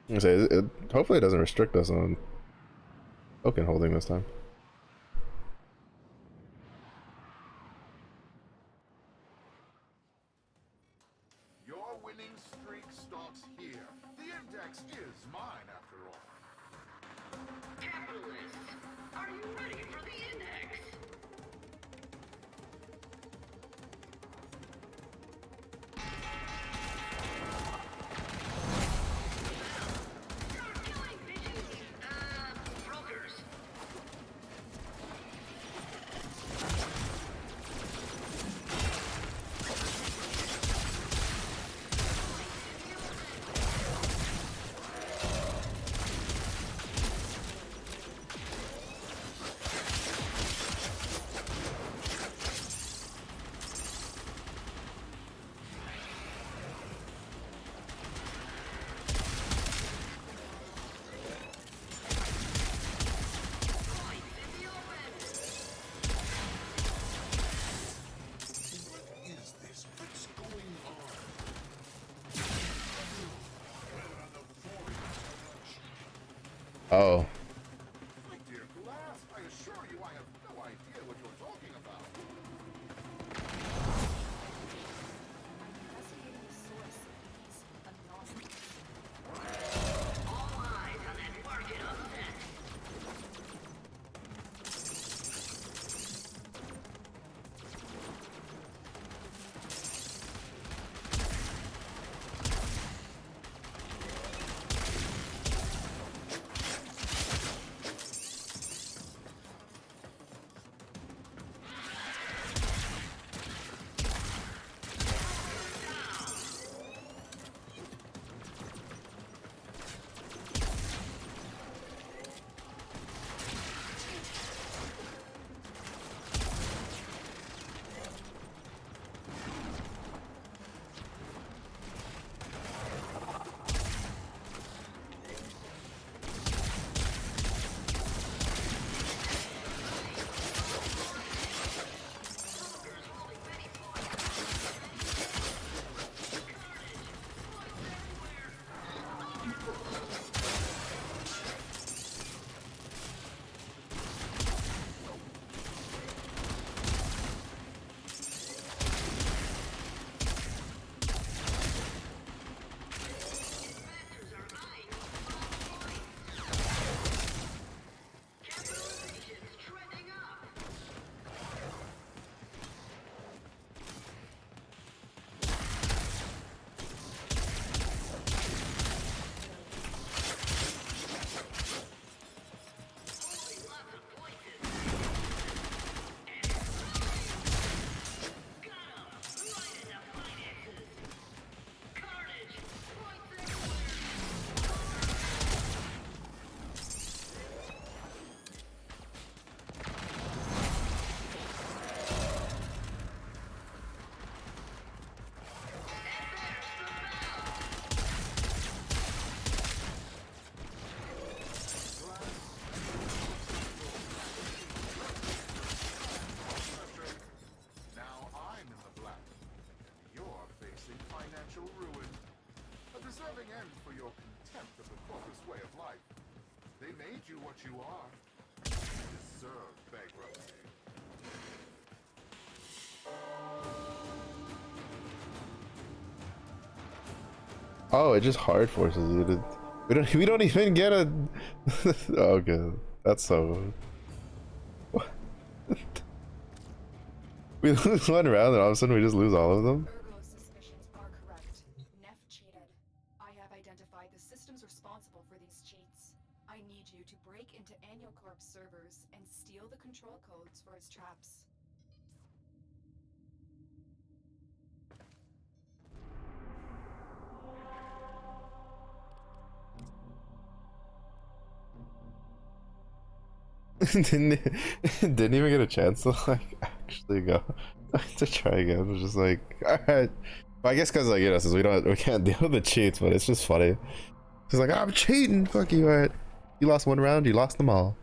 S1: I say hopefully it doesn't restrict us on token holding this time.
S2: Your winning streak stops here. The index is mine, after all.
S4: Capitalists, are you ready for the index? Start killing bitches. Brokers.
S8: What is this? What's going on? Whether on the void
S1: Oh.
S2: My dear Glass, I assure you I have no idea what you're talking about.
S13: Investigating the source of these anomalies.
S4: All eyes on that market upset.
S2: deserving end for your contempt of the corpus way of life. They made you what you are. You deserve bankruptcy.
S1: Oh, it just hard forces you to. We don't even get a. Okay, that's so. We lose one round and all of a sudden we just lose all of them.
S13: Ergo's suspicions are correct. Neff cheated. I have identified the systems responsible for these cheats. I need you to break into Annual Corp's servers and steal the control codes for his traps.
S1: didn't even get a chance to like actually go to try again. It was just like, all right. Well, I guess because like, you know, since we can't deal with the cheats, but it's just funny. He's like, I'm cheating. Fuck you. All right. You lost one round. You lost them all.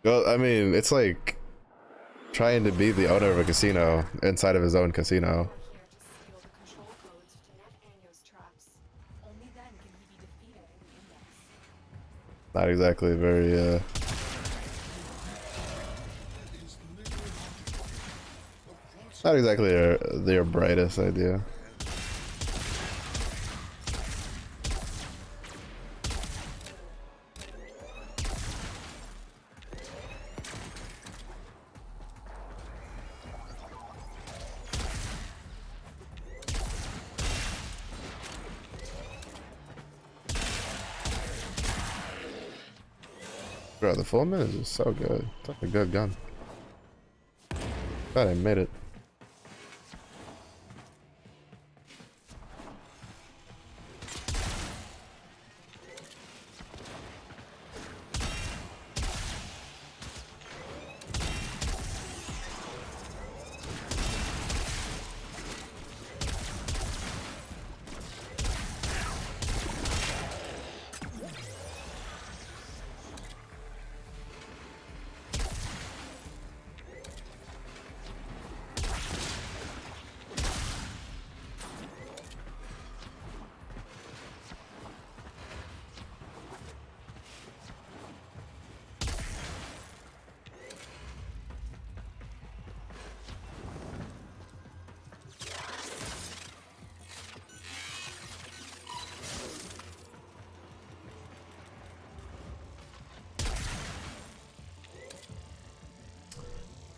S1: Well, I mean, it's like trying to be the owner of a casino inside of his own casino. Not exactly very, not exactly their brightest idea. Bro, the full minute is so good. It's a good gun. Glad I made it.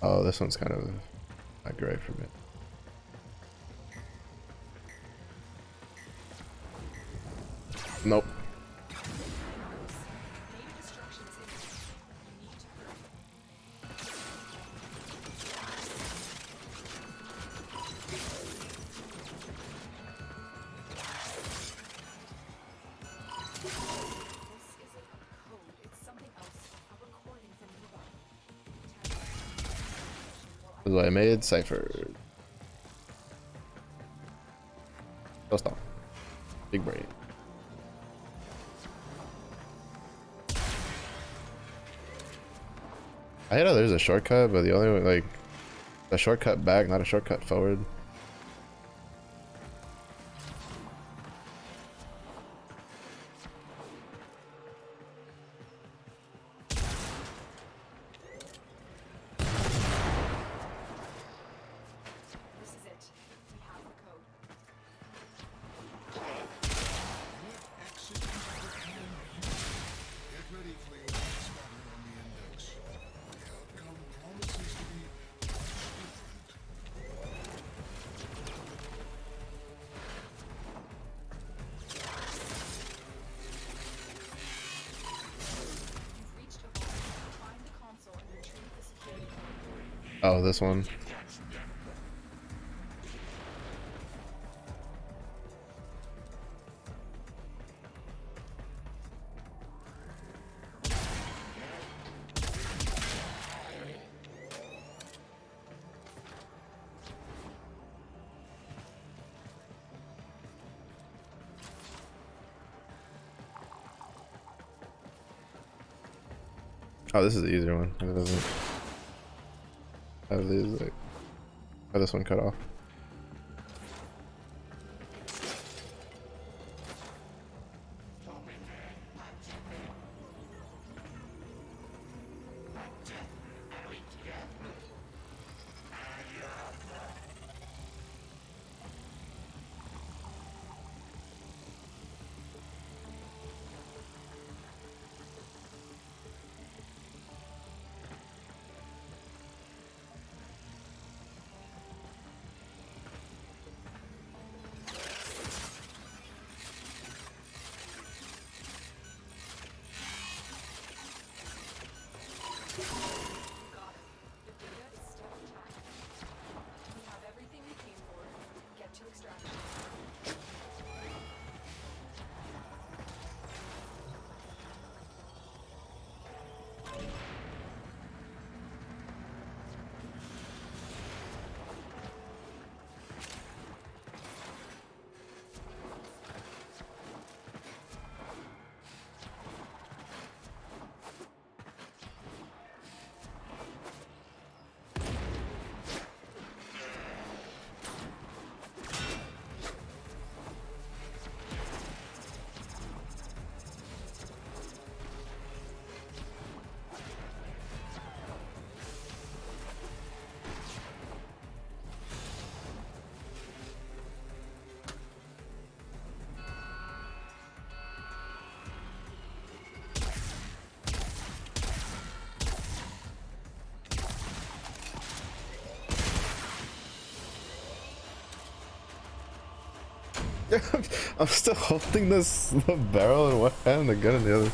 S1: Oh, this one's kind of not great for me. Nope. This is what I made. Cypher. Go stop. Big brain. I know there's a shortcut, but the only way, like, a shortcut back, not a shortcut forward. Oh, this one. Oh, this is the easier one. It doesn't have these like. Oh, this one cut off. I'm still holding the barrel in one hand, the gun in the other.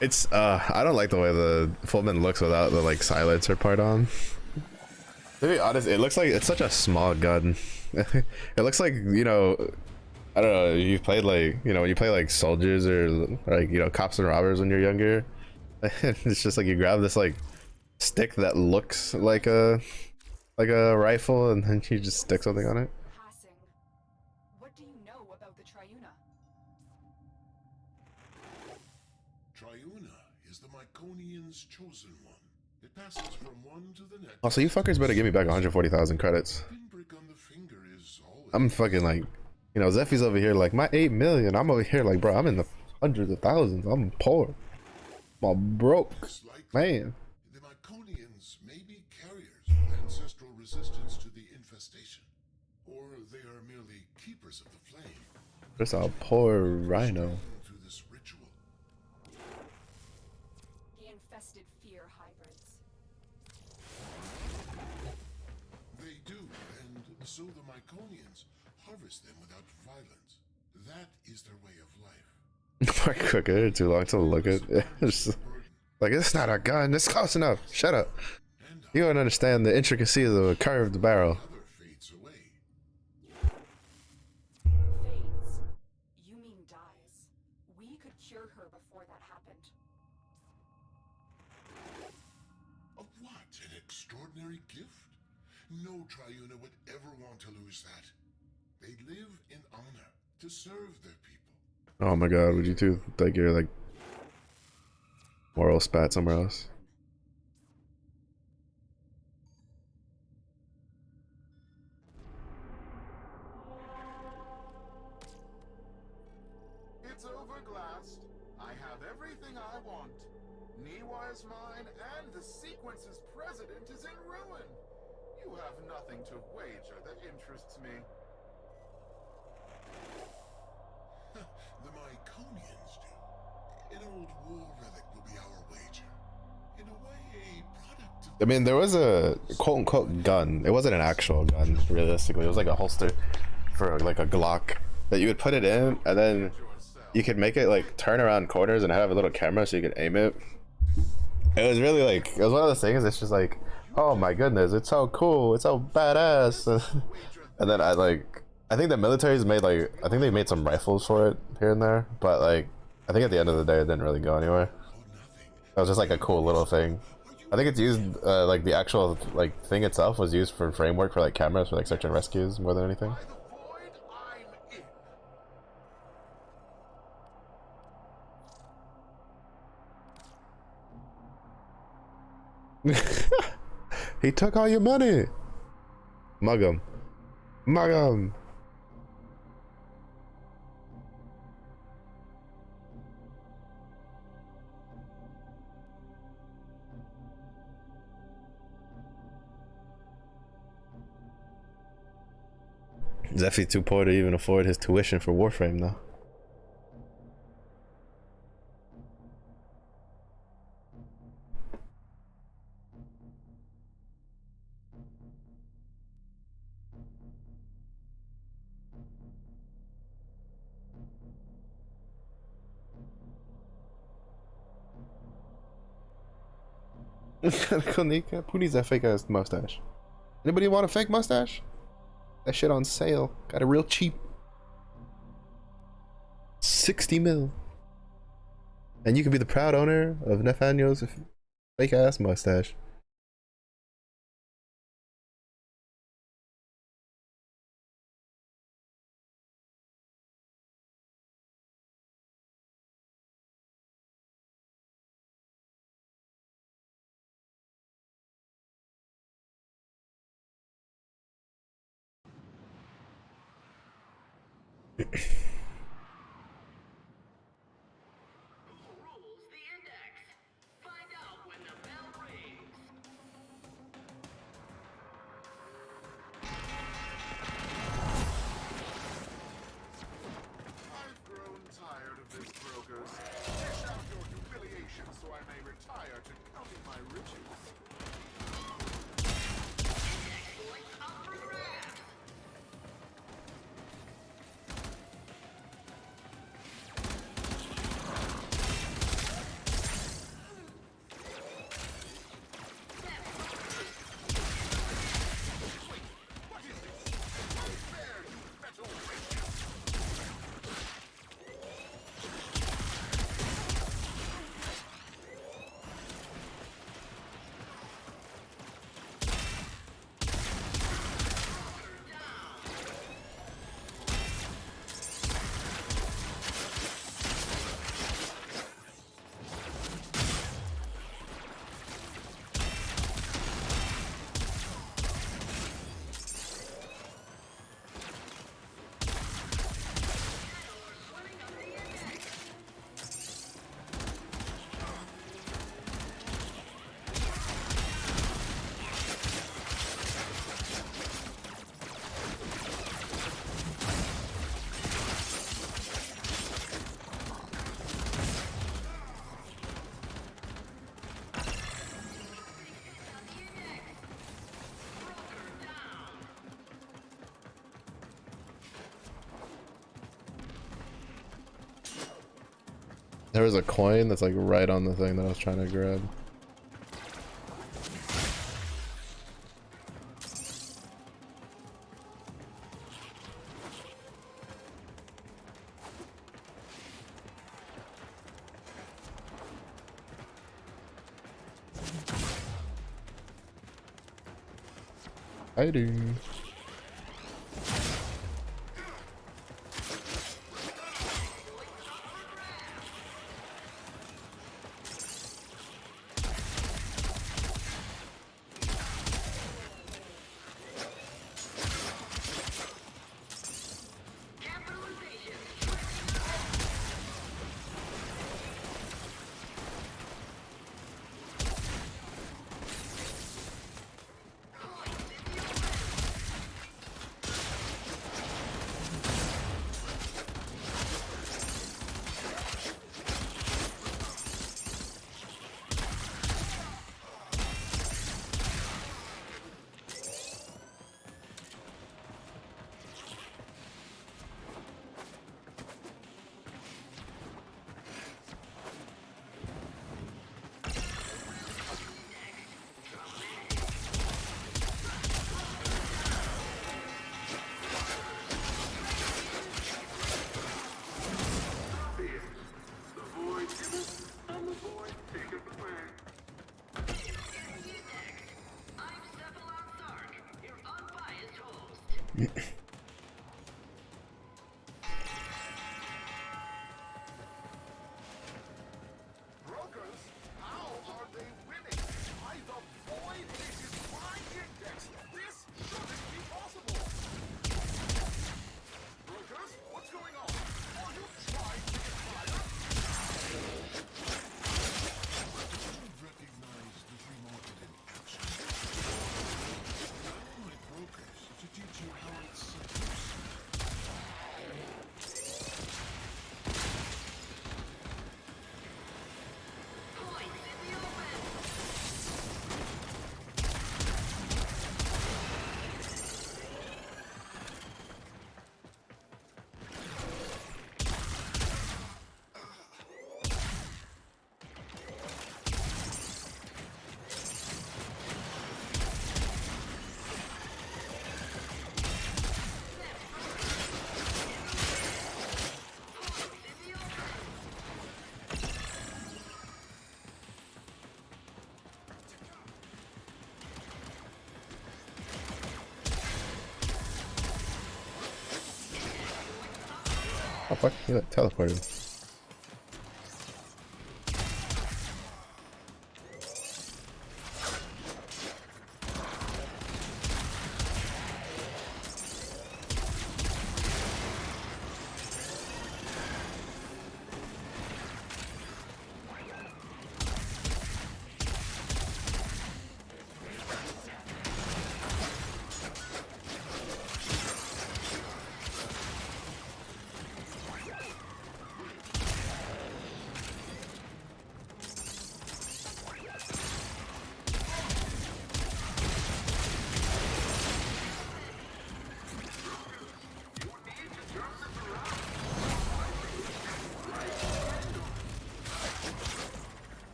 S1: It's I don't like the way the Fullman looks without the like silencer part on. To be honest, it looks like it's such a small gun. It looks like, you know, I don't know, you played like, you know, when you play like soldiers or like, you know, cops and robbers when you're younger. It's just like you grab this like stick that looks like a rifle and then you just stick something on it.
S13: Passing. What do you know about the Triuna?
S8: Triuna is the Myconian's chosen one. It passes from one to the next.
S1: Also, you fuckers better give me back 140,000 credits.
S8: Pinprick on the finger is always
S1: I'm fucking like, you know, Zeffy's over here like my 8 million. I'm over here like, bro, I'm in the hundreds of thousands. I'm poor. I'm all broke, man.
S8: the Myconians may be carriers of ancestral resistance to the infestation, or they are merely keepers of the flame.
S1: Just a poor rhino.
S8: Through this ritual.
S13: The infested fear hybrids.
S8: They do, and so the Myconians harvest them without violence. That is their way of life.
S1: My cooker too long to look at. It's just, like, it's not a gun. It's close enough. Shut up. You don't understand the intricacies of a curved barrel.
S8: Fades away.
S13: Fades. You mean dies. We could cure her before that happened.
S8: Of what? An extraordinary gift? No Triuna would ever want to lose that. They live in honor to serve their people.
S1: Oh my god, would you two think you're like moral spat somewhere else?
S2: It's overglassed. I have everything I want. Niwa is mine, and the sequence's president is in ruin. You have nothing to wager that interests me.
S8: The Myconians do. An old war relic will be our wager. In a way, a product of...
S1: I mean, there was a quote-unquote gun. It wasn't an actual gun, realistically. It was like a holster for like a Glock that you would put it in, and then you could make it like turn around corners and have a little camera so you could aim it. It was really like, it was one of those things, it's just like, oh my goodness, it's so cool, it's so badass. And then I think the military's made like, I think they made some rifles for it here and there, but like, I think at the end of the day it didn't really go anywhere. It was just like a cool little thing. I think it's used, like the actual like thing itself was used for framework for like cameras for like search and rescues more than anything. He took all your money. Mug him. Mug him. Zeffy too poor to even afford his tuition for Warframe though. Konika, who needs that fake ass mustache? Anybody want a fake mustache? That shit on sale. Got it real cheap. 60 mil. And you can be the proud owner of Nathaniel's fake ass mustache.
S2: I've grown tired of this, brokers. Dish out your humiliation so I may retire to counting my riches.
S1: There was a coin that's like right on the thing that I was trying to grab. Hiding.
S2: Brokers? How are they winning? By the
S1: Oh fuck, he like teleported.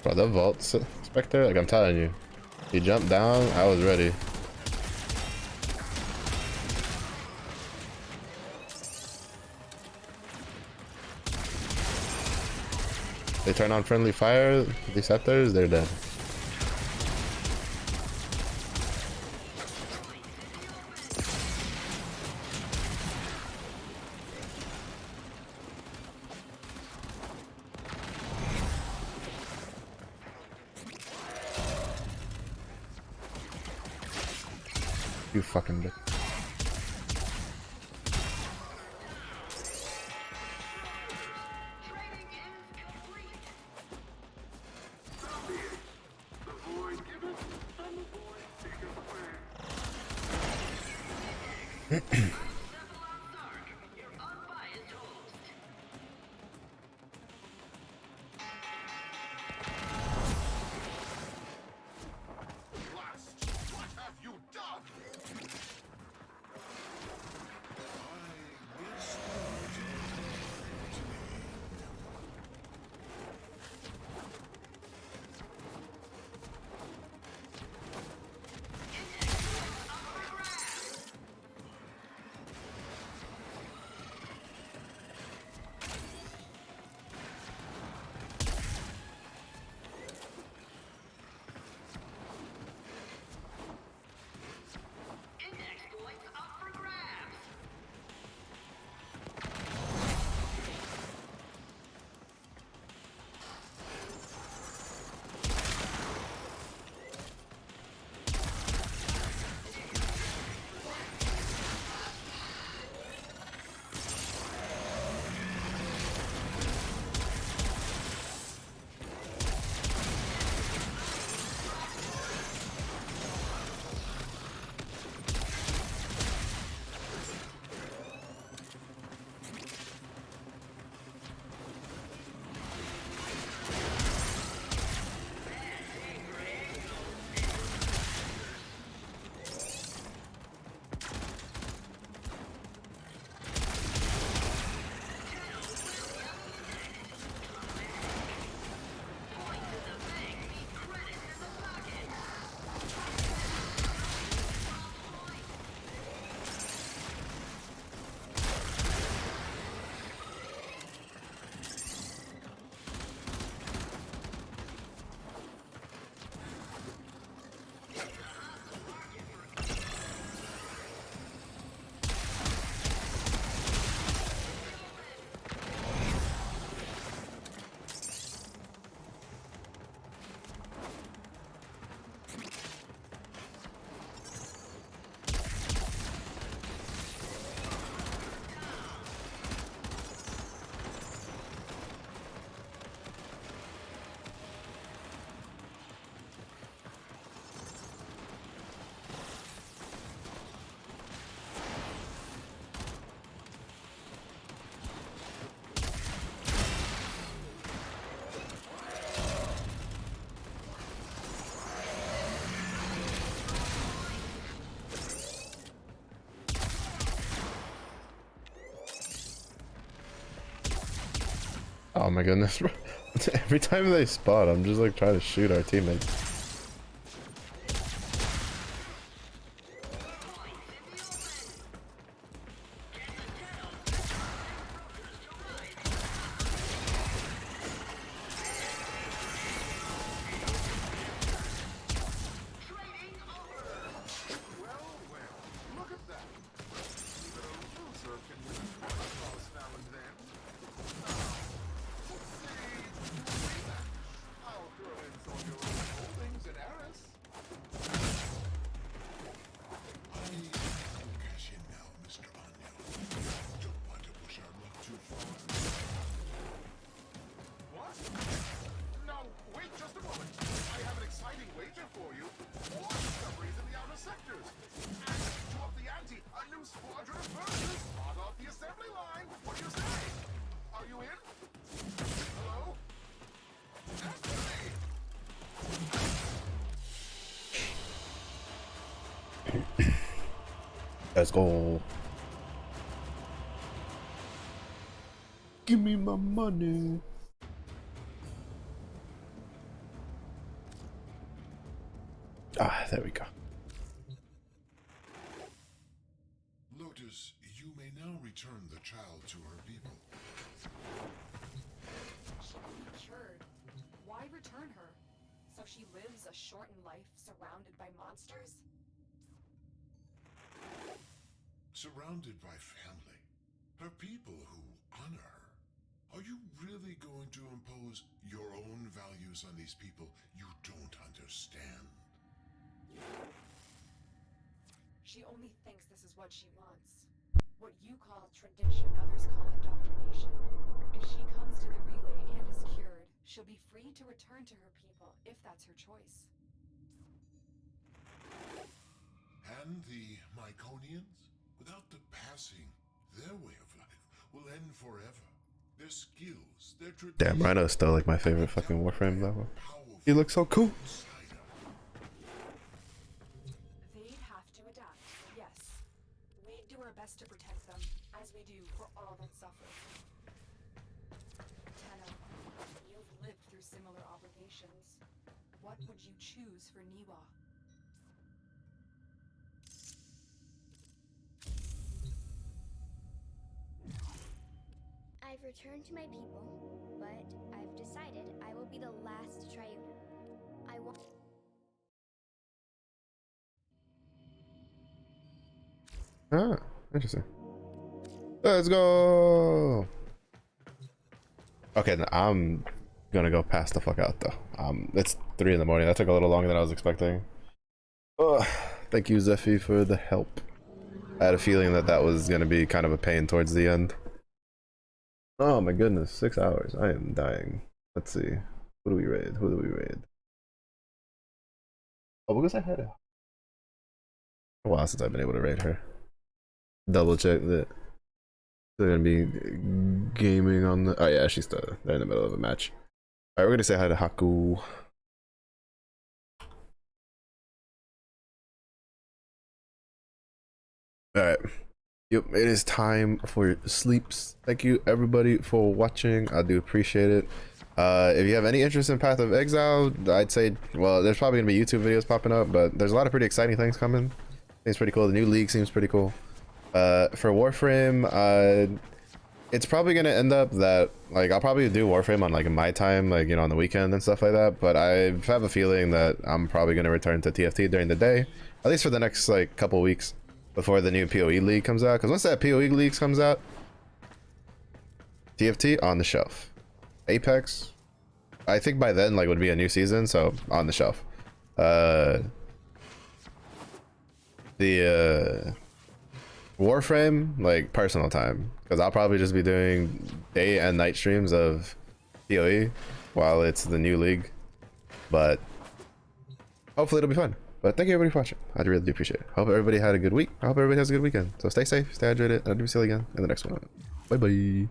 S1: Bro, the vault spectre, like I'm telling you, he jumped down, I was ready. They turn on friendly fire, these scepters, they're dead. You fucking bitch. Oh my goodness, bro. Every time they spot, I'm just like trying to shoot our teammates. Let's go. Give me my money. Ah, there we go.
S8: Lotus, you may now return the child to her people.
S13: She can be cured. Why return her? So she lives a shortened life surrounded by monsters?
S8: Surrounded by family, her people who honor her. Are you really going to impose your own values on these people you don't understand?
S13: She only thinks this is what she wants. What you call tradition, others call indoctrination. If she comes to the relay and is cured, she'll be free to return to her people, if that's her choice.
S8: And the Myconians? Without the passing, their way of life will end forever. Their skills, their traditions.
S1: Damn, Rhino's still like my favorite fucking Warframe level. He looks so cool.
S13: They'd have to adapt, yes. We'd do our best to protect them, as we do for all that suffer. Tenno, you've lived through similar obligations. What would you choose for Niwa?
S12: I've returned to my people, but I've decided I will be the last Triuna. I want.
S1: Ah, interesting. Let's go. Okay, I'm gonna go pass the fuck out though. It's 3 in the morning. That took a little longer than I was expecting. Ugh. Thank you, Zephy, for the help. I had a feeling that that was gonna be kind of a pain towards the end. Oh my goodness, 6 hours. I am dying. Let's see. Who do we raid? Who do we raid? Oh, because I had a while since I've been able to raid her. Double check that they're gonna be gaming on the. Oh yeah, she's they're in the middle of a match. All right, we're gonna say hi to Haku. All right. Yep, it is time for sleeps. Thank you everybody for watching. I do appreciate it. If you have any interest in Path of Exile, I'd say, well, there's probably gonna be YouTube videos popping up, but there's a lot of pretty exciting things coming. Seems pretty cool. The new league seems pretty cool. For Warframe, it's probably gonna end up that like I'll probably do Warframe on like my time, like, you know, on the weekend and stuff like that, but I have a feeling that I'm probably gonna return to TFT during the day, at least for the next like couple weeks before the new PoE league comes out, because once that PoE league comes out, TFT on the shelf. Apex, I think by then like would be a new season, so on the shelf. The Warframe, like personal time, because I'll probably just be doing day and night streams of PoE while it's the new league, but hopefully it'll be fun. But thank you everybody for watching. I really do appreciate it. Hope everybody had a good week. I hope everybody has a good weekend. So stay safe, stay hydrated, and I'll see you again in the next one. Bye bye.